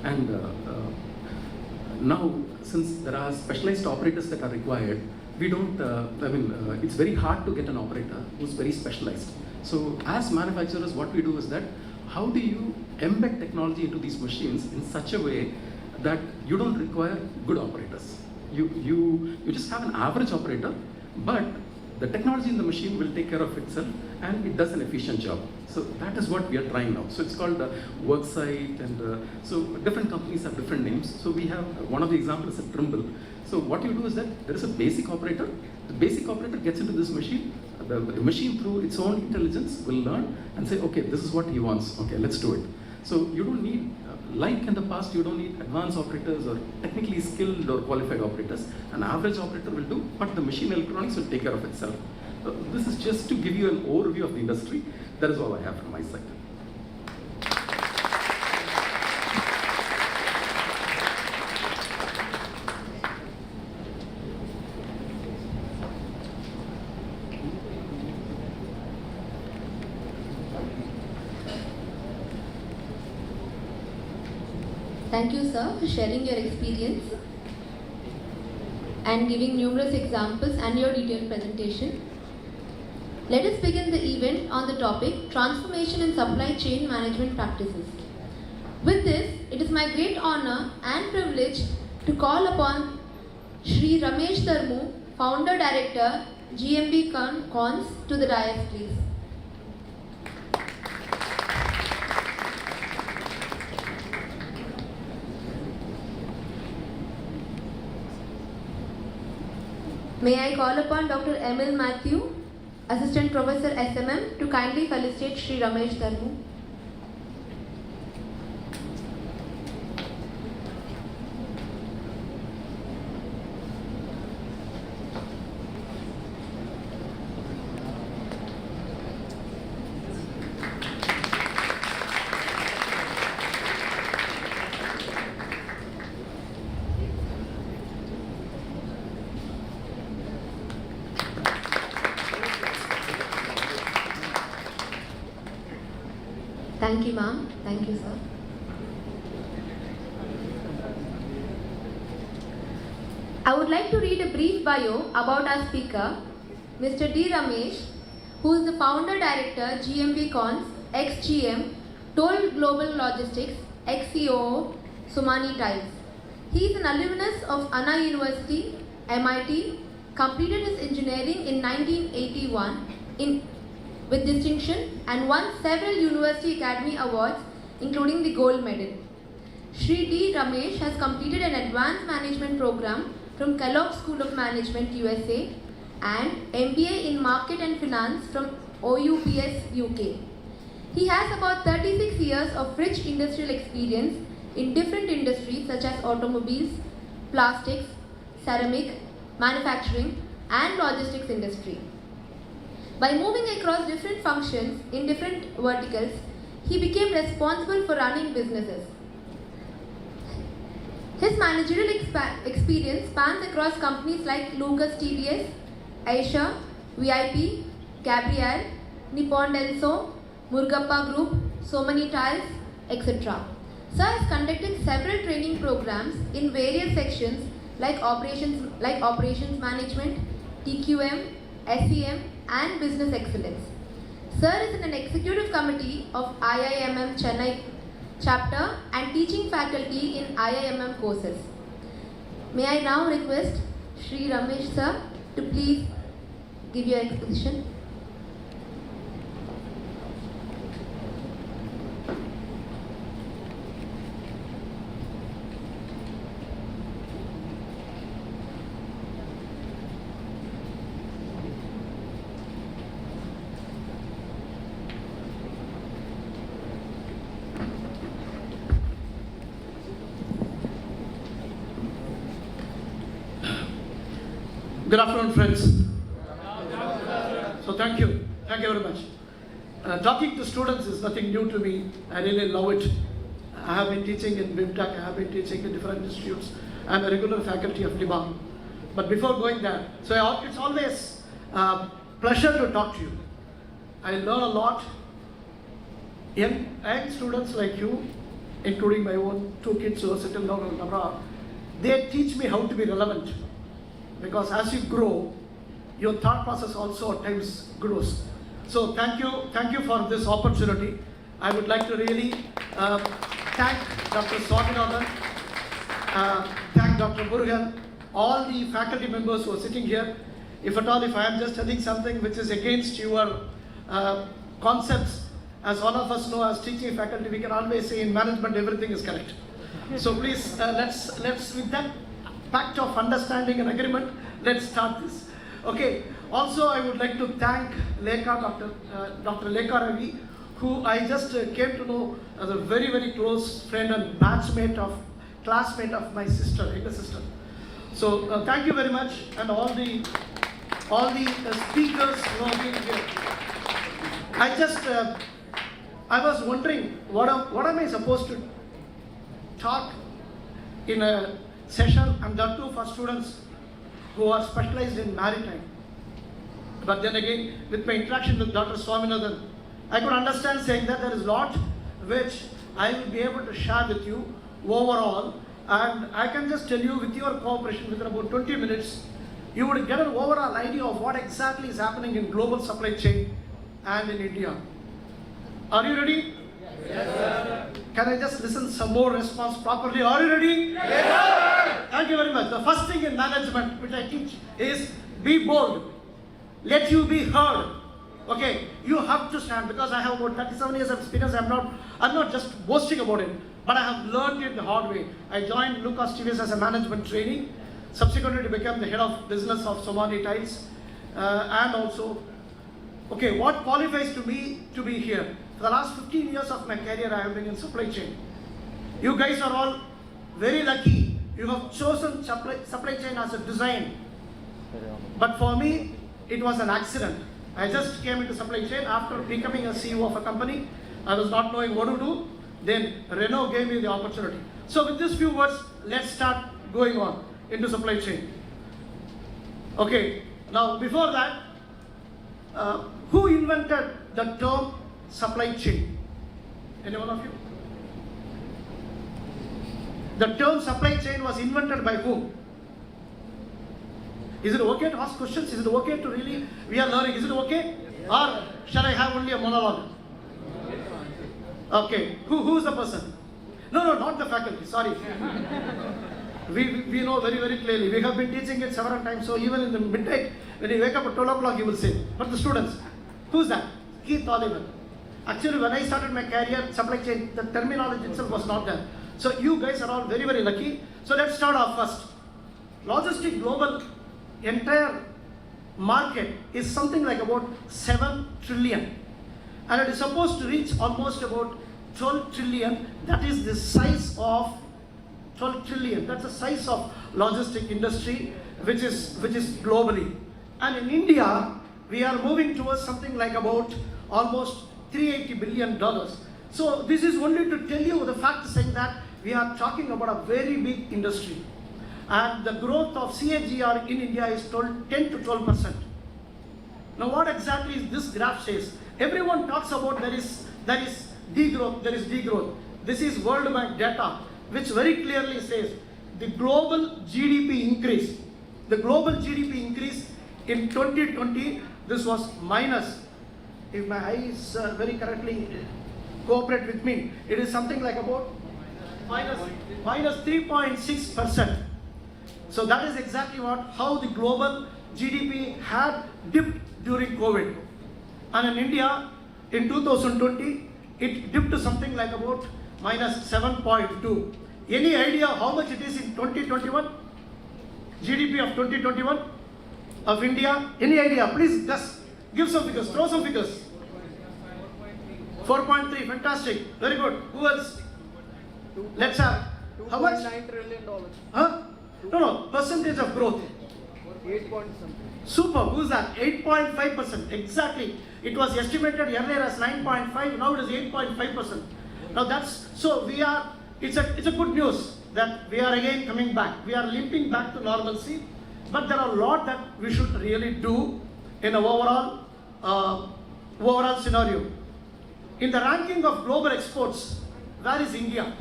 And now, since there are specialized operators that are required, we don't, it's very hard to get an operator who's very specialized. So as manufacturers, what we do is that, how do you embed technology into these machines in such a way that you don't require good operators? You just have an average operator, but the technology in the machine will take care of itself and it does an efficient job. So that is what we are trying now. So it's called Worksite, and so different companies have different names. So we have, one of the examples is Trimble. So what you do is that there is a basic operator. The basic operator gets into this machine. The machine, through its own intelligence, will learn and say, okay, this is what he wants. Okay, let's do it. So you don't need, like in the past, you don't need advanced operators or technically skilled or qualified operators. An average operator will do, but the machine electronics will take care of itself. So this is just to give you an overview of the industry. That is all I have from my side. Thank you, sir, for sharing your experience and giving numerous examples and your detailed presentation. Let us begin the event on the topic Transformation in Supply Chain Management Practices. With this, it is my great honor and privilege to call upon Shri Ramesh Dharmu, Founder Director, GMB Cons, to the dais, please. May I call upon Dr. Emil Matthew, Assistant Professor SMM, to kindly felicitate Shri Ramesh Dharmu. Thank you, ma'am. Thank you, sir. I would like to read a brief bio about our speaker, Mr. D. Ramesh, who is the Founder Director, GMB Cons, ex-GM, Toll Global Logistics, ex-COO, Somani Tiles. He is an alumnus of Anna University, MIT, completed his engineering in 1981 with distinction and won several University Academy Awards, including the Gold Medal. Shri D. Ramesh has completed an advanced management program from Kellogg School of Management, USA, and MBA in Market and Finance from OUPS, UK. He has about 36 years of rich industrial experience in different industries such as automobiles, plastics, ceramic, manufacturing, and logistics industry. By moving across different functions in different verticals, he became responsible for running businesses. His managerial experience spans across companies like Lucas TVS, Aisha, VIP, Gabrielle, Nippon Denso, Murugappa Group, Somani Tiles, etc. Sir has conducted several training programs in various sections like operations management, TQM, SEM, and business excellence. Sir is in an executive committee of IIMM Chennai chapter and teaching faculty in IIMM courses. May I now request Shri Ramesh sir to please give your exposition. Good afternoon, friends. So thank you very much. Talking to students is nothing new to me. I really love it. I have been teaching in BIMTech, I have been teaching in different institutes. I'm a regular faculty of LIBA. But before going there, so it's always a pleasure to talk to you. I learn a lot. Young students like you, including my own 2 kids who are settled down in abroad, they teach me how to be relevant. Because as you grow, your thought process also at times grows. So thank you for this opportunity. I would like to really thank Dr. Swaminathan, thank Dr. Murugan, all the faculty members who are sitting here. If at all, if I am just telling something which is against your concepts, as all of us know as teaching faculty, we can always say in management everything is correct. So please, let's with that pact of understanding and agreement, let's start this. Okay. Also, I would like to thank Dr. Lekha Ravi, who I just came to know as a very, very close friend and classmate of my sister, younger sister. So thank you very much, and all the speakers who have been here. I was wondering what am I supposed to talk in a session, and that too for students who are specialized in maritime. But then again, with my interaction with Dr. Swaminathan, I could understand saying that there is a lot which I will be able to share with you overall, and I can just tell you with your cooperation within about 20 minutes, you would get an overall idea of what exactly is happening in global supply chain and in India. Are you ready? Yes, sir. Can I just listen some more response properly? Are you ready? Yes, sir. Thank you very much. The first thing in management which I teach is be bold. Let you be heard. Okay, you have to stand, because I have about 37 years of experience. I'm not just boasting about it, but I have learned it the hard way. I joined Lucas TVS as a management trainee, subsequently to become the head of business of Somali Tiles, and also, okay, what qualifies to me to be here? For the last 15 years of my career, I have been in supply chain. You guys are all very lucky. You have chosen supply chain as a design. But for me, it was an accident. I just came into supply chain after becoming a CEO of a company. I was not knowing what to do. Then Renault gave me the opportunity. So with these few words, let's start going on into supply chain. Okay, now before that, who invented the term supply chain? Any one of you? The term supply chain was invented by whom? Is it okay to ask questions? Is it okay to really, we are learning, is it okay? Or shall I have only a monologue? Okay, who's the person? No, not the faculty, sorry. We know very, very clearly. We have been teaching it several times, so even in the midnight, when you wake up at 12 o'clock, you will say. But the students, who's that? Keith Oliver. Actually, when I started my career, supply chain, the terminology itself was not there. So you guys are all very, very lucky. So let's start off first. Logistic global entire market is something like about 7 trillion. And it is supposed to reach almost about 12 trillion. That is the size of 12 trillion. That's the size of logistic industry, which is globally. And in India, we are moving towards something like about almost $380 billion. So this is only to tell you the fact saying that we are talking about a very big industry. And the growth of CAGR in India is 10 to 12%. Now what exactly is this graph says? Everyone talks about there is degrowth. This is World Bank data, which very clearly says the global GDP increase. The global GDP increase in 2020, this was minus. If my eyes very correctly cooperate with me, it is something like about minus 3.6%. So that is exactly how the global GDP had dipped during COVID. And in India, in 2020, it dipped to something like about minus 7.2. Any idea how much it is in 2021? GDP of 2021 of India? Any idea? Please just give some figures, throw some figures. 4.3, fantastic, very good. Who else? Let's have, how much? $2.9 trillion. Huh? No, percentage of growth. 8 point something. Super, who's that? 8.5%, exactly. It was estimated earlier as 9.5, now it is 8.5%. Now that's, so we are, it's a good news that we are again coming back. We are limping back to normalcy, but there are a lot that we should really do in an overall scenario. In the ranking of global exports, where is India?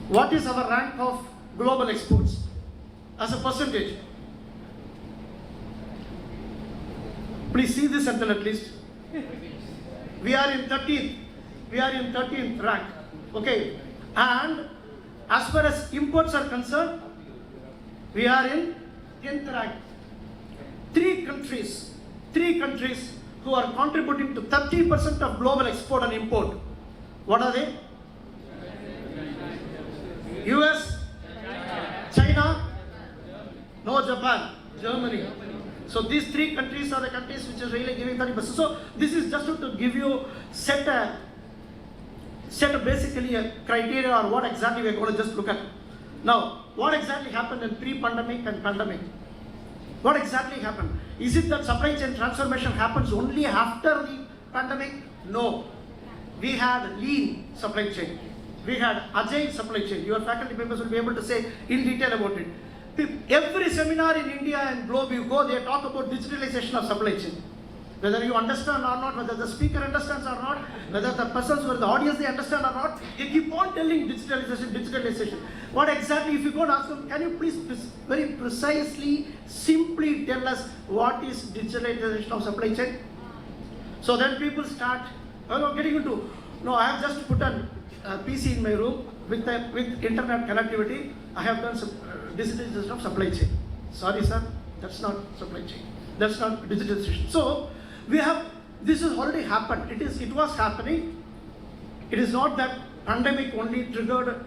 What is our rank of global exports as a percentage? Please see this until at least. We are in 13th. We are in 13th rank. Okay. And as far as imports are concerned, we are in 10th rank. Three countries who are contributing to 30% of global export and import. What are they? US, China, no Japan, Germany. So these three countries are the countries which are really giving 30%. So this is just to give you set basically a criteria or what exactly we are going to just look at. Now, what exactly happened in pre-pandemic and pandemic? What exactly happened? Is it that supply chain transformation happens only after the pandemic? No. We had lean supply chain. We had agile supply chain. Your faculty members will be able to say in detail about it. Every seminar in India and globe you go, they talk about digitalization of supply chain. Whether you understand or not, whether the speaker understands or not, whether the persons who are the audience they understand or not, they keep on telling digitalization. What exactly, if you go and ask them, can you please very precisely, simply tell us what is digitalization of supply chain? So then people start getting into, no, I have just put a PC in my room with internet connectivity. I have done some digitalization of supply chain. Sorry sir, that's not supply chain. That's not digitalization. So we have, this has already happened. It was happening. It is not that pandemic only triggered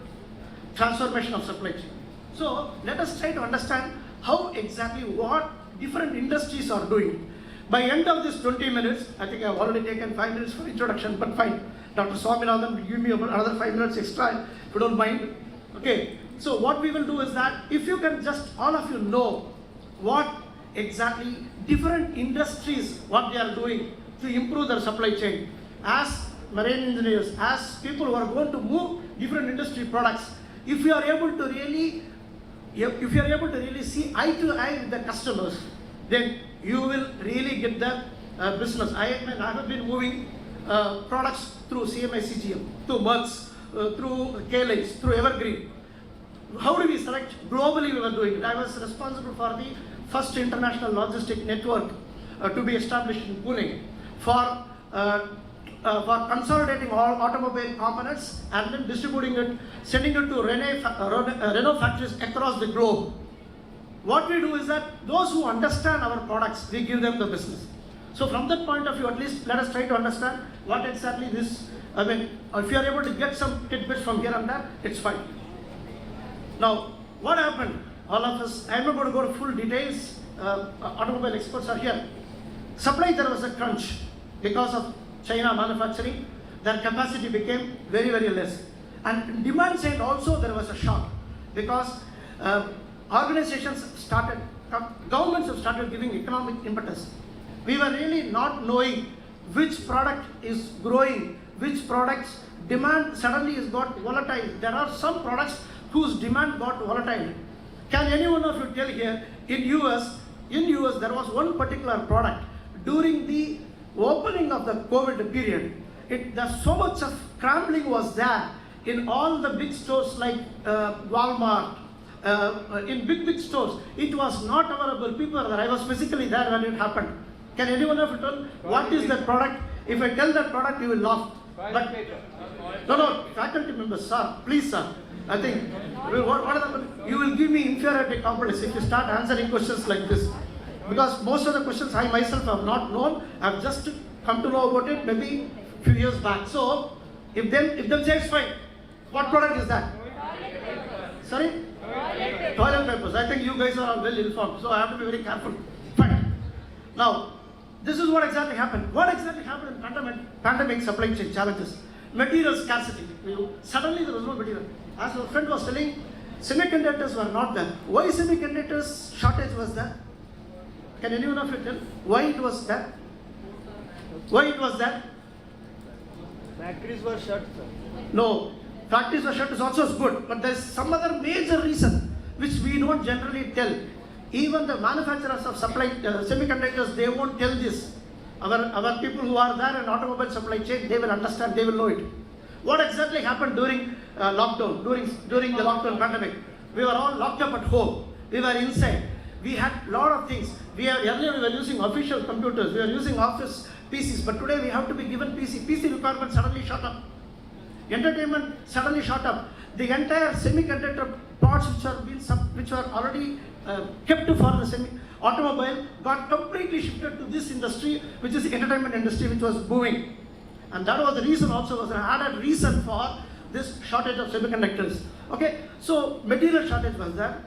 transformation of supply chain. So let us try to understand how exactly what different industries are doing. By end of this 20 minutes, I think I have already taken 5 minutes for introduction, but fine. Dr. Swaminathan will give me another 5 minutes extra, if you don't mind. Okay, so what we will do is that if you can just, all of you know what exactly different industries, what they are doing to improve their supply chain. As marine engineers, as people who are going to move different industry products, if you are able to really see eye to eye with the customers, then you will really get the business. I have been moving products through CMI CGM, through Merck's, through K-Lines, through Evergreen. How do we select? Globally we were doing it. I was responsible for the first international logistic network to be established in Pune for consolidating all automobile components and then distributing it, sending it to Renault factories across the globe. What we do is that those who understand our products, we give them the business. So from that point of view, at least let us try to understand what exactly this, if you are able to get some tidbits from here and there, it's fine. Now, what happened? All of us, I'm not going to go to full details, automobile experts are here. Supply, there was a crunch because of China manufacturing, their capacity became very, very less. And demand side also there was a shock because organizations started, governments have started giving economic impetus. We were really not knowing which product is growing, which products demand suddenly is got volatile. There are some products whose demand got volatile. Can any one of you tell here, in US there was one particular product during the opening of the COVID period, there's so much of scrambling was there in all the big stores like Walmart, in big stores. It was not available. People were there. I was physically there when it happened. Can anyone of you tell what is that product? If I tell that product, you will laugh. But no, faculty members, sir, please, sir. I think you will give me inferiority complex if you start answering questions like this. Because most of the questions I myself have not known, I have just come to know about it maybe a few years back. So, if them say it's fine, what product is that? Sorry? Toilet papers. I think you guys are all well informed, so I have to be very careful. Fine. Now, this is what exactly happened. What exactly happened in pandemic supply chain challenges? Material scarcity. Suddenly there was no material. As our friend was telling, Semiconductors were not there. Why semiconductors shortage was there? Can anyone of you tell why it was there? Why it was there? Factories were shut, sir. No, factories were shut is also good, but there is some other major reason which we don't generally tell. Even the manufacturers of semiconductors, they won't tell this. Our people who are there in automobile supply chain, they will understand, they will know it. What exactly happened during lockdown, during the lockdown pandemic? We were all locked up at home. We were inside. We had a lot of things. Earlier we were using official computers. We were using office PCs. But today we have to be given PC. PC requirements suddenly shot up. Entertainment suddenly shot up. The entire semiconductor parts which were already kept for the automobile got completely shifted to this industry, which is the entertainment industry, which was booming. And that was the reason also, was an added reason for this shortage of semiconductors. Okay, so material shortage was there.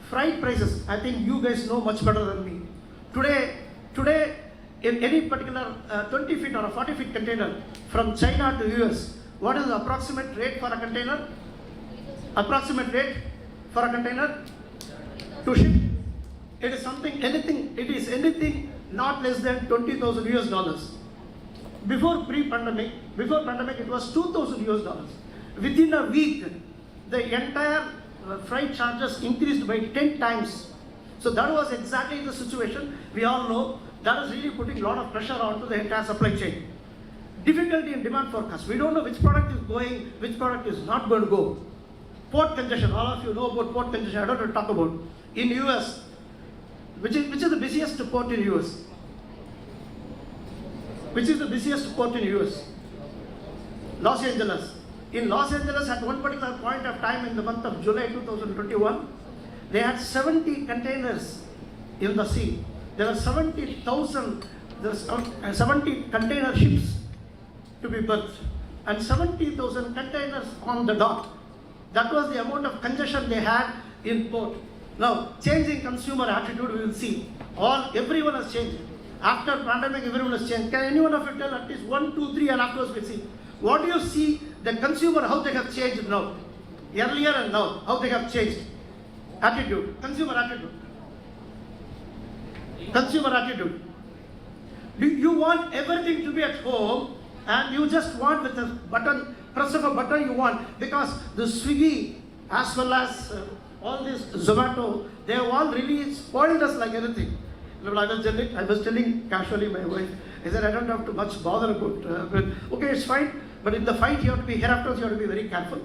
Freight prices, I think you guys know much better than me. Today, in any particular 20 feet or a 40 feet container from China to US, what is the approximate rate for a container? Approximate rate for a container to ship? It is anything not less than 20,000 US dollars. Before pandemic, it was 2,000 US dollars. Within a week, the entire freight charges increased by 10 times. So that was exactly the situation. We all know that is really putting a lot of pressure onto the entire supply chain. Difficulty in demand forecast. We don't know which product is going, which product is not going to go. Port congestion. All of you know about port congestion. I don't want to talk about. In US, which is the busiest port in US? Which is the busiest port in US? Los Angeles. In Los Angeles, at one particular point of time in the month of July 2021, they had 70 containers in the sea. There were 70,000, 70 container ships to be berthed, and 70,000 containers on the dock. That was the amount of congestion they had in port. Now, changing consumer attitude, we will see. Everyone has changed. After pandemic, everyone has changed. Can anyone of you tell at least 1, 2, 3, and afterwards we see? What do you see the consumer, how they have changed now? Earlier and now, how they have changed? Attitude, consumer attitude. Consumer attitude. Do you want everything to be at home and you just want with a button, press of a button you want, because the Swiggy as well as all this Zomato, they have all really spoiled us like anything. I was telling casually my wife, I said I don't have to much bother about okay, it's fine, but in the fight you have to be, hereafter you have to be very careful.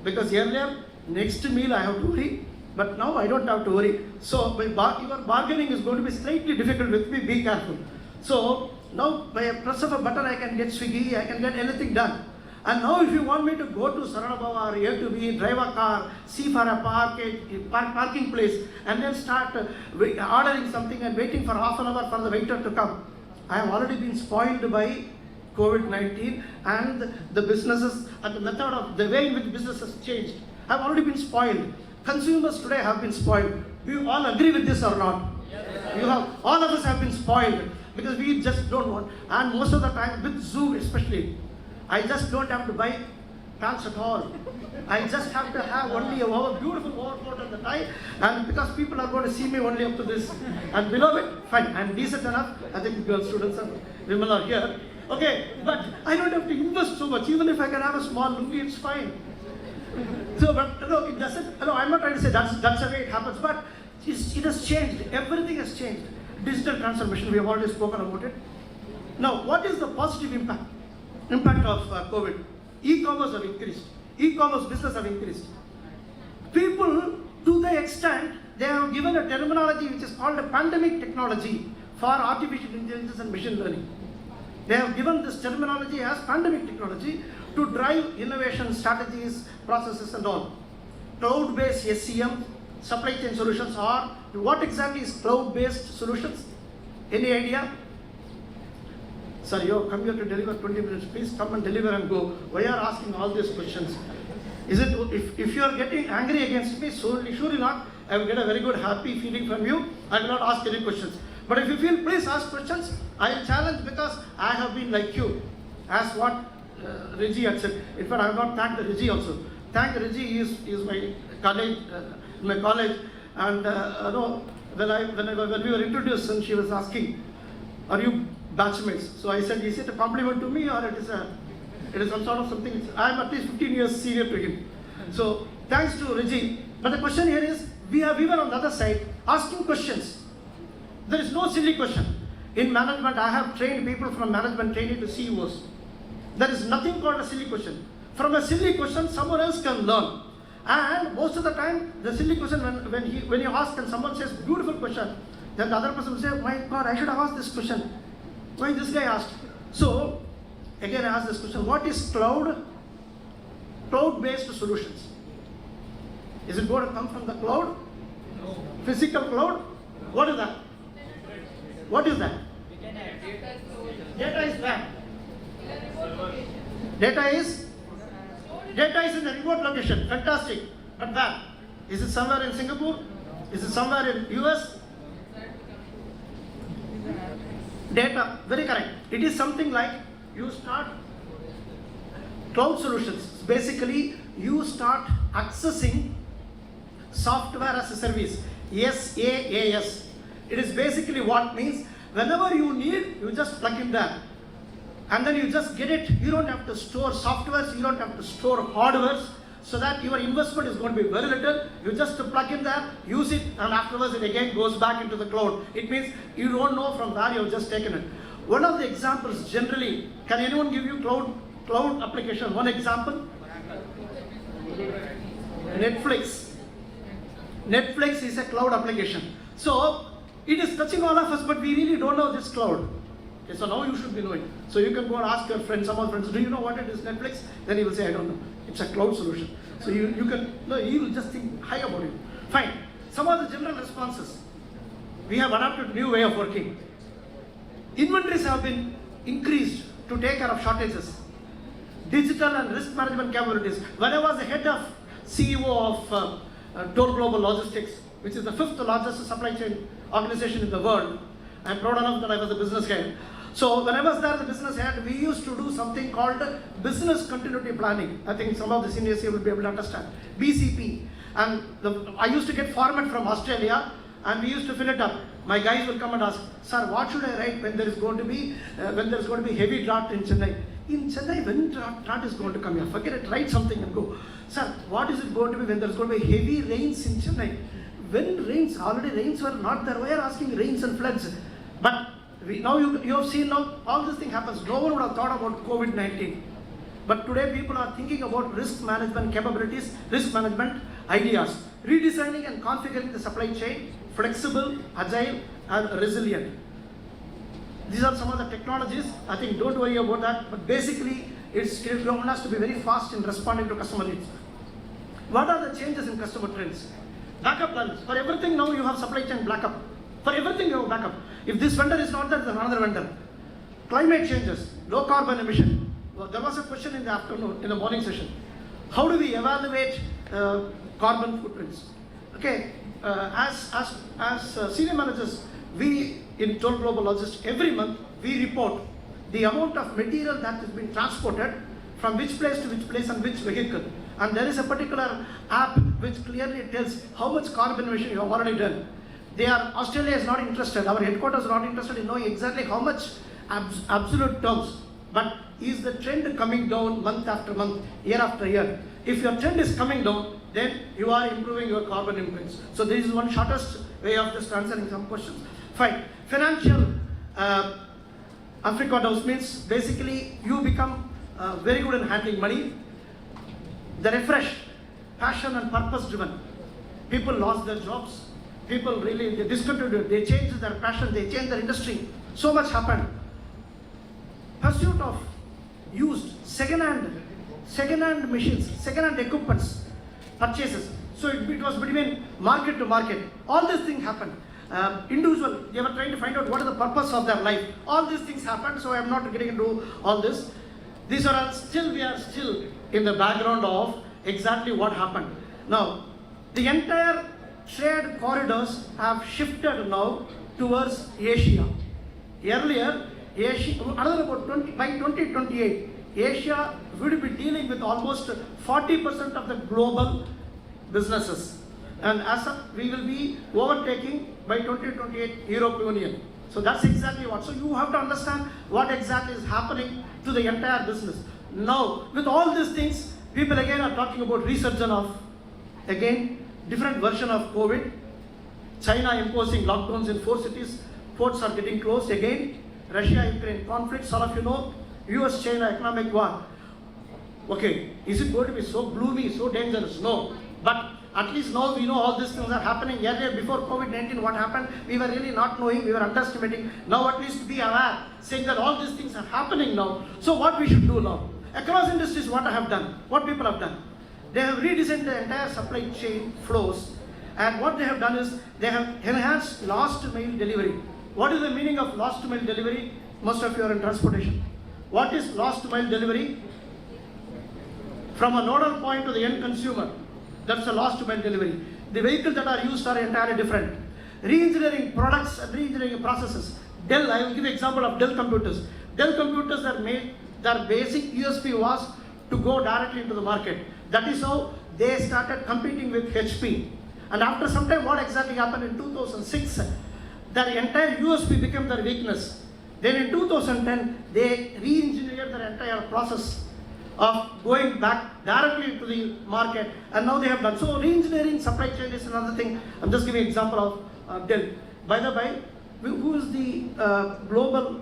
Because earlier, next meal I have to worry, but now I don't have to worry. So your bargaining is going to be slightly difficult with me, be careful. So now by a press of a button I can get Swiggy, I can get anything done. And now if you want me to go to Saranabhava or A to B, drive a car, see for a parking place, and then start ordering something and waiting for half an hour for the waiter to come. I have already been spoiled by COVID-19 and the businesses and the method of the way in which business has changed. I have already been spoiled. Consumers today have been spoiled. Do you all agree with this or not? Yes. All of us have been spoiled because we just don't want. And most of the time with Zoom especially, I just don't have to buy pants at all. I just have to have only a beautiful overcoat at the tie, and because people are going to see me only up to this. And below it, fine, I'm decent enough. I think the girl students and women are here. Okay, but I don't have to invest so much. Even if I can have a small lungi, it's fine. So, but no, it doesn't. No, I'm not trying to say that's the way it happens. But it has changed. Everything has changed. Digital transformation. We have already spoken about it. Now, what is the positive impact? Impact of COVID. E-commerce have increased. E-commerce business have increased. People, to the extent, they have given a terminology which is called a pandemic technology for artificial intelligence and machine learning. They have given this terminology as pandemic technology to drive innovation strategies, processes and all. Cloud-based SCM, supply chain solutions are, what exactly is cloud-based solutions? Any idea? Sir, you have come here to deliver 20 minutes. Please come and deliver and go. Why are you asking all these questions? Is it if you are getting angry against me, surely not. I will get a very good happy feeling from you. I will not ask any questions. But if you feel, please ask questions. I will challenge because I have been like you. As what Reggie had said. In fact, I have not thanked the Reggie also. Thank Reggie, he is my college, and no, when we were introduced, and she was asking, "Are you batchmates?" So I said, "Is it a compliment to me, or it is some sort of something?" I am at least 15 years senior to him. So thanks to Reggie. But the question here is, we were on the other side asking questions. There is no silly question. In management, I have trained people from management training to CEOs. There is nothing called a silly question. From a silly question, someone else can learn. And most of the time, the silly question, when you ask and someone says, beautiful question, then the other person will say, my God, I should have asked this question. Why this guy asked? So, again I ask this question, what is cloud-based solutions? Is it going to come from the cloud? No. Physical cloud? What is that? What is that? Data is where? Data is in a remote location. Fantastic. But where? Is it somewhere in Singapore? Is it somewhere in US? Data, very correct. It is something like you start cloud solutions. Basically, you start accessing software as a service. SaaS. It is basically what means whenever you need, you just plug in there. And then you just get it. You don't have to store softwares, you don't have to store hardwares, so that your investment is going to be very little. You just plug in there, use it, and afterwards it again goes back into the cloud. It means you don't know from where you have just taken it. One of the examples generally, can anyone give you cloud application? One example? Netflix. Netflix is a cloud application. So it is touching all of us, but we really don't know this cloud. Okay, so now you should be knowing. So you can go and ask your friends, some of your friends, do you know what it is, Netflix? Then he will say, I don't know. It's a cloud solution. So you will just think high about it. Fine. Some of the general responses. We have adopted a new way of working. Inventories have been increased to take care of shortages. Digital and risk management capabilities. When I was the head of CEO of Toll Global Logistics, which is the 5th largest supply chain organization in the world, I'm proud enough that I was the business head. So when I was there, the business head, we used to do something called business continuity planning. I think some of the seniors here will be able to understand. BCP. And I used to get format from Australia, and we used to fill it up. My guys will come and ask, sir, what should I write when there is going to be heavy drought in Chennai? In Chennai, when drought is going to come here? Forget it, write something and go. Sir, what is it going to be when there is going to be heavy rains in Chennai? When rains, already rains were not there. Why are asking rains and floods? But now you have seen now all this thing happens. No one would have thought about COVID-19. But today people are thinking about risk management capabilities, risk management ideas, redesigning and configuring the supply chain, flexible, agile, and resilient. These are some of the technologies. I think don't worry about that. But basically, it wants us to be very fast in responding to customer needs. What are the changes in customer trends? Backup plans. For everything now you have supply chain backup. For everything you have backup. If this vendor is not there, then another vendor. Climate changes, low carbon emission. Well, there was a question in the afternoon, in the morning session. How do we evaluate carbon footprints? Okay, as senior managers, we in Toll Global Logistics, every month we report the amount of material that has been transported from which place to which place and which vehicle. And there is a particular app which clearly tells how much carbon emission you have already done. Australia is not interested, our headquarters is not interested in knowing exactly how much absolute terms. But is the trend coming down month after month, year after year? If your trend is coming down, then you are improving your carbon imprints. So this is one shortest way of just answering some questions. Fine. Financial Africa House means basically you become very good in handling money. The refreshed, passion and purpose driven. People lost their jobs. People really, they discontinued, they changed their passion, they changed their industry. So much happened. Pursuit of used second-hand machines, second-hand equipments, purchases. So it was between market to market. All these things happened. Individual, they were trying to find out what is the purpose of their life. All these things happened, so I am not getting into all this. These are all we are still in the background of exactly what happened. Now, the entire trade corridors have shifted now towards Asia. Earlier, by 2028, Asia will be dealing with almost 40% of the global businesses. And as we will be overtaking by 2028 European Union. So that's exactly what. So you have to understand what exactly is happening to the entire business. Now, with all these things, people again are talking about resurgence of, again, different version of COVID. China imposing lockdowns in 4 cities. Ports are getting closed again. Russia-Ukraine conflicts, all of you know. US-China economic war. Okay, is it going to be so gloomy, so dangerous? No. But at least now we know all these things are happening. Earlier, before COVID-19, what happened? We were really not knowing, we were underestimating. Now at least be aware, saying that all these things are happening now. So what we should do now? Across industries, what I have done, what people have done. They have redesigned the entire supply chain flows. And what they have done is, they have enhanced last mile delivery. What is the meaning of last mile delivery? Most of you are in transportation. What is last mile delivery? From a nodal point to the end consumer. That's the last mile delivery. The vehicles that are used are entirely different. Re-engineering products and re-engineering processes. Dell, I will give an example of Dell computers. Dell computers are made, their basic USP was to go directly into the market. That is how they started competing with HP. And after some time, what exactly happened in 2006? Their entire USP became their weakness. Then in 2010, they re-engineered their entire process of going back directly into the market, and now they have done. So re-engineering supply chain is another thing. I'm just giving an example of Dell. By the way, who is the global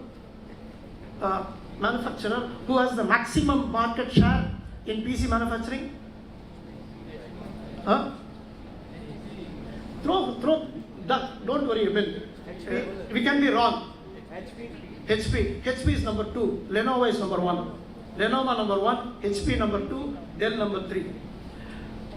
manufacturer who has the maximum market share in PC manufacturing? Huh? Throw that, don't worry, we can be wrong. HP is number 2, Lenovo is number 1. Lenovo number 1, HP number 2, Dell number 3.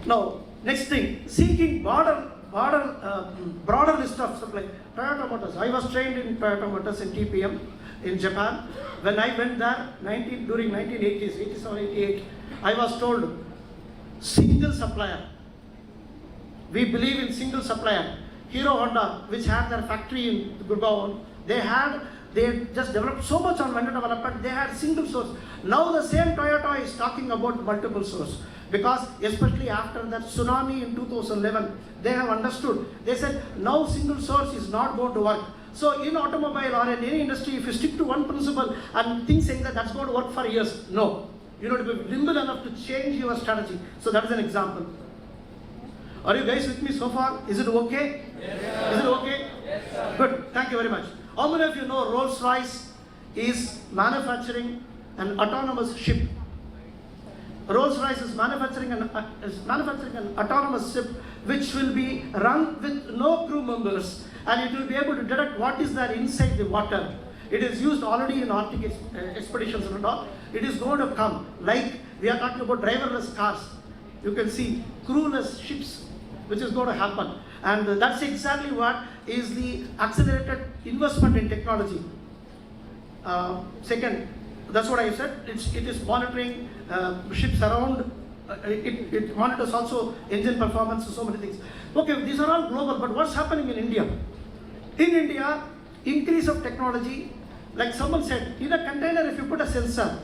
Now, next thing, seeking broader list of supply. Toyota Motors, I was trained in Toyota Motors in TPM in Japan. When I went there, during 1980s, 87, 88, I was told, single supplier. We believe in single supplier. Hero Honda, which had their factory in Gurgaon, they just developed so much on vendor development, they had single source. Now the same Toyota is talking about multiple source. Because especially after that tsunami in 2011, they have understood. They said, now single source is not going to work. So in automobile or in any industry, if you stick to one principle and think saying that that's going to work for years, no. You need to be nimble enough to change your strategy. So that is an example. Are you guys with me so far? Is it okay? Yes, is it okay? Yes, sir. Good. Thank you very much. How many of you know Rolls-Royce is manufacturing an autonomous ship? Rolls-Royce is manufacturing an autonomous ship which will be run with no crew members, and it will be able to detect what is there inside the water. It is used already in Arctic expeditions and all. It is going to come, like we are talking about driverless cars. You can see crewless ships, which is going to happen. And that's exactly what is the accelerated investment in technology. Second, that's what I said, it is monitoring ships around, it monitors also engine performance and so many things. Okay, these are all global, but what's happening in India? In India, increase of technology, like someone said, in a container if you put a sensor,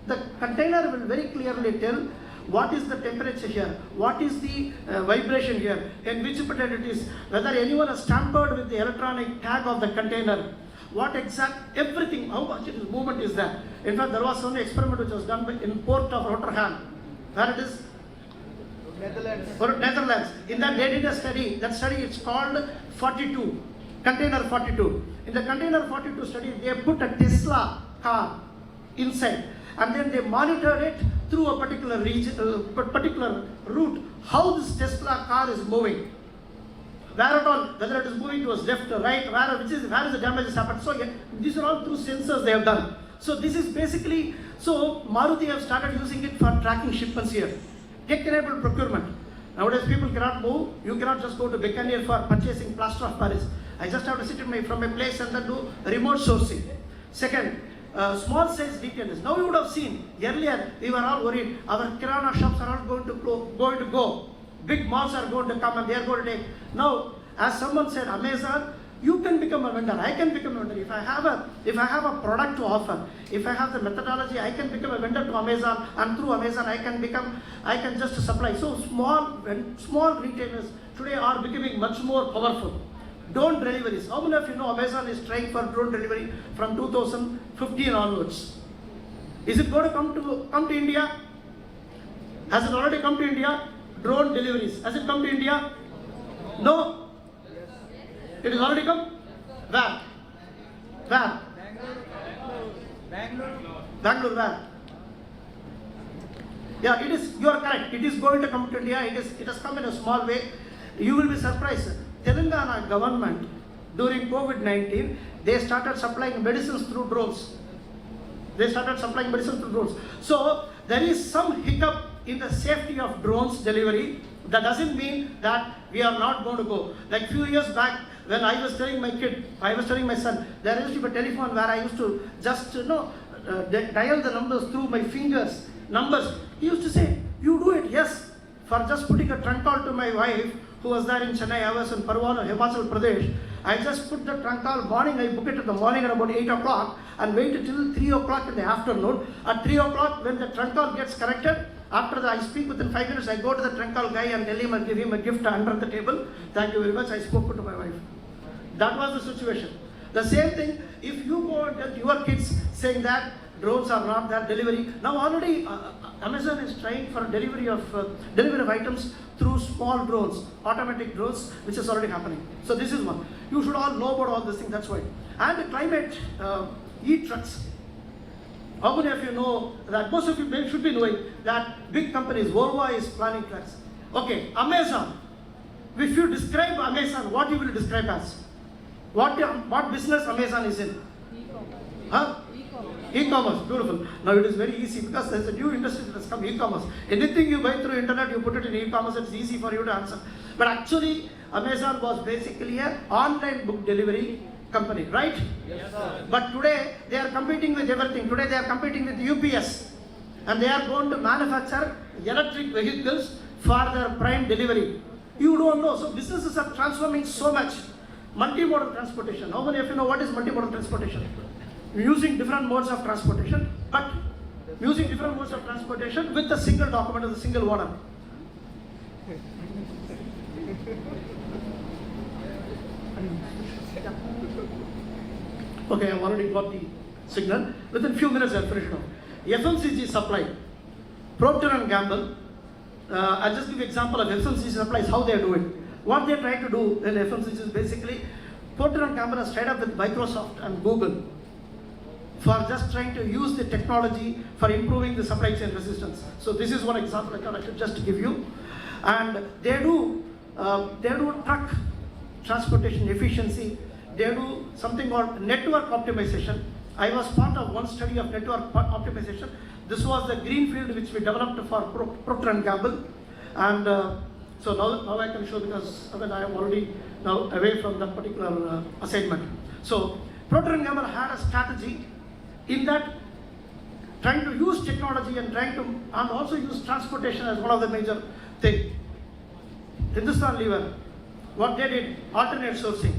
the container will very clearly tell what is the temperature here, what is the vibration here, and which potato it is, whether anyone has tampered with the electronic tag of the container, what exact, everything, how much movement is there. In fact, there was one experiment which was done in port of Rotterdam, where it is? Netherlands. In that they did a study, that study is called 42, container 42. In the container 42 study, they put a Tesla car inside, and then they monitored it through a particular region, particular route, how this Tesla car is moving. Where at all, whether it is moving towards left or right, where is the damage has happened. So yeah, these are all through sensors they have done. So this is basically, so Maruti have started using it for tracking shipments here. Tech-enabled procurement. Nowadays people cannot move, you cannot just go to Buccaneer for purchasing plaster of Paris. I just have to sit from my place and then do remote sourcing. Second, small size retailers. Now you would have seen, earlier we were all worried, our kirana shops are not going to go. Big malls are going to come and they are going to take. Now, as someone said, Amazon You can become a vendor. I can become a vendor. If I have a product to offer, if I have the methodology, I can become a vendor to Amazon, and through Amazon I can just supply. So small retailers today are becoming much more powerful. Drone deliveries. How many of you know Amazon is trying for drone delivery from 2015 onwards? Is it going to come to India? Has it already come to India? Drone deliveries. Has it come to India? No. It has already come? Where? Where? Bangalore, where? Yeah, it is, you are correct. It is going to come to India. It has come in a small way. You will be surprised. Telangana government, during COVID-19, they started supplying medicines through drones. So, there is some hiccup in the safety of drones delivery. That doesn't mean that we are not going to go. Like few years back, when I was telling my son, there used to be a telephone where I used to just dial the numbers through my fingers. He used to say, you do it, yes. For just putting a trunk call to my wife, who was there in Chennai, I was in Parwana, Himachal Pradesh. I just put the trunk call morning, I book it in the morning at about 8 o'clock and wait till 3 o'clock in the afternoon. At 3 o'clock, when the trunk call gets corrected, after that I speak within 5 minutes, I go to the trunk call guy and tell him and give him a gift under the table. Thank you very much, I spoke to my wife. That was the situation. The same thing, if you go and tell your kids saying that drones are not there, delivery. Now already Amazon is trying for delivery of items through small drones, automatic drones, which is already happening. So this is one. You should all know about all this thing, that's why. And the climate e-trucks. How many of you know that? Most of you should be knowing that big companies, Volvo is planning trucks. Okay, Amazon. If you describe Amazon, what you will describe as? What business Amazon is in? Huh? E-commerce, beautiful. Now it is very easy because there is a new industry that has come, e-commerce. Anything you buy through internet, you put it in e-commerce, it's easy for you to answer. But actually, Amazon was basically an online book delivery company, right? Yes, sir. But today, they are competing with everything. Today, they are competing with UPS. And they are going to manufacture electric vehicles for their prime delivery. You don't know. So businesses are transforming so much. Multimodal transportation. How many of you know what is multimodal transportation? Using different modes of transportation, but using different modes of transportation with a single document as a single owner. Okay, I've already got the signal. Within few minutes, I'll finish now. FMCG supply. Procter & Gamble. I'll just give you an example of FMCG supplies, how they do it. What they're trying to do in FMCG is basically, Procter & Gamble has tied up with Microsoft and Google for just trying to use the technology for improving the supply chain resistance. So this is one example I thought I should just give you. And they do truck transportation efficiency. They do something called network optimization. I was part of one study of network optimization. This was the greenfield which we developed for Procter & Gamble. And so now I can show because I am already now away from that particular assignment. So Procter & Gamble had a strategy in that trying to use technology and also use transportation as one of the major things. Hindustan Lever, what they did, alternate sourcing.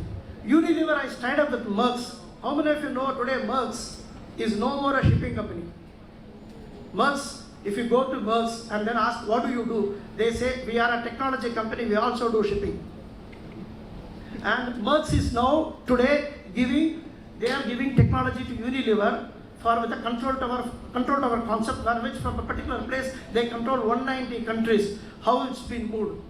Unilever is tied up with Merck's. How many of you know today Merck's is no more a shipping company? Merck's, if you go to Merck's and then ask what do you do, they say we are a technology company, we also do shipping. And Merck's is now today giving technology to Unilever with a control tower concept, which from a particular place they control 190 countries, how it's been moved.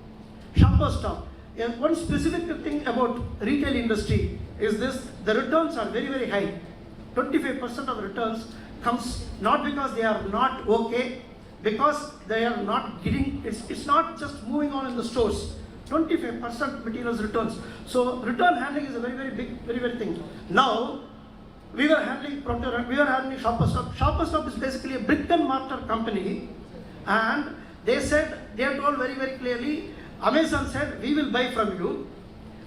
Shoppers Stop. One specific thing about retail industry is this: the returns are very, very high. 25% of returns comes not because they are not okay, because they are not getting. It's not just moving on in the stores. 25% materials returns. So return handling is a very, very big, very, very thing. Now we were handling Shoppers Stop. Shoppers Stop is basically a brick and mortar company, and they told very, very clearly, Amazon said, we will buy from you,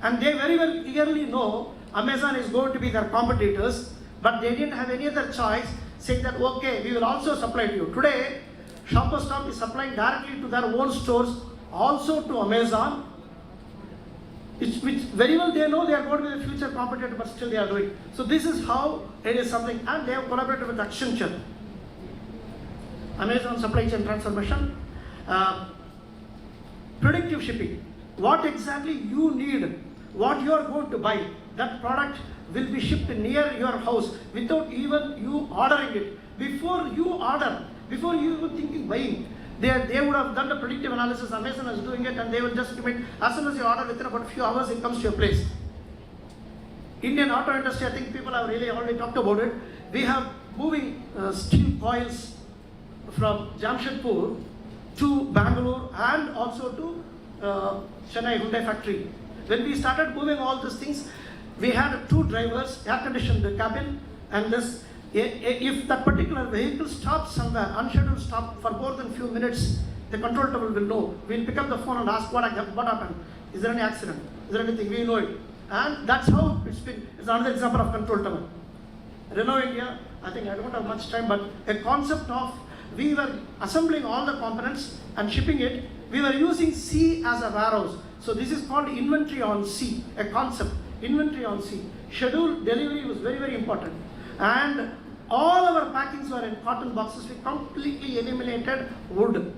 and they very, very clearly know Amazon is going to be their competitors, but they didn't have any other choice, saying that, okay, we will also supply to you. Today, Shoppers Stop is supplying directly to their own stores, also to Amazon, which very well they know they are going to be the future competitor, but still they are doing. So this is how it is something, and they have collaborated with Accenture, Amazon supply chain transformation, predictive shipping. What exactly you need, what you are going to buy, that product will be shipped near your house without even you ordering it. Before you order, before you even thinking buying, they would have done the predictive analysis. Amazon is doing it, and they will just commit. As soon as you order, within about a few hours, it comes to your place. Indian auto industry, I think people have really already talked about it. We have moving steel coils from Jamshedpur to Bangalore and also to Chennai Hyundai factory. When we started moving all these things, we had 2 drivers, air-conditioned cabin, and this. If that particular vehicle stops somewhere, unscheduled stop for more than few minutes, the control tower will know. We'll pick up the phone and ask what happened. Is there any accident? Is there anything? We know it. And that's how it's been. It's another example of control tower. Renault India, I think I don't have much time, but a concept of, we were assembling all the components and shipping it. We were using sea as a warehouse. So this is called inventory on sea, a concept, inventory on sea. Scheduled delivery was very, very important. And all our packings were in cotton boxes. We completely eliminated wood.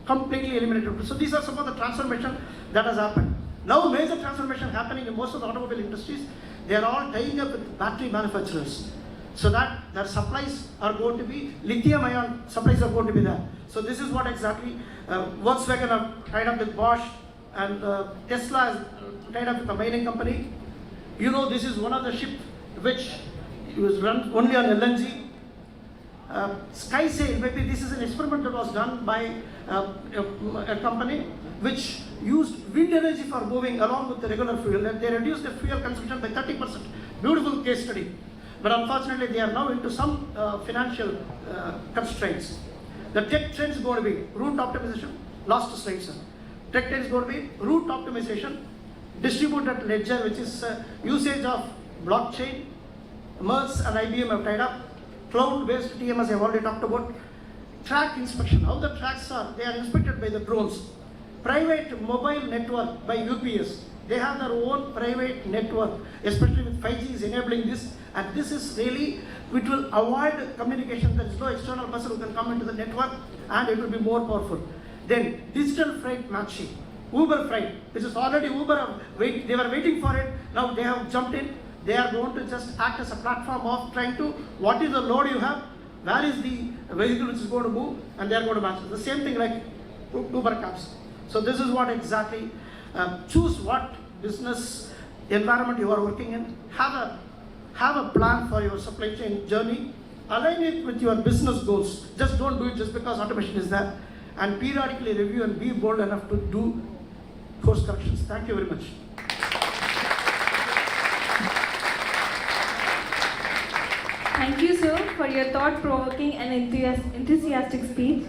Completely eliminated wood. So these are some of the transformation that has happened. Now major transformation happening in most of the automobile industries. They are all tying up with battery manufacturers, so that their supplies are going to be, lithium ion supplies are going to be there. So this is what exactly Volkswagen have tied up with Bosch, and Tesla has tied up with a mining company. You know, this is one of the ship which was run only on LNG. SkySail, maybe this is an experiment that was done by a company which used wind energy for moving along with the regular fuel, and they reduced the fuel consumption by 30%. Beautiful case study. But unfortunately, they are now into some financial constraints. The tech trend is going to be route optimization. Last slide, sir. Tech trend is going to be route optimization, distributed ledger, which is usage of blockchain. MERS and IBM have tied up. Cloud-based TMS I have already talked about. Track inspection. How the tracks are, they are inspected by the drones. Private mobile network by UPS. They have their own private network, especially with 5G is enabling this. And this is really, it will avoid communication. There is no external person who can come into the network, and it will be more powerful. Then digital freight matching. Uber Freight, which is already Uber, they were waiting for it. Now they have jumped in. They are going to just act as a platform of trying to, what is the load you have, where is the vehicle which is going to move, and they are going to match it. The same thing like Uber cabs. So this is what exactly, choose what business environment you are working in, have a plan for your supply chain journey, align it with your business goals. Just don't do it just because automation is there, and periodically review and be bold enough to do course corrections. Thank you very much. Thank you, sir, for your thought-provoking and enthusiastic speech.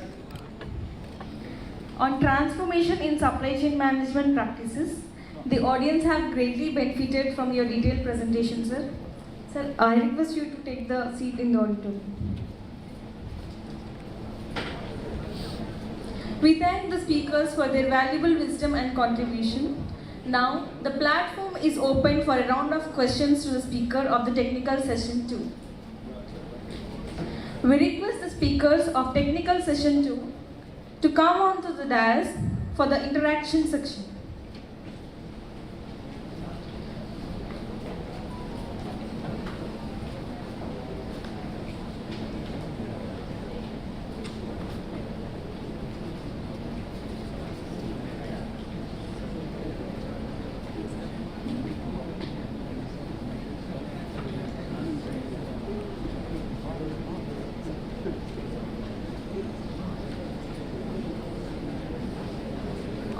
On transformation in supply chain management practices, the audience have greatly benefited from your detailed presentation, sir. Sir, I request you to take the seat in the auditorium. We thank the speakers for their valuable wisdom and contribution. Now, the platform is open for a round of questions to the speaker of the technical session 2. We request the speakers of technical session 2 to come onto the dais for the interaction section.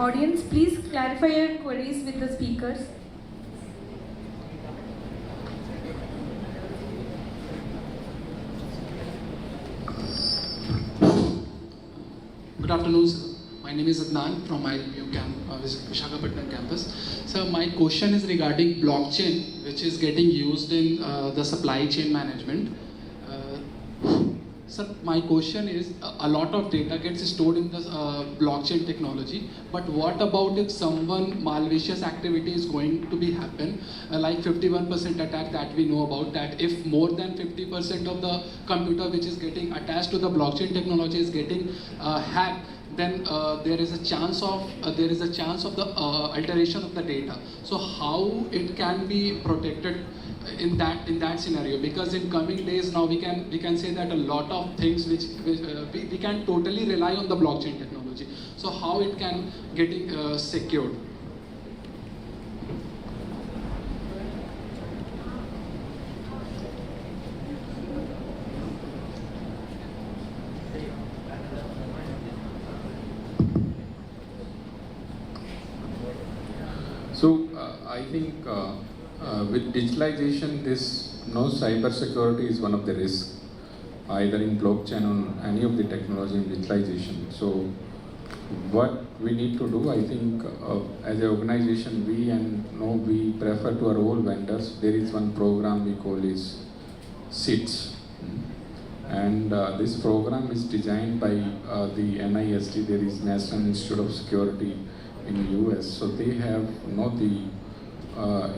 Audience, please clarify your queries with the speakers. Good afternoon, sir. My name is Adnan from IMU Visakhapatnam campus. So my question is regarding blockchain, which is getting used in the supply chain management. Sir, my question is, a lot of data gets stored in the blockchain technology, but what about if someone malicious activity is going to be happen, like 51% attack that we know about, that if more than 50% of the computer which is getting attached to the blockchain technology is getting hacked, then there is a chance of the alteration of the data. So how it can be protected in that scenario? Because in coming days now we can say that a lot of things which we can totally rely on the blockchain technology. So how it can get secured? So I think with digitalization, cyber security is one of the risks, either in blockchain or any of the technology in digitalization. So what we need to do, I think, as an organization, we prefer to our all vendors. There is one program we call is SITS, and this program is designed by the NIST. There is National Institute of Security in US. So they have the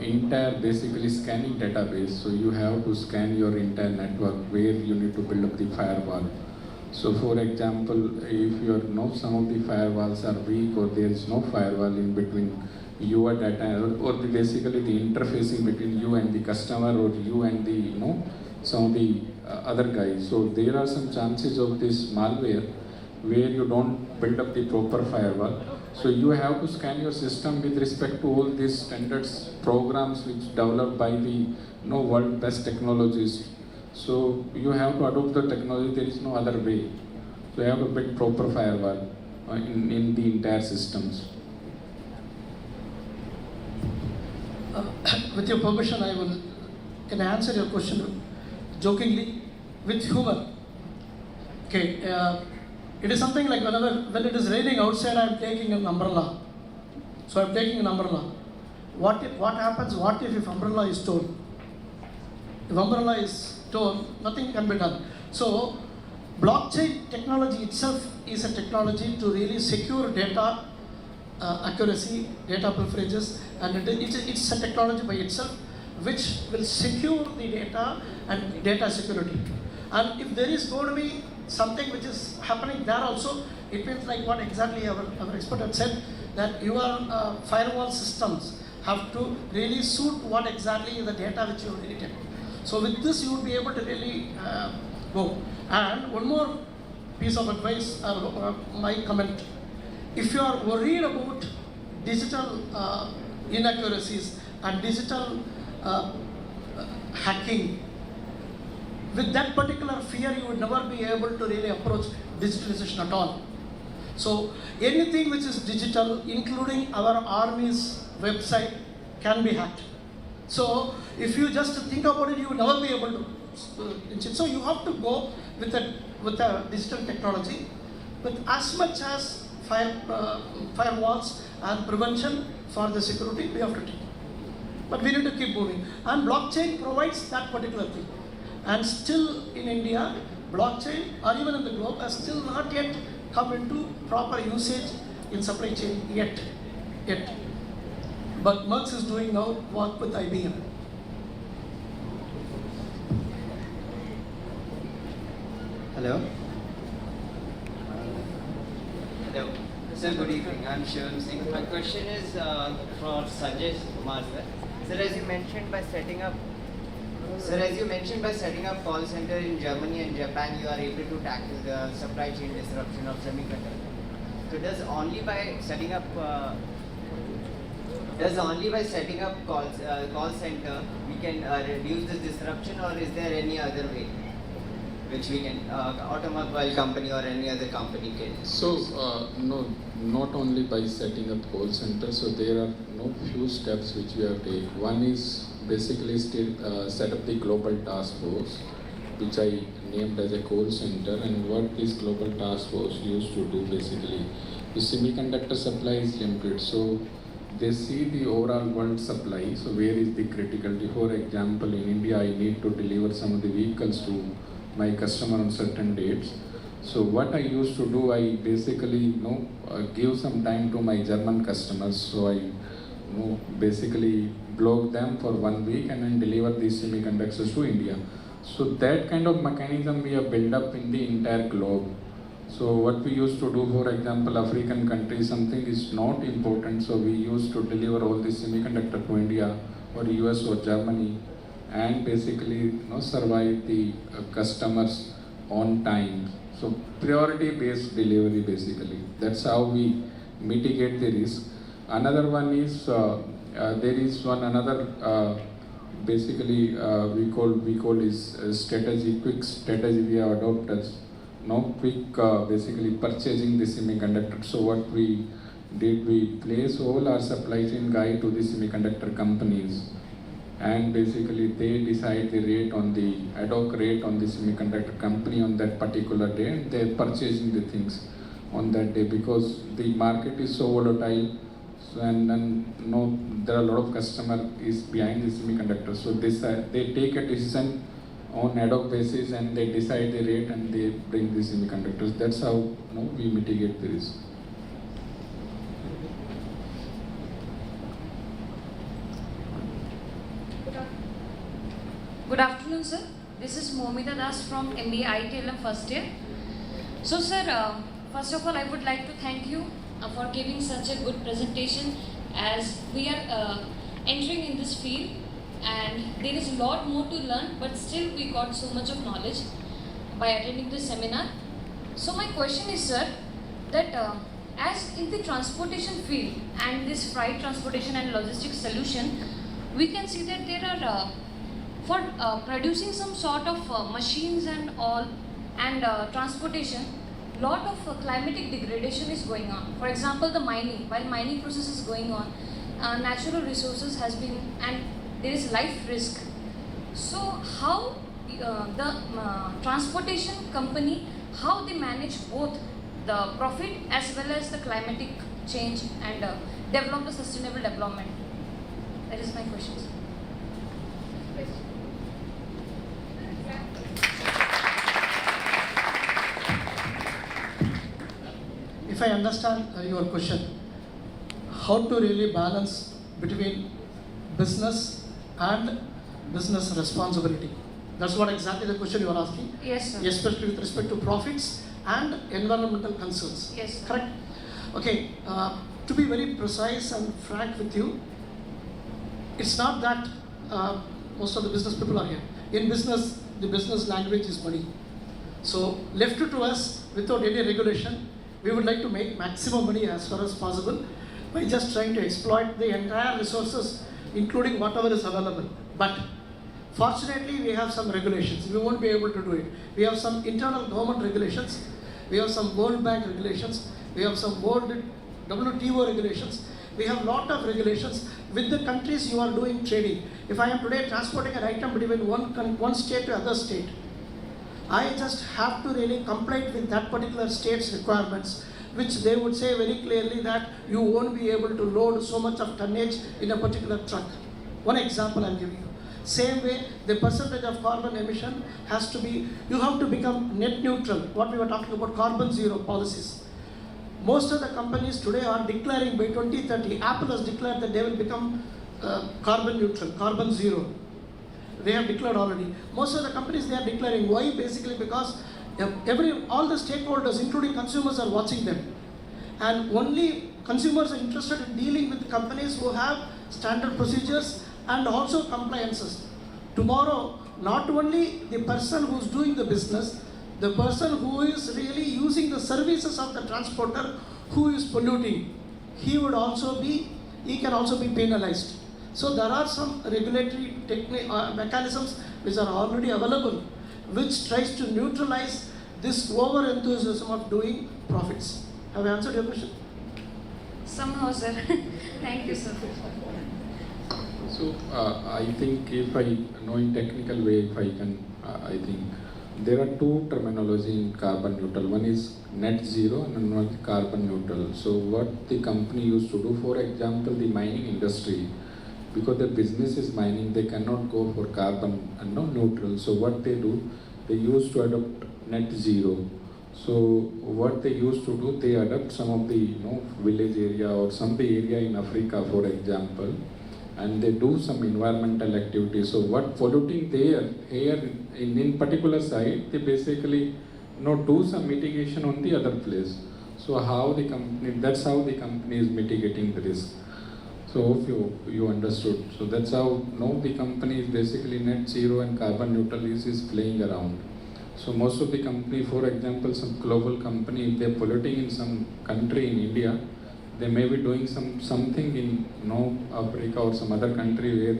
entire basically scanning database. So you have to scan your entire network where you need to build up the firewall. So for example, if some of the firewalls are weak or there is no firewall in between your data or basically the interfacing between you and the customer or you and the some of the other guys. So there are some chances of this malware where you don't build up the proper firewall. So you have to scan your system with respect to all these standards programs which developed by the world best technologies. So you have to adopt the technology. There is no other way. So you have to build proper firewall in the entire systems. With your permission, can I answer your question jokingly with humor? Okay. It is something like when it is raining outside, I am taking an umbrella. So I am taking an umbrella. What happens? What if umbrella is torn? If umbrella is torn, nothing can be done. So blockchain technology itself is a technology to really secure data accuracy, data privileges, and it's a technology by itself which will secure the data and data security. And if there is going to be something which is happening there also, it means like what exactly our expert had said, that your firewall systems have to really suit what exactly is the data which you really take. So with this you will be able to really go. And one more piece of advice, my comment. If you are worried about digital inaccuracies and digital hacking, with that particular fear, you would never be able to really approach digitalization at all. So anything which is digital, including our army's website, can be hacked. So if you just think about it, you will never be able to. So you have to go with a digital technology, with as much as firewalls and prevention for the security we have to take. But we need to keep moving. And blockchain provides that particular thing. And still in India, blockchain or even in the globe has still not yet come into proper usage in supply chain yet. But Merck is doing now work with IBM. Hello. Hello. Sir, good evening. I'm Shivam Singh. My question is for Sanjay Kumar, sir. Sir, as you mentioned by setting up call center in Germany and Japan, you are able to tackle the supply chain disruption of semiconductors. So does only by setting up call center we can reduce this disruption, or is there any other way which we can automobile company or any other company can? So no, not only by setting up call center. So there are few steps which we have to take. One is basically set up the global task force, which I named as a call center. And what this global task force used to do basically, the semiconductor supply is limited. So they see the overall world supply. So where is the criticality? For example, in India, I need to deliver some of the vehicles to my customer on certain dates. So what I used to do, I basically give some time to my German customers. So I basically block them for 1 week and then deliver these semiconductors to India. So that kind of mechanism we have built up in the entire globe. So what we used to do, for example, African countries, something is not important, so we used to deliver all this semiconductor to India or US or Germany, and basically survive the customers on time. So priority based delivery basically. That's how we mitigate the risk. Another one is there is another basically we call is strategy, quick strategy we have adopted. Quick basically purchasing the semiconductor. So what we did, we place all our supply chain guide to the semiconductor companies, and basically they decide the rate on the ad hoc rate on the semiconductor company on that particular day, and they're purchasing the things on that day because the market is so volatile. So and there are a lot of customer is behind the semiconductor. So they take a decision on ad hoc basis and they decide the rate and they bring the semiconductors. That's how we mitigate the risk. Good afternoon, sir. This is Momita Das from MBA ITLM first year. So, sir, first of all, I would like to thank you for giving such a good presentation, as we are entering in this field and there is a lot more to learn, but still we got so much of knowledge by attending this seminar. So my question is, sir, that as in the transportation field and this freight transportation and logistics solution, we can see that there are for producing some sort of machines and all and transportation, lot of climatic degradation is going on. For example, the mining, while mining process is going on, natural resources has been, and there is life risk. So how the transportation company, how they manage both the profit as well as the climatic change and develop the sustainable development? That is my question. If I understand your question, how to really balance between business and business responsibility. That's what exactly the question you are asking. Yes, sir. Especially with respect to profits and environmental concerns. Yes, sir. Correct? Okay, to be very precise and frank with you, it's not that most of the business people are here. In business, the business language is money. So left to us without any regulation, we would like to make maximum money as far as possible by just trying to exploit the entire resources, including whatever is available. But fortunately, we have some regulations. We won't be able to do it. We have some internal government regulations. We have some World Bank regulations. We have some World WTO regulations. We have lot of regulations with the countries you are doing trading. If I am today transporting an item between one state to other state, I just have to really comply with that particular state's requirements, which they would say very clearly that you won't be able to load so much of tonnage in a particular truck. One example I'm giving you. Same way, the percentage of carbon emission has to be, you have to become net neutral. What we were talking about, carbon zero policies. Most of the companies today are declaring by 2030, Apple has declared that they will become carbon neutral, carbon zero. They have declared already. Most of the companies, they are declaring. Why? Basically because all the stakeholders, including consumers, are watching them. And only consumers are interested in dealing with companies who have standard procedures and also compliances. Tomorrow, not only the person who's doing the business, the person who is really using the services of the transporter who is polluting, he can also be penalized. So there are some regulatory mechanisms which are already available, which tries to neutralize this over-enthusiasm of doing profits. Have I answered your question? Somehow, sir. Thank you, sir. So I think if I know in technical way, if I can, I think there are two terminology in carbon neutral. One is net zero and one is carbon neutral. So what the company used to do, for example, the mining industry, because the business is mining, they cannot go for carbon neutral. So what they do, they used to adopt net zero. So what they used to do, they adopt some of the village area or some the area in Africa, for example, and they do some environmental activities. So what polluting there here in particular site, they basically do some mitigation on the other place. So how the company, that's how the company is mitigating the risk. So if you understood. So that's how the company is basically net zero and carbon neutral is playing around. So most of the company, for example, some global company, if they're polluting in some country in India, they may be doing something in Africa or some other country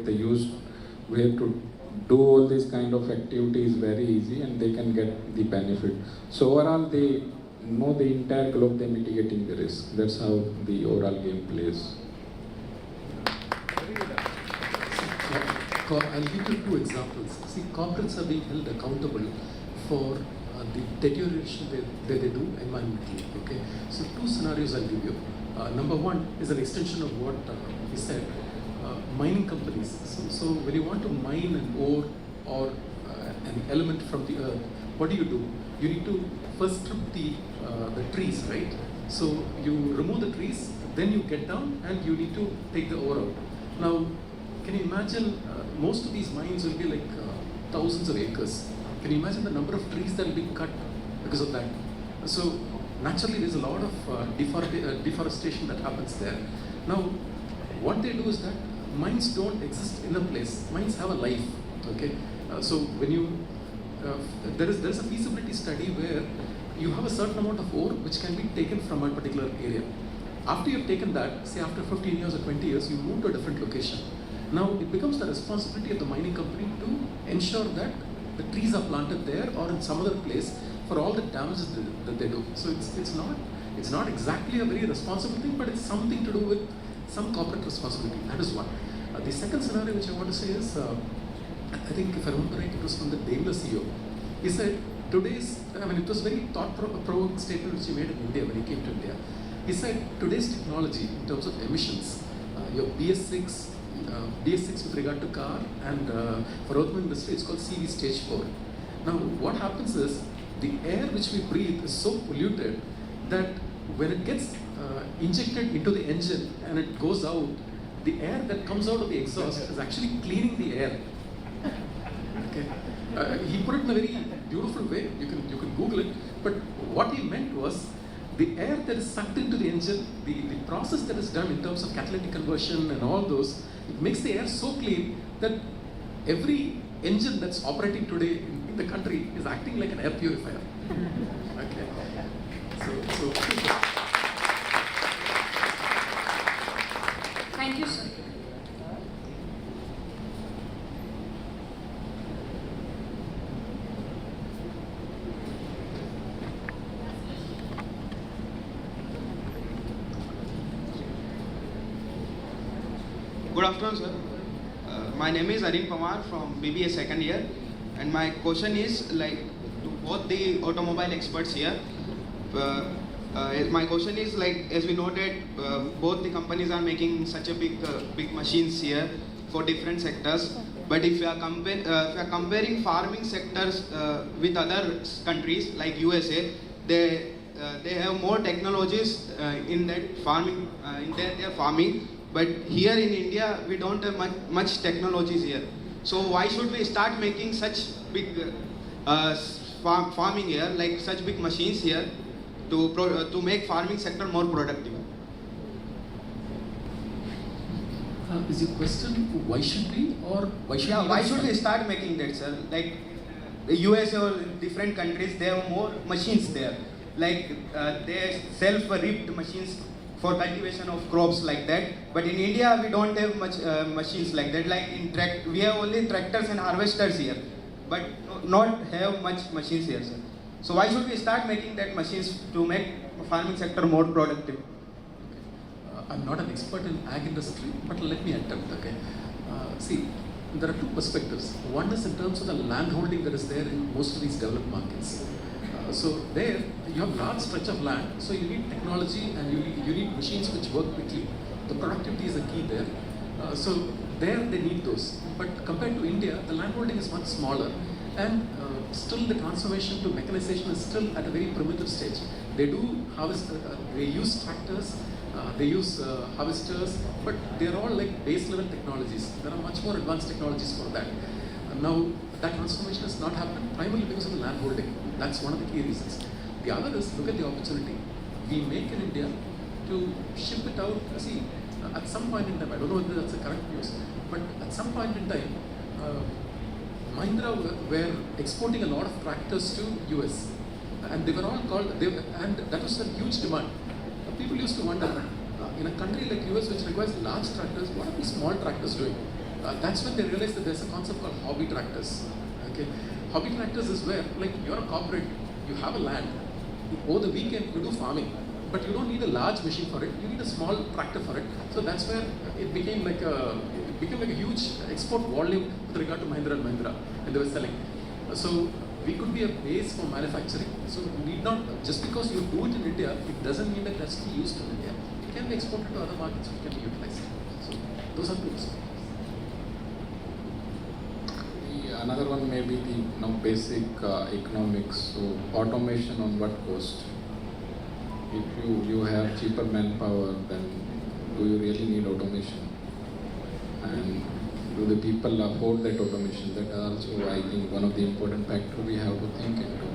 where to do all these kind of activities very easy and they can get the benefit. So overall, they know the entire globe, they're mitigating the risk. That's how the overall game plays. I'll give you two examples. See, corporates are being held accountable for the deterioration that they do environmentally. Okay, so two scenarios I'll give you. Number one is an extension of what he said. Mining companies. So when you want to mine an ore or an element from the earth, what do? You need to first strip the trees, right? So you remove the trees, then you get down and you need to take the ore out. Now, can you imagine most of these mines will be like thousands of acres. Can you imagine the number of trees that will be cut because of that? So naturally there's a lot of deforestation that happens there. Now, what they do is that mines don't exist in a place. Mines have a life. Okay, so when you there is a feasibility study where you have a certain amount of ore which can be taken from a particular area. After you've taken that, say after 15 years or 20 years, you move to a different location. Now it becomes the responsibility of the mining company to ensure that the trees are planted there or in some other place for all the damages that they do. So it's not exactly a very responsible thing, but it's something to do with some corporate responsibility. That is one. The second scenario which I want to say is, I think if I remember right, it was from the Daimler CEO. He said, it was very thought-provoking statement which he made in India when he came to India. He said, today's technology in terms of emissions, your BS6 with regard to car, and for automobile industry it's called CV stage 4. Now what happens is, the air which we breathe is so polluted that when it gets injected into the engine and it goes out, the air that comes out of the exhaust is actually cleaning the air. Okay, he put it in a very beautiful way. You can Google it. But what he meant was, the air that is sucked into the engine, the process that is done in terms of catalytic conversion and all those, it makes the air so clean that every engine that's operating today in the country is acting like an air purifier. Okay. So Thank you, sir. Good afternoon, sir. My name is Arin Pamar from BBA second year, and my question is to both the automobile experts here. My question is as we know that both the companies are making such a big machines here for different sectors. But if you are comparing farming sectors with other countries like USA, they have more technologies in that farming, in their farming. But here in India, we don't have much technologies here. So why should we start making such big farming here, like such big machines here, to make farming sector more productive? Is your question why should we, or why should we? Why should we start making that, sir? Like USA or different countries, they have more machines there. Like they self-ripped machines for cultivation of crops like that. But in India, we don't have much machines like that. Like we have only tractors and harvesters here, but not have much machines here, sir. So why should we start making that machines to make farming sector more productive? I'm not an expert in ag industry, but let me attempt. Okay, see, there are two perspectives. One is in terms of the land holding that is there in most of these developed markets. So there, you have large stretch of land, so you need technology and you need machines which work quickly. The productivity is a key there. So there they need those. But compared to India, the land holding is much smaller. and still the transformation to mechanization is still at a very primitive stage. They do harvest, they use tractors, they use harvesters, but they are all like base level technologies. There are much more advanced technologies for that. Now that transformation has not happened primarily because of the land holding. That's one of the key reasons. The other is, look at the opportunity. We make in India to ship it out. See, at some point in time, I don't know whether that's the correct news, but at some point in time, Mahindra were exporting a lot of tractors to US, and they were all called, and that was a huge demand. People used to wonder, in a country like US which requires large tractors, what are these small tractors doing? That's when they realized that there's a concept called hobby tractors. Okay, hobby tractors is where, like, you're a corporate, you have a land, over the weekend you do farming, but you don't need a large machine for it, you need a small tractor for it. So that's where it became like a huge export volume with regard to Mahindra and Mahindra, and they were selling. So we could be a base for manufacturing. So we need not, just because you do it in India, it doesn't mean that that's to be used in India. It can be exported to other markets which can be utilized. So those are tools. Another one may be the basic economics. So automation on what cost? If you have cheaper manpower, then do you really need automation? And do the people afford that automation? That also, I think, one of the important factors we have to think into.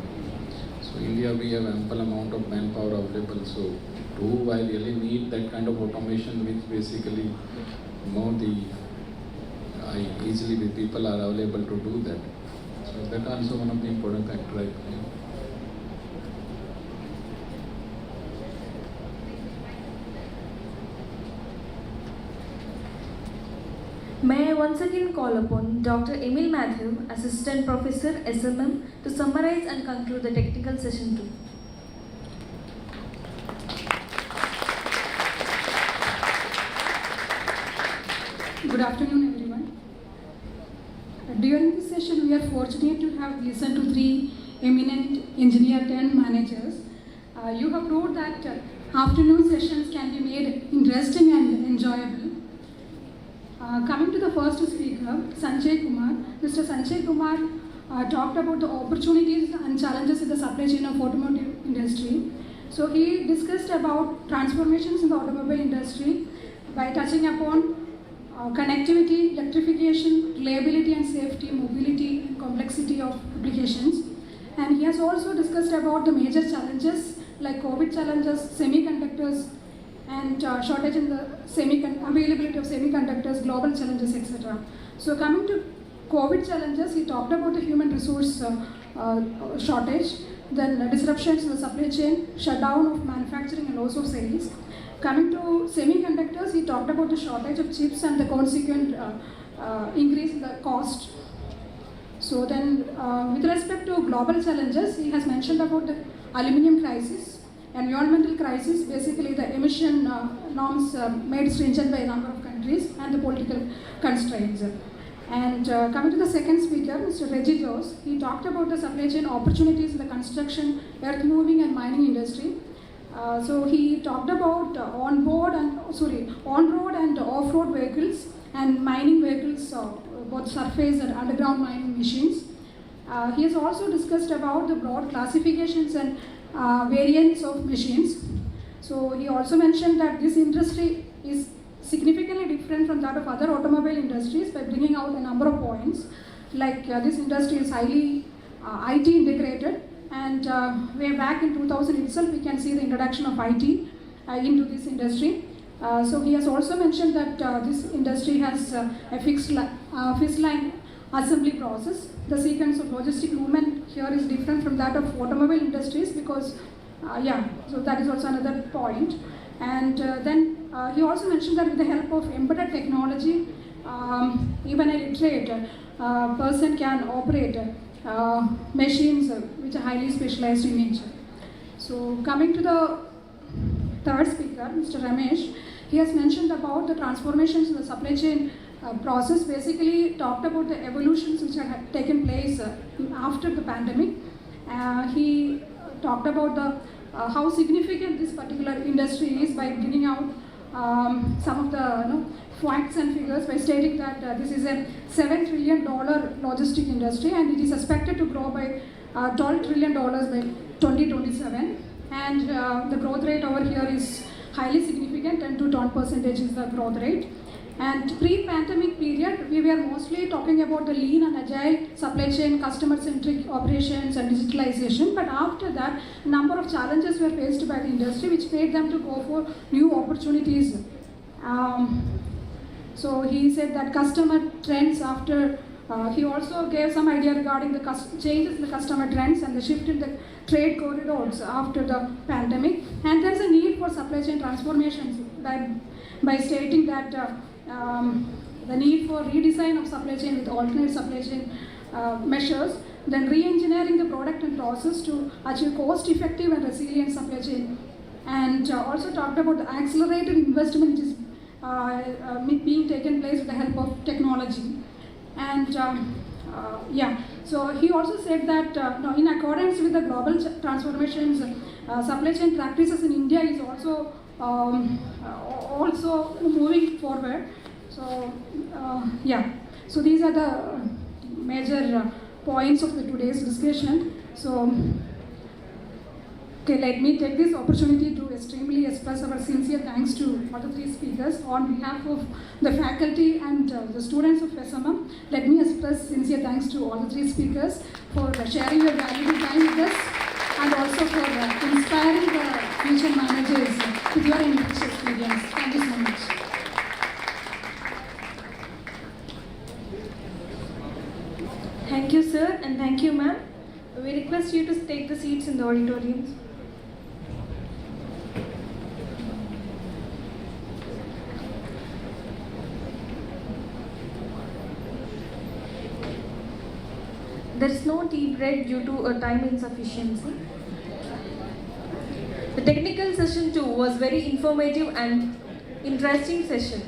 So in India we have ample amount of manpower available. So do I really need that kind of automation which basically easily the people are available to do that. So that also one of the important factors, I think. May I once again call upon Dr. Emil Matthew, Assistant Professor, SMM, to summarize and conclude the technical session 2. Good afternoon, everyone. During this session, we are fortunate to have listened to 3 eminent engineer turned managers. You have proved that afternoon sessions can be made interesting and enjoyable. Coming to the first speaker, Sanjay Kumar. Mr. Sanjay Kumar talked about the opportunities and challenges in the supply chain of automotive industry. So he discussed about transformations in the automobile industry by touching upon connectivity, electrification, reliability and safety, mobility and complexity of applications. And he has also discussed about the major challenges like COVID challenges, semiconductors, and shortage in the availability of semiconductors, global challenges, etc. So coming to COVID challenges, he talked about the human resource shortage, then disruptions in the supply chain, shutdown of manufacturing and loss of sales. Coming to semiconductors, he talked about the shortage of chips and the consequent increase in the cost. So then, with respect to global challenges, he has mentioned about the aluminum crisis, environmental crisis, basically the emission norms made stringent by a number of countries, and the political constraints. And coming to the second speaker, Mr. Reggie Jose, he talked about the supply chain opportunities in the construction, earth moving and mining industry. So he talked about on-road and off-road vehicles and mining vehicles, both surface and underground mining machines. He has also discussed about the broad classifications and variants of machines. So he also mentioned that this industry is significantly different from that of other automobile industries by bringing out a number of points. Like this industry is highly IT integrated, and way back in 2000 itself we can see the introduction of IT into this industry. So he has also mentioned that this industry has a fixed line assembly process. The sequence of logistic movement here is different from that of automobile industries because, so that is also another point. And then he also mentioned that with the help of embedded technology, even a literate person can operate machines which are highly specialized in nature. So coming to the third speaker, Mr. Ramesh, he has mentioned about the transformations in the supply chain process, basically talked about the evolutions which had taken place after the pandemic. He talked about the how significant this particular industry is by bringing out some of the facts and figures by stating that this is a $7 trillion logistic industry and it is expected to grow by $12 trillion by 2027. And the growth rate over here is highly significant, 10 to 12% is the growth rate. And pre-pandemic period, we were mostly talking about the lean and agile supply chain, customer-centric operations and digitalization. But after that, a number of challenges were faced by the industry, which made them to go for new opportunities. So he said that customer trends after, he also gave some idea regarding the changes in the customer trends and the shift in the trade corridors after the pandemic. And there's a need for supply chain transformations by stating that the need for redesign of supply chain with alternate supply chain measures, then re-engineering the product and process to achieve cost-effective and resilient supply chain. And also talked about the accelerated investment which is being taken place with the help of technology. And so he also said that in accordance with the global transformations, supply chain practices in India is also moving forward. So so these are the major points of the today's discussion. So let me take this opportunity to extremely express our sincere thanks to all the three speakers. On behalf of the faculty and the students of SMM, let me express sincere thanks to all the three speakers for sharing your valuable time with us and also for inspiring the future managers with your enriched experience. Thank you so much. Thank you, sir, and thank you, ma'am. We request you to take the seats in the auditoriums. There is no tea break due to a time insufficiency. The technical session 2 was very informative and interesting session.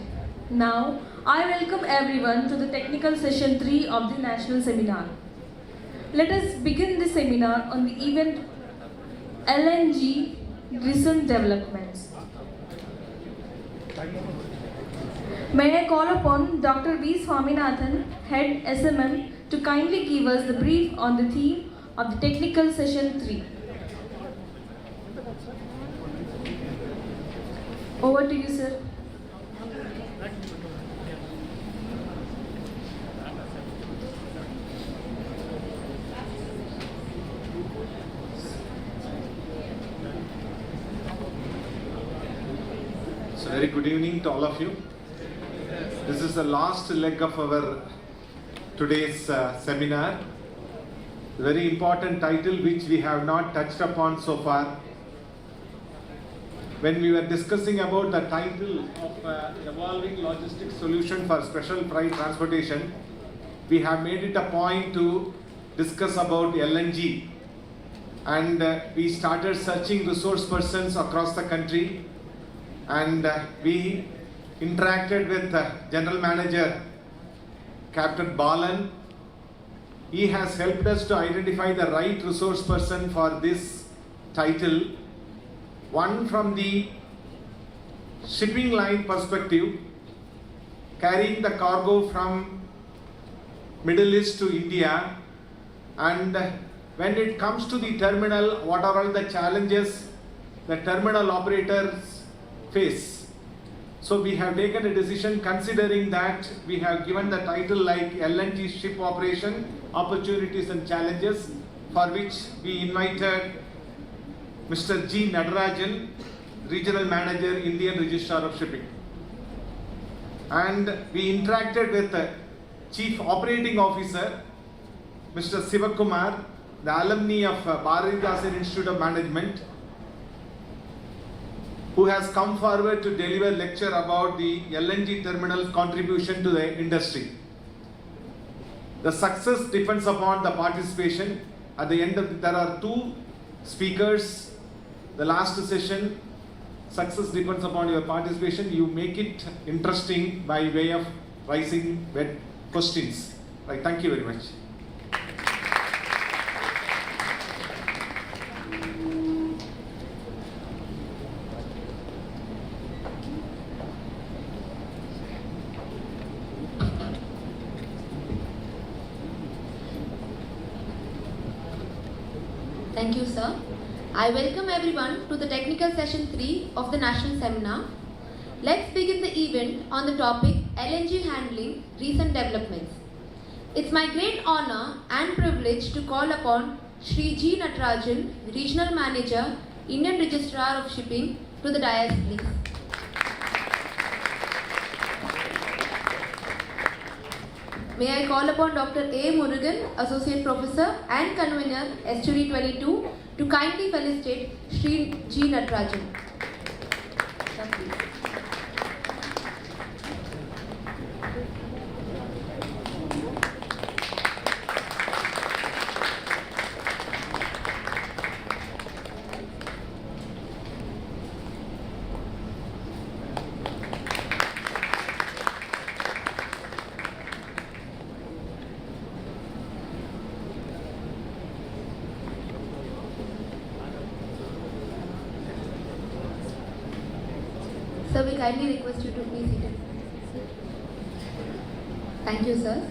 Now, I welcome everyone to the technical session 3 of the national seminar. Let us begin the seminar on the event LNG recent developments. May I call upon Dr. V. Swaminathan, Head SMM, to kindly give us the brief on the theme of the technical session 3. Over to you, sir. So very good evening to all of you. This is the last leg of our today's seminar. Very important title which we have not touched upon so far. When we were discussing about the title of Evolving Logistics Solution for Special Freight Transportation, we have made it a point to discuss about LNG. And we started searching resource persons across the country, and we interacted with General Manager Captain Balan. He has helped us to identify the right resource person for this title. One from the shipping line perspective, carrying the cargo from Middle East to India, and when it comes to the terminal, what are all the challenges the terminal operators face. So we have taken a decision considering that we have given the title like LNG ship operation, opportunities and challenges, for which we invited Mr. G. Nadarajan, Regional Manager, Indian Registrar of Shipping. And we interacted with the Chief Operating Officer, Mr. Sivakumar, the alumni of Bharatidasan Institute of Management, who has come forward to deliver lecture about the LNG terminal's contribution to the industry. The success depends upon the participation. At the end of there are two speakers. The last session, success depends upon your participation. You make it interesting by way of raising questions. Right, thank you very much. Thank you, sir. I welcome everyone to the technical session 3 of the national seminar. Let's begin the event on the topic LNG handling recent developments. It's my great honor and privilege to call upon Shri G. Natarajan, Regional Manager, Indian Registrar of Shipping, to the dais, please. May I call upon Dr. A. Murugan, Associate Professor and Convener, Estuary 22, to kindly felicitate Shri G. Natarajan. Sir, please. Sir, we kindly request you to please sit. Thank you, sir.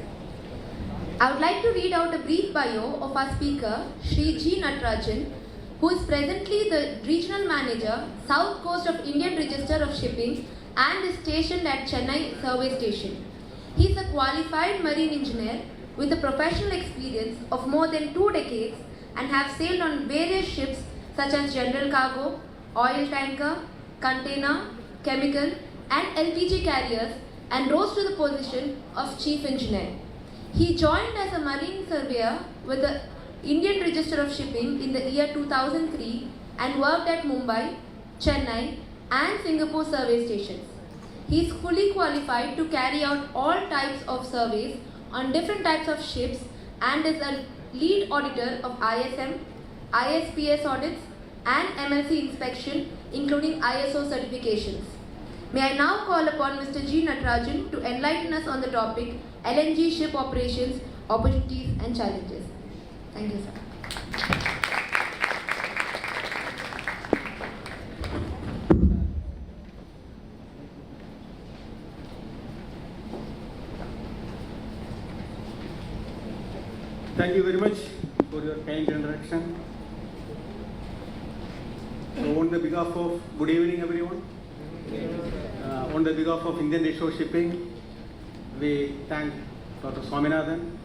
I would like to read out a brief bio of our speaker, Shri G. Natarajan, who is presently the Regional Manager, South Coast of Indian Register of Shipping, and is stationed at Chennai Survey Station. He is a qualified marine engineer with a professional experience of more than 2 decades and have sailed on various ships such as general cargo, oil tanker, container, chemical and LPG carriers, and rose to the position of Chief Engineer. He joined as a marine surveyor with the Indian Register of Shipping in the year 2003 and worked at Mumbai, Chennai and Singapore survey stations. He is fully qualified to carry out all types of surveys on different types of ships and is a lead auditor of ISM, ISPS audits and MLC inspection, including ISO certifications. May I now call upon Mr. G. Natarajan to enlighten us on the topic LNG ship operations, opportunities and challenges. Thank you, sir. Thank you very much for your kind introduction. So on the behalf of, good evening everyone. On the behalf of Indian Register of Shipping, we thank Dr. Swaminathan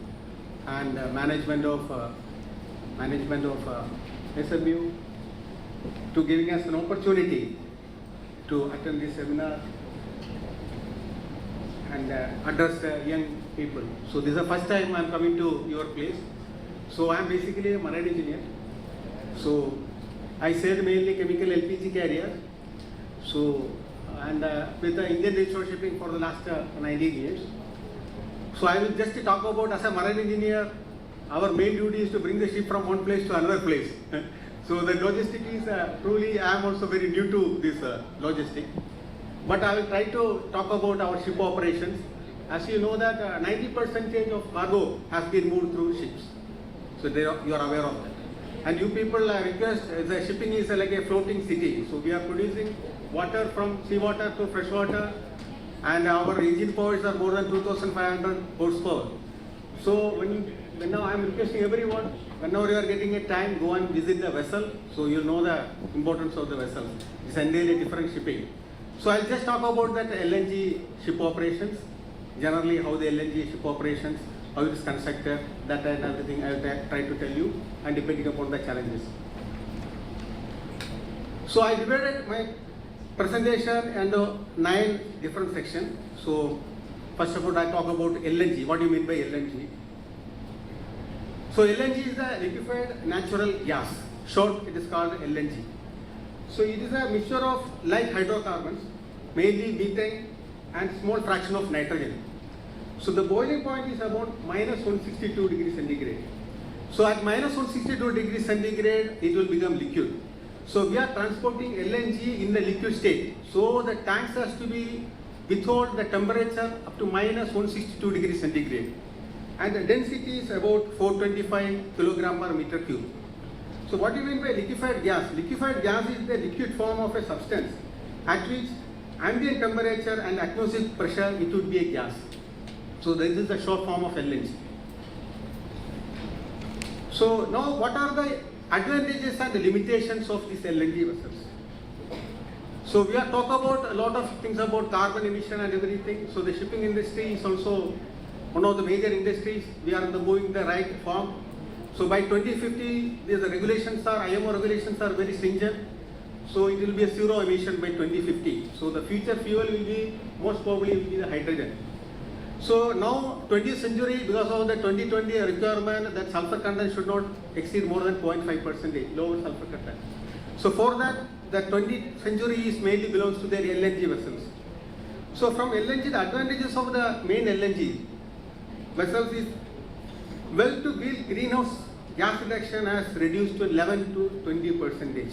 and management of SMU to giving us an opportunity to attend this seminar and address young people. So this is the first time I am coming to your place. So I am basically a marine engineer. So I sailed mainly chemical LPG carrier. So and with the Indian Register of Shipping for the last 19 years. So I will just talk about, as a marine engineer, our main duty is to bring the ship from one place to another place. So the logistic is truly, I am also very new to this logistic. But I will try to talk about our ship operations. As you know that 90% of cargo has been moved through ships. So you are aware of that. And you people request, the shipping is like a floating city. So we are producing water from seawater to freshwater, and our engine powers are more than 2,500 horsepower. So when now I am requesting everyone, whenever you are getting a time, go and visit the vessel, so you'll know the importance of the vessel. It's entirely different shipping. So I'll just talk about that LNG ship operations, generally how the LNG ship operations, how it is constructed, that and everything I'll try to tell you, and depending upon the challenges. So I divided my presentation into 9 different sections. So first of all, I talk about LNG. What do you mean by LNG? So LNG is the liquefied natural gas. Short, it is called LNG. So it is a mixture of light hydrocarbons, mainly methane and small fraction of nitrogen. So the boiling point is about minus 162 degrees centigrade. So at minus 162 degrees centigrade, it will become liquid. So we are transporting LNG in the liquid state. So the tanks has to be withhold the temperature up to minus 162 degrees centigrade. And the density is about 425 kilogram per meter cube. So what do you mean by liquefied gas? Liquefied gas is the liquid form of a substance at which ambient temperature and atmospheric pressure, it would be a gas. So this is the short form of LNG. So now what are the advantages and the limitations of these LNG vessels. So we are talking about a lot of things about carbon emission and everything. So the shipping industry is also one of the major industries. We are moving the right form. So by 2050, the regulations are, IMO regulations are very stringent. So it will be a zero emission by 2050. So the future fuel will be, most probably will be the hydrogen. So now 20th century, because of the 2020 requirement that sulfur content should not exceed more than 0.5%, lower sulfur content. So for that, the 20th century is mainly belongs to their LNG vessels. So from LNG, the advantages of the main LNG vessels is well to wheel greenhouse gas reduction has reduced to 11 to 20%.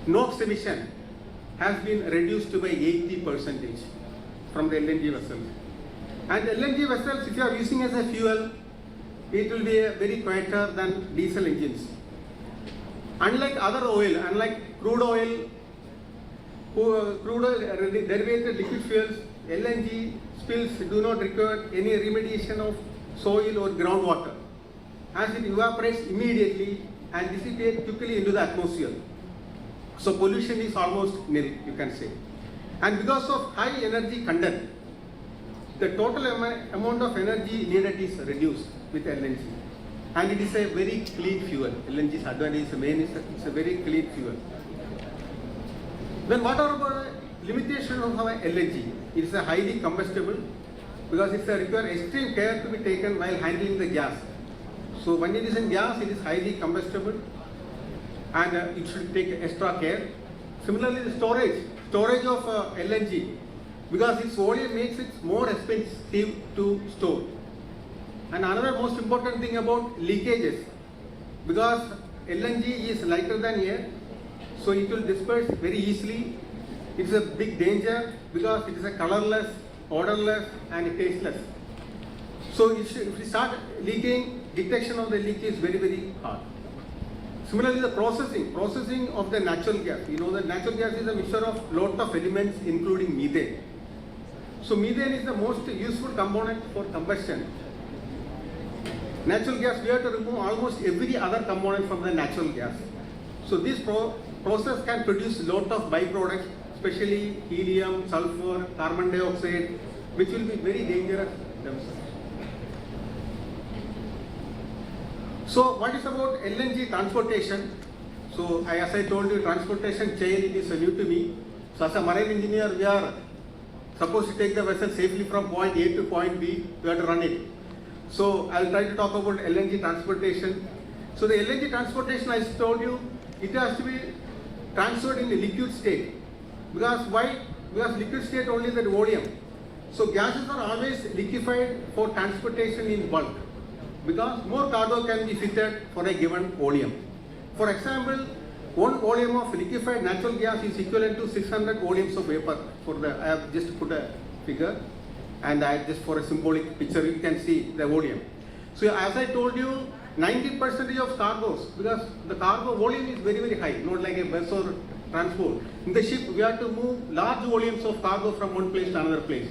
NOx emission has been reduced by 80% from the LNG vessels. And LNG vessels, if you are using as a fuel, it will be very quieter than diesel engines. Unlike other oil, unlike crude oil derivated liquid fuels, LNG spills do not require any remediation of soil or groundwater, as it evaporates immediately and dissipates quickly into the atmosphere. So pollution is almost nil, you can say. And because of high energy content, the total amount of energy needed is reduced with LNG. And it is a very clean fuel. LNG's advantage is it's a very clean fuel. Then what are about the limitation of our LNG? It is a highly combustible because it requires extreme care to be taken while handling the gas. So when it is in gas, it is highly combustible and it should take extra care. Similarly, the storage of LNG, because its volume makes it more expensive to store. And another most important thing about leakages, because LNG is lighter than air, so it will disperse very easily. It is a big danger because it is a colorless, odorless and tasteless. So if we start leaking, detection of the leak is very, very hard. Similarly, the processing of the natural gas. You know that natural gas is a mixture of lot of elements including methane. So methane is the most useful component for combustion. Natural gas, we have to remove almost every other component from the natural gas. So this process can produce a lot of byproducts, especially helium, sulfur, carbon dioxide, which will be very dangerous themselves. So what is about LNG transportation? So as I told you, transportation chain, it is new to me. So as a marine engineer, we are supposed to take the vessel safely from point A to point B, we have to run it. So I'll try to talk about LNG transportation. So the LNG transportation, I told you, it has to be transferred in a liquid state. Because why? Because liquid state only the volume. So gases are always liquefied for transportation in bulk. Because more cargo can be fitted for a given volume. For example, one volume of liquefied natural gas is equivalent to 600 volumes of vapor. I have just put a figure. And just for a symbolic picture, you can see the volume. So as I told you, 90% of cargoes, because the cargo volume is very, very high, not like a bus or transport. In the ship, we have to move large volumes of cargo from one place to another place.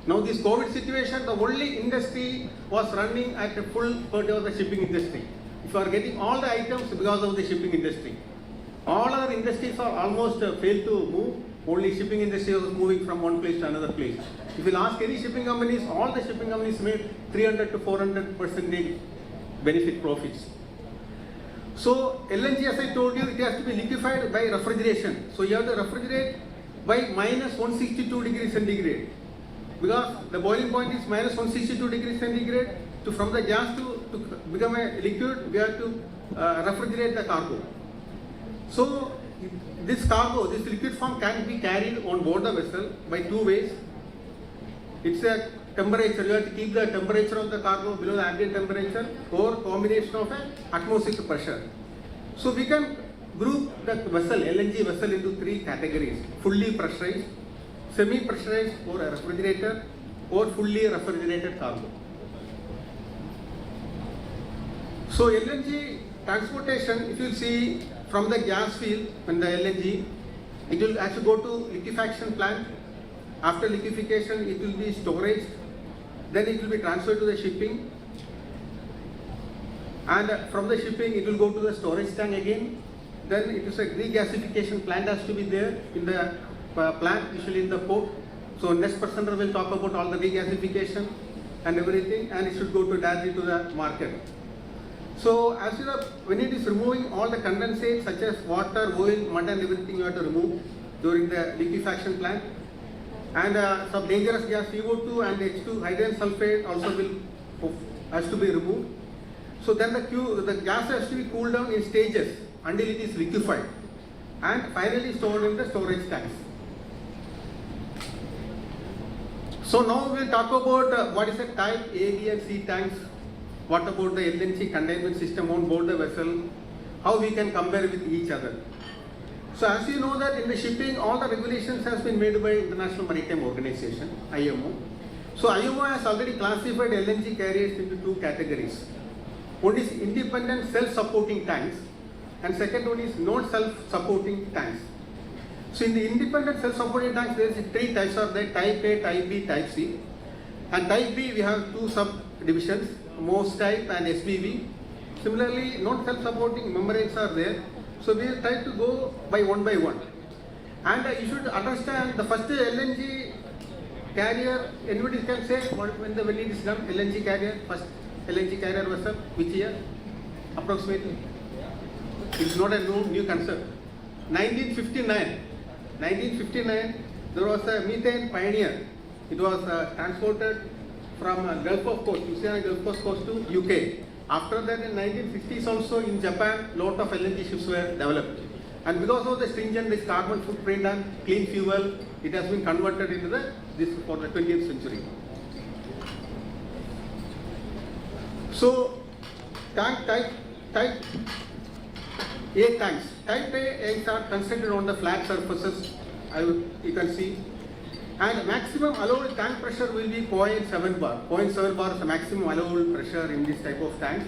Now this COVID situation, the only industry was running at a full part of the shipping industry. If you are getting all the items because of the shipping industry. All other industries are almost failed to move. Only shipping industry was moving from one place to another place. If you ask any shipping companies, all the shipping companies made 300 to 400% benefit profits. So LNG, as I told you, it has to be liquefied by refrigeration. So you have to refrigerate by minus 162 degrees centigrade. Because the boiling point is minus 162 degrees centigrade. From the gas to become a liquid, we have to refrigerate the cargo. So this cargo, this liquid form can be carried on board the vessel by two ways. It's a temperature, you have to keep the temperature of the cargo below the ambient temperature, or combination of an atmospheric pressure. So we can group the vessel, LNG vessel, into three categories: fully pressurized, semi-pressurized or a refrigerator, or fully refrigerated cargo. So LNG transportation, if you see from the gas field, when the LNG, it will actually go to liquefaction plant. After liquefaction, it will be storage. Then it will be transferred to the shipping. And from the shipping, it will go to the storage tank again. Then it is a regasification plant has to be there in the plant, usually in the port. So next presenter will talk about all the regasification and everything, and it should go directly to the market. So as you know, when it is removing all the condensates such as water, oil, mud and everything you have to remove during the liquefaction plant. And some dangerous gas CO2 and H2 hydrogen sulfate also has to be removed. So then the gas has to be cooled down in stages until it is liquefied and finally stored in the storage tanks. So now we will talk about what is a type A, B and C tanks. What about the LNG containment system on board the vessel? How we can compare with each other? So as you know that in the shipping, all the regulations has been made by International Maritime Organization, IMO. So IMO has already classified LNG carriers into two categories. One is independent self-supporting tanks and second one is non-self-supporting tanks. So in the independent self-supporting tanks, there is three types of that: type A, type B, type C. And type B, we have two subdivisions, MOS type and SBV. Similarly, non-self-supporting membranes are there. So we will try to go by one. And you should understand the first LNG carrier, anybody can say when it is done, LNG carrier, first LNG carrier vessel, which year? Approximately. It is not a new concept. 1959, there was a methane pioneer. It was transported from Gulf of Coast, Louisiana Gulf Coast to UK. After that, in 1960s also in Japan, lot of LNG ships were developed. And because of the stringent carbon footprint and clean fuel, it has been converted into this for the 20th century. So, type A tanks. Type A are constructed on the flat surfaces, you can see. And maximum allowed tank pressure will be 0.7 bar. 0.7 bar is the maximum allowed pressure in this type of tank.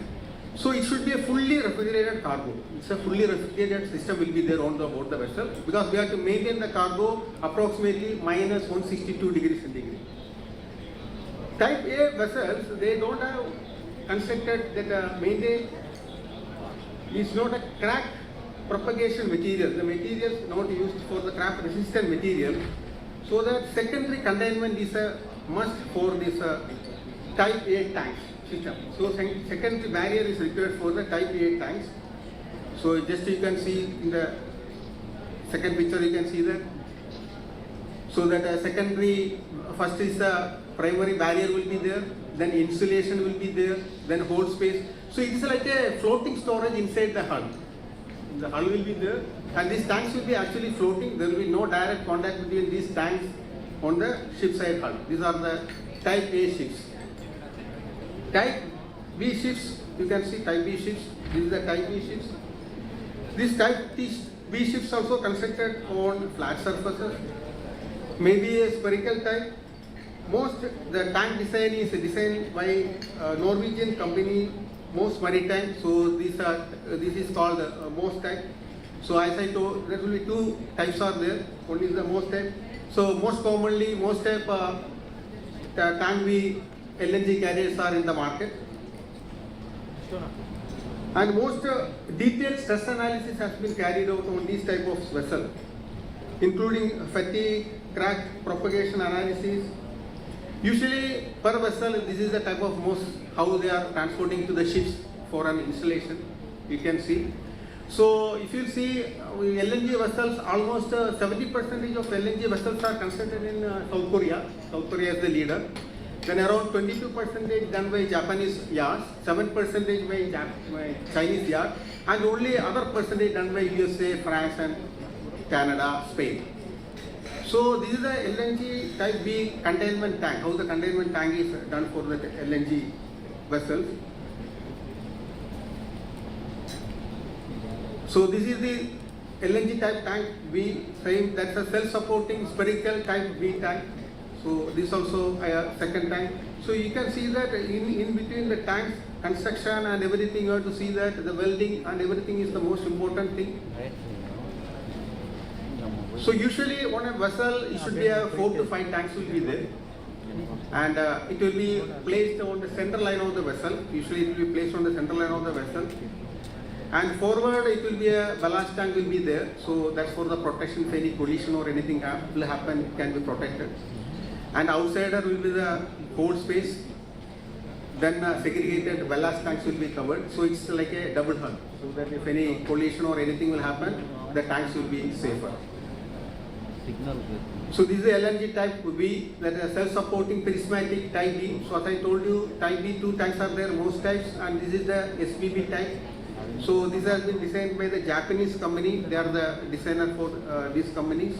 So it should be a fully refrigerated cargo. It's a fully refrigerated system will be there on board the vessel because we have to maintain the cargo approximately minus 162 degrees centigrade. Type A vessels, they don't have constructed that maintain is not a crack propagation material. The material is not used for the crack resistant material. So that secondary containment is a must for this type A tanks system. So secondary barrier is required for the type A tanks. So just you can see in the second picture you can see that. So that secondary, first is the primary barrier will be there, then insulation will be there, then hold space. So it is like a floating storage inside the hull. The hull will be there and these tanks will be actually floating. There will be no direct contact between these tanks on the ship side hull. These are the type A ships. Type B ships, you can see type B ships. This is the type B ships. These type B ships also constructed on flat surfaces. Maybe a spherical type. Most the tank design is designed by Norwegian company MOS Maritime. So this is called MOS type. So as I told, there will be two types are there. One is the MOS type. So most commonly MOS type tank B LNG carriers are in the market. And most detailed stress analysis has been carried out on these type of vessel, including fatigue, crack propagation analysis. Usually per vessel, this is the type of MOS, how they are transporting to the ships for an installation, you can see. So if you see LNG vessels, almost 70% of LNG vessels are constructed in South Korea. South Korea is the leader. Then around 22% done by Japanese yards, 7% by Chinese yards, and only other percentage done by USA, France and Canada, Spain. So this is the LNG type B containment tank, how the containment tank is done for the LNG vessels. So this is the LNG type tank B, same, that's a self-supporting spherical type B tank. So this also a second tank. So you can see that in between the tanks, construction and everything, you have to see that the welding and everything is the most important thing. So usually on a vessel, it should be 4 to 5 tanks will be there. and it will be placed on the center line of the vessel. Usually it will be placed on the center line of the vessel. And forward it will be a ballast tank will be there. So that's for the protection. If any collision or anything will happen, it can be protected. And outsider will be the hold space. Then segregated ballast tanks will be covered. So it's like a double hull. So that if any collision or anything will happen, the tanks will be safer. So this is the LNG type B, that is self-supporting prismatic type B. So as I told you, type B, 2 tanks are there, most types, and this is the SPB type. So this has been designed by the Japanese company. They are the designer for these companies,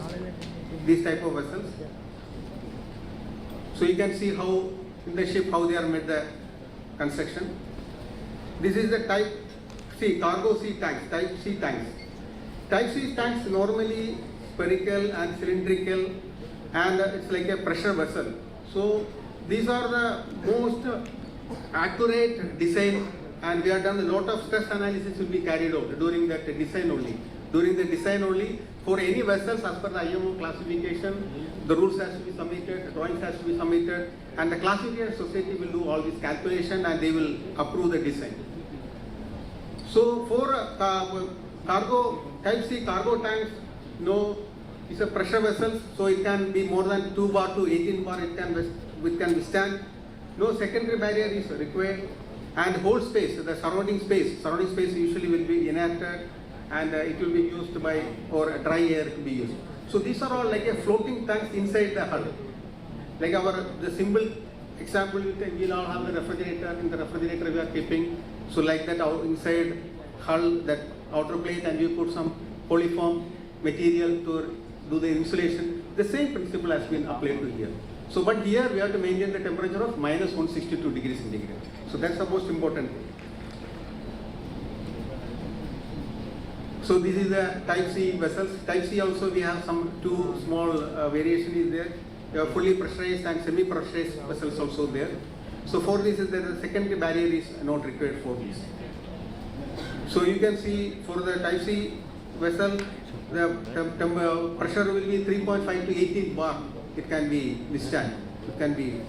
these type of vessels. So you can see how in the ship how they are made the construction. This is the type C, cargo C tanks, type C tanks. Type C tanks normally spherical and cylindrical, and it's like a pressure vessel. So these are the most accurate design, and we have done a lot of stress analysis will be carried out during that design only. During the design only, for any vessels as per the IMO classification, the rules has to be submitted, drawings has to be submitted, and the classification society will do all this calculation and they will approve the design. So for cargo, type C cargo tanks, no, it's a pressure vessel, so it can be more than 2 bar to 18 bar, it can withstand. No secondary barrier is required, and hold space, the surrounding space usually will be inerted, and it will be used by, or dry air to be used. So these are all like a floating tanks inside the hull. Like the simple example, we'll all have the refrigerator, in the refrigerator we are keeping, so like that inside hull, that outer plate, and you put some polyfoam material to do the insulation. The same principle has been applied to here. So but here we have to maintain the temperature of minus 162 degrees centigrade. So that's the most important thing. So this is the type C vessels. Type C also we have some 2 small variation is there. We have fully pressurized and semi-pressurized vessels also there. So for this is the secondary barrier is not required for this. So you can see for the type C vessel, the pressure will be 3.5 to 18 bar. It can be withstand. It can be.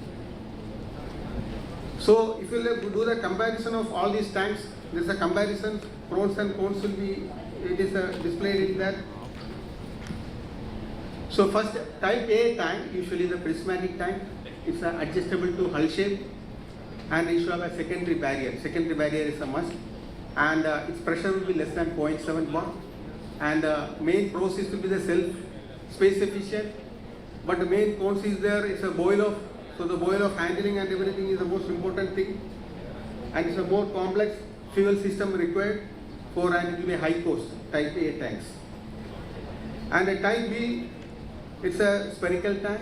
So if you do the comparison of all these tanks, there is a comparison. Pros and cons will be. It is displayed in that. So first, type A tank, usually the prismatic tank, it's adjustable to hull shape, and it should have a secondary barrier. Secondary barrier is a must, and its pressure will be less than 0.7 bar. And main pros is to be the space efficient, but the main cons is there. It's a boil off, so the boil off handling and everything is the most important thing, and it's a more complex fuel system required for, and it will be high cost type A tanks. And a type B, it's a spherical tank.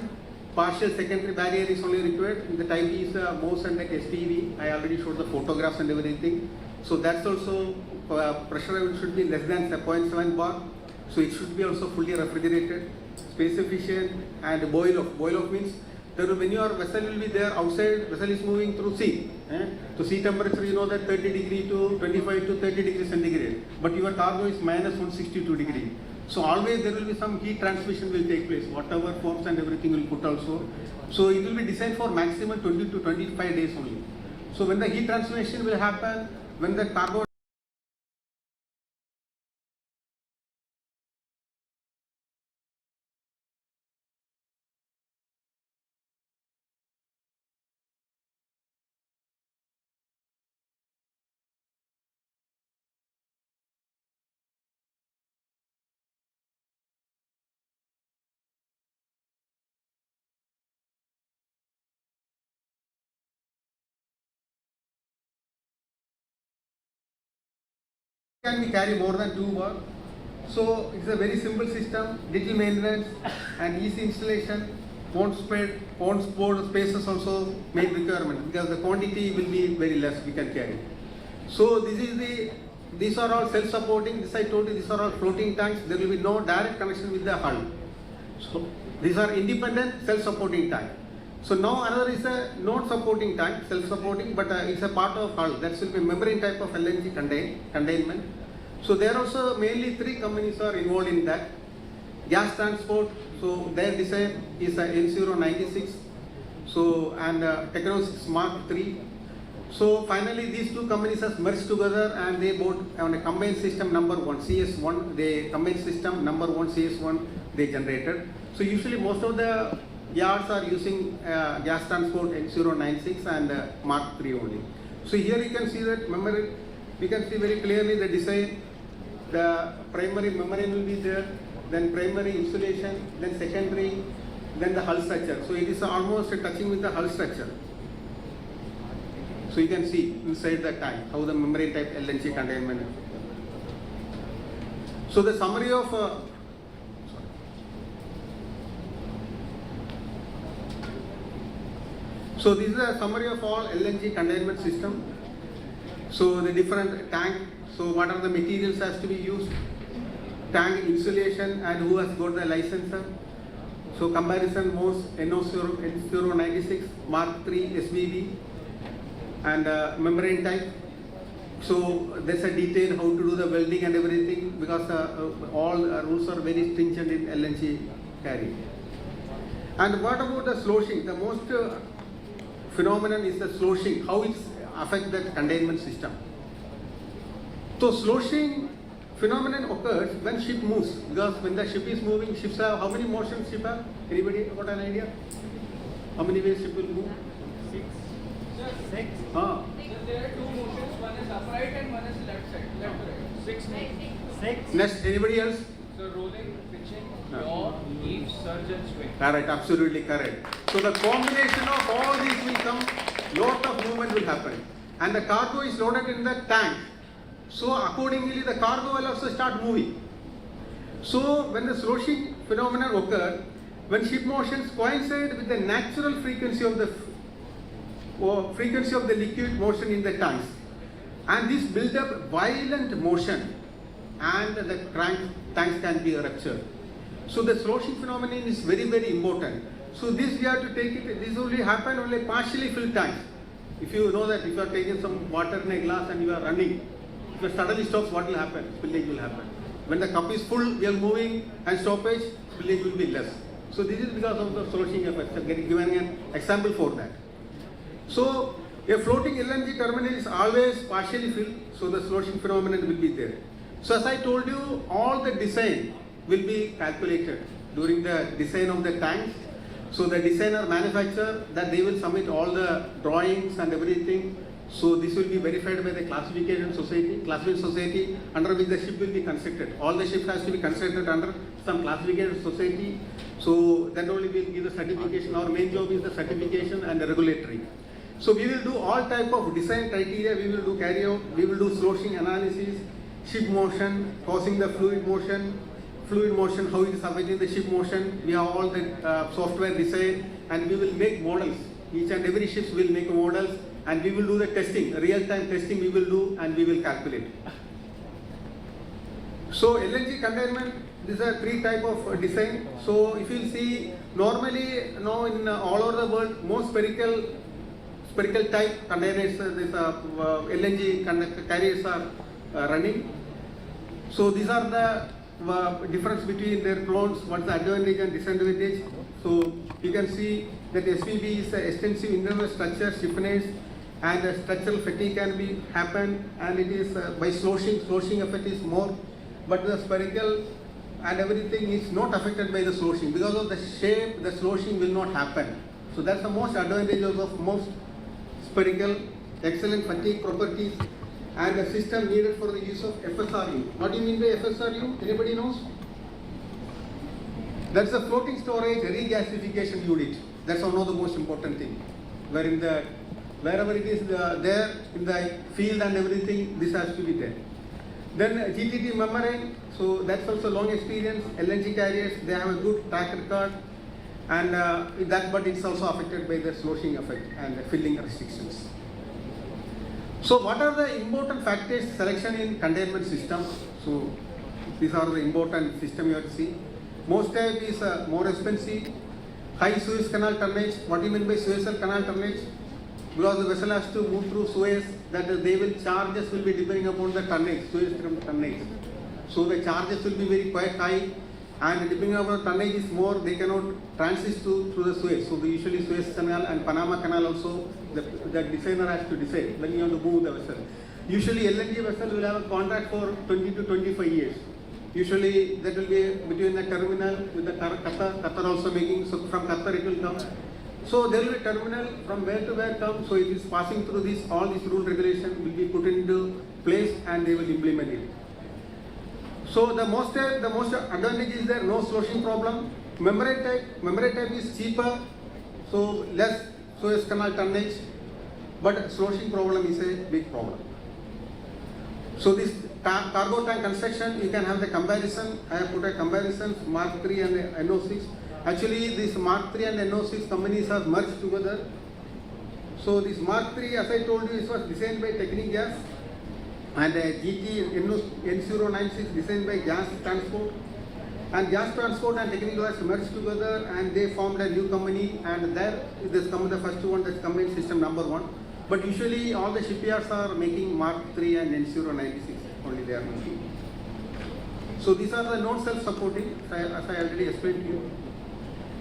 Partial secondary barrier is only required. The type B is a most and like SPV. I already showed the photographs and everything. So that's also pressure should be less than 0.7 bar. So it should be also fully refrigerated, space efficient, and boil off. Boil off means when your vessel will be there outside, vessel is moving through sea. So sea temperature, you know that 30 degree to 25 to 30 degrees centigrade. But your cargo is minus 162 degree. So always there will be some heat transmission will take place. Whatever forms and everything will put also. So it will be designed for maximum 20 to 25 days only. So when the heat transmission will happen, when the cargo can be carry more than 2 bar. So it's a very simple system, little maintenance and easy installation. Pond board spaces also make requirement because the quantity will be very less we can carry. So these are all self-supporting. This I told you, these are all floating tanks. There will be no direct connection with the hull. So these are independent self-supporting tank. So now another is a not supporting tank, self-supporting, but it's a part of hull. That will be membrane type of LNG containment. So there also mainly 3 companies are involved in that. Gas transport, so their design is a N096. So, and Techno 6 Mark 3. So finally these two companies have merged together and they both on a combined system number 1, CS1, they combined system number 1, CS1 they generated. So usually most of the yards are using gas transport N096 and Mark 3 only. So here you can see that memory, you can see very clearly the design, the primary memory will be there, then primary insulation, then secondary, then the hull structure. So it is almost touching with the hull structure. So you can see inside the tank how the membrane type LNG containment. So the summary of so this is a summary of all LNG containment system. So the different tank. So what are the materials has to be used? Tank insulation and who has got the licensor. So comparison most N096 Mark 3 SBB. And membrane type. So there's a detail how to do the welding and everything because all rules are very stringent in LNG carry. And what about the sloshing? The most phenomenon is the sloshing, how it affects the containment system. So sloshing phenomenon occurs when ship moves because when the ship is moving, ships have how many motions ship have? Anybody got an idea? How many ways ship will move? 6. There are two motions, one is upright and one is left side, left to right. 6. Next, anybody else? So rolling, pitching, yaw, heave, surge and swing. Correct, absolutely correct. So the combination of all these will come, lot of movement will happen. And the cargo is loaded in the tank. So accordingly the cargo will also start moving. So when the sloshing phenomenon occur, when ship motions coincide with the natural frequency of the liquid motion in the tanks, and this build up violent motion and the tanks can be ruptured. So the sloshing phenomenon is very, very important. So this we have to take it, this only happen only partially filled tanks. If you know that if you are taking some water in a glass and you are running, if it suddenly stops, what will happen? Spillage will happen. When the cup is full, we are moving and stoppage, spillage will be less. So this is because of the sloshing effect. I'm giving an example for that. So a floating LNG terminal is always partially filled, so the sloshing phenomenon will be there. So as I told you, all the design will be calculated during the design of the tanks. So the designer manufacturer that they will submit all the drawings and everything. So this will be verified by the classification society under which the ship will be constructed. All the ships has to be constructed under some classification society. So then only we will give the certification. Our main job is the certification and the regulatory. So we will do all type of design criteria, we will do carry out, we will do sloshing analysis, ship motion, causing the fluid motion, how it is affecting the ship motion. We have all the software design and we will make models. Each and every ships will make models and we will do the testing, real-time testing we will do and we will calculate. So LNG containment, these are 3 type of design. So if you see, normally now in all over the world, most spherical type containers, LNG carriers are running. So these are the difference between their clones, what's the advantage and disadvantage. So you can see that SPB is an extensive internal structure, stiffness and the structural fatigue can be happen and it is by sloshing effect is more. But the spherical and everything is not affected by the sloshing. Because of the shape, the sloshing will not happen. So that's the most advantages of most spherical, excellent fatigue properties and the system needed for the use of FSRU. What do you mean by FSRU? Anybody knows? That's the floating storage regasification unit. That's one of the most important thing. Wherever it is there in the field and everything, this has to be there. Then GTT membrane, so that's also long experience. LNG carriers, they have a good track record. And but it's also affected by the sloshing effect and the filling restrictions. So what are the important factors selection in containment system? So these are the important system you have to see. Most type is more expensive. High Suez Canal tonnage. What do you mean by Suez Canal tonnage? Because the vessel has to move through Suez, that they will charges will be depending upon the tonnage, Suez tonnage. So the charges will be very quite high. and depending on the tonnage is more, they cannot transit through the Suez. So usually Suez Canal and Panama Canal also, the designer has to decide when you want to move the vessel. Usually LNG vessel will have a contract for 20 to 25 years. Usually that will be between the terminal with the Qatar also making, so from Qatar it will come. So there will be terminal from where to where come, so it is passing through this, all these rule regulation will be put into place and they will implement it. So the most advantage is there, no sloshing problem. Membrane type is cheaper, so less Suez Canal tonnage, but sloshing problem is a big problem. So this cargo tank construction, you can have the comparison. I have put a comparison, Mark III and NO6. Actually, this Mark III and NO6 companies are merged together. So this Mark III, as I told you, it was designed by Technic Gas, and GT N096 designed by Gas Transport. And Gas Transport and Technic Gas merged together, and they formed a new company. And there, this come the first one, that's combined system number 1. But usually, all the shipyards are making Mark III and N096 only they are making. So these are the non-self-supporting, as I already explained to you.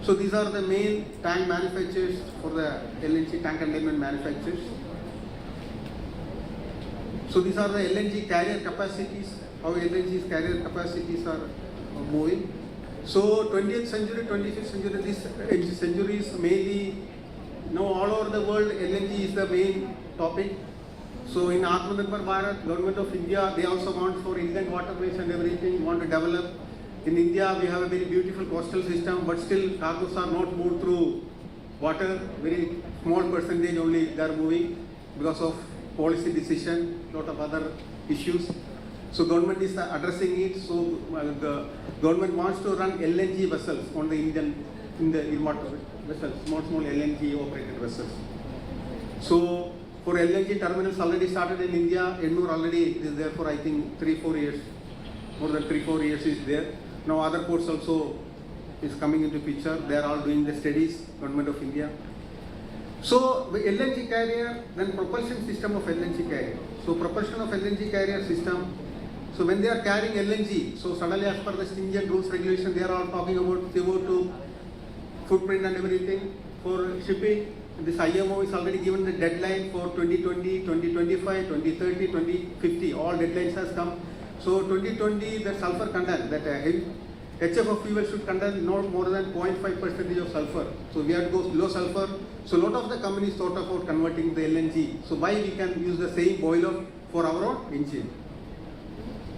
So these are the main tank manufacturers for the LNG tank containment manufacturers. So these are the LNG carrier capacities, how LNG's carrier capacities are moving. So 20th century, 25th century, these centuries mainly, now all over the world LNG is the main topic. So in Atmanirbhar Bharat, government of India, they also want for inland waterways and everything, want to develop. In India, we have a very beautiful coastal system, but still cargoes are not moved through water. Very small percentage only they are moving because of policy decision, lot of other issues. So government is addressing it. So the government wants to run LNG vessels on the Indian water vessels, small LNG operated vessels. So for LNG terminals already started in India, Ennur already is there for I think 3-4 years, more than 3-4 years is there. Now other ports also is coming into picture. They are all doing the studies, government of India. So the LNG carrier, then propulsion system of LNG carrier. So propulsion of LNG carrier system. So when they are carrying LNG, so suddenly as per the stringent rules regulation, they are all talking about CO2 footprint and everything for shipping. This IMO is already given the deadline for 2020, 2025, 2030, 2050. All deadlines has come. So 2020, the sulfur content, that HFO fuel should contain not more than 0.5% of sulfur. So we have to go low sulfur. So a lot of the companies thought about converting the LNG. So why we can use the same boiler for our own engine?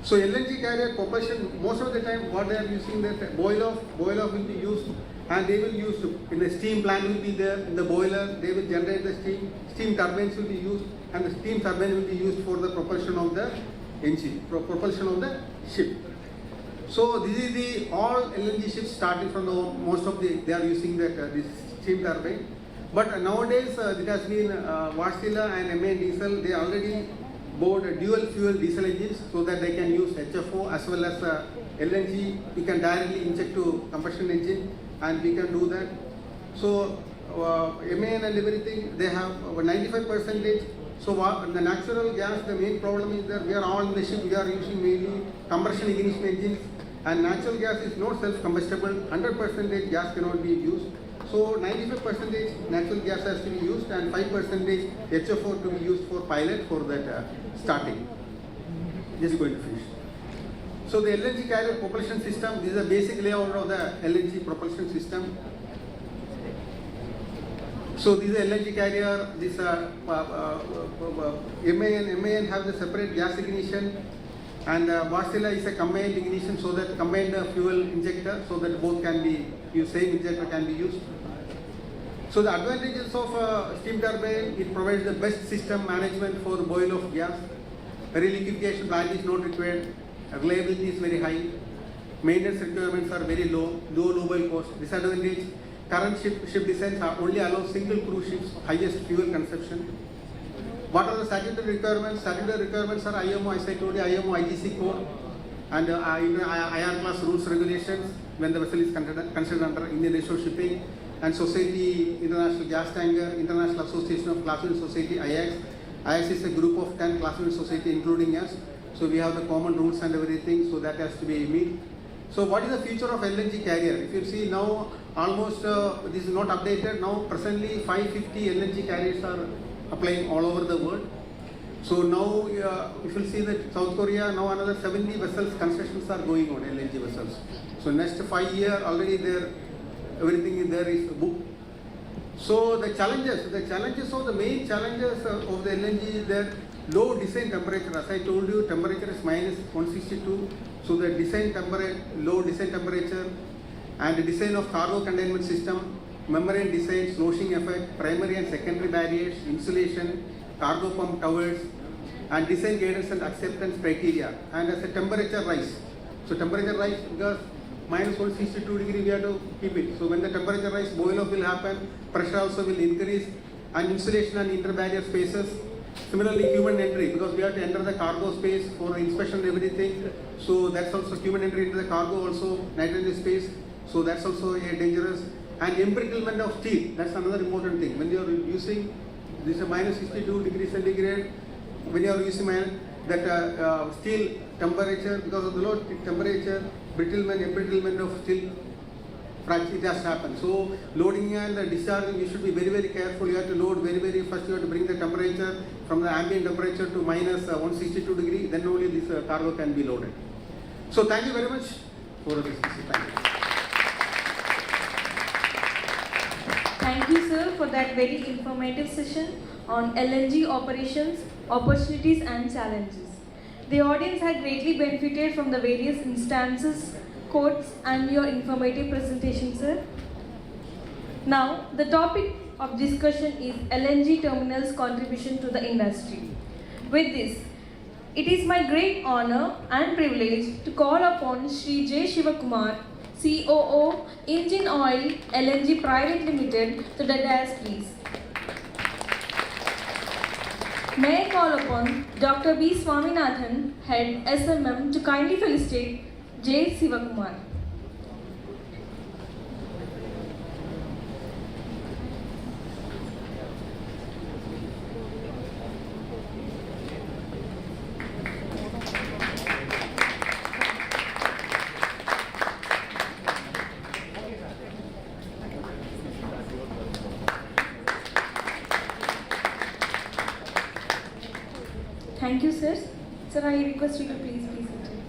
So LNG carrier propulsion, most of the time what they are using, that boiler will be used, and they will use in the steam plant will be there, in the boiler they will generate the steam turbines will be used, and the steam turbine will be used for the propulsion of the engine, propulsion of the ship. So this is the all LNG ships starting from the most of the, they are using that this steam turbine. But nowadays it has been Wärtsilä and MAN Diesel, they already bought dual fuel diesel engines so that they can use HFO as well as LNG. We can directly inject to combustion engine and we can do that. So MAN and everything, they have 95%. So the natural gas, the main problem is that we are all in the ship, we are using mainly combustion ignition engines, and natural gas is not self-combustible, 100% gas cannot be used. So 95% natural gas has to be used and 5% HFO to be used for pilot for that starting. Just going to finish. So the LNG carrier propulsion system, this is a basic layout of the LNG propulsion system. So this is LNG carrier, this MAN have the separate gas ignition, and Wärtsilä is a combined ignition, so that combined fuel injector, so that both can be used, same injector can be used. So the advantages of steam turbine, it provides the best system management for the boil of gas. Reliquefaction plant is not required, reliability is very high, maintenance requirements are very low, low boil cost. Disadvantage, current ship designs are only allow single cruise ships, highest fuel consumption. What are the statutory requirements? Statutory requirements are IMO, as I told you, IMO IGC code, and IR class rules regulations when the vessel is considered under Indian Offshore Shipping, and Society, International Gas Tanker, International Association of Classroom Society, IAX. IAX is a group of 10 classroom society including us. So we have the common rules and everything, so that has to be met. So what is the future of LNG carrier? If you see now, almost this is not updated. Now presently 550 LNG carriers are applying all over the world. So now if you see that South Korea, now another 70 vessels constructions are going on, LNG vessels. So next 5 years already there, everything is there is booked. So the challenges of the main challenges of the LNG is that low design temperature. As I told you, temperature is minus 162. So the design temperature, low design temperature, and the design of cargo containment system, membrane design, sloshing effect, primary and secondary barriers, insulation, cargo pump towers, and design guidance and acceptance criteria. And as a temperature rise. So temperature rise because minus 162 degree we have to keep it. So when the temperature rise, boil off will happen, pressure also will increase, and insulation and inter-barrier spaces. Similarly, human entry, because we have to enter the cargo space for inspection and everything. So that's also human entry into the cargo, also nitrogen space. So that's also dangerous. And embrittlement of steel, that's another important thing. When you are using this minus 62 degrees centigrade, when you are using that steel temperature, because of the low temperature, embrittlement of steel fracture, it has happened. So loading and discharging, you should be very, very careful. You have to load very, first you have to bring the temperature from the ambient temperature to minus 162 degree, then only this cargo can be loaded. So thank you very much for this. Thank you. Thank you, sir, for that very informative session on LNG operations, opportunities and challenges. The audience had greatly benefited from the various instances, quotes and your informative presentation, sir. Now, the topic of discussion is LNG terminals' contribution to the industry. With this, it is my great honor and privilege to call upon Shri J. Shivakumar, COO, Indian Oil LNG Private Limited, to the dais, please. May I call upon Dr. B. Swaminathan, Head SMM, to kindly felicitate J. Shivakumar. Thank you, sir. Sir, I request you to please be seated.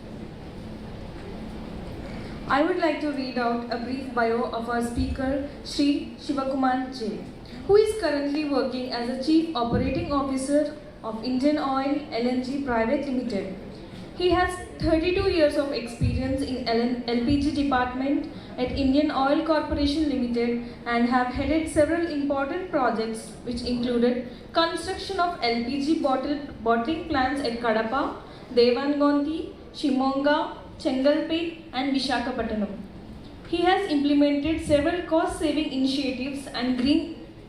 I would like to read out a brief bio of our speaker, Shri Shivakumar J., who is currently working as a Chief Operating Officer of Indian Oil LNG Private Limited. He has 32 years of experience in LPG department at Indian Oil Corporation Limited and have headed several important projects which included construction of LPG bottling plants at Kadapa, Devangonti, Shimonga, Chengalpet and Visakhapatnam. He has implemented several cost-saving initiatives and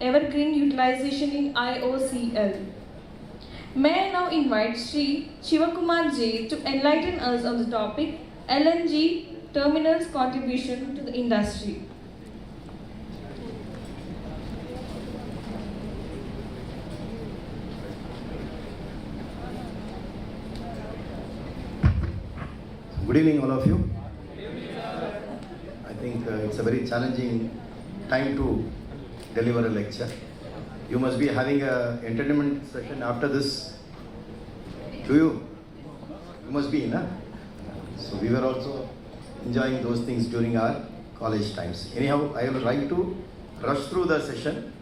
evergreen utilization in IOCL. May I now invite Shri Shivakumar J. to enlighten us on the topic LNG terminals' contribution to the industry. Good evening, all of you. I think it's a very challenging time to deliver a lecture. You must be having an entertainment session after this. Do you? You must be, na? So we were also enjoying those things during our college times. Anyhow, I will try to rush through the session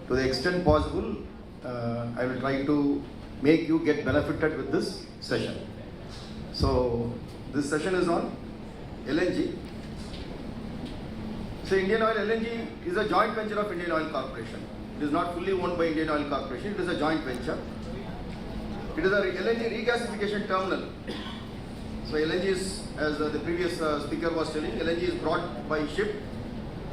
to the extent possible. I will try to make you get benefited with this session. So this session is on LNG. So Indian Oil LNG is a joint venture of Indian Oil Corporation. It is not fully owned by Indian Oil Corporation. It is a joint venture. It is a LNG regasification terminal. So LNG is, as the previous speaker was telling, LNG is brought by ship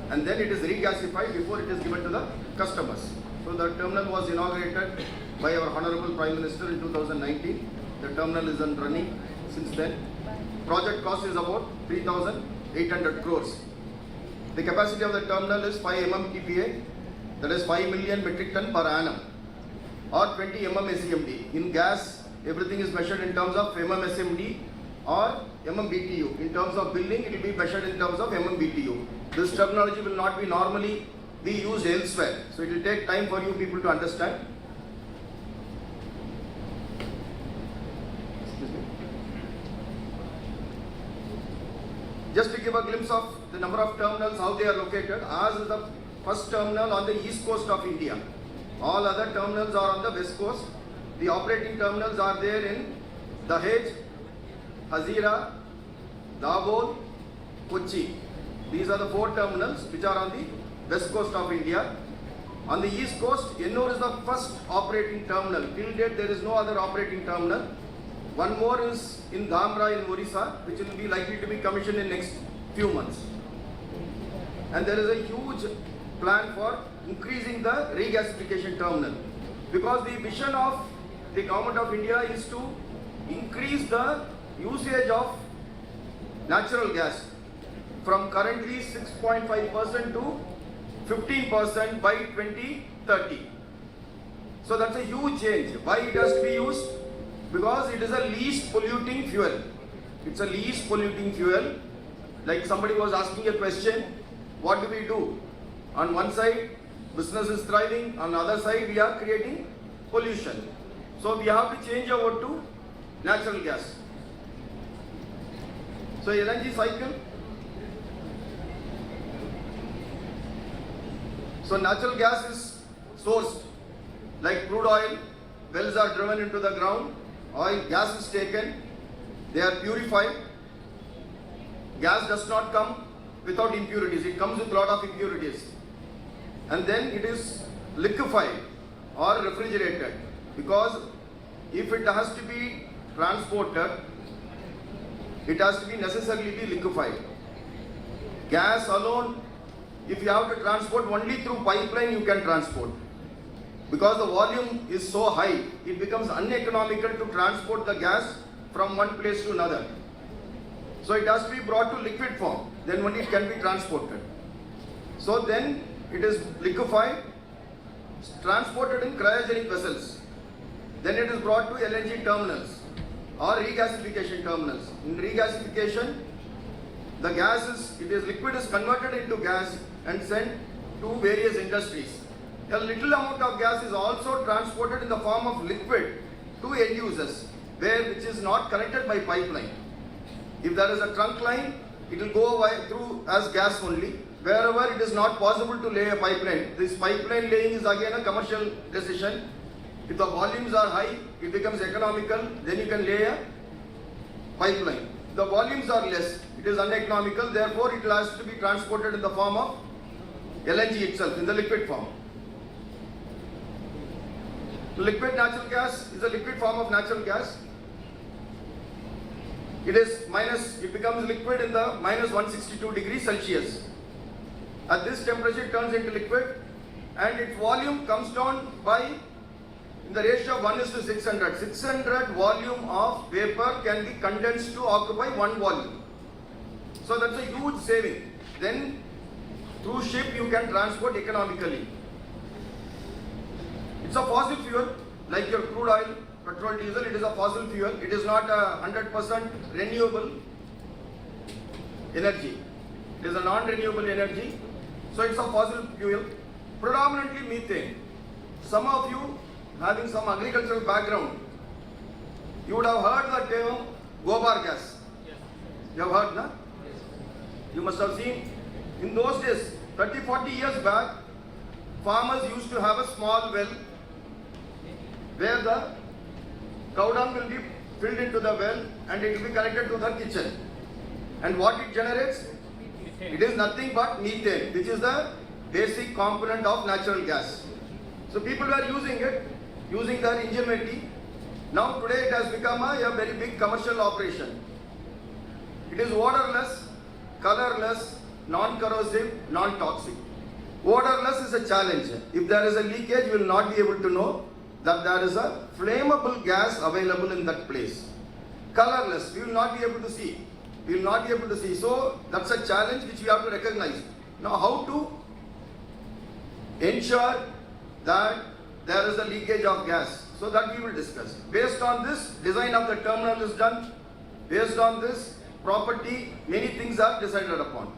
and then it is regasified before it is given to the customers. So the terminal was inaugurated by our Honorable Prime Minister in 2019. The terminal is running since then. Project cost is about 3,800 crores. The capacity of the terminal is 5 MMTPA, that is 5 million metric ton per annum, or 20 MMSCMD. In gas, everything is measured in terms of MMSCMD or MMBTU. In terms of building, it will be measured in terms of MMBTU. This terminology will not be normally be used elsewhere. So it will take time for you people to understand. Just to give a glimpse of the number of terminals, how they are located. Ours is the first terminal on the east coast of India. All other terminals are on the west coast. The operating terminals are there in Dahej, Hazira, Dabhol, Kochi. These are the 4 terminals which are on the west coast of India. On the east coast, Ennore is the first operating terminal. Till date, there is no other operating terminal. One more is in Dhamra in Orissa, which will be likely to be commissioned in next few months. And there is a huge plan for increasing the regasification terminal, because the vision of the government of India is to increase the usage of natural gas from currently 6.5% to 15% by 2030. So that's a huge change. Why it has to be used? Because it is a least polluting fuel. It's a least polluting fuel. Like somebody was asking a question, what do we do? On one side, business is thriving. On the other side, we are creating pollution. So we have to change over to natural gas. So LNG cycle. So natural gas is sourced like crude oil. Wells are driven into the ground. Oil, gas is taken. They are purified. Gas does not come without impurities. It comes with a lot of impurities. And then it is liquefied or refrigerated, because if it has to be transported, it has to be necessarily be liquefied. Gas alone, if you have to transport only through pipeline, you can transport. Because the volume is so high, it becomes uneconomical to transport the gas from one place to another. So it has to be brought to liquid form, then only it can be transported. So then it is liquefied, transported in cryogenic vessels. Then it is brought to LNG terminals or regasification terminals. In regasification, the gas liquid is converted into gas and sent to various industries. A little amount of gas is also transported in the form of liquid to end users, which is not connected by pipeline. If there is a trunk line, it will go through as gas only. Wherever it is not possible to lay a pipeline, this pipeline laying is again a commercial decision. If the volumes are high, it becomes economical, then you can lay a pipeline. If the volumes are less, it is uneconomical, therefore it has to be transported in the form of LNG itself, in the liquid form. Liquid natural gas is a liquid form of natural gas. It becomes liquid in the minus 162 degrees Celsius. At this temperature it turns into liquid, and its volume comes down by, in the ratio of 1:600. 600 volume of vapor can be condensed to occupy 1 volume. So that's a huge saving. Then through ship you can transport economically. It's a fossil fuel, like your crude oil, petrol, diesel, it is a fossil fuel. It is not a 100% renewable energy. It is a non-renewable energy. So it's a fossil fuel, predominantly methane. Some of you having some agricultural background, you would have heard the term gobar gas. You have heard, na? You must have seen. In those days, 30-40 years back, farmers used to have a small well where the cow dung will be filled into the well and it will be connected to the kitchen. And what it generates? It is nothing but methane, which is the basic component of natural gas. So people were using it, using their ingenuity. Now today it has become a very big commercial operation. It is odorless, colorless, non-corrosive, non-toxic. Odorless is a challenge. If there is a leakage, you will not be able to know that there is a flammable gas available in that place. Colorless, we will not be able to see. We will not be able to see. So that's a challenge which we have to recognize. Now how to ensure that there is a leakage of gas? So that we will discuss. Based on this, design of the terminal is done. Based on this property, many things are decided upon.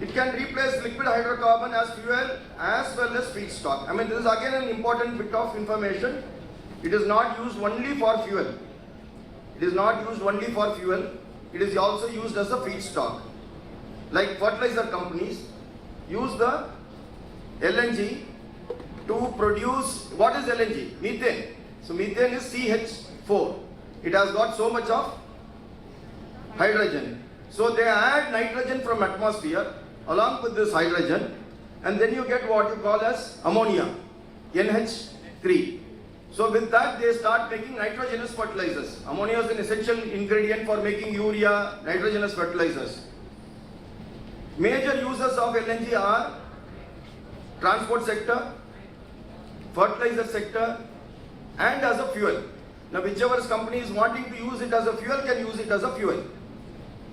It can replace liquid hydrocarbon as fuel as well as feedstock. I mean, this is again an important bit of information. It is not used only for fuel. It is not used only for fuel. It is also used as a feedstock. Like fertilizer companies use the LNG to produce, what is LNG? Methane. So methane is CH4. It has got so much of hydrogen. So they add nitrogen from atmosphere along with this hydrogen, and then you get what you call as ammonia, NH3. So with that they start making nitrogenous fertilizers. Ammonia is an essential ingredient for making urea, nitrogenous fertilizers. Major users of LNG are transport sector, fertilizer sector, and as a fuel. Now whichever company is wanting to use it as a fuel can use it as a fuel.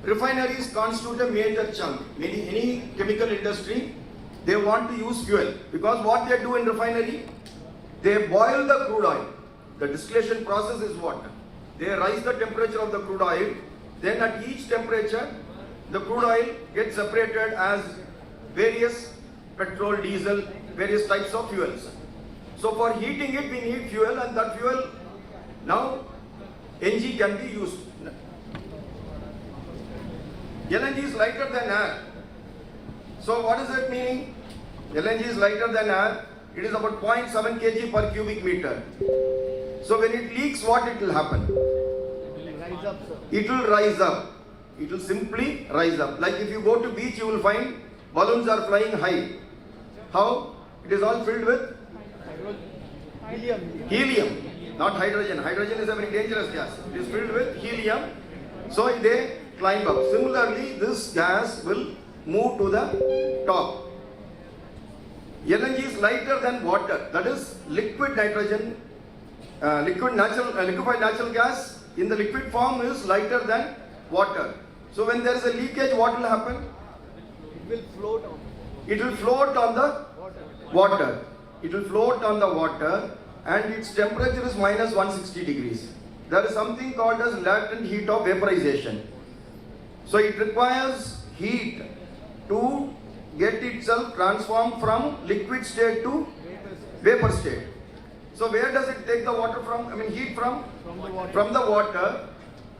Refineries constitute a major chunk. Any chemical industry, they want to use fuel because what they do in refinery, they boil the crude oil. The distillation process is what? They rise the temperature of the crude oil. Then at each temperature, the crude oil gets separated as various petrol, diesel, various types of fuels. So for heating it, we need fuel, and that fuel now NG can be used. LNG is lighter than air. So what is that meaning? LNG is lighter than air. It is about 0.7 kg per cubic meter. So when it leaks, what it will happen? It will rise up. It will simply rise up. Like if you go to beach, you will find balloons are flying high. How? It is all filled with helium, not hydrogen. Hydrogen is a very dangerous gas. It is filled with helium. So they climb up. Similarly, this gas will move to the top. LNG is lighter than water. That is liquid nitrogen, liquefied natural gas in the liquid form is lighter than water. So when there is a leakage, what will happen? It will float on. It will float on the water. It will float on the water, and its temperature is minus 160 degrees. There is something called as latent heat of vaporization. So it requires heat to get itself transformed from liquid state to vapor state. So where does it take the water from? I mean heat from? From the water.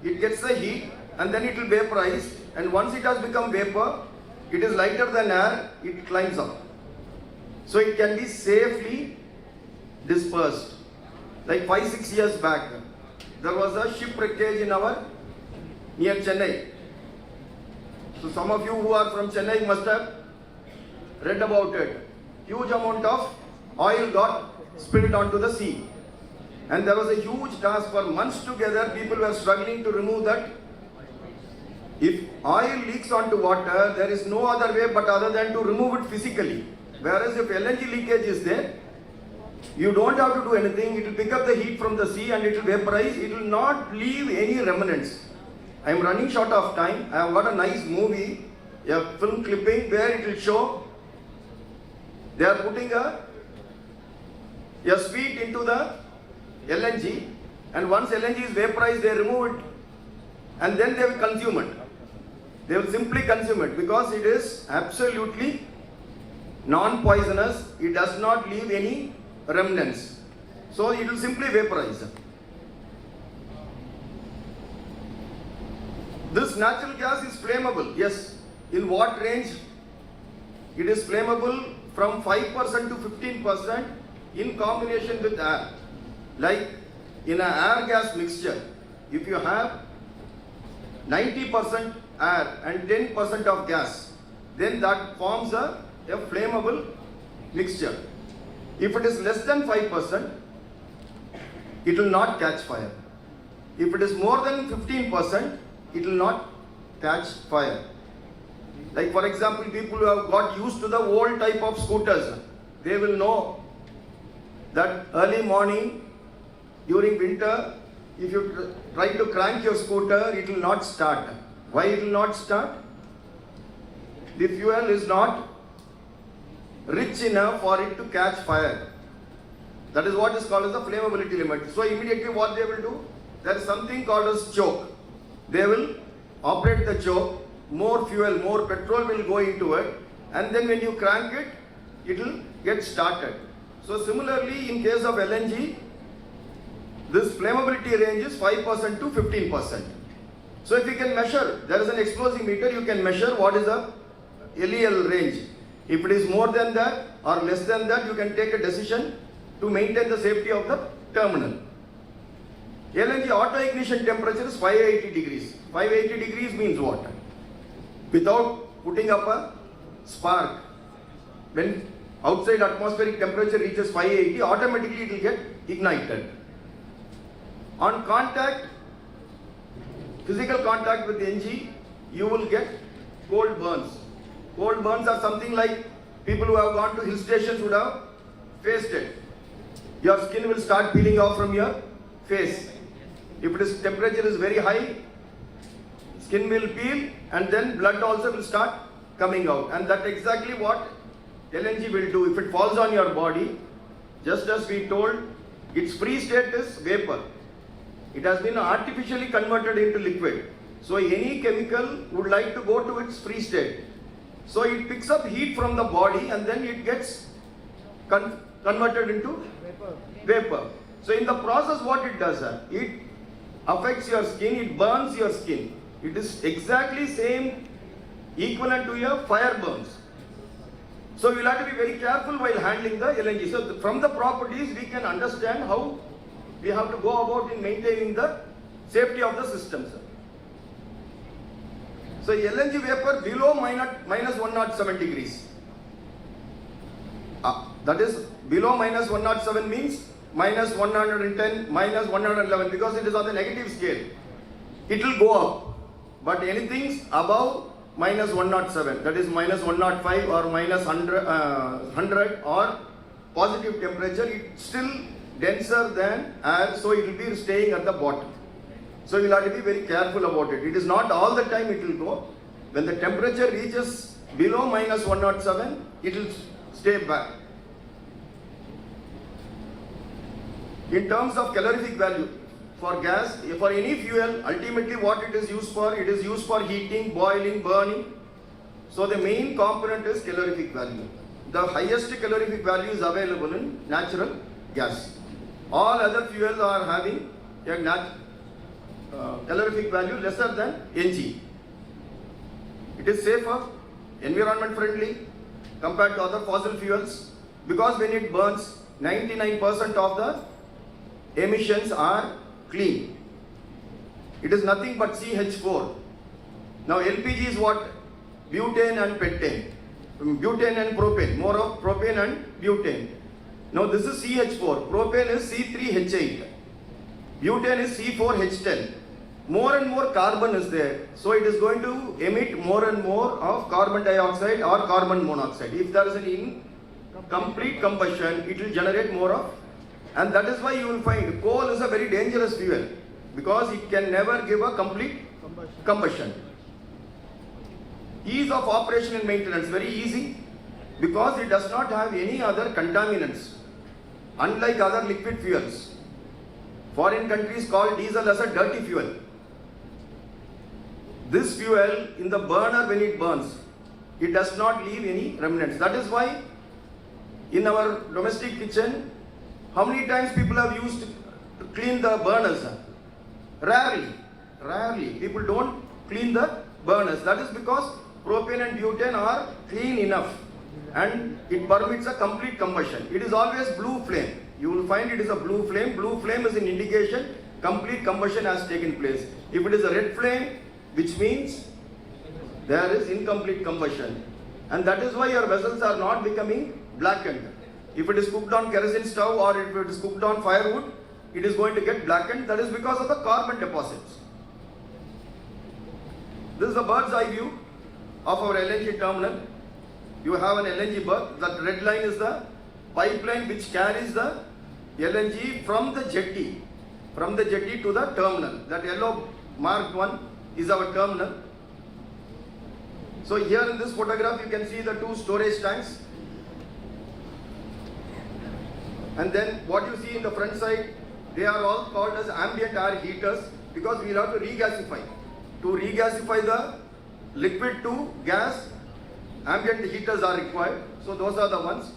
It gets the heat and then it will vaporize, and once it has become vapor, it is lighter than air, it climbs up. So it can be safely dispersed. Like 5-6 years back, there was a shipwreckage in near Chennai. So some of you who are from Chennai must have read about it. Huge amount of oil got spilled onto the sea. And there was a huge task for months together. People were struggling to remove that. If oil leaks onto water, there is no other way but other than to remove it physically. Whereas if LNG leakage is there, you don't have to do anything. It will pick up the heat from the sea and it will vaporize. It will not leave any remnants. I am running short of time. I have got a nice movie, a film clipping where it will show they are putting a sweet into the LNG, and once LNG is vaporized, they remove it and then they will consume it. They will simply consume it because it is absolutely non-poisonous. It does not leave any remnants. So it will simply vaporize. This natural gas is flammable. Yes. In what range? It is flammable from 5% to 15% in combination with air. Like in an air gas mixture, if you have 90% air and 10% of gas, then that forms a flammable mixture. If it is less than 5%, it will not catch fire. If it is more than 15%, it will not catch fire. Like for example, people who have got used to the old type of scooters, they will know that early morning during winter, if you try to crank your scooter, it will not start. Why it will not start? The fuel is not rich enough for it to catch fire. That is what is called as the flammability limit. So immediately what they will do? there is something called as choke. They will operate the choke, more fuel, more petrol will go into it, and then when you crank it, it will get started. So similarly, in case of LNG, this flammability range is 5% to 15%. So if you can measure, there is an explosive meter, you can measure what is the LEL range. If it is more than that or less than that, you can take a decision to maintain the safety of the terminal. LNG auto ignition temperature is 580 degrees. 580 degrees means what? Without putting up a spark, when outside atmospheric temperature reaches 580, automatically it will get ignited. On contact, physical contact with the NG, you will get cold burns. Cold burns are something like people who have gone to hill stations would have faced it. Your skin will start peeling off from your face. If it is temperature is very high, skin will peel and then blood also will start coming out. And that's exactly what LNG will do. If it falls on your body, just as we told, its free state is vapor. It has been artificially converted into liquid. So any chemical would like to go to its free state. So it picks up heat from the body and then it gets converted into vapor. So in the process what it does, it affects your skin, it burns your skin. It is exactly same equivalent to your fire burns. So we'll have to be very careful while handling the LNG. So from the properties we can understand how we have to go about in maintaining the safety of the system. So LNG vapor below minus 107 degrees. That is below minus 107 means minus 110, minus 111 because it is on the negative scale. It will go up. But anything above minus 107, that is minus 105 or minus 100 or positive temperature, it's still denser than air, so it will be staying at the bottom. So you will have to be very careful about it. It is not all the time it will go. When the temperature reaches below minus 107, it will stay back. In terms of calorific value, for gas, for any fuel, ultimately what it is used for heating, boiling, burning. So the main component is calorific value. The highest calorific value is available in natural gas. All other fuels are having a calorific value lesser than NG. It is safer, environment friendly compared to other fossil fuels because when it burns, 99% of the emissions are clean. It is nothing but CH4. Now LPG is what? Butane and pentane. Butane and propane. More of propane and butane. Now this is CH4. Propane is C3H8. Butane is C4H10. More and more carbon is there. So it is going to emit more and more of carbon dioxide or carbon monoxide. If there is an incomplete combustion, it will generate more of. And that is why you will find coal is a very dangerous fuel because it can never give a complete combustion. Ease of operation and maintenance, very easy because it does not have any other contaminants. Unlike other liquid fuels, foreign countries call diesel as a dirty fuel. This fuel in the burner when it burns, it does not leave any remnants. That is why in our domestic kitchen, how many times people have used to clean the burners? Rarely. People don't clean the burners. That is because propane and butane are clean enough and it permits a complete combustion. It is always blue flame. You will find it is a blue flame. Blue flame is an indication complete combustion has taken place. If it is a red flame, which means there is incomplete combustion. And that is why your vessels are not becoming blackened. If it is cooked on kerosene stove or if it is cooked on firewood, it is going to get blackened. That is because of the carbon deposits. This is a bird's eye view of our LNG terminal. You have an LNG berth. That red line is the pipeline which carries the LNG from the jetty to the terminal. That yellow marked one is our terminal. So here in this photograph you can see the two storage tanks. And then what you see in the front side They are all called as ambient air heaters because we will have to regasify. To regasify the liquid to gas, ambient heaters are required. So those are the ones.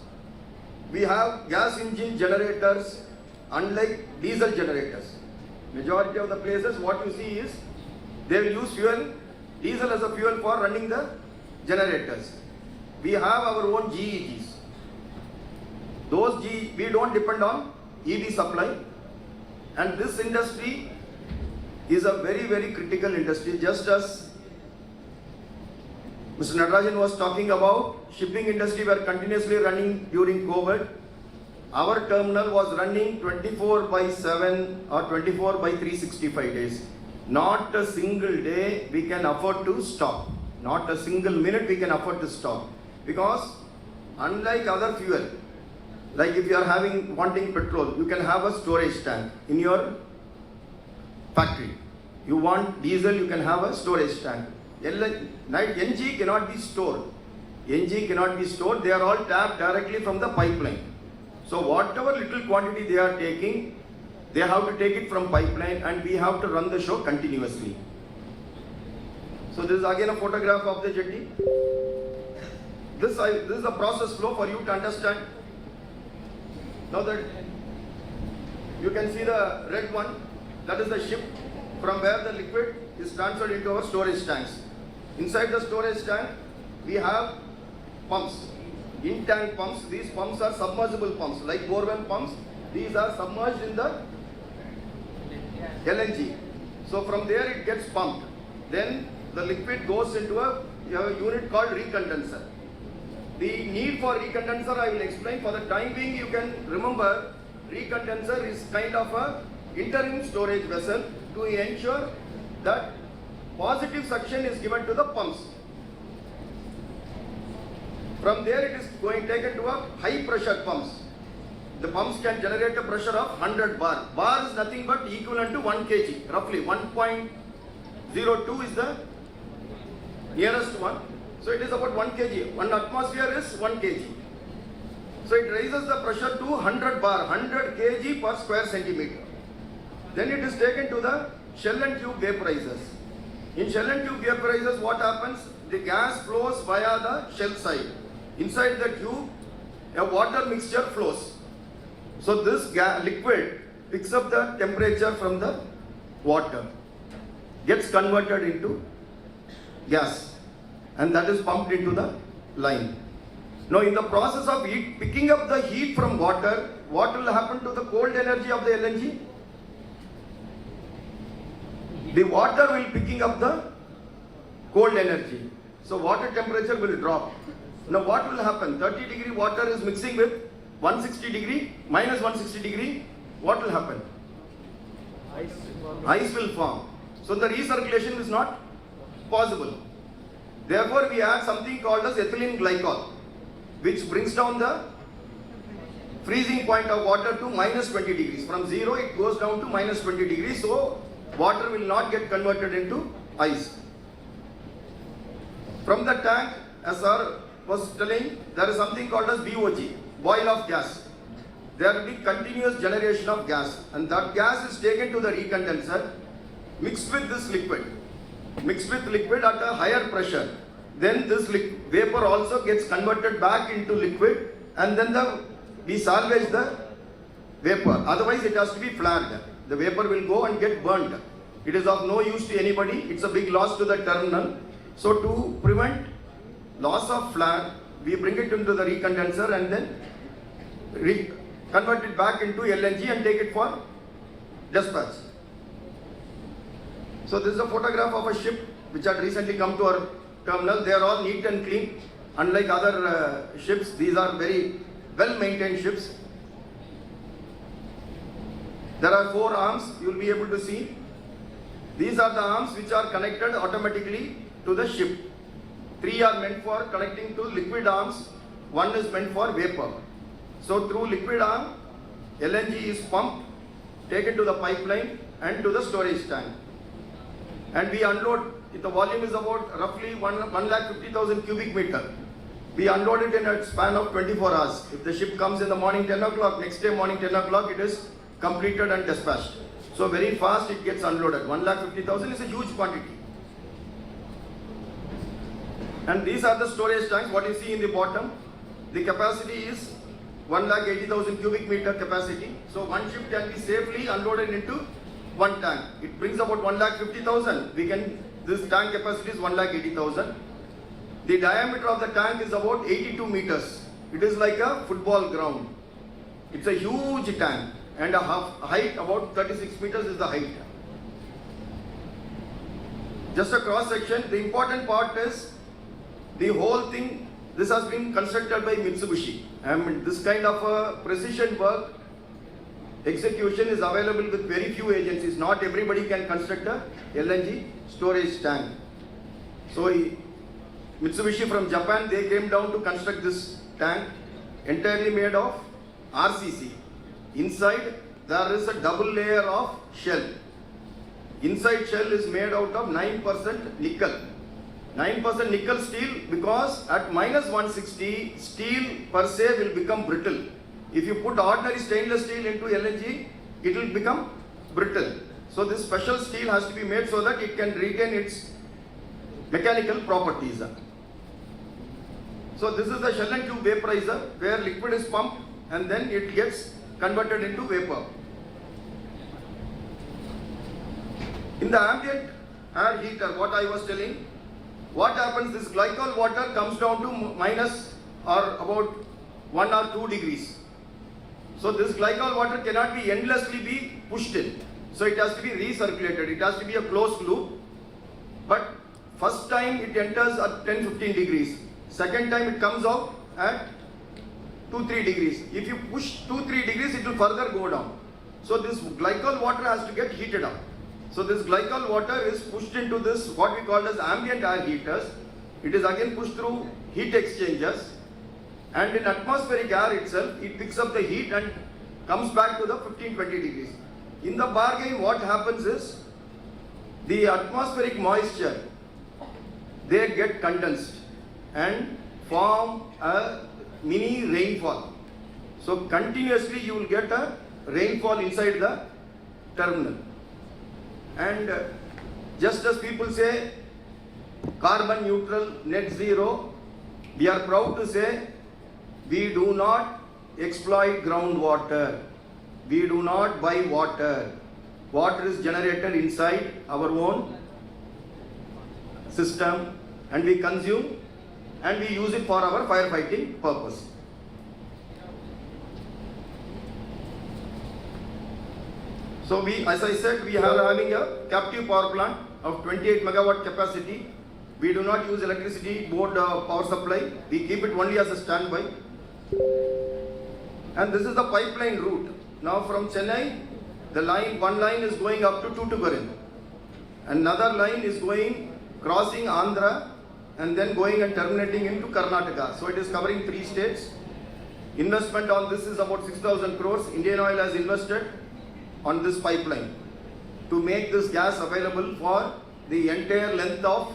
We have gas engine generators, unlike diesel generators. Majority of the places what you see is they will use diesel as a fuel for running the generators. We have our own GEGs. We don't depend on ED supply, and this industry is a very, very critical industry. Just as Mr. Natarajan was talking about, shipping industry were continuously running during COVID. Our terminal was running 24/7 or 24/365 days. Not a single day we can afford to stop. Not a single minute we can afford to stop. Because unlike other fuel, like if you are wanting petrol, you can have a storage tank in your factory. You want diesel, you can have a storage tank. NG cannot be stored. NG cannot be stored. They are all tapped directly from the pipeline. So whatever little quantity they are taking, they have to take it from pipeline, and we have to run the show continuously. So this is again a photograph of the jetty. This is a process flow for you to understand. Now that you can see the red one, that is the ship from where the liquid is transferred into our storage tanks. Inside the storage tank, we have pumps, in-tank pumps. These pumps are submersible pumps, like borewell pumps. These are submerged in the LNG. So from there it gets pumped. Then the liquid goes into a unit called recondenser. The need for recondenser I will explain. For the time being, you can remember recondenser is kind of a interim storage vessel to ensure that positive suction is given to the pumps. From there it is taken to a high pressure pumps. The pumps can generate a pressure of 100 bar. Bar is nothing but equivalent to 1 kg, roughly 1.02 is the nearest one. So it is about 1 kg. 1 atmosphere is 1 kg. So it raises the pressure to 100 bar, 100 kg per square centimeter. Then it is taken to the shell and tube vaporizers. In shell and tube vaporizers, what happens? The gas flows via the shell side. Inside the tube, a water mixture flows. So this liquid picks up the temperature from the water, gets converted into gas, and that is pumped into the line. Now in the process of picking up the heat from water, what will happen to the cold energy of the LNG? The water will picking up the cold energy. So water temperature will drop. Now what will happen? 30 degree water is mixing with 160 degree, minus 160 degree. What will happen? Ice will form. So the recirculation is not possible. Therefore we add something called as ethylene glycol, which brings down the freezing point of water to minus 20 degrees. From 0 it goes down to minus 20 degrees. So water will not get converted into ice. From the tank, as sir was telling, there is something called as BOG, boil of gas. There will be continuous generation of gas, and that gas is taken to the recondenser, mixed with this liquid. Mixed with liquid at a higher pressure. Then this vapor also gets converted back into liquid, and then we salvage the vapor. Otherwise it has to be flared. The vapor will go and get burnt. It is of no use to anybody. It's a big loss to the terminal. So to prevent loss of flare, we bring it into the recondenser and then convert it back into LNG and take it for dispatch. So this is a photograph of a ship which had recently come to our terminal. They are all neat and clean. Unlike other ships, these are very well maintained ships. There are 4 arms, you will be able to see. These are the arms which are connected automatically to the ship. 3 are meant for connecting to liquid arms, 1 is meant for vapor. So through liquid arm, LNG is pumped, taken to the pipeline and to the storage tank. And we unload, the volume is about roughly 1,50,000 cubic meter. We unload it in a span of 24 hours. If the ship comes in the morning 10 o'clock, next day morning 10 o'clock, it is completed and dispatched. So very fast it gets unloaded. 1,50,000 is a huge quantity. And these are the storage tanks. What you see in the bottom, the capacity is 1,80,000 cubic meter capacity. So one ship can be safely unloaded into one tank. It brings about 1,50,000. This tank capacity is 1,80,000. The diameter of the tank is about 82 meters. It is like a football ground. It's a huge tank, and a height about 36 meters is the height. Just a cross section. The important part is the whole thing. This has been constructed by Mitsubishi. I mean, this kind of a precision work execution is available with very few agencies. Not everybody can construct a LNG storage tank. So Mitsubishi from Japan, they came down to construct this tank, entirely made of RCC. Inside there is a double layer of shell. Inside shell is made out of 9% nickel. 9% nickel steel, because at -160 steel per se will become brittle. If you put ordinary stainless steel into LNG, it will become brittle. So this special steel has to be made so that it can retain its mechanical properties. So this is the shell and tube vaporizer, where liquid is pumped and then it gets converted into vapor. In the ambient air heater, what I was telling, what happens, this glycol water comes down to minus or about 1 or 2 degrees. So this glycol water cannot be endlessly be pushed in. So it has to be recirculated. It has to be a closed loop. But first time it enters at 10-15 degrees. Second time it comes out at 2-3 degrees. If you push 2-3 degrees, it will further go down. So this glycol water has to get heated up. So this glycol water is pushed into this, what we call as ambient air heaters. It is again pushed through heat exchangers, and in atmospheric air itself, it picks up the heat and comes back to the 15-20 degrees. In the bargain, what happens is, the atmospheric moisture, they get condensed and form a mini rainfall. So continuously you will get a rainfall inside the terminal. And just as people say carbon neutral, net zero, we are proud to say we do not exploit groundwater. We do not buy water. Water is generated inside our own system, and we consume and we use it for our firefighting purpose. So we, as I said, we are having a captive power plant of 28 megawatt capacity. We do not use electricity board power supply. We keep it only as a standby. And this is the pipeline route. Now from Chennai, the line, one line is going up to Tuticorin. Another line is going, crossing Andhra, and then going and terminating into Karnataka. So it is covering 3 states. Investment on this is about 6,000 crores. Indian Oil has invested on this pipeline to make this gas available for the entire length of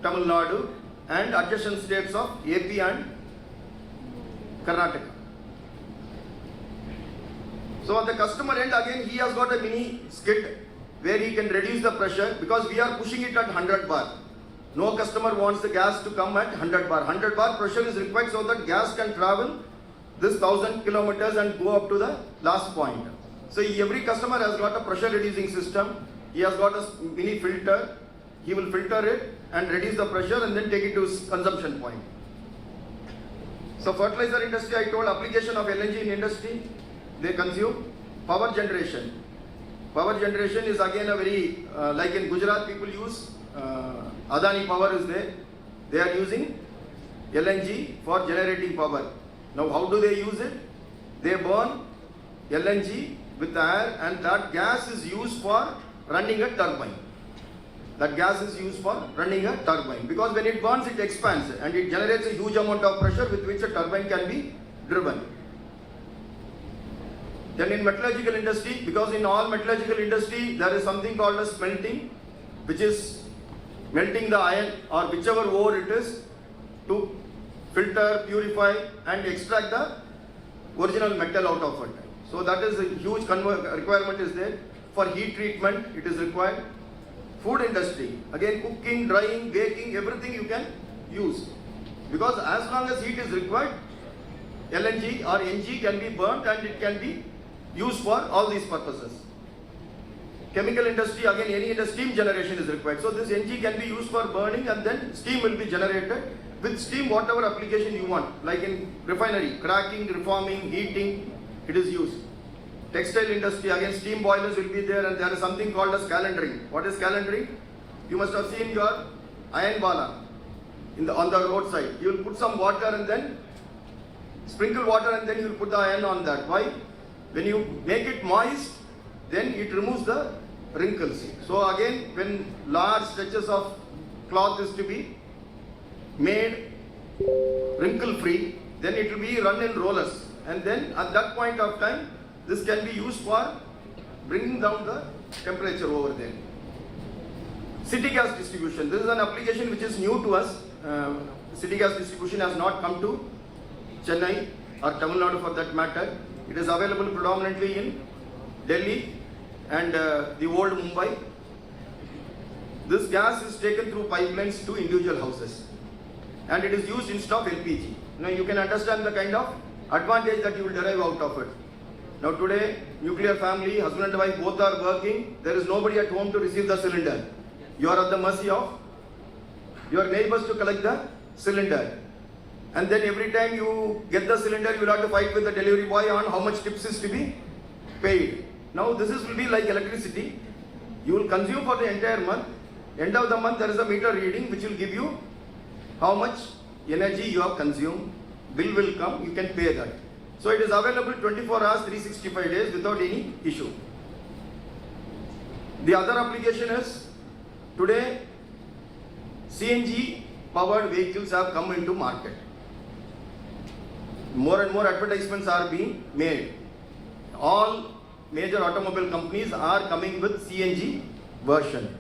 Tamil Nadu and adjacent states of AP and Karnataka. So at the customer end, again, he has got a mini skid where he can reduce the pressure, because we are pushing it at 100 bar. No customer wants the gas to come at 100 bar. 100 bar pressure is required so that gas can travel this 1,000 kilometers and go up to the last point. So every customer has got a pressure reducing system. He has got a mini filter. He will filter it and reduce the pressure and then take it to his consumption point. So fertilizer industry, I told, application of LNG in industry, they consume. Power generation. Power generation is again a very, like in Gujarat people use, Adani Power is there. They are using LNG for generating power. Now how do they use it? They burn LNG with air, and that gas is used for running a turbine. That gas is used for running a turbine, because when it burns, it expands and it generates a huge amount of pressure with which a turbine can be driven. Then in metallurgical industry, because in all metallurgical industry there is something called as smelting, which is melting the iron or whichever ore it is to filter, purify and extract the original metal out of it. So that is a huge requirement is there. For heat treatment, it is required. Food industry, again cooking, drying, baking, everything you can use. Because as long as heat is required, LNG or NG can be burnt and it can be used for all these purposes. Chemical industry, again any steam generation is required. So this NG can be used for burning and then steam will be generated. With steam, whatever application you want, like in refinery, cracking, reforming, heating, it is used. Textile industry, again steam boilers will be there, and there is something called as calendering. What is calendering? You must have seen your iron bala on the roadside. You will put some water and then sprinkle water and then you will put the iron on that. Why? When you make it moist, then it removes the wrinkles. So again, when large stretches of cloth is to be made wrinkle free, then it will be run in rollers, and then at that point of time this can be used for bringing down the temperature over there. City gas distribution, this is an application which is new to us. City gas distribution has not come to Chennai or Tamil Nadu for that matter. It is available predominantly in Delhi and the old Mumbai. This gas is taken through pipelines to individual houses, and it is used instead of LPG. Now you can understand the kind of advantage that you will derive out of it. Now today, nuclear family, husband and wife both are working, there is nobody at home to receive the cylinder. You are at the mercy of your neighbors to collect the cylinder. And then every time you get the cylinder, you will have to fight with the delivery boy on how much tips is to be paid. Now this will be like electricity. You will consume for the entire month. End of the month there is a meter reading which will give you how much energy you have consumed. Bill will come, you can pay that. So it is available 24 hours, 365 days without any issue. The other application is, today CNG powered vehicles have come into market. More and more advertisements are being made. All major automobile companies are coming with CNG version.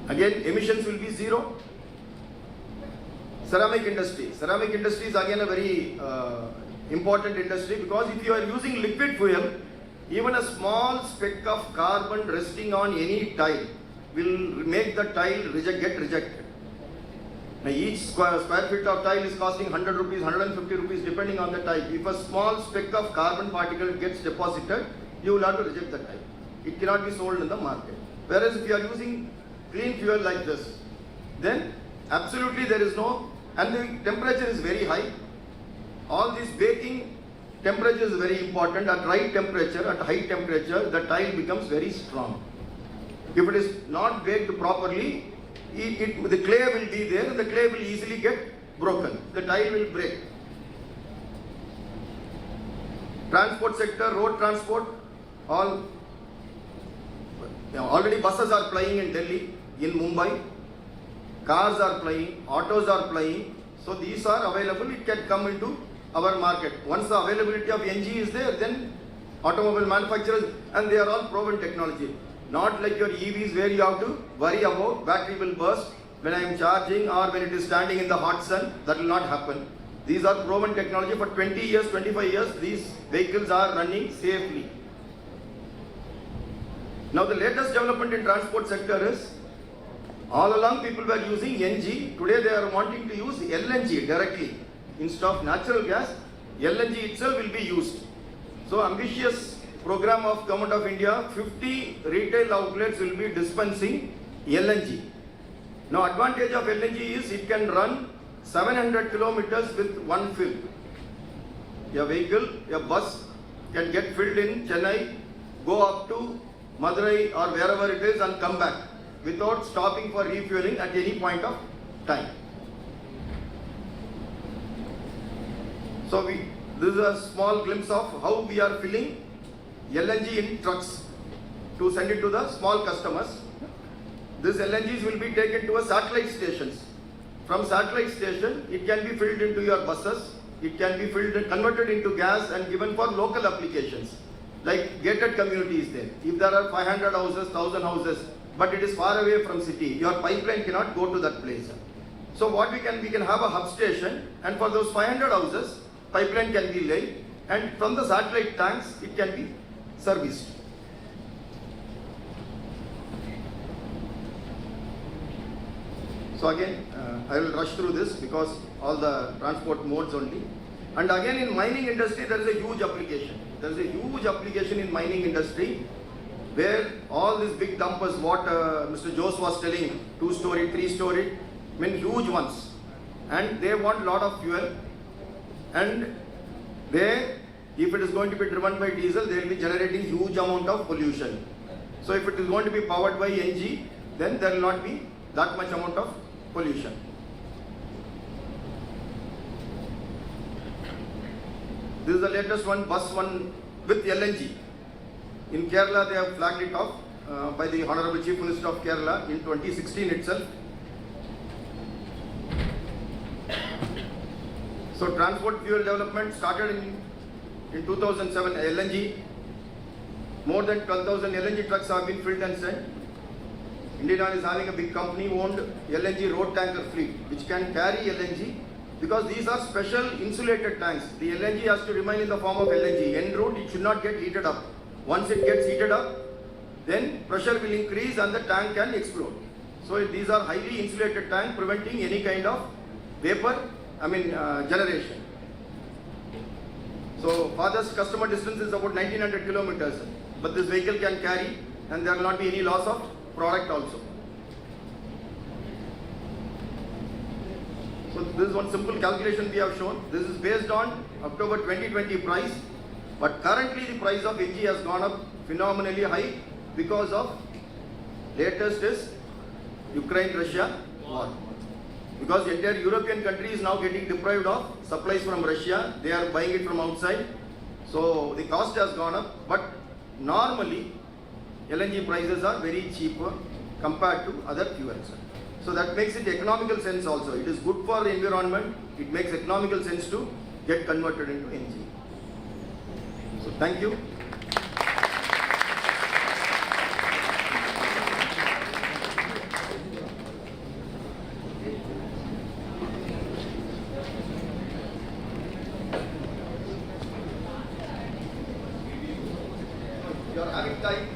Again, emissions will be zero. Ceramic industry. Ceramic industry is again a very important industry, because if you are using liquid fuel, even a small speck of carbon resting on any tile will make the tile get rejected. Now each square feet of tile is costing 100 rupees, 150 rupees depending on the type. If a small speck of carbon particle gets deposited, you will have to reject the tile. It cannot be sold in the market. Whereas if you are using clean fuel like this, then absolutely there is no, and the temperature is very high. All this baking temperature is very important. At right temperature, at high temperature, the tile becomes very strong. If it is not baked properly, the clay will be there and the clay will easily get broken. The tile will break. Transport sector, road transport, already buses are plying in Delhi, in Mumbai. Cars are plying, autos are plying. So these are available, it can come into our market. Once the availability of NG is there, then automobile manufacturers, and they are all proven technology. Not like your EVs where you have to worry about battery will burst when I am charging or when it is standing in the hot sun. That will not happen. These are proven technology. For 20 years, 25 years, these vehicles are running safely. Now the latest development in transport sector is, all along people were using NG. Today they are wanting to use LNG directly. Instead of natural gas, LNG itself will be used. So ambitious program of Government of India, 50 retail outlets will be dispensing LNG. Now advantage of LNG is it can run 700 kilometers with one fill. A vehicle, a bus can get filled in Chennai, go up to Madurai or wherever it is and come back without stopping for refueling at any point of time. So this is a small glimpse of how we are filling LNG in trucks to send it to the small customers. This LNGs will be taken to a satellite stations. From satellite station, it can be filled into your buses. It can be filled and converted into gas and given for local applications. Like gated communities there. If there are 500 houses, 1000 houses, but it is far away from city, your pipeline cannot go to that place. So what we can have a hub station, and for those 500 houses, pipeline can be laid, and from the satellite tanks it can be serviced. So again, I will rush through this because all the transport modes only. And again, in mining industry there is a huge application. There is a huge application in mining industry where all these big dumpers, what Mr. Jose was telling, 2-story, 3-story, I mean huge ones, and they want lot of fuel, and they, if it is going to be driven by diesel, they will be generating huge amount of pollution. So if it is going to be powered by NG, then there will not be that much amount of pollution. This is the latest one, bus one with LNG. In Kerala, they have flagged it off by the Honorable Chief Minister of Kerala in 2016 itself. So transport fuel development started in 2007, LNG. More than 12,000 LNG trucks have been filled and sent. Indian Oil is having a big company-owned LNG road tanker fleet which can carry LNG, because these are special insulated tanks. The LNG has to remain in the form of LNG. En route, it should not get heated up. Once it gets heated up, then pressure will increase and the tank can explode. So these are highly insulated tanks, preventing any kind of vapor, generation. So farthest customer distance is about 1900 kilometers, but this vehicle can carry, and there will not be any loss of product also. So this is one simple calculation we have shown. This is based on October 2020 price, but currently the price of NG has gone up phenomenally high because of latest is Ukraine-Russia war. Because the entire European country is now getting deprived of supplies from Russia, they are buying it from outside. So the cost has gone up, but normally LNG prices are very cheap compared to other fuels. So that makes it economical sense also. It is good for the environment. It makes economical sense to get converted into NG. So thank you. You are having time.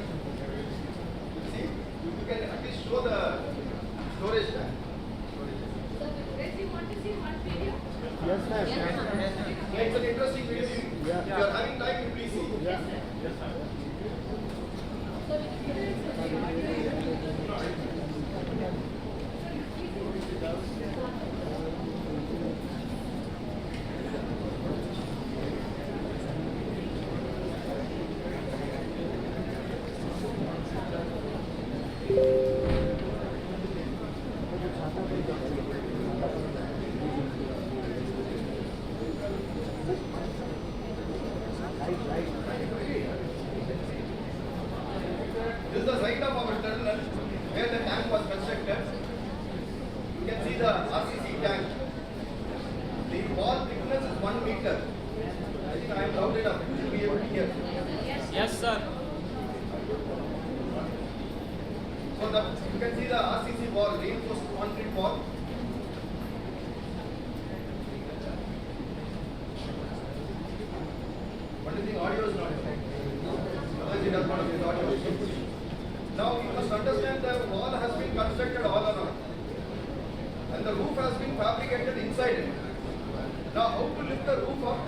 See, you can at least show the storage tank. Yes, ma'am. Yeah, it's an interesting video. If you are having time, you please see. Yes, This is the site of our terminal where the tank was constructed. You can see the RCC tank. The wall thickness is 1 meter. I think I am loud enough. You should be able to hear. Yes, sir. So you can see the RCC wall, reinforced concrete wall. What do you think? Audio is not otherwise it does not have audio. Now you must understand the wall has been constructed all around, and the roof has been fabricated inside it. Now how to lift the roof up?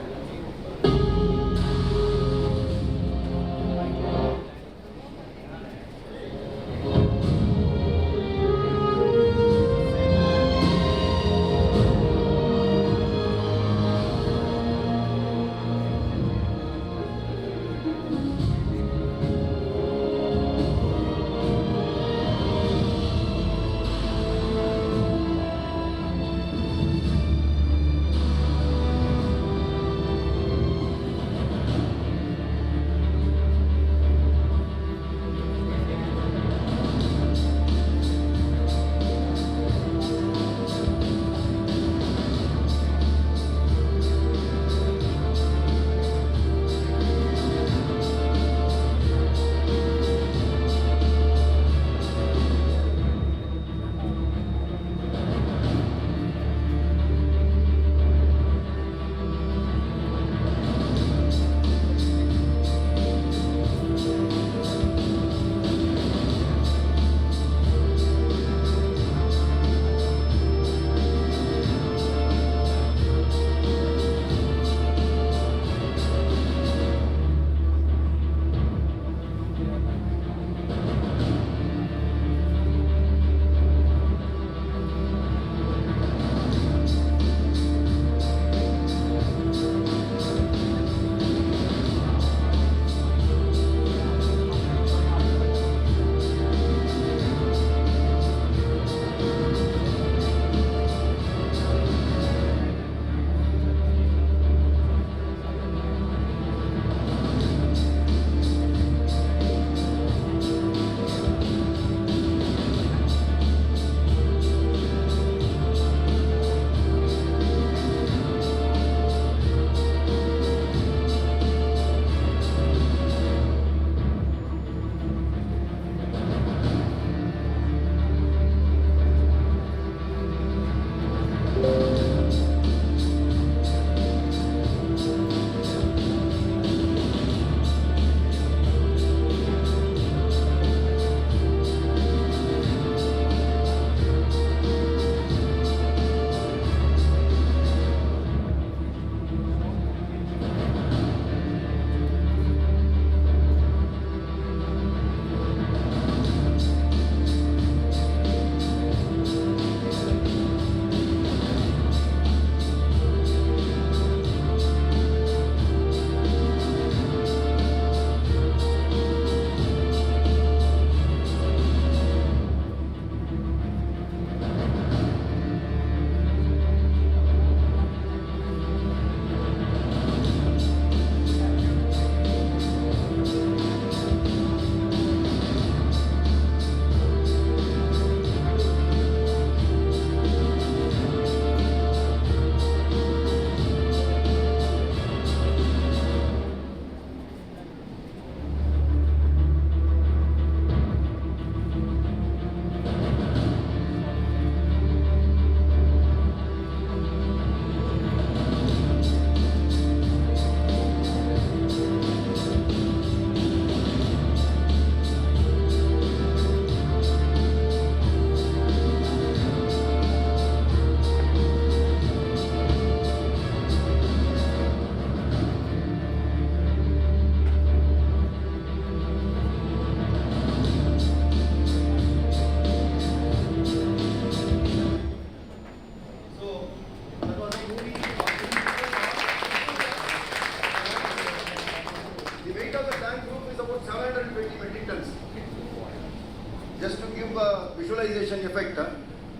stabilization effect,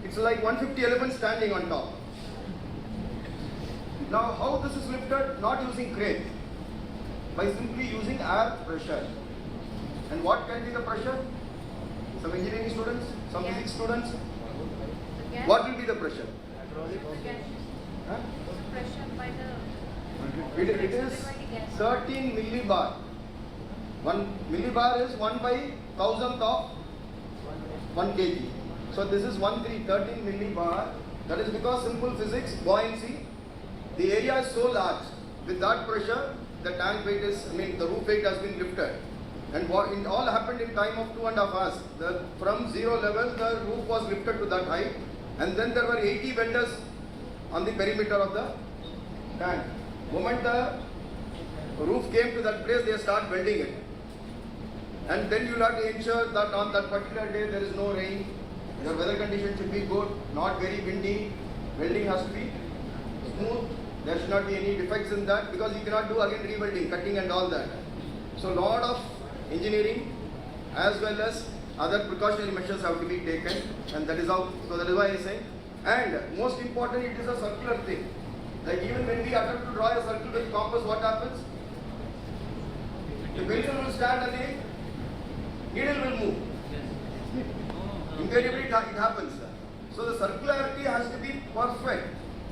it's like 150 elephants standing on top. Now, how this is lifted? Not using crane, by simply using air pressure. And what can be the pressure? Some engineering students, some physics students. What will be the pressure? Huh? It is 13 millibar. 1 millibar is 1 by 1000th of 1 kg. So this is 13 millibar. That is because simple physics, buoyancy. The area is so large. With that pressure, the tank weight the roof weight has been lifted. And it all happened in time of 2.5 hours. From zero level, the roof was lifted to that height. And then there were 80 vendors on the perimeter of the tank. Moment the roof came to that place, they start building it. And then you will have to ensure that on that particular day there is no rain, your weather condition should be good, not very windy, welding has to be smooth, there should not be any defects in that, because you cannot do again rebuilding, cutting and all that. So lot of engineering as well as other precautionary measures have to be taken, and that is how, so that is why I say. And most important, it is a circular thing. Like even when we attempt to draw a circle with compass, what happens? The pencil will stand and the needle will move. Invariably it happens. So the circularity has to be perfect.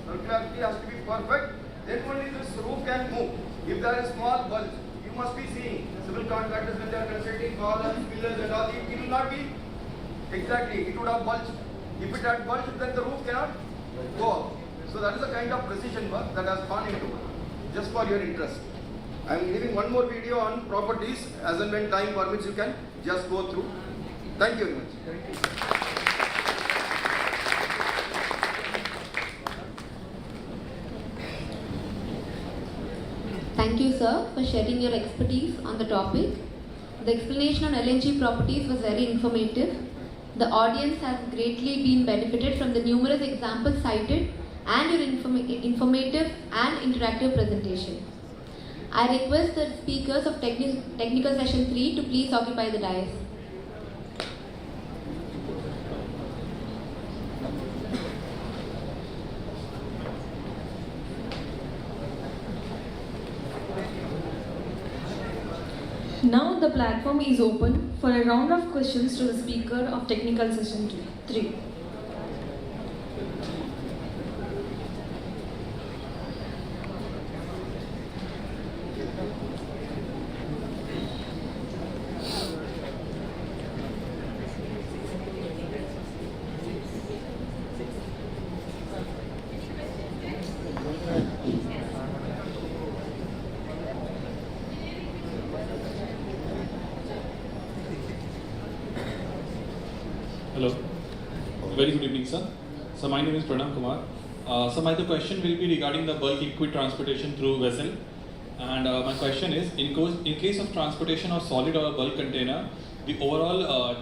Circularity has to be perfect. Then only this roof can move. If there is small bulge, you must be seeing civil contractors when they are constructing columns, pillars and all, it will not be exactly, it would have bulged. If it had bulged, then the roof cannot go up. So that is the kind of precision work that has gone into it, just for your interest. I am giving one more video on properties, as and when time permits you can just go through. Thank you very much. Thank you, sir, for sharing your expertise on the topic. The explanation on LNG properties was very informative. The audience has greatly been benefited from the numerous examples cited and your informative and interactive presentation. I request the speakers of technical session 3 to please occupy the dais. Now the platform is open for a round of questions to the speaker of technical session 3. Hello. Very good evening, sir. So my name is Pranam Kumar. So my question will be regarding the bulk liquid transportation through vessel. And my question is, in case of transportation of solid or bulk container, the overall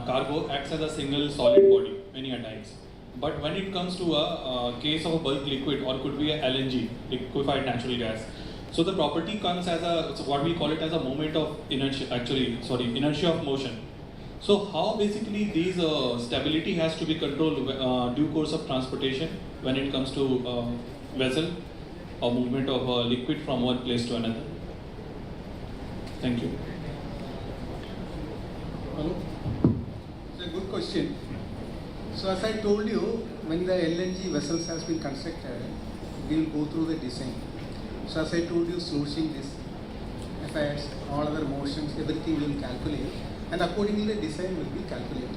cargo acts as a single solid body many a times. But when it comes to a case of a bulk liquid, or could be a LNG, liquefied natural gas, so the property comes as what we call it as a moment of inertia, inertia of motion. So how basically these stability has to be controlled due course of transportation when it comes to vessel or movement of liquid from one place to another? Thank you. Hello. It's a good question. So as I told you, when the LNG vessels has been constructed, we will go through the design. So as I told you, sluicing this effects, all other motions, everything we will calculate, and accordingly the design will be calculated.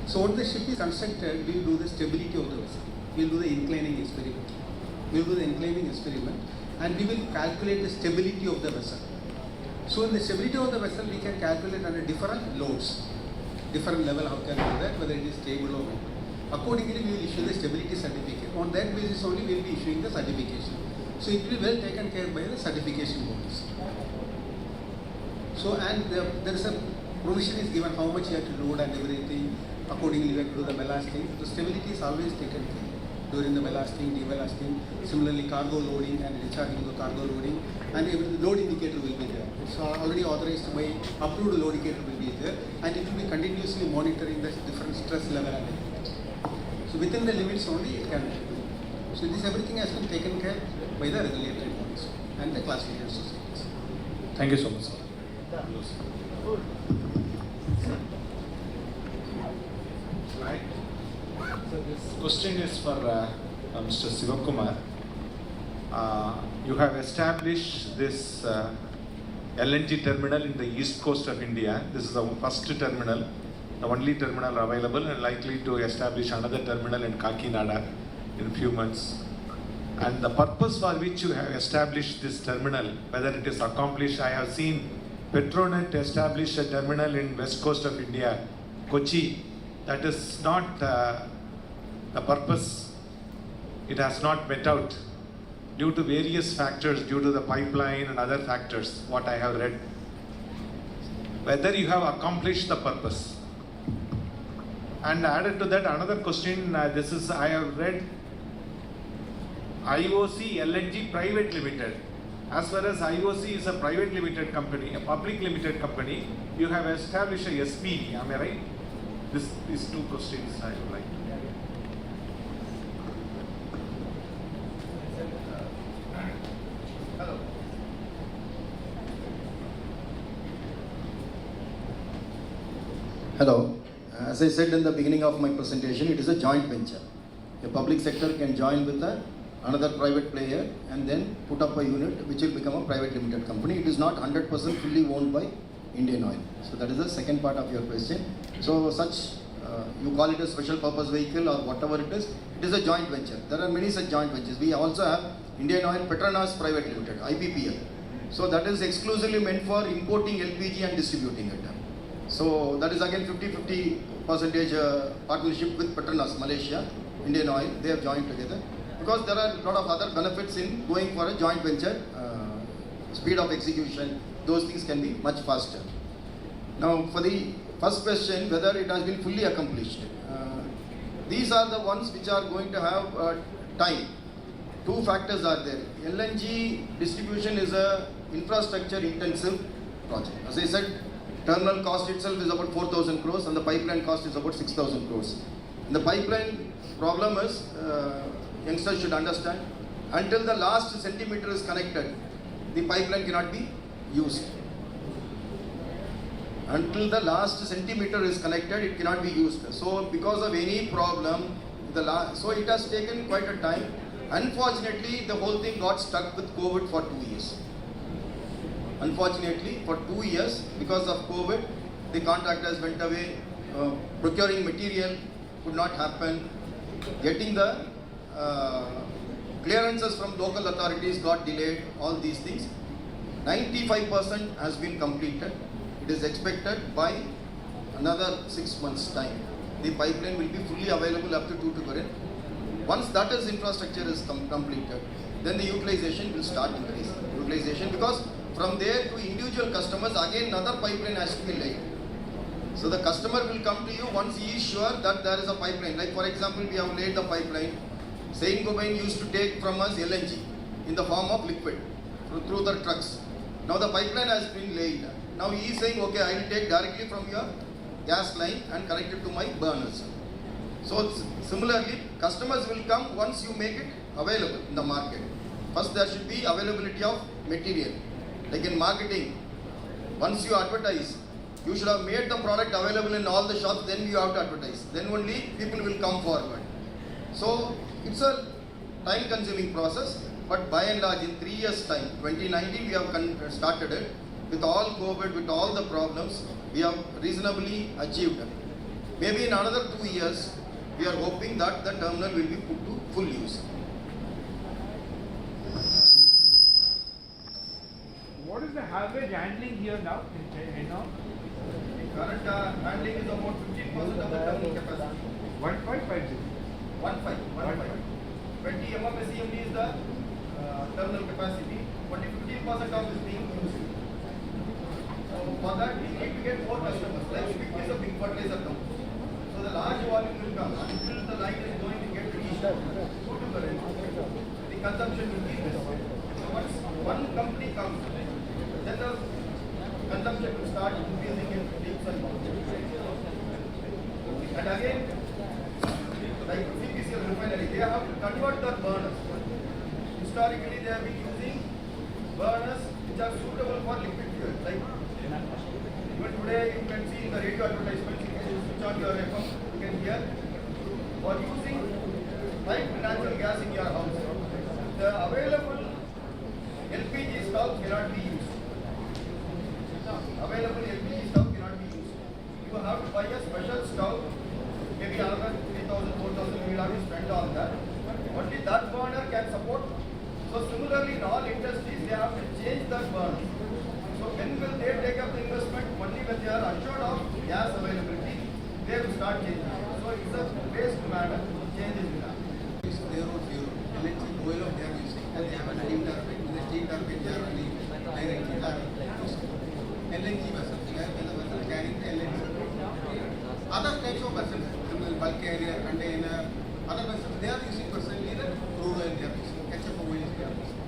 So when the ship is constructed, we will do the stability of the vessel. We will do the inclining experiment. We will do the inclining experiment, and we will calculate the stability of the vessel. So in the stability of the vessel, we can calculate under different loads, different level. How can we do that? Whether it is stable or not. Accordingly, we will issue the stability certificate. On that basis only, we will be issuing the certification. So it will be well taken care by the certification bodies. So and there is a provision is given how much you have to load and everything. Accordingly, you have to do the ballasting. The stability is always taken care. during the ballasting, deballasting, similarly cargo loading and discharging the cargo loading, and the load indicator will be there. It's already authorized by approved load indicator will be there, and it will be continuously monitoring the different stress level and everything. So within the limits only it can do. So this everything has been taken care by the regulatory bodies and the classification societies. Thank you so much, sir. Right. So this question is for Mr. Sivakumar. You have established this LNG terminal in the east coast of India. This is the first terminal, the only terminal available, and likely to establish another terminal in Kakinada in a few months. And the purpose for which you have established this terminal, whether it is accomplished, I have seen Petronet establish a terminal in west coast of India, Kochi. That is not the purpose. It has not met out due to various factors, due to the pipeline and other factors, what I have read. Whether you have accomplished the purpose. And added to that, another question, I have read IOC LNG Private Limited. As far as IOC is a private limited company, a public limited company, you have established a SPV, am I right? These two questions I would like to. Hello. Hello. As I said in the beginning of my presentation, it is a joint venture. A public sector can join with another private player and then put up a unit which will become a private limited company. It is not 100% fully owned by Indian Oil. So that is the second part of your question. So you call it a special purpose vehicle or whatever it is a joint venture. There are many such joint ventures. We also have Indian Oil Petronas Private Limited, IPPL. So that is exclusively meant for importing LPG and distributing it. So that is again 50-50% partnership with Petronas Malaysia, Indian Oil. They have joined together. Because there are a lot of other benefits in going for a joint venture, speed of execution, those things can be much faster. Now for the first question, whether it has been fully accomplished. These are the ones which are going to have time. Two factors are there. LNG distribution is a infrastructure intensive project. As I said, terminal cost itself is about 4,000 crores and the pipeline cost is about 6,000 crores. And the pipeline problem is, youngsters should understand, until the last centimeter is connected, the pipeline cannot be used. Until the last centimeter is connected, it cannot be used. So because of any problem, so it has taken quite a time. Unfortunately, the whole thing got stuck with COVID for 2 years. Unfortunately, for 2 years, because of COVID, the contractors went away, procuring material could not happen, getting the clearances from local authorities got delayed, all these things. 95% has been completed. It is expected by another 6 months' time. The pipeline will be fully available up to Tuticorin. Once that is infrastructure is completed, then the utilization will start increasing. Utilization, because from there to individual customers, again another pipeline has to be laid. So the customer will come to you once he is sure that there is a pipeline. Like for example, we have laid the pipeline. Saint-Gobain used to take from us LNG in the form of liquid through the trucks. Now the pipeline has been laid. Now he is saying, okay, I will take directly from your gas line and connect it to my burners. So similarly, customers will come once you make it available in the market. First there should be availability of material. Like in marketing, once you advertise, you should have made the product available in all the shops, then you have to advertise. Then only people will come forward. So it's a time consuming process, but by and large in 3 years time, 2019 we have started it. With all COVID, with all the problems, we have reasonably achieved it. Maybe in another 2 years, we are hoping that the terminal will be put to full use. What is the average handling here now? Current handling is about 15% of the terminal capacity. 1550. 20 MMSCMD is the terminal capacity. Only 15% of is being used. So for that we need to get more customers. Like Spic is a big fertilizer company. So the large volume will come until the line is going to get reached. the consumption will be this. So once one company comes, then the consumption will start increasing in leaps and bounds. And again, like CPCL refinery, they have to convert their burners. Historically, they have been using burners which are suitable for liquid fuel. Like even today, you can see in the radio advertisements, you can switch on your FM, you can hear, for using piped natural gas in your house. The available LPG stove cannot be used. Available LPG stove cannot be used. You have to buy a special stove, maybe another 3,000, 4,000 you will have to spend on that. Only that burner can support. So similarly in all industries they have to change that burner. So when will they take up the investment? Only when they are assured of gas availability, they will start changing. So it's a phased manner, change is done. It's their own fuel. Electric oil of they are using. And they have a steam turbine. In the steam turbine they are running directly LNG vessels. They have a vessel carrying LNG. Other types of vessels, bulk carrier, container, other vessels, they are using personally the crude oil they are using, ketchup oil they are using.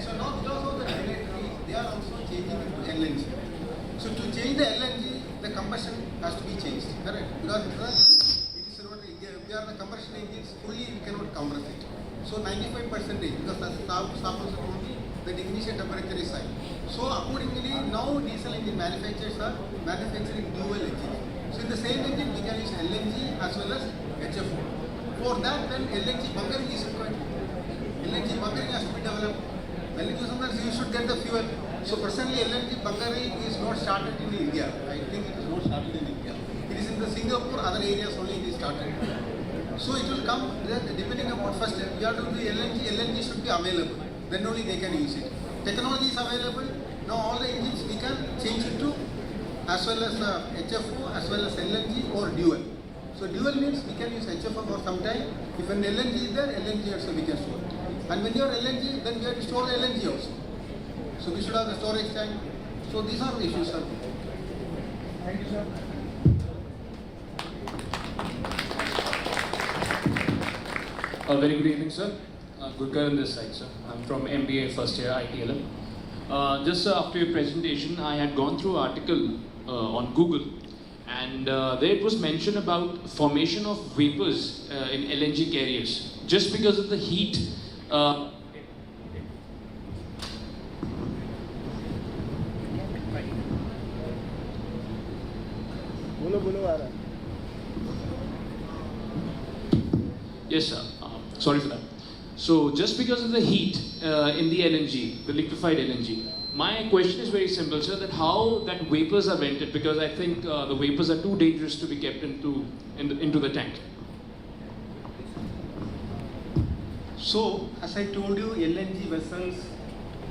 So now because of the regulatory, they are also changing into LNG. So to change the LNG, the combustion has to be changed, correct? Because it is not, we are the combustion engines, fully we cannot compress it. So 95%, because the samples are only the ignition temperature is high. So accordingly, now diesel engine manufacturers are manufacturing dual engines. So in the same engine, we can use LNG as well as HFO. For that, then LNG bunkering is required. LNG bunkering has to be developed. LNG sometimes you should get the fuel. So presently, LNG bunkering is not started in India. I think it is not started in India. It is in the Singapore, other areas only it is started. So it will come depending upon first we have to do LNG. LNG should be available. Then only they can use it. Technology is available. Now all the engines we can change it to as well as HFO, as well as LNG or dual. So dual means we can use HFO for some time. If an LNG is there, LNG also we can store. And when you are LNG, then we have to store the LNG also. So we should have the storage tank. So these are the issues, sir. Thank you, sir. Very good evening, sir. Gurkar on this side, sir. I'm from MBA first year ITLM. Just after your presentation, I had gone through an article on Google, and there it was mentioned about formation of vapors in LNG carriers just because of the heat. Yes, sir. Sorry for that. So just because of the heat in the LNG, the liquefied LNG, my question is very simple, sir, that how that vapors are vented, because I think the vapors are too dangerous to be kept into the tank. So, as I told you, LNG vessels,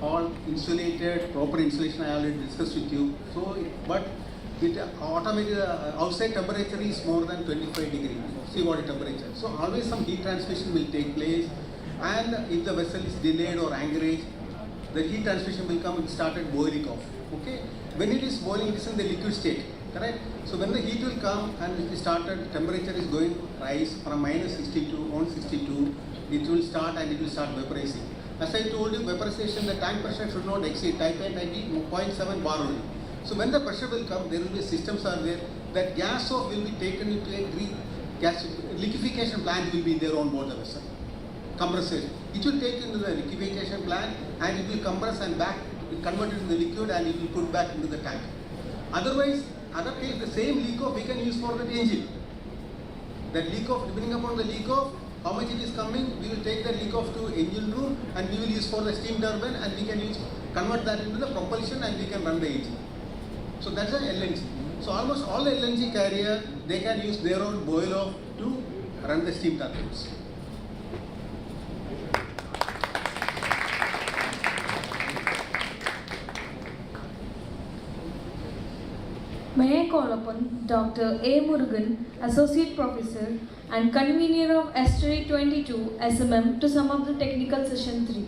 all insulated, proper insulation I already discussed with you. So, but it automatically, outside temperature is more than 25 degrees, seawater temperature. So, always some heat transmission will take place, and if the vessel is delayed or anchorage, the heat transmission will come and started boiling off. Okay, when it is boiling, it is in the liquid state, correct? So when the heat will come and it started, temperature is going to rise from -62, 162, it will start and it will start vaporizing. As I told you, vaporization, the tank pressure should not exceed type 0.7 bar only. So when the pressure will come, there will be systems are there that gas off will be taken into a gas liquefaction plant will be there on board the vessel. Compressor. It will take into the liquefaction plant and it will compress and back convert it into the liquid and it will put back into the tank. Otherwise, other case the same leak off we can use for the engine. That leak off, depending upon the leak off, how much it is coming, we will take the leak off to engine room and we will use for the steam turbine and we can use convert that into the propulsion and we can run the engine. So that's an LNG. So almost all the LNG carrier they can use their own boil off to run the steam turbines. May I call upon Dr. A. Murugan, Associate Professor and Convener of Estuary 22 SMM to sum up the technical session 3.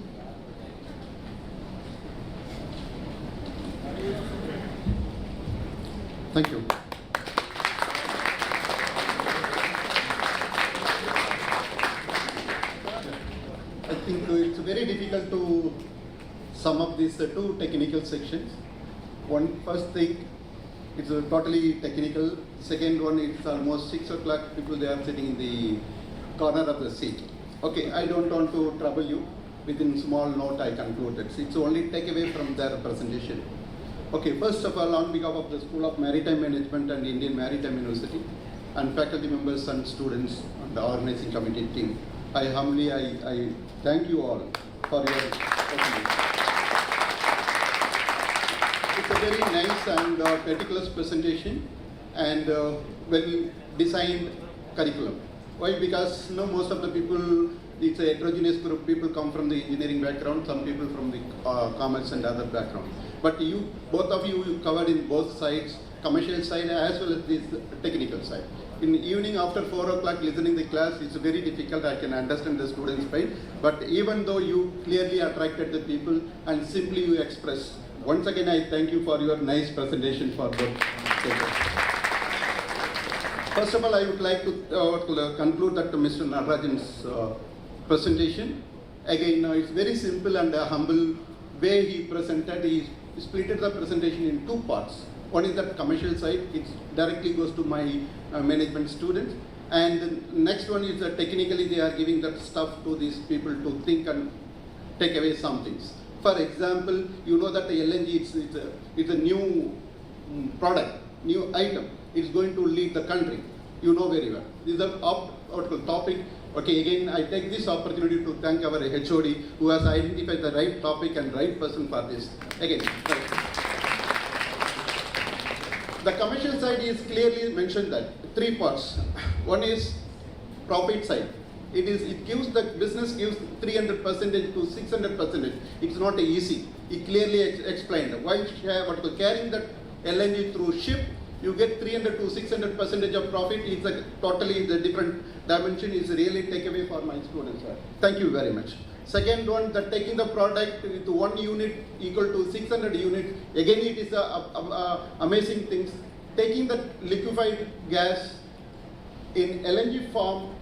Thank you. it's very difficult to sum up these two technical sections. First thing, it's totally technical. Second one, it's almost 6 o'clock. People, they are sitting in the corner of the seat. Okay, I don't want to trouble you. Within small note, I concluded. It's only takeaway from their presentation. Okay, first of all, on behalf of the School of Maritime Management and Indian Maritime University, and faculty members and students and the organizing committee team, I humbly thank you all for your presentation. It's a very nice and meticulous presentation and well designed curriculum. Why? Because most of the people, it's a heterogeneous group. People come from the engineering background, some people from the commerce and other background. But you, both of you covered in both sides, commercial side as well as this technical side. In the evening after 4 o'clock listening the class, it's very difficult. I can understand the students' pain. But even though you clearly attracted the people and simply you express, once again I thank you for your nice presentation for both. First of all, I would like to conclude that Mr. Narajan's presentation. Again, it's very simple and humble way he presented. He split the presentation in two parts. One is that commercial side, it directly goes to my management students. And the next one is that technically they are giving that stuff to these people to think and take away some things. For example, you know that the LNG, it's a new product, new item. It's going to lead the country. You know very well. This is a topic. Okay, again, I take this opportunity to thank our HOD who has identified the right topic and right person for this. Again, the commercial side is clearly mentioned that three parts. One is profit side. It gives the business gives 300% to 600%. It's not easy. It clearly explained why carrying that LNG through ship. You get 300 to 600% of profit. It's a totally the different dimension. Is really takeaway for my students. Thank you very much. Second one, that taking the product with 1 unit equal to 600 units. Again, it is amazing things. Taking the liquefied gas in LNG form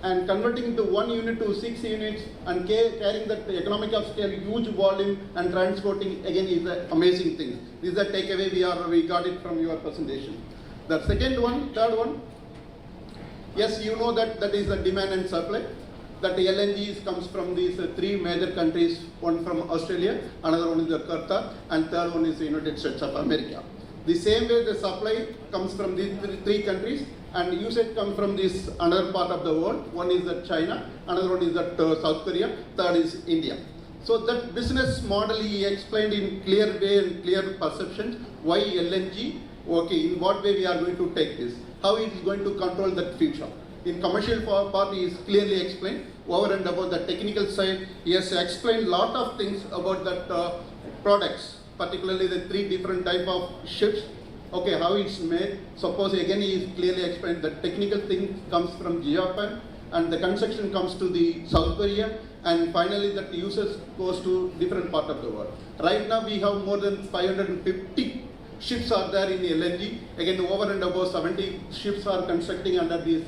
and converting into 1 unit to 6 units and carrying that economic of scale, huge volume and transporting, again, is an amazing thing. This is the takeaway we got it from your presentation. The third one, yes, you know that is the demand and supply. That the LNG comes from these three major countries, one from Australia, another one is Qatar, and third one is the United States of America. The same way the supply comes from these three countries, and usage comes from this another part of the world. One is that China, another one is that South Korea, third is India. So that business model he explained in clear way and clear perception. Why LNG? Okay, in what way we are going to take this? How it is going to control that future? In commercial part, he is clearly explained. Over and above the technical side, he has explained lot of things about that products, particularly the three different type of ships. Okay, how it's made. Suppose again he is clearly explained that technical thing comes from Japan and the construction comes to the South Korea, and finally that users goes to different part of the world. Right now we have more than 550 ships are there in LNG. Again, over and above 70 ships are constructing under this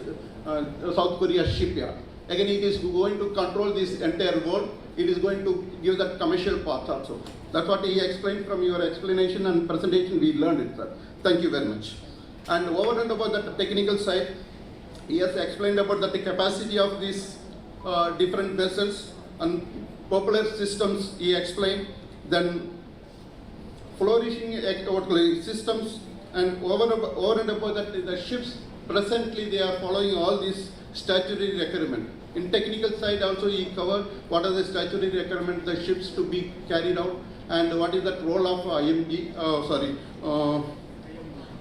South Korea shipyard. Again, it is going to control this entire world. It is going to give that commercial part also. That's what he explained from your explanation and presentation. We learned it, sir. Thank you very much. And over and above that technical side, he has explained about the capacity of these different vessels and popular systems. He explained. Then flourishing systems, and over and above that, the ships presently they are following all these statutory requirements. In technical side also he covered what are the statutory requirements the ships to be carried out, and what is the role of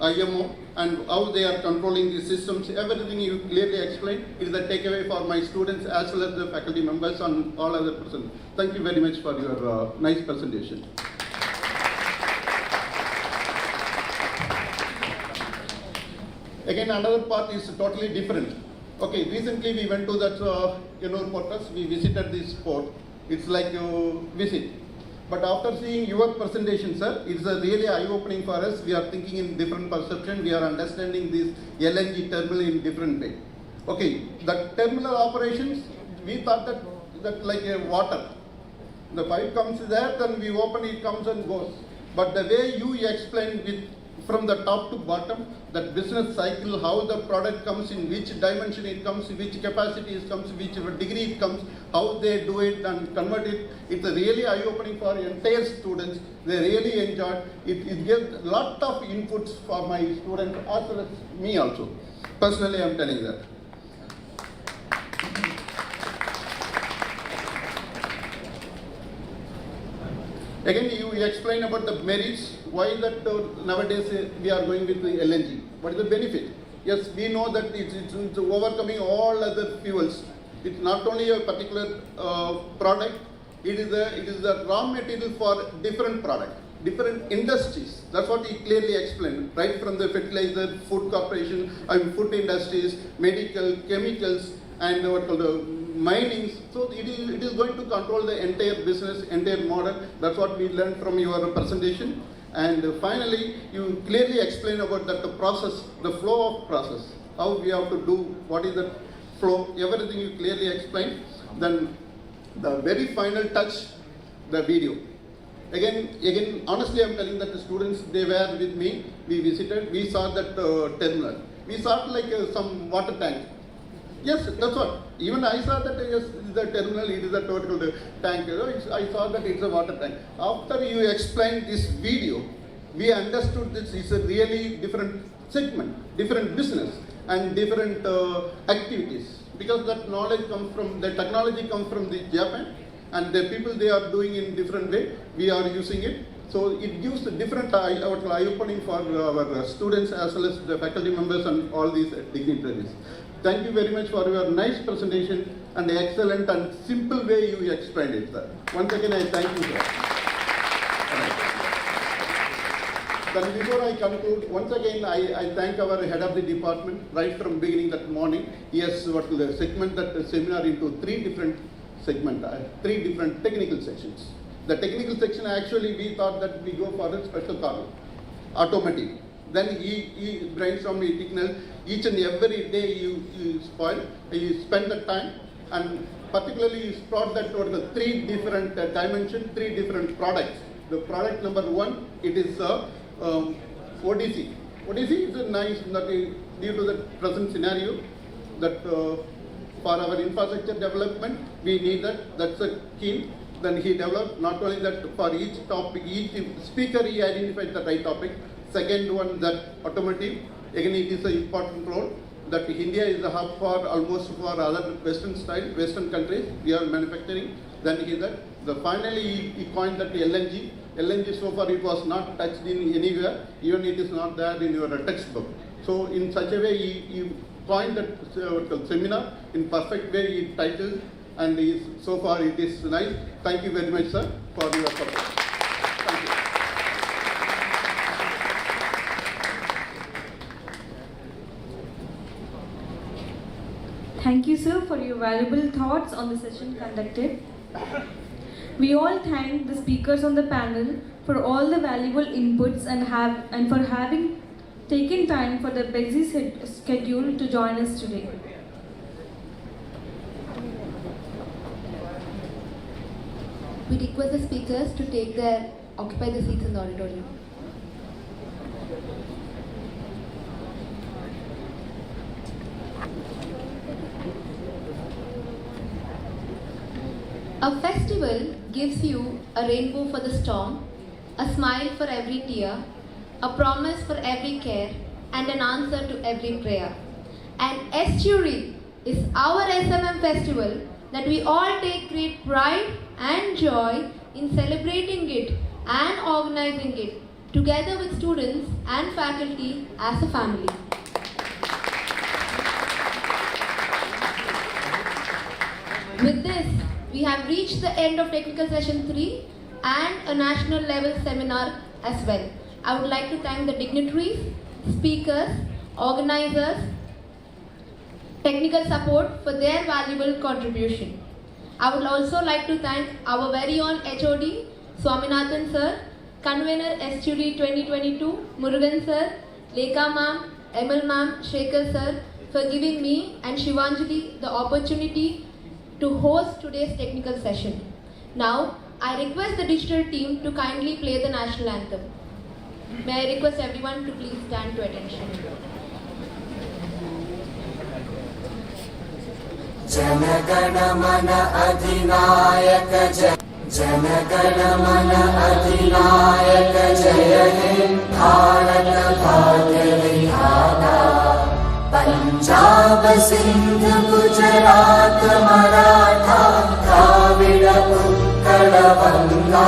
IMO, and how they are controlling these systems. Everything you clearly explained. It is the takeaway for my students as well as the faculty members and all other persons. Thank you very much for your nice presentation. Again, another part is totally different. Okay, recently we went to that Portus. We visited this port. It's like a visit. But after seeing your presentation, sir, it's really eye-opening for us. We are thinking in different perception. We are understanding this LNG terminal in different way. Okay, the terminal operations, we thought that like a water. The pipe comes there, then we open, it comes and goes. But the way you explain with from the top to bottom, that business cycle, how the product comes, in which dimension it comes, which capacity it comes, which degree it comes, how they do it and convert it, it's really eye-opening for entire students. They really enjoy it. It gives a lot of inputs for my students as well as me also. Personally, I'm telling that. Again, you explain about the merits, why that nowadays we are going with the LNG. What is the benefit? Yes, we know that it's overcoming all other fuels. It's not only a particular product, it is a raw material for different product, different industries. That's what he clearly explained, right from the fertilizer, food corporation, food industries, medical, chemicals, and what called the mining. So it is going to control the entire business, entire model. That's what we learned from your presentation. And finally, you clearly explain about that the process, the flow of process, how we have to do, what is the flow, everything you clearly explain. Then the very final touch, the video. Again, honestly, I'm telling that the students, they were with me, we visited, we saw that terminal. We saw it like some water tank. Yes, that's what. Even I saw that yes, the terminal, it is a total tank. I saw that it's a water tank. After you explained this video, we understood this is a really different segment, different business, and different activities. Because that knowledge comes from, the technology comes from the Japan, and the people they are doing in different way. We are using it. So it gives a different eye-opening for our students as well as the faculty members and all these dignitaries. Thank you very much for your nice presentation and the excellent and simple way you explained it, sir. Once again, I thank you, sir. Then before I conclude, once again, I thank our head of the department right from beginning that morning. He has the segment that seminar into three different technical sections. The technical section, actually, we thought that we go for a special cargo, automotive. Then he brainstormed it, each and every day you spend the time, and particularly you brought that toward the three different dimensions, three different products. The product number one, it is ODC. ODC is a nice, due to the present scenario, that for our infrastructure development, we need that, that's a key. Then he developed not only that for each topic, each speaker he identified the right topic. Second one, that automotive, again it is an important role, that India is a hub for almost for other Western countries, we are manufacturing. Then he said, finally he coined that LNG. LNG so far it was not touched in anywhere, even it is not there in your textbook. So in such a way he coined that seminar in perfect way, he titled, and so far it is nice. Thank you very much, sir, for your support. Thank you. Thank you, sir, for your valuable thoughts on the session conducted. We all thank the speakers on the panel for all the valuable inputs and for having taken time for the busy schedule to join us today. We request the speakers to occupy the seats in the auditorium. A festival gives you a rainbow for the storm, a smile for every tear, a promise for every care, and an answer to every prayer. And Estuary is our SMM festival that we all take great pride and joy in celebrating it and organizing it together with students and faculty as a family. With this, we have reached the end of Technical Session 3 and a national level seminar as well. I would like to thank the dignitaries, speakers, organizers, technical support for their valuable contribution. I would also like to thank our very own HOD, Swaminathan sir, convener Estuary 2022, Murugan sir, Lekha ma'am, ML ma'am, Shekhar sir, for giving me and Shivanjali the opportunity to host today's technical session. Now, I request the digital team to kindly play the national anthem. May I request everyone to please stand to attention. जनगण मन अधिनायक जनगण मन अधिनायक जय हे भारत भाग्य विधाता पंजाब सिंध गुजरात मराठा द्राविड़ उत्कल बंगा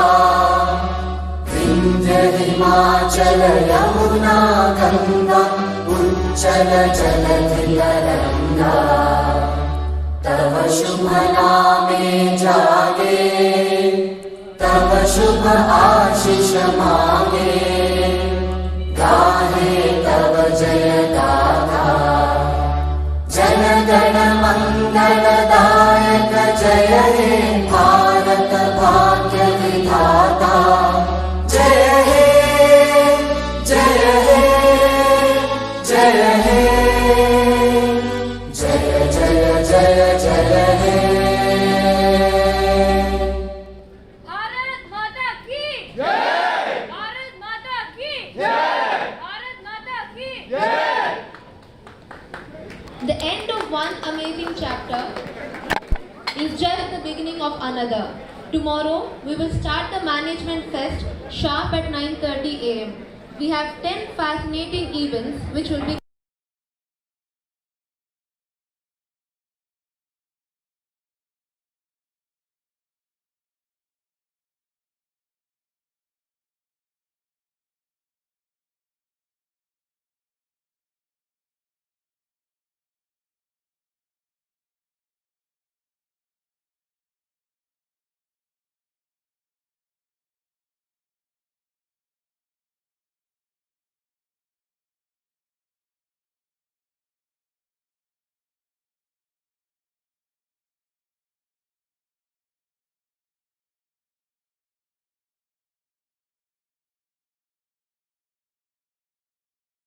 विंध्य हिमाचल यमुना गंगा उच्चल जलधि तरंगा तव शुभ नामे जागे तव शुभ आशीष मांगे गाहे तव जय गाथा जन गण मंगलदायक जय हे भारत भाग्य विधाता जय हे जय हे जय हे जय जय जय जय हे भारत माता की जय भारत माता की जय भारत माता की जय The end of one amazing chapter is just the beginning of another. Tomorrow we will start the management fest sharp at 9:30 a.m. We have 10 fascinating events which will be